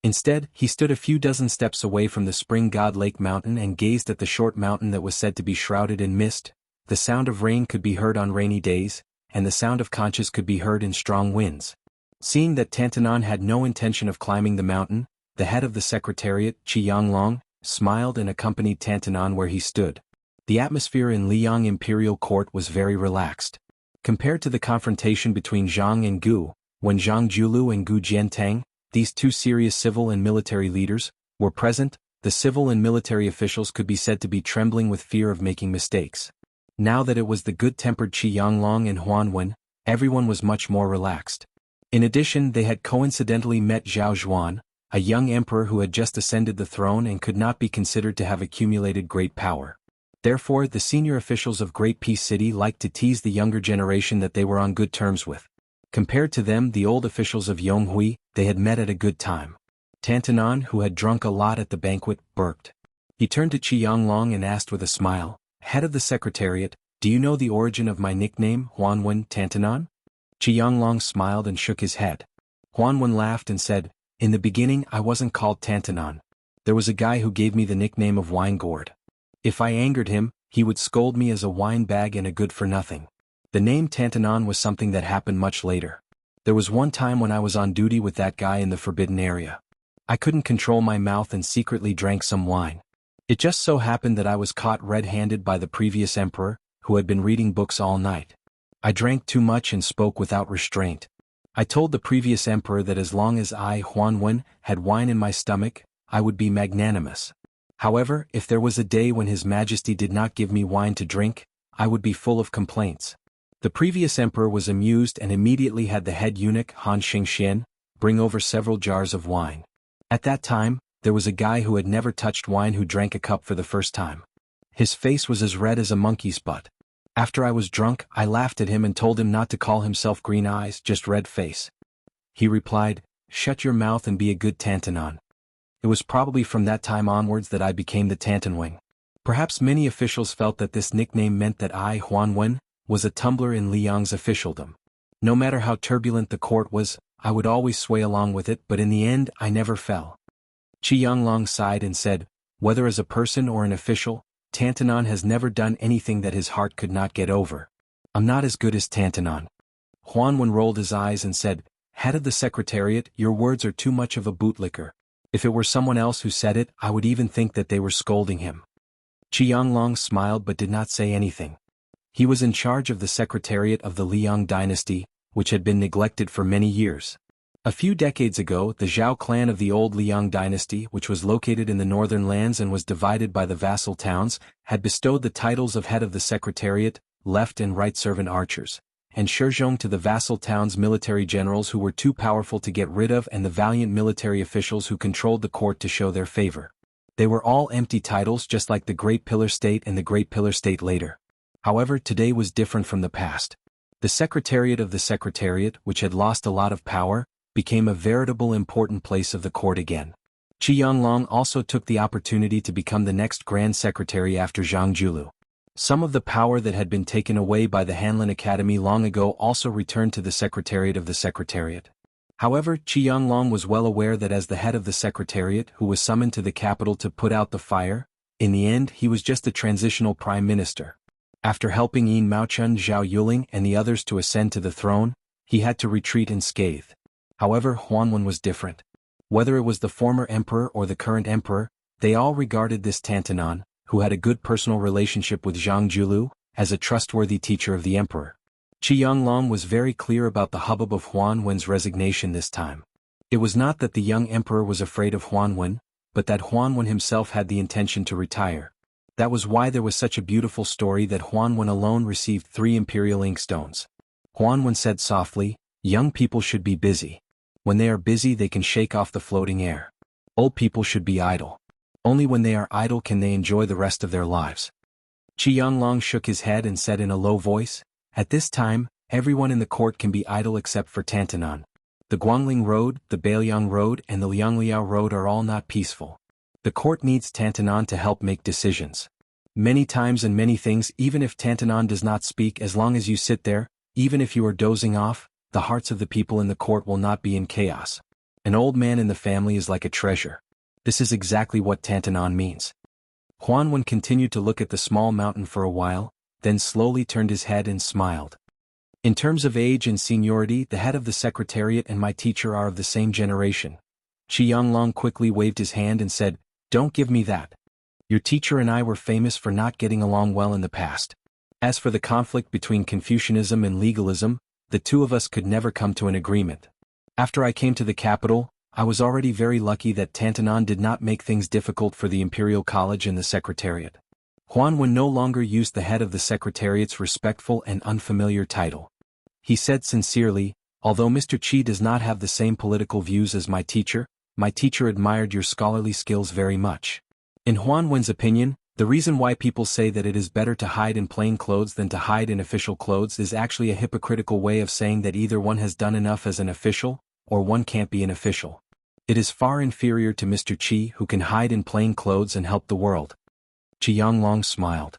Instead, he stood a few dozen steps away from the Spring God Lake mountain and gazed at the short mountain that was said to be shrouded in mist. The sound of rain could be heard on rainy days, and the sound of conches could be heard in strong winds. Seeing that Tantanan had no intention of climbing the mountain, the head of the secretariat, Qi Yanglong, smiled and accompanied Tantanan where he stood. The atmosphere in Liang Imperial Court was very relaxed. Compared to the confrontation between Zhang and Gu, when Zhang Julu and Gu Jiantang, these 2 serious civil and military leaders, were present, the civil and military officials could be said to be trembling with fear of making mistakes. Now that it was the good-tempered Qi Yanglong and Huan Wen, everyone was much more relaxed. In addition, they had coincidentally met Zhao Zhuan, a young emperor who had just ascended the throne and could not be considered to have accumulated great power. Therefore, the senior officials of Great Peace City liked to tease the younger generation that they were on good terms with. Compared to them, the old officials of Yonghui, they had met at a good time. Tantanon, who had drunk a lot at the banquet, burped. He turned to Qi Yonglong and asked with a smile, "Head of the Secretariat, do you know the origin of my nickname, Huanwen Tantanon?" Qi Yonglong smiled and shook his head. Huanwen laughed and said, "In the beginning I wasn't called Tantanon. There was a guy who gave me the nickname of Wine Gourd. If I angered him, he would scold me as a wine bag and a good-for-nothing. The name Tantanon was something that happened much later. There was one time when I was on duty with that guy in the forbidden area. I couldn't control my mouth and secretly drank some wine. It just so happened that I was caught red-handed by the previous emperor, who had been reading books all night. I drank too much and spoke without restraint. I told the previous emperor that as long as I, Huanwen, had wine in my stomach, I would be magnanimous. However, if there was a day when His Majesty did not give me wine to drink, I would be full of complaints." The previous emperor was amused and immediately had the head eunuch, Han Xingxian, bring over several jars of wine. At that time, there was a guy who had never touched wine who drank a cup for the first time. His face was as red as a monkey's butt. After I was drunk, I laughed at him and told him not to call himself Green Eyes, just Red Face. He replied, "Shut your mouth and be a good Tantanon." It was probably from that time onwards that I became the Tantanwing. Perhaps many officials felt that this nickname meant that I, Huanwen, was a tumbler in Liang's officialdom. No matter how turbulent the court was, I would always sway along with it, but in the end I never fell. Qi Yonglong sighed and said, "Whether as a person or an official, Tantanon has never done anything that his heart could not get over. I'm not as good as Tantanon." Huanwen rolled his eyes and said, "Head of the Secretariat, your words are too much of a bootlicker. If it were someone else who said it, I would even think that they were scolding him." Qi Yonglong smiled but did not say anything. He was in charge of the Secretariat of the Liang dynasty, which had been neglected for many years. A few decades ago, the Zhao clan of the old Liang dynasty, which was located in the northern lands and was divided by the vassal towns, had bestowed the titles of head of the Secretariat, left and right servant archers, and Shizhong to the vassal towns' military generals who were too powerful to get rid of and the valiant military officials who controlled the court to show their favor. They were all empty titles just like the Great Pillar State and the Great Pillar State later. However, today was different from the past. The Secretariat of the Secretariat, which had lost a lot of power, became a veritable important place of the court again. Qi Yonglong also took the opportunity to become the next Grand Secretary after Zhang Julu. Some of the power that had been taken away by the Hanlin Academy long ago also returned to the Secretariat of the Secretariat. However, Qi Yonglong was well aware that as the head of the Secretariat who was summoned to the capital to put out the fire, in the end he was just a transitional prime minister. After helping Yin Maochun, Zhao Yuling and the others to ascend to the throne, he had to retreat unscathed. However, Huanwen was different. Whether it was the former emperor or the current emperor, they all regarded this Tantanon, who had a good personal relationship with Zhang Julu, as a trustworthy teacher of the emperor. Qi Yonglong was very clear about the hubbub of Huanwen's resignation this time. It was not that the young emperor was afraid of Huanwen, but that Huanwen himself had the intention to retire. That was why there was such a beautiful story that Huanwen alone received 3 imperial inkstones. Huanwen said softly, "Young people should be busy. When they are busy they can shake off the floating air. Old people should be idle. Only when they are idle can they enjoy the rest of their lives." Qi Yonglong shook his head and said in a low voice, "At this time, everyone in the court can be idle except for Tantanon. The Guangling Road, the Bailiang Road and the Liangliao Road are all not peaceful. The court needs Tantanon to help make decisions. Many times and many things, even if Tantanon does not speak, as long as you sit there, even if you are dozing off, the hearts of the people in the court will not be in chaos. An old man in the family is like a treasure. This is exactly what Tantanon means." Huanwen continued to look at the small mountain for a while, then slowly turned his head and smiled. "In terms of age and seniority, the head of the Secretariat and my teacher are of the same generation." Qi Yonglong quickly waved his hand and said, "Don't give me that. Your teacher and I were famous for not getting along well in the past. As for the conflict between Confucianism and legalism, the two of us could never come to an agreement. After I came to the capital, I was already very lucky that Tantanon did not make things difficult for the Imperial College and the Secretariat." Huanwen no longer used the head of the Secretariat's respectful and unfamiliar title. He said sincerely, "Although Mr. Qi does not have the same political views as my teacher admired your scholarly skills very much." In Huanwen's opinion, The reason why people say that it is better to hide in plain clothes than to hide in official clothes is actually a hypocritical way of saying that either one has done enough as an official, or one can't be an official. It is far inferior to Mr. Qi, who can hide in plain clothes and help the world. Qi Yanglong smiled.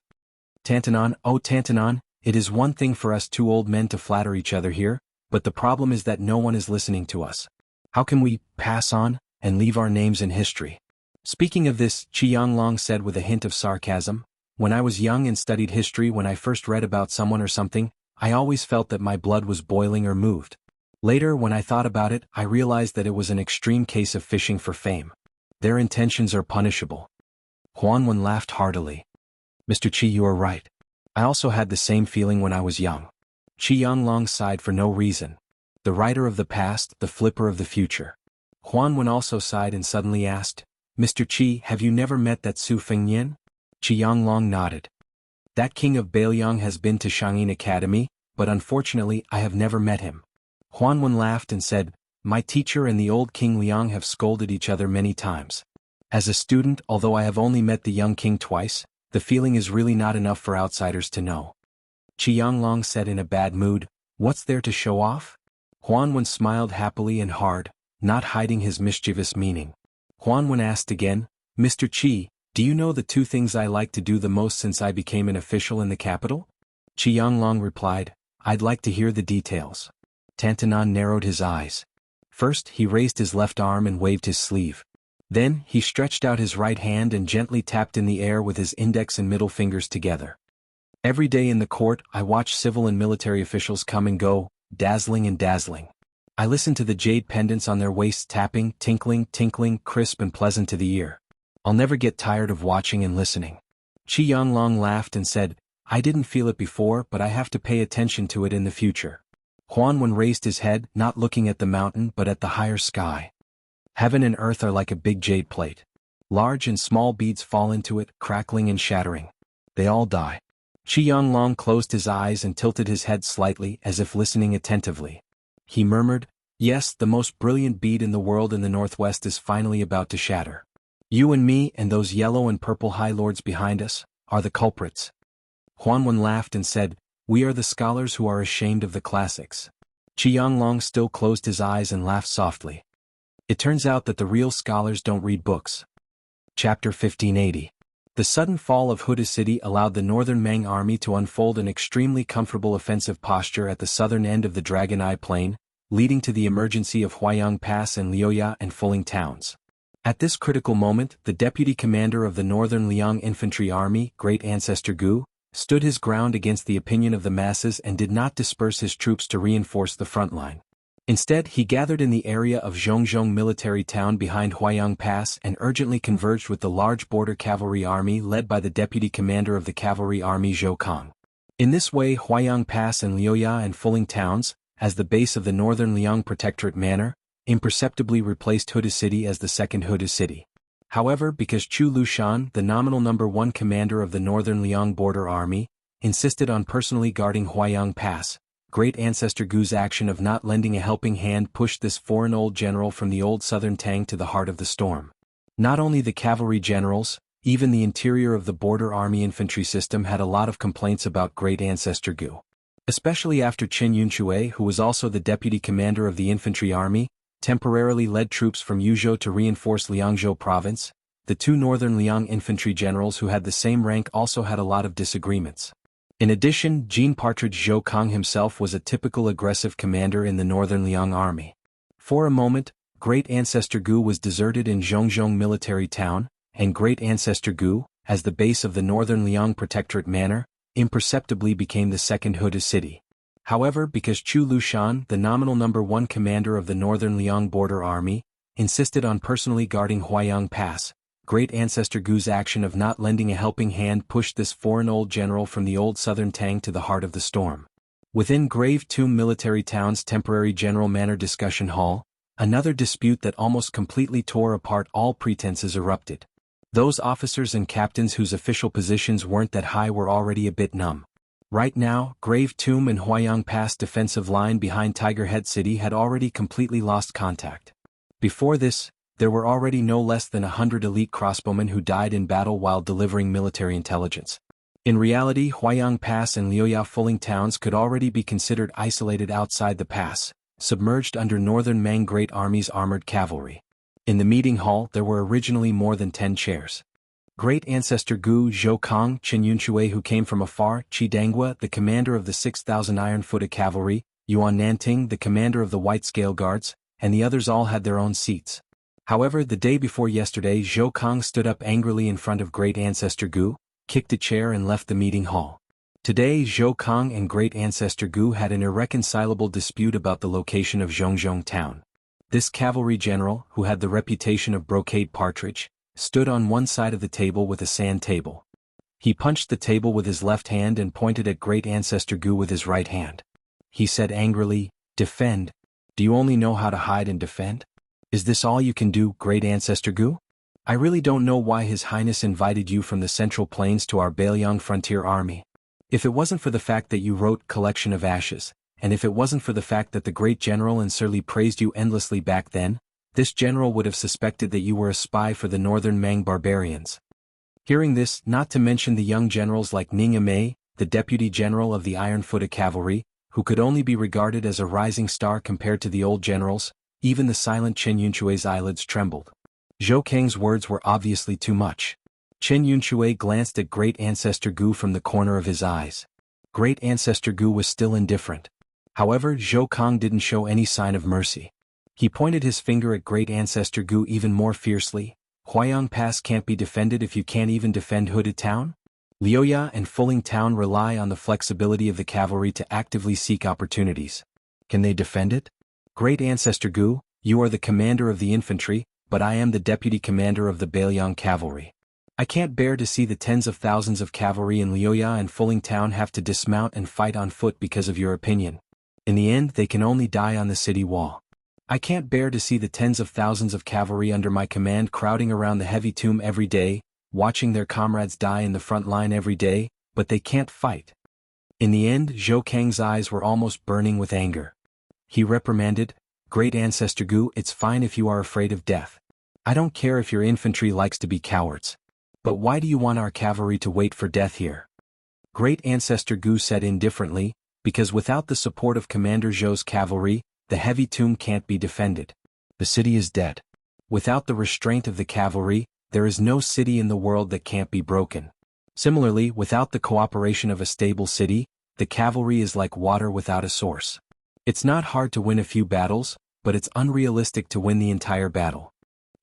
Tantanon, oh Tantanon, it is one thing for us two old men to flatter each other here, but the problem is that no one is listening to us. How can we pass on and leave our names in history? Speaking of this, Qi Yanglong said with a hint of sarcasm, when I was young and studied history, when I first read about someone or something, I always felt that my blood was boiling or moved. Later, when I thought about it, I realized that it was an extreme case of fishing for fame. Their intentions are punishable. Huanwen laughed heartily. Mr. Qi, you are right. I also had the same feeling when I was young. Qi Yanglong sighed for no reason. The writer of the past, the flipper of the future. Huanwen also sighed and suddenly asked, Mr. Qi, have you never met that Su Fengnian? Qi Yanglong nodded. That king of Bailiang has been to Shangyin Academy, but unfortunately I have never met him. Huanwen laughed and said, my teacher and the old King Liang have scolded each other many times. As a student, although I have only met the young king twice, the feeling is really not enough for outsiders to know. Qi Yanglong said in a bad mood, what's there to show off? Huanwen smiled happily and hard, not hiding his mischievous meaning. Huanwen asked again, Mr. Qi, do you know the two things I like to do the most since I became an official in the capital? Qi Yanglong replied, I'd like to hear the details. Tantanon narrowed his eyes. First, he raised his left arm and waved his sleeve. Then, he stretched out his right hand and gently tapped in the air with his index and middle fingers together. Every day in the court, I watch civil and military officials come and go, dazzling and dazzling. I listen to the jade pendants on their waists tapping, tinkling, tinkling, crisp and pleasant to the ear. I'll never get tired of watching and listening. Qi Yanglong laughed and said, I didn't feel it before, but I have to pay attention to it in the future. Huanwen raised his head, not looking at the mountain but at the higher sky. Heaven and earth are like a big jade plate. Large and small beads fall into it, crackling and shattering. They all die. Qi Yanglong closed his eyes and tilted his head slightly as if listening attentively. He murmured, yes, the most brilliant bead in the world in the northwest is finally about to shatter. You and me and those yellow and purple high lords behind us are the culprits. Huanwen laughed and said, we are the scholars who are ashamed of the classics. Qi Yanglong still closed his eyes and laughed softly. It turns out that the real scholars don't read books. Chapter 1580. The sudden fall of Huda City allowed the northern Meng army to unfold an extremely comfortable offensive posture at the southern end of the Dragon Eye Plain, leading to the emergency of Huayang Pass and Liuya and Fuling towns. At this critical moment, the deputy commander of the Northern Liang Infantry Army, Great Ancestor Gu, stood his ground against the opinion of the masses and did not disperse his troops to reinforce the front line. Instead, he gathered in the area of Zhongzhong military town behind Huayang Pass and urgently converged with the large border cavalry army led by the deputy commander of the cavalry army Zhou Kang. In this way, Huayang Pass and Liuya and Fuling towns, as the base of the northern Liang Protectorate manor, imperceptibly replaced Huda City as the second Huda City. However, because Chu Lushan, the nominal number 1 commander of the northern Liang border army, insisted on personally guarding Huayang Pass, Great Ancestor Gu's action of not lending a helping hand pushed this foreign old general from the old southern Tang to the heart of the storm. Not only the cavalry generals, even the interior of the border army infantry system had a lot of complaints about Great Ancestor Gu. Especially after Qin Yunxue, who was also the deputy commander of the infantry army, temporarily led troops from Yuzhou to reinforce Liangzhou province. The two northern Liang infantry generals who had the same rank also had a lot of disagreements. In addition, Jean Partridge Zhou Kang himself was a typical aggressive commander in the northern Liang army. For a moment, Great Ancestor Gu was deserted in Zhongzhong military town, and Great Ancestor Gu, as the base of the northern Liang Protectorate manor, imperceptibly became the second Huda city. However, because Chu Lushan, the nominal number 1 commander of the northern Liang border army, insisted on personally guarding Huayang Pass, Great Ancestor Gu's action of not lending a helping hand pushed this foreign old general from the old southern Tang to the heart of the storm. Within Grave Tomb military town's temporary general manor discussion hall, another dispute that almost completely tore apart all pretenses erupted. Those officers and captains whose official positions weren't that high were already a bit numb. Right now, Grave Tomb and Huayang Pass defensive line behind Tiger Head City had already completely lost contact. Before this, There were already no less than 100 elite crossbowmen who died in battle while delivering military intelligence. In reality, Huayang Pass and Liuya Fuling towns could already be considered isolated outside the pass, submerged under Northern Mang Great Army's armored cavalry. In the meeting hall there were originally more than 10 chairs. Great Ancestor Gu Zhoukang Chen Yunshui, who came from afar, Qi Dangua, the commander of the 6,000 iron-footed cavalry, Yuan Nanting, the commander of the White Scale Guards, and the others all had their own seats. However, the day before yesterday, Zhoukang stood up angrily in front of Great Ancestor Gu, kicked a chair and left the meeting hall. Today, Zhoukang and Great Ancestor Gu had an irreconcilable dispute about the location of Zhongzhong town. This cavalry general, who had the reputation of brocade partridge, stood on one side of the table with a sand table. He punched the table with his left hand and pointed at Great Ancestor Gu with his right hand. He said angrily, "Defend. Do you only know how to hide and defend? Is this all you can do, Great Ancestor Gu? I really don't know why His Highness invited you from the Central Plains to our Bailiang Frontier Army. If it wasn't for the fact that you wrote Collection of Ashes, and if it wasn't for the fact that the great general and Sir Li praised you endlessly back then, this general would have suspected that you were a spy for the Northern Mang barbarians." Hearing this, not to mention the young generals like Ning Amei, the deputy general of the iron-footed cavalry, who could only be regarded as a rising star compared to the old generals, even the silent Chen Yunshui's eyelids trembled. Zhoukang's words were obviously too much. Chen Yunshui glanced at Great Ancestor Gu from the corner of his eyes. Great Ancestor Gu was still indifferent. However, Zhoukang didn't show any sign of mercy. He pointed his finger at Great Ancestor Gu even more fiercely. "Huayang Pass can't be defended if you can't even defend Hooded Town? Liuya and Fuling Town rely on the flexibility of the cavalry to actively seek opportunities. Can they defend it? Great Ancestor Gu, you are the commander of the infantry, but I am the deputy commander of the Bailiang cavalry. I can't bear to see the tens of thousands of cavalry in Liuya and Fuling Town have to dismount and fight on foot because of your opinion. In the end, they can only die on the city wall. I can't bear to see the tens of thousands of cavalry under my command crowding around the heavy tomb every day, watching their comrades die in the front line every day, but they can't fight." In the end, Zhoukang's eyes were almost burning with anger. He reprimanded, "Great Ancestor Gu, it's fine if you are afraid of death. I don't care if your infantry likes to be cowards. But why do you want our cavalry to wait for death here?" Great Ancestor Gu said indifferently, "Because without the support of Commander Zhou's cavalry, the heavy tomb can't be defended. The city is dead. Without the restraint of the cavalry, there is no city in the world that can't be broken. Similarly, without the cooperation of a stable city, the cavalry is like water without a source. It's not hard to win a few battles, but it's unrealistic to win the entire battle."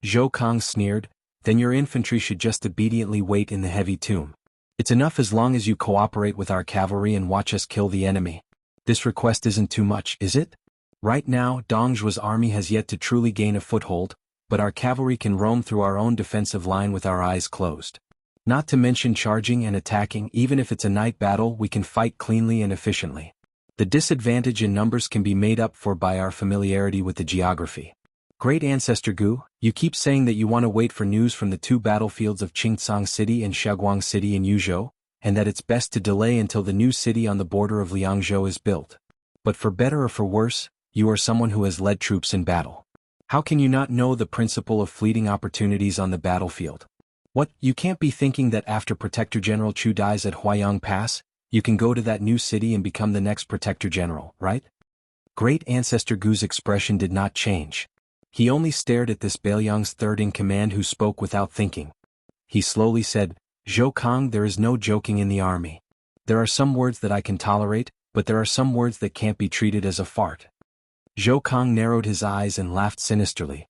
Zhoukang sneered, "Then your infantry should just obediently wait in the heavy tomb. It's enough as long as you cooperate with our cavalry and watch us kill the enemy. This request isn't too much, is it? Right now, Dongzhuo's army has yet to truly gain a foothold, but our cavalry can roam through our own defensive line with our eyes closed. Not to mention charging and attacking. Even if it's a night battle, we can fight cleanly and efficiently. The disadvantage in numbers can be made up for by our familiarity with the geography. Great Ancestor Gu, you keep saying that you want to wait for news from the two battlefields of Qingcang City and Shaguang City in Yuzhou, and that it's best to delay until the new city on the border of Liangzhou is built. But for better or for worse, you are someone who has led troops in battle. How can you not know the principle of fleeting opportunities on the battlefield? What, you can't be thinking that after Protector General Chu dies at Huayang Pass, you can go to that new city and become the next Protector General, right?" Great Ancestor Gu's expression did not change. He only stared at this Bailiang's third-in-command who spoke without thinking. He slowly said, "Zhoukang, there is no joking in the army. There are some words that I can tolerate, but there are some words that can't be treated as a fart." Zhoukang narrowed his eyes and laughed sinisterly.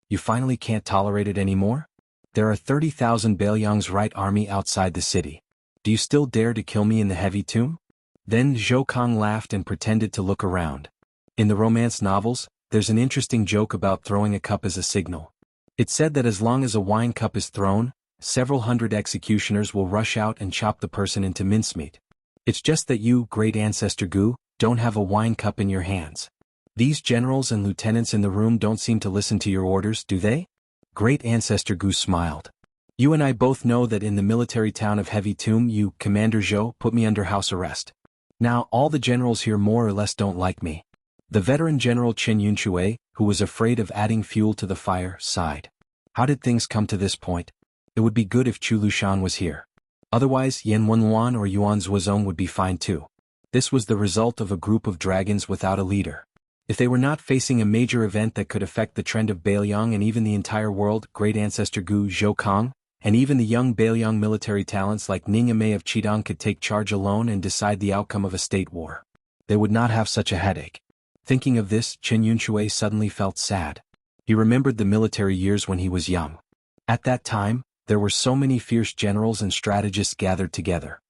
"You finally can't tolerate it anymore? There are 30,000 Bailiang's right army outside the city. Do you still dare to kill me in the heavy tomb?" Then Zhoukang laughed and pretended to look around. In the romance novels, there's an interesting joke about throwing a cup as a signal. It's said that as long as a wine cup is thrown, several hundred executioners will rush out and chop the person into mincemeat. It's just that you, Great Ancestor Gu, don't have a wine cup in your hands. These generals and lieutenants in the room don't seem to listen to your orders, do they? Great Ancestor Gu smiled. "You and I both know that in the military town of Heavy Tomb you, Commander Zhou, put me under house arrest. Now all the generals here more or less don't like me. The veteran General Chen Yunshui, who was afraid of adding fuel to the fire, sighed. How did things come to this point? It would be good if Chu Lushan was here. Otherwise, Yan Wenwan or Yuan Zuozong would be fine too. This was the result of a group of dragons without a leader. If they were not facing a major event that could affect the trend of Bailiang and even the entire world, great ancestor Gu Zhoukang, and even the young Bailiang military talents like Ning Amei of Qidong could take charge alone and decide the outcome of a state war. They would not have such a headache. Thinking of this, Chen Yunshui suddenly felt sad. He remembered the military years when he was young. At that time, there were so many fierce generals and strategists gathered together.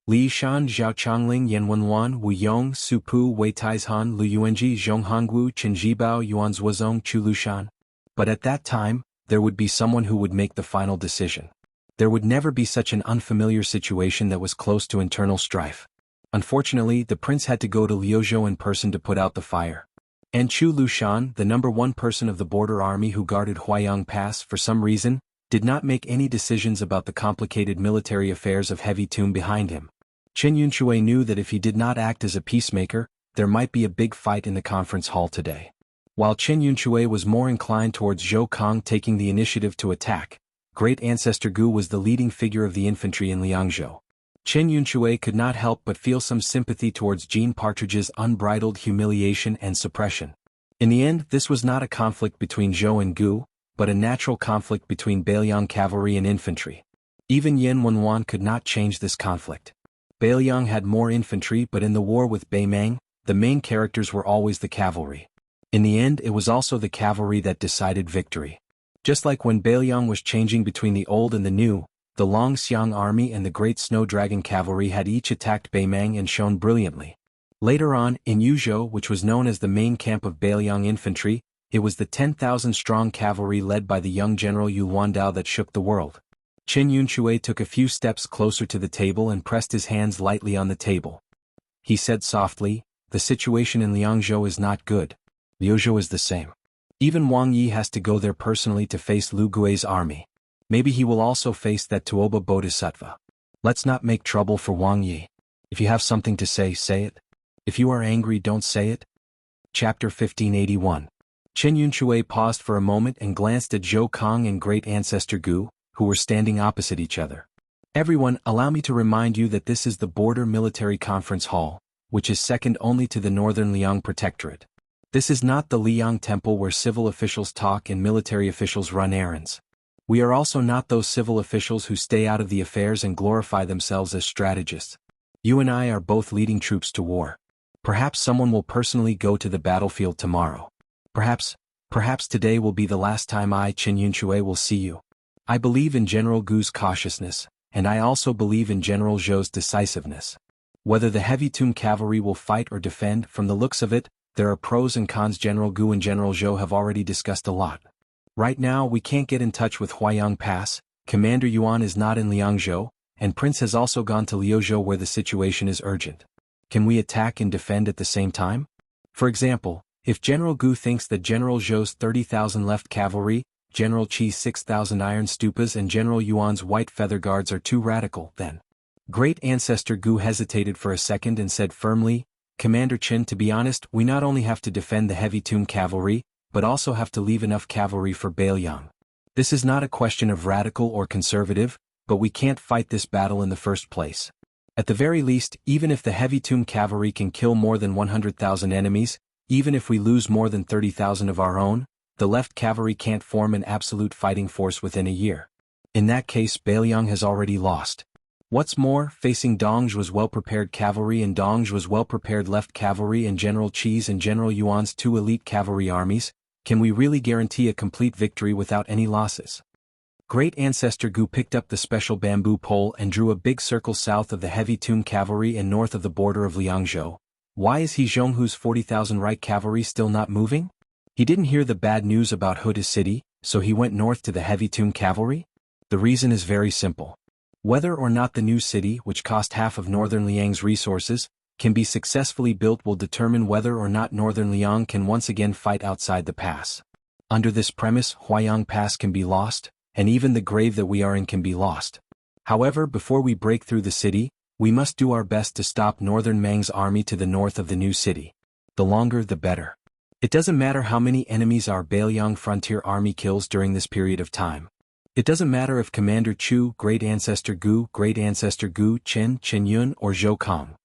Li Shan, Zhao Changling, Yan Wenwan, Wu Yong, Su Pu, Wei Taizhan, Lu Yuanji, Zhong Hongwu, Chen Jibao, Yuan Zuozong, Chu Lushan. But at that time, there would be someone who would make the final decision. There would never be such an unfamiliar situation that was close to internal strife. Unfortunately, the prince had to go to Liuzhou in person to put out the fire. And Chu Lushan, the #1 person of the border army who guarded Huayang Pass for some reason, did not make any decisions about the complicated military affairs of Heavy Tomb behind him. Chen Yunshui knew that if he did not act as a peacemaker, there might be a big fight in the conference hall today. While Chen Yunshui was more inclined towards Zhou Kang taking the initiative to attack, great ancestor Gu was the leading figure of the infantry in Liangzhou. Chen Yunshui could not help but feel some sympathy towards Jean Partridge's unbridled humiliation and suppression. In the end, this was not a conflict between Zhou and Gu, but a natural conflict between Bailiang cavalry and infantry. Even Yan Wenwan could not change this conflict. Bailiang had more infantry, but in the war with Beimang, the main characters were always the cavalry. In the end, it was also the cavalry that decided victory. Just like when Bailiang was changing between the old and the new, the Longxiang army and the Great Snow Dragon cavalry had each attacked Beimang and shone brilliantly. Later on, in Yuzhou, which was known as the main camp of Bailiang infantry, it was the 10,000-strong cavalry led by the young general Yu Luandao that shook the world. Chen Yunshui took a few steps closer to the table and pressed his hands lightly on the table. He said softly, "The situation in Liangzhou is not good. Liuzhou is the same. Even Wang Yi has to go there personally to face Lu Gui's army. Maybe he will also face that Tuoba Bodhisattva. Let's not make trouble for Wang Yi. If you have something to say, say it. If you are angry, don't say it." Chapter 1581. Chen Yunshui paused for a moment and glanced at Zhou Kang and great ancestor Gu, who were standing opposite each other. "Everyone, allow me to remind you that this is the Border Military Conference Hall, which is second only to the Northern Liang Protectorate. This is not the Liang Temple where civil officials talk and military officials run errands. We are also not those civil officials who stay out of the affairs and glorify themselves as strategists. You and I are both leading troops to war. Perhaps someone will personally go to the battlefield tomorrow. Perhaps today will be the last time I, Chen Yunshui, will see you. I believe in General Gu's cautiousness, and I also believe in General Zhou's decisiveness. Whether the Heavy Tomb cavalry will fight or defend, from the looks of it, there are pros and cons. General Gu and General Zhou have already discussed a lot. Right now we can't get in touch with Huayang Pass, Commander Yuan is not in Liangzhou, and Prince has also gone to Liuzhou where the situation is urgent. Can we attack and defend at the same time? For example, if General Gu thinks that General Zhou's 30,000 left cavalry, General Qi's 6,000 iron stupas and General Yuan's white feather guards are too radical, then. Great ancestor Gu hesitated for a second and said firmly, "Commander Chen, to be honest, we not only have to defend the Heavy Tomb cavalry, but also have to leave enough cavalry for Bailiang. This is not a question of radical or conservative, but we can't fight this battle in the first place. At the very least, even if the Heavy Tomb cavalry can kill more than 100,000 enemies, even if we lose more than 30,000 of our own, the left cavalry can't form an absolute fighting force within a year. In that case, Bailiang has already lost. What's more, facing Dongzhuo's well-prepared cavalry and Dongzhuo's well-prepared left cavalry and General Qi's and General Yuan's 2 elite cavalry armies, can we really guarantee a complete victory without any losses?" Great ancestor Gu picked up the special bamboo pole and drew a big circle south of the Heavy Tomb cavalry and north of the border of Liangzhou. Why is he Zhonghu's 40,000 right cavalry still not moving? He didn't hear the bad news about Huda city, so he went north to the Heavy Tomb cavalry? The reason is very simple. Whether or not the new city, which cost half of Northern Liang's resources, can be successfully built will determine whether or not Northern Liang can once again fight outside the pass. Under this premise, Huayang Pass can be lost, and even the grave that we are in can be lost. However, before we break through the city, we must do our best to stop Northern Mang's army to the north of the new city. The longer the better. It doesn't matter how many enemies our Bailiang frontier army kills during this period of time. It doesn't matter if Commander Chu, Great Ancestor Gu, Chen Yun, or Zhou Kong.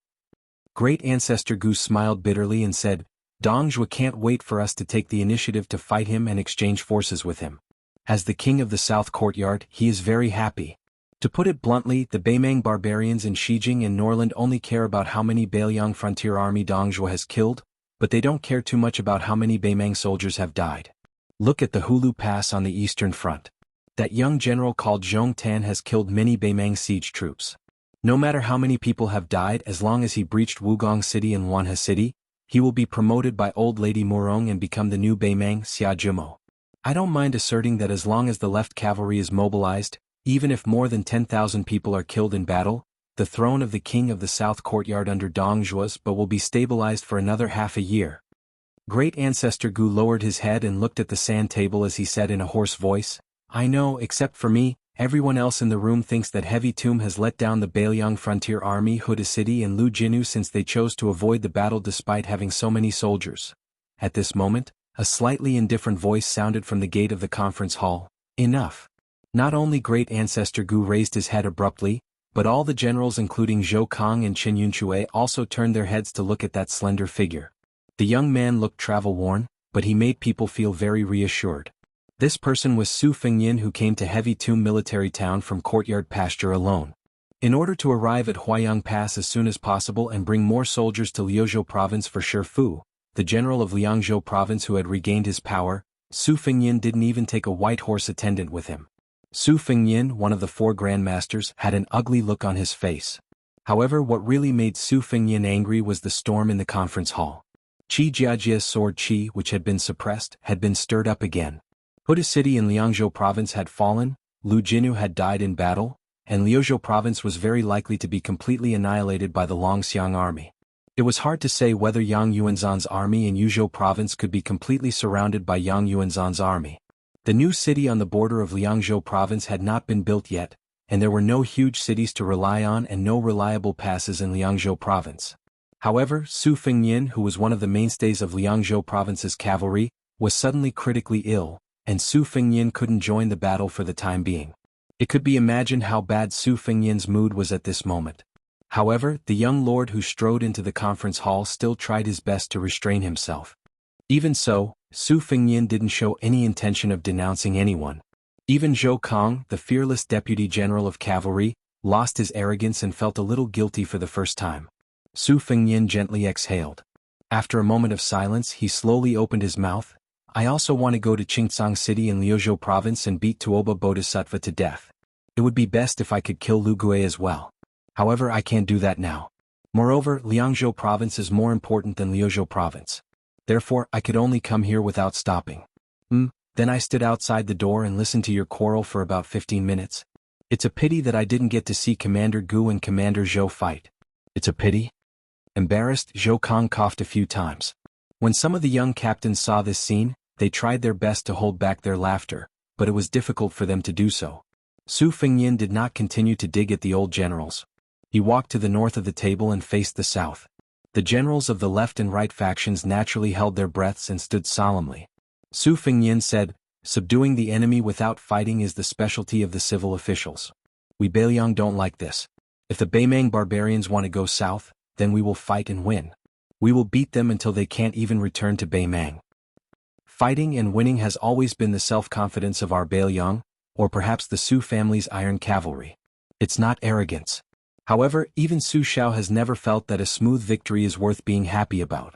Great Ancestor Gu smiled bitterly and said, Dongjue can't wait for us to take the initiative to fight him and exchange forces with him. As the king of the South Courtyard, he is very happy. To put it bluntly, the Beimang barbarians in Xijing and Norland only care about how many Bailiang frontier army Dongjue has killed, but they don't care too much about how many Beimang soldiers have died. Look at the Hulu Pass on the eastern front. That young general called Zhong Tan has killed many Beimang siege troops. No matter how many people have died, as long as he breached Wugong City and Wanhe City, he will be promoted by Old Lady Murong and become the new Beimang Xia Zhimo. I don't mind asserting that as long as the left cavalry is mobilized, even if more than 10,000 people are killed in battle, the throne of the king of the South Courtyard under Dongjue's but will be stabilized for another half a year. Great Ancestor Gu lowered his head and looked at the sand table as he said in a hoarse voice, I know, except for me, everyone else in the room thinks that Heavy Tomb has let down the Bailiang frontier army Huda City and Lu Jinu since they chose to avoid the battle despite having so many soldiers. At this moment, a slightly indifferent voice sounded from the gate of the conference hall, Enough. Not only Great Ancestor Gu raised his head abruptly, but all the generals including Zhou Kong and Qin Yunchue also turned their heads to look at that slender figure. The young man looked travel-worn, but he made people feel very reassured. This person was Su Fengyin, who came to Heavy Tomb military town from Courtyard Pasture alone. In order to arrive at Huayang Pass as soon as possible and bring more soldiers to Liuzhou province for Shifu, the general of Liangzhou province who had regained his power, Su Fengyin didn't even take a white horse attendant with him. Su Fengyin, one of the 4 grandmasters, had an ugly look on his face. However, what really made Su Fengyin angry was the storm in the conference hall. Qi Jiajia's sword Qi, which had been suppressed, had been stirred up again. Huda City in Liangzhou province had fallen, Lu Jinu had died in battle, and Liuzhou province was very likely to be completely annihilated by the Longxiang army. It was hard to say whether Yang Yuanzhan's army in Yuzhou province could be completely surrounded by Yang Yuanzhan's army. The new city on the border of Liangzhou province had not been built yet, and there were no huge cities to rely on and no reliable passes in Liangzhou province. However, Su Fengyin, who was one of the mainstays of Liangzhou province's cavalry, was suddenly critically ill, and Su Fengyin couldn't join the battle for the time being. It could be imagined how bad Su Fengyin's mood was at this moment. However, the young lord who strode into the conference hall still tried his best to restrain himself. Even so, Su Fengyin didn't show any intention of denouncing anyone. Even Zhou Kong, the fearless deputy general of cavalry, lost his arrogance and felt a little guilty for the first time. Su Fengyin gently exhaled. After a moment of silence, he slowly opened his mouth. I also want to go to Qingcang City in Liuzhou province and beat Tuoba Bodhisattva to death. It would be best if I could kill Lu Gui as well. However, I can't do that now. Moreover, Liangzhou province is more important than Liuzhou province. Therefore, I could only come here without stopping. Then I stood outside the door and listened to your quarrel for about 15 minutes. It's a pity that I didn't get to see Commander Gu and Commander Zhou fight. It's a pity? Embarrassed, Zhou Kong coughed a few times. When some of the young captains saw this scene, they tried their best to hold back their laughter, but it was difficult for them to do so. Su Fengyin did not continue to dig at the old generals. He walked to the north of the table and faced the south. The generals of the left and right factions naturally held their breaths and stood solemnly. Su Fengyin said, subduing the enemy without fighting is the specialty of the civil officials. We Bailiang don't like this. If the Beimang barbarians want to go south, then we will fight and win. We will beat them until they can't even return to Beimang. Fighting and winning has always been the self-confidence of our Bailiang, or perhaps the Su family's iron cavalry. It's not arrogance. However, even Su Shao has never felt that a smooth victory is worth being happy about.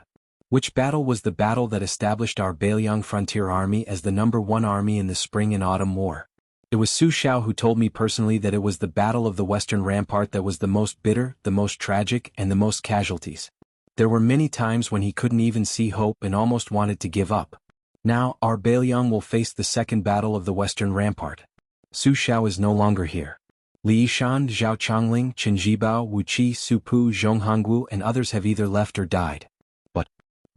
Which battle was the battle that established our Bailiang frontier army as the #1 army in the Spring and Autumn War? It was Su Shao who told me personally that it was the Battle of the Western Rampart that was the most bitter, the most tragic, and the most casualties. There were many times when he couldn't even see hope and almost wanted to give up. Now, our Bailiang will face the second battle of the Western Rampart. Su Shao is no longer here. Li Yishan, Zhao Chongling, Chen Jibao, Wu Qi, Su Pu, Zhong Hongwu and others have either left or died.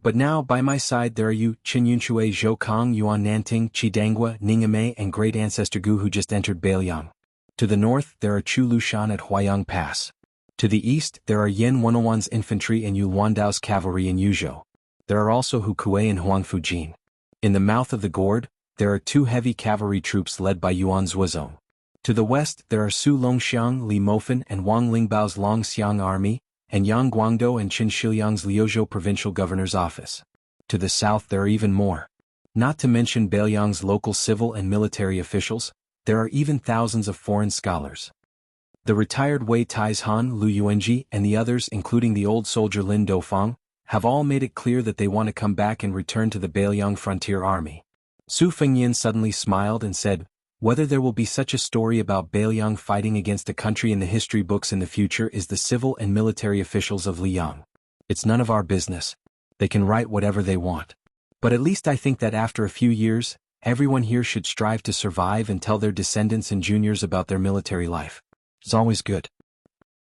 But now, by my side there are you, Qin Yunchue, Zhou Kong, Yuan Nanting, Qi Dangua, Ningame and Great Ancestor Gu who just entered Bailiang. To the north, there are Chu Lushan at Huayang Pass. To the east, there are Yen 101's infantry and Yu Wandao's cavalry in Yuzhou. There are also Hukue and Huangfujin. In the mouth of the gourd, there are 2 heavy cavalry troops led by Yuan Zuozong. To the west there are Su Longxiang, Li Mofen and Wang Lingbao's Longxiang army, and Yang Guangdou and Qin Shiliang's Liuzhou provincial governor's office. To the south there are even more. Not to mention Beiliang's local civil and military officials, there are even thousands of foreign scholars. The retired Wei Taizhan, Lu Yuanji, and the others, including the old soldier Lin Dofang, have all made it clear that they want to come back and return to the Beiliang frontier army. Su Fengyan suddenly smiled and said, "Whether there will be such a story about Beiliang fighting against a country in the history books in the future is the civil and military officials of Liang. It's none of our business. They can write whatever they want. But at least I think that after a few years, everyone here should strive to survive and tell their descendants and juniors about their military life. It's always good.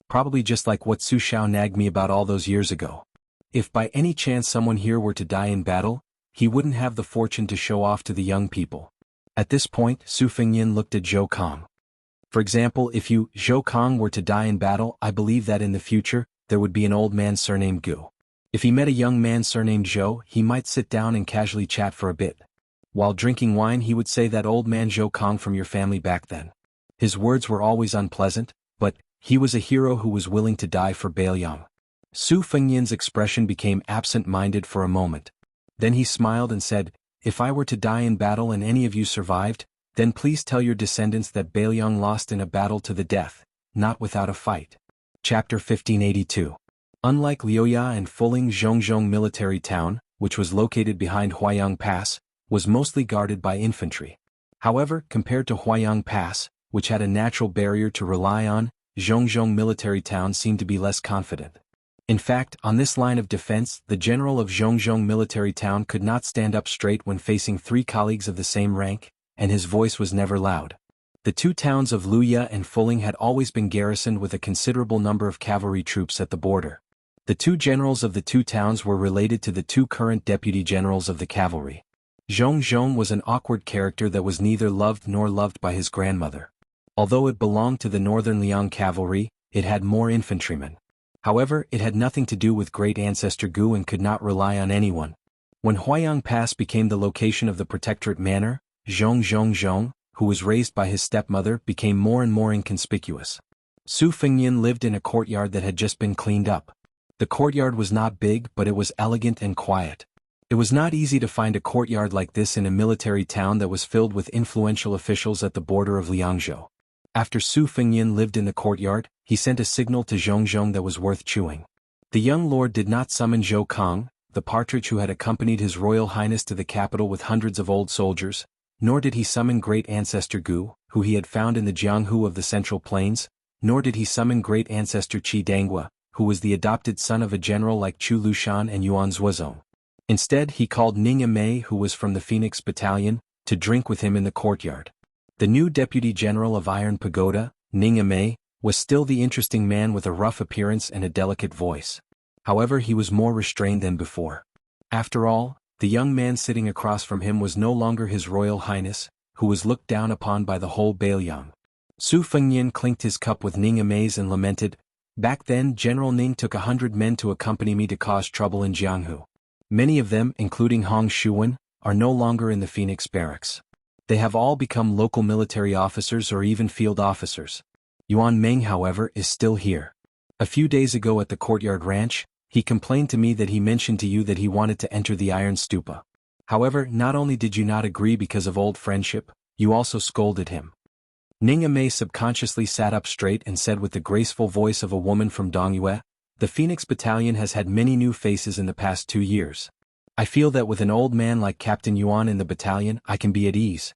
Probably just like what Su Shao nagged me about all those years ago. If by any chance someone here were to die in battle, he wouldn't have the fortune to show off to the young people." At this point, Su Fengyan looked at Zhou Kong. "For example, if you, Zhou Kong, were to die in battle, I believe that in the future, there would be an old man surnamed Gu. If he met a young man surnamed Zhou, he might sit down and casually chat for a bit. While drinking wine he would say, 'That old man Zhou Kong from your family back then.' His words were always unpleasant, but he was a hero who was willing to die for Beiliang." Su Fengyan's expression became absent-minded for a moment. Then he smiled and said, "If I were to die in battle and any of you survived, then please tell your descendants that Beiliang lost in a battle to the death, not without a fight." Chapter 1582. Unlike Liuya and Fuling, Zhongzhong military town, which was located behind Huayang Pass, was mostly guarded by infantry. However, compared to Huayang Pass, which had a natural barrier to rely on, Zhongzhong military town seemed to be less confident. In fact, on this line of defense, the general of Zhongzhong military town could not stand up straight when facing 3 colleagues of the same rank, and his voice was never loud. The 2 towns of Luya and Fuling had always been garrisoned with a considerable number of cavalry troops at the border. The 2 generals of the 2 towns were related to the 2 current deputy generals of the cavalry. Zhongzhong was an awkward character that was neither loved nor loved by his grandmother. Although it belonged to the northern Liang cavalry, it had more infantrymen. However, it had nothing to do with great ancestor Gu and could not rely on anyone. When Huayang Pass became the location of the protectorate manor, Zhongzhong, who was raised by his stepmother, became more and more inconspicuous. Su Fengyan lived in a courtyard that had just been cleaned up. The courtyard was not big, but it was elegant and quiet. It was not easy to find a courtyard like this in a military town that was filled with influential officials at the border of Liangzhou. After Su Fengyan lived in the courtyard, he sent a signal to Zhongzhong that was worth chewing. The young lord did not summon Zhou Kong, the partridge who had accompanied His Royal Highness to the capital with hundreds of old soldiers, nor did he summon great ancestor Gu, who he had found in the Jianghu of the Central Plains, nor did he summon great ancestor Qi Dangua, who was the adopted son of a general like Chu Lushan and Yuan Zuozong. Instead, he called Ning Amei, who was from the Phoenix Battalion, to drink with him in the courtyard. The new deputy general of Iron Pagoda, Ning Amei, was still the interesting man with a rough appearance and a delicate voice. However, he was more restrained than before. After all, the young man sitting across from him was no longer His Royal Highness, who was looked down upon by the whole Beiliang. Su Fengyan clinked his cup with Ning Amei's and lamented, "Back then General Ning took 100 men to accompany me to cause trouble in Jianghu. Many of them, including Hong Shuwen, are no longer in the Phoenix barracks. They have all become local military officers or even field officers. Yuan Meng, however, is still here. A few days ago at the Courtyard Ranch, he complained to me that he mentioned to you that he wanted to enter the Iron Stupa. However, not only did you not agree because of old friendship, you also scolded him." Ning Amei subconsciously sat up straight and said with the graceful voice of a woman from Dongyue, "The Phoenix Battalion has had many new faces in the past 2 years. I feel that with an old man like Captain Yuan in the battalion, I can be at ease."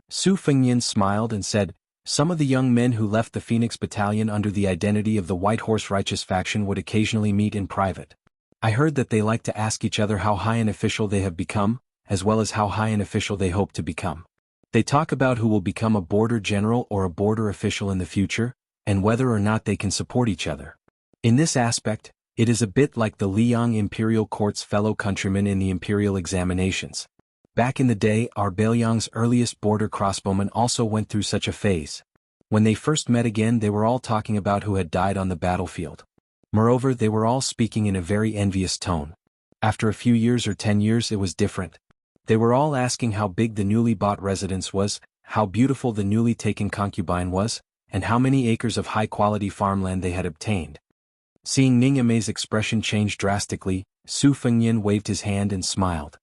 Su Fengyan smiled and said, "Some of the young men who left the Phoenix Battalion under the identity of the White Horse Righteous faction would occasionally meet in private. I heard that they like to ask each other how high an official they have become, as well as how high an official they hope to become. They talk about who will become a border general or a border official in the future, and whether or not they can support each other. In this aspect, it is a bit like the Liang Imperial Court's fellow countrymen in the imperial examinations. Back in the day, our Beiliang's earliest border crossbowmen also went through such a phase. When they first met again, they were all talking about who had died on the battlefield. Moreover, they were all speaking in a very envious tone. After a few years or 10 years it was different. They were all asking how big the newly bought residence was, how beautiful the newly taken concubine was, and how many acres of high-quality farmland they had obtained. Seeing Ning Amei's expression change drastically, Su Fengnian waved his hand and smiled.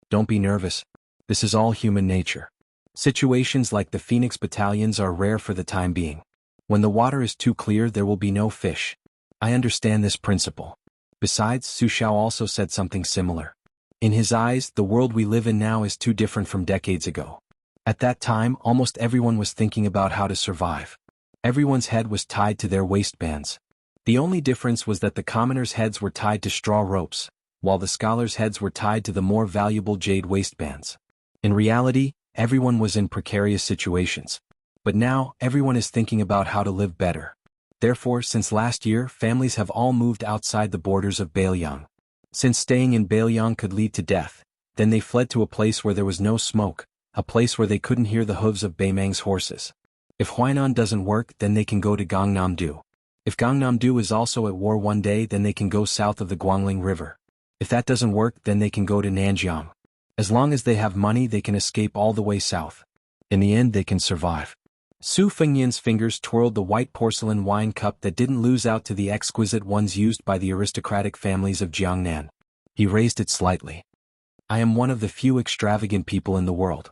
Don't be nervous. This is all human nature. Situations like the Phoenix battalions are rare for the time being. When the water is too clear there will be no fish. I understand this principle. Besides, Su Xiao also said something similar. In his eyes, the world we live in now is too different from decades ago. At that time, almost everyone was thinking about how to survive. Everyone's head was tied to their waistbands. The only difference was that the commoners' heads were tied to straw ropes, while the scholars' heads were tied to the more valuable jade waistbands. In reality, everyone was in precarious situations. But now, everyone is thinking about how to live better. Therefore, since last year, families have all moved outside the borders of Bailiang. Since staying in Bailiang could lead to death, then they fled to a place where there was no smoke, a place where they couldn't hear the hooves of Beimang's horses. If Huainan doesn't work, then they can go to Gangnam-do. If Gangnam-do is also at war one day, then they can go south of the Guangling River. If that doesn't work, then they can go to Nanjiang. As long as they have money, they can escape all the way south. In the end, they can survive. Su Fengnian's fingers twirled the white porcelain wine cup that didn't lose out to the exquisite ones used by the aristocratic families of Jiangnan. He raised it slightly. I am one of the few extravagant people in the world.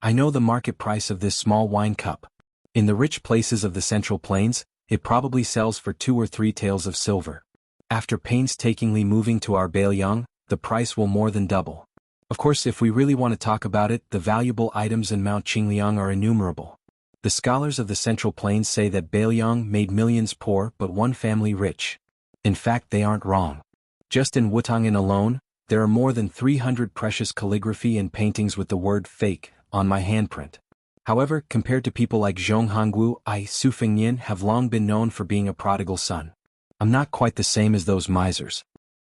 I know the market price of this small wine cup. In the rich places of the Central Plains, it probably sells for 2 or 3 taels of silver. After painstakingly moving to our Bailiang, the price will more than double. Of course, if we really want to talk about it, the valuable items in Mount Qingliang are innumerable. The scholars of the Central Plains say that Bailiang made millions poor but one family rich. In fact, they aren't wrong. Just in Wutong'an alone, there are more than 300 precious calligraphy and paintings with the word fake on my handprint. However, compared to people like Zhong Hongguo, Su Fengnian have long been known for being a prodigal son. I'm not quite the same as those misers.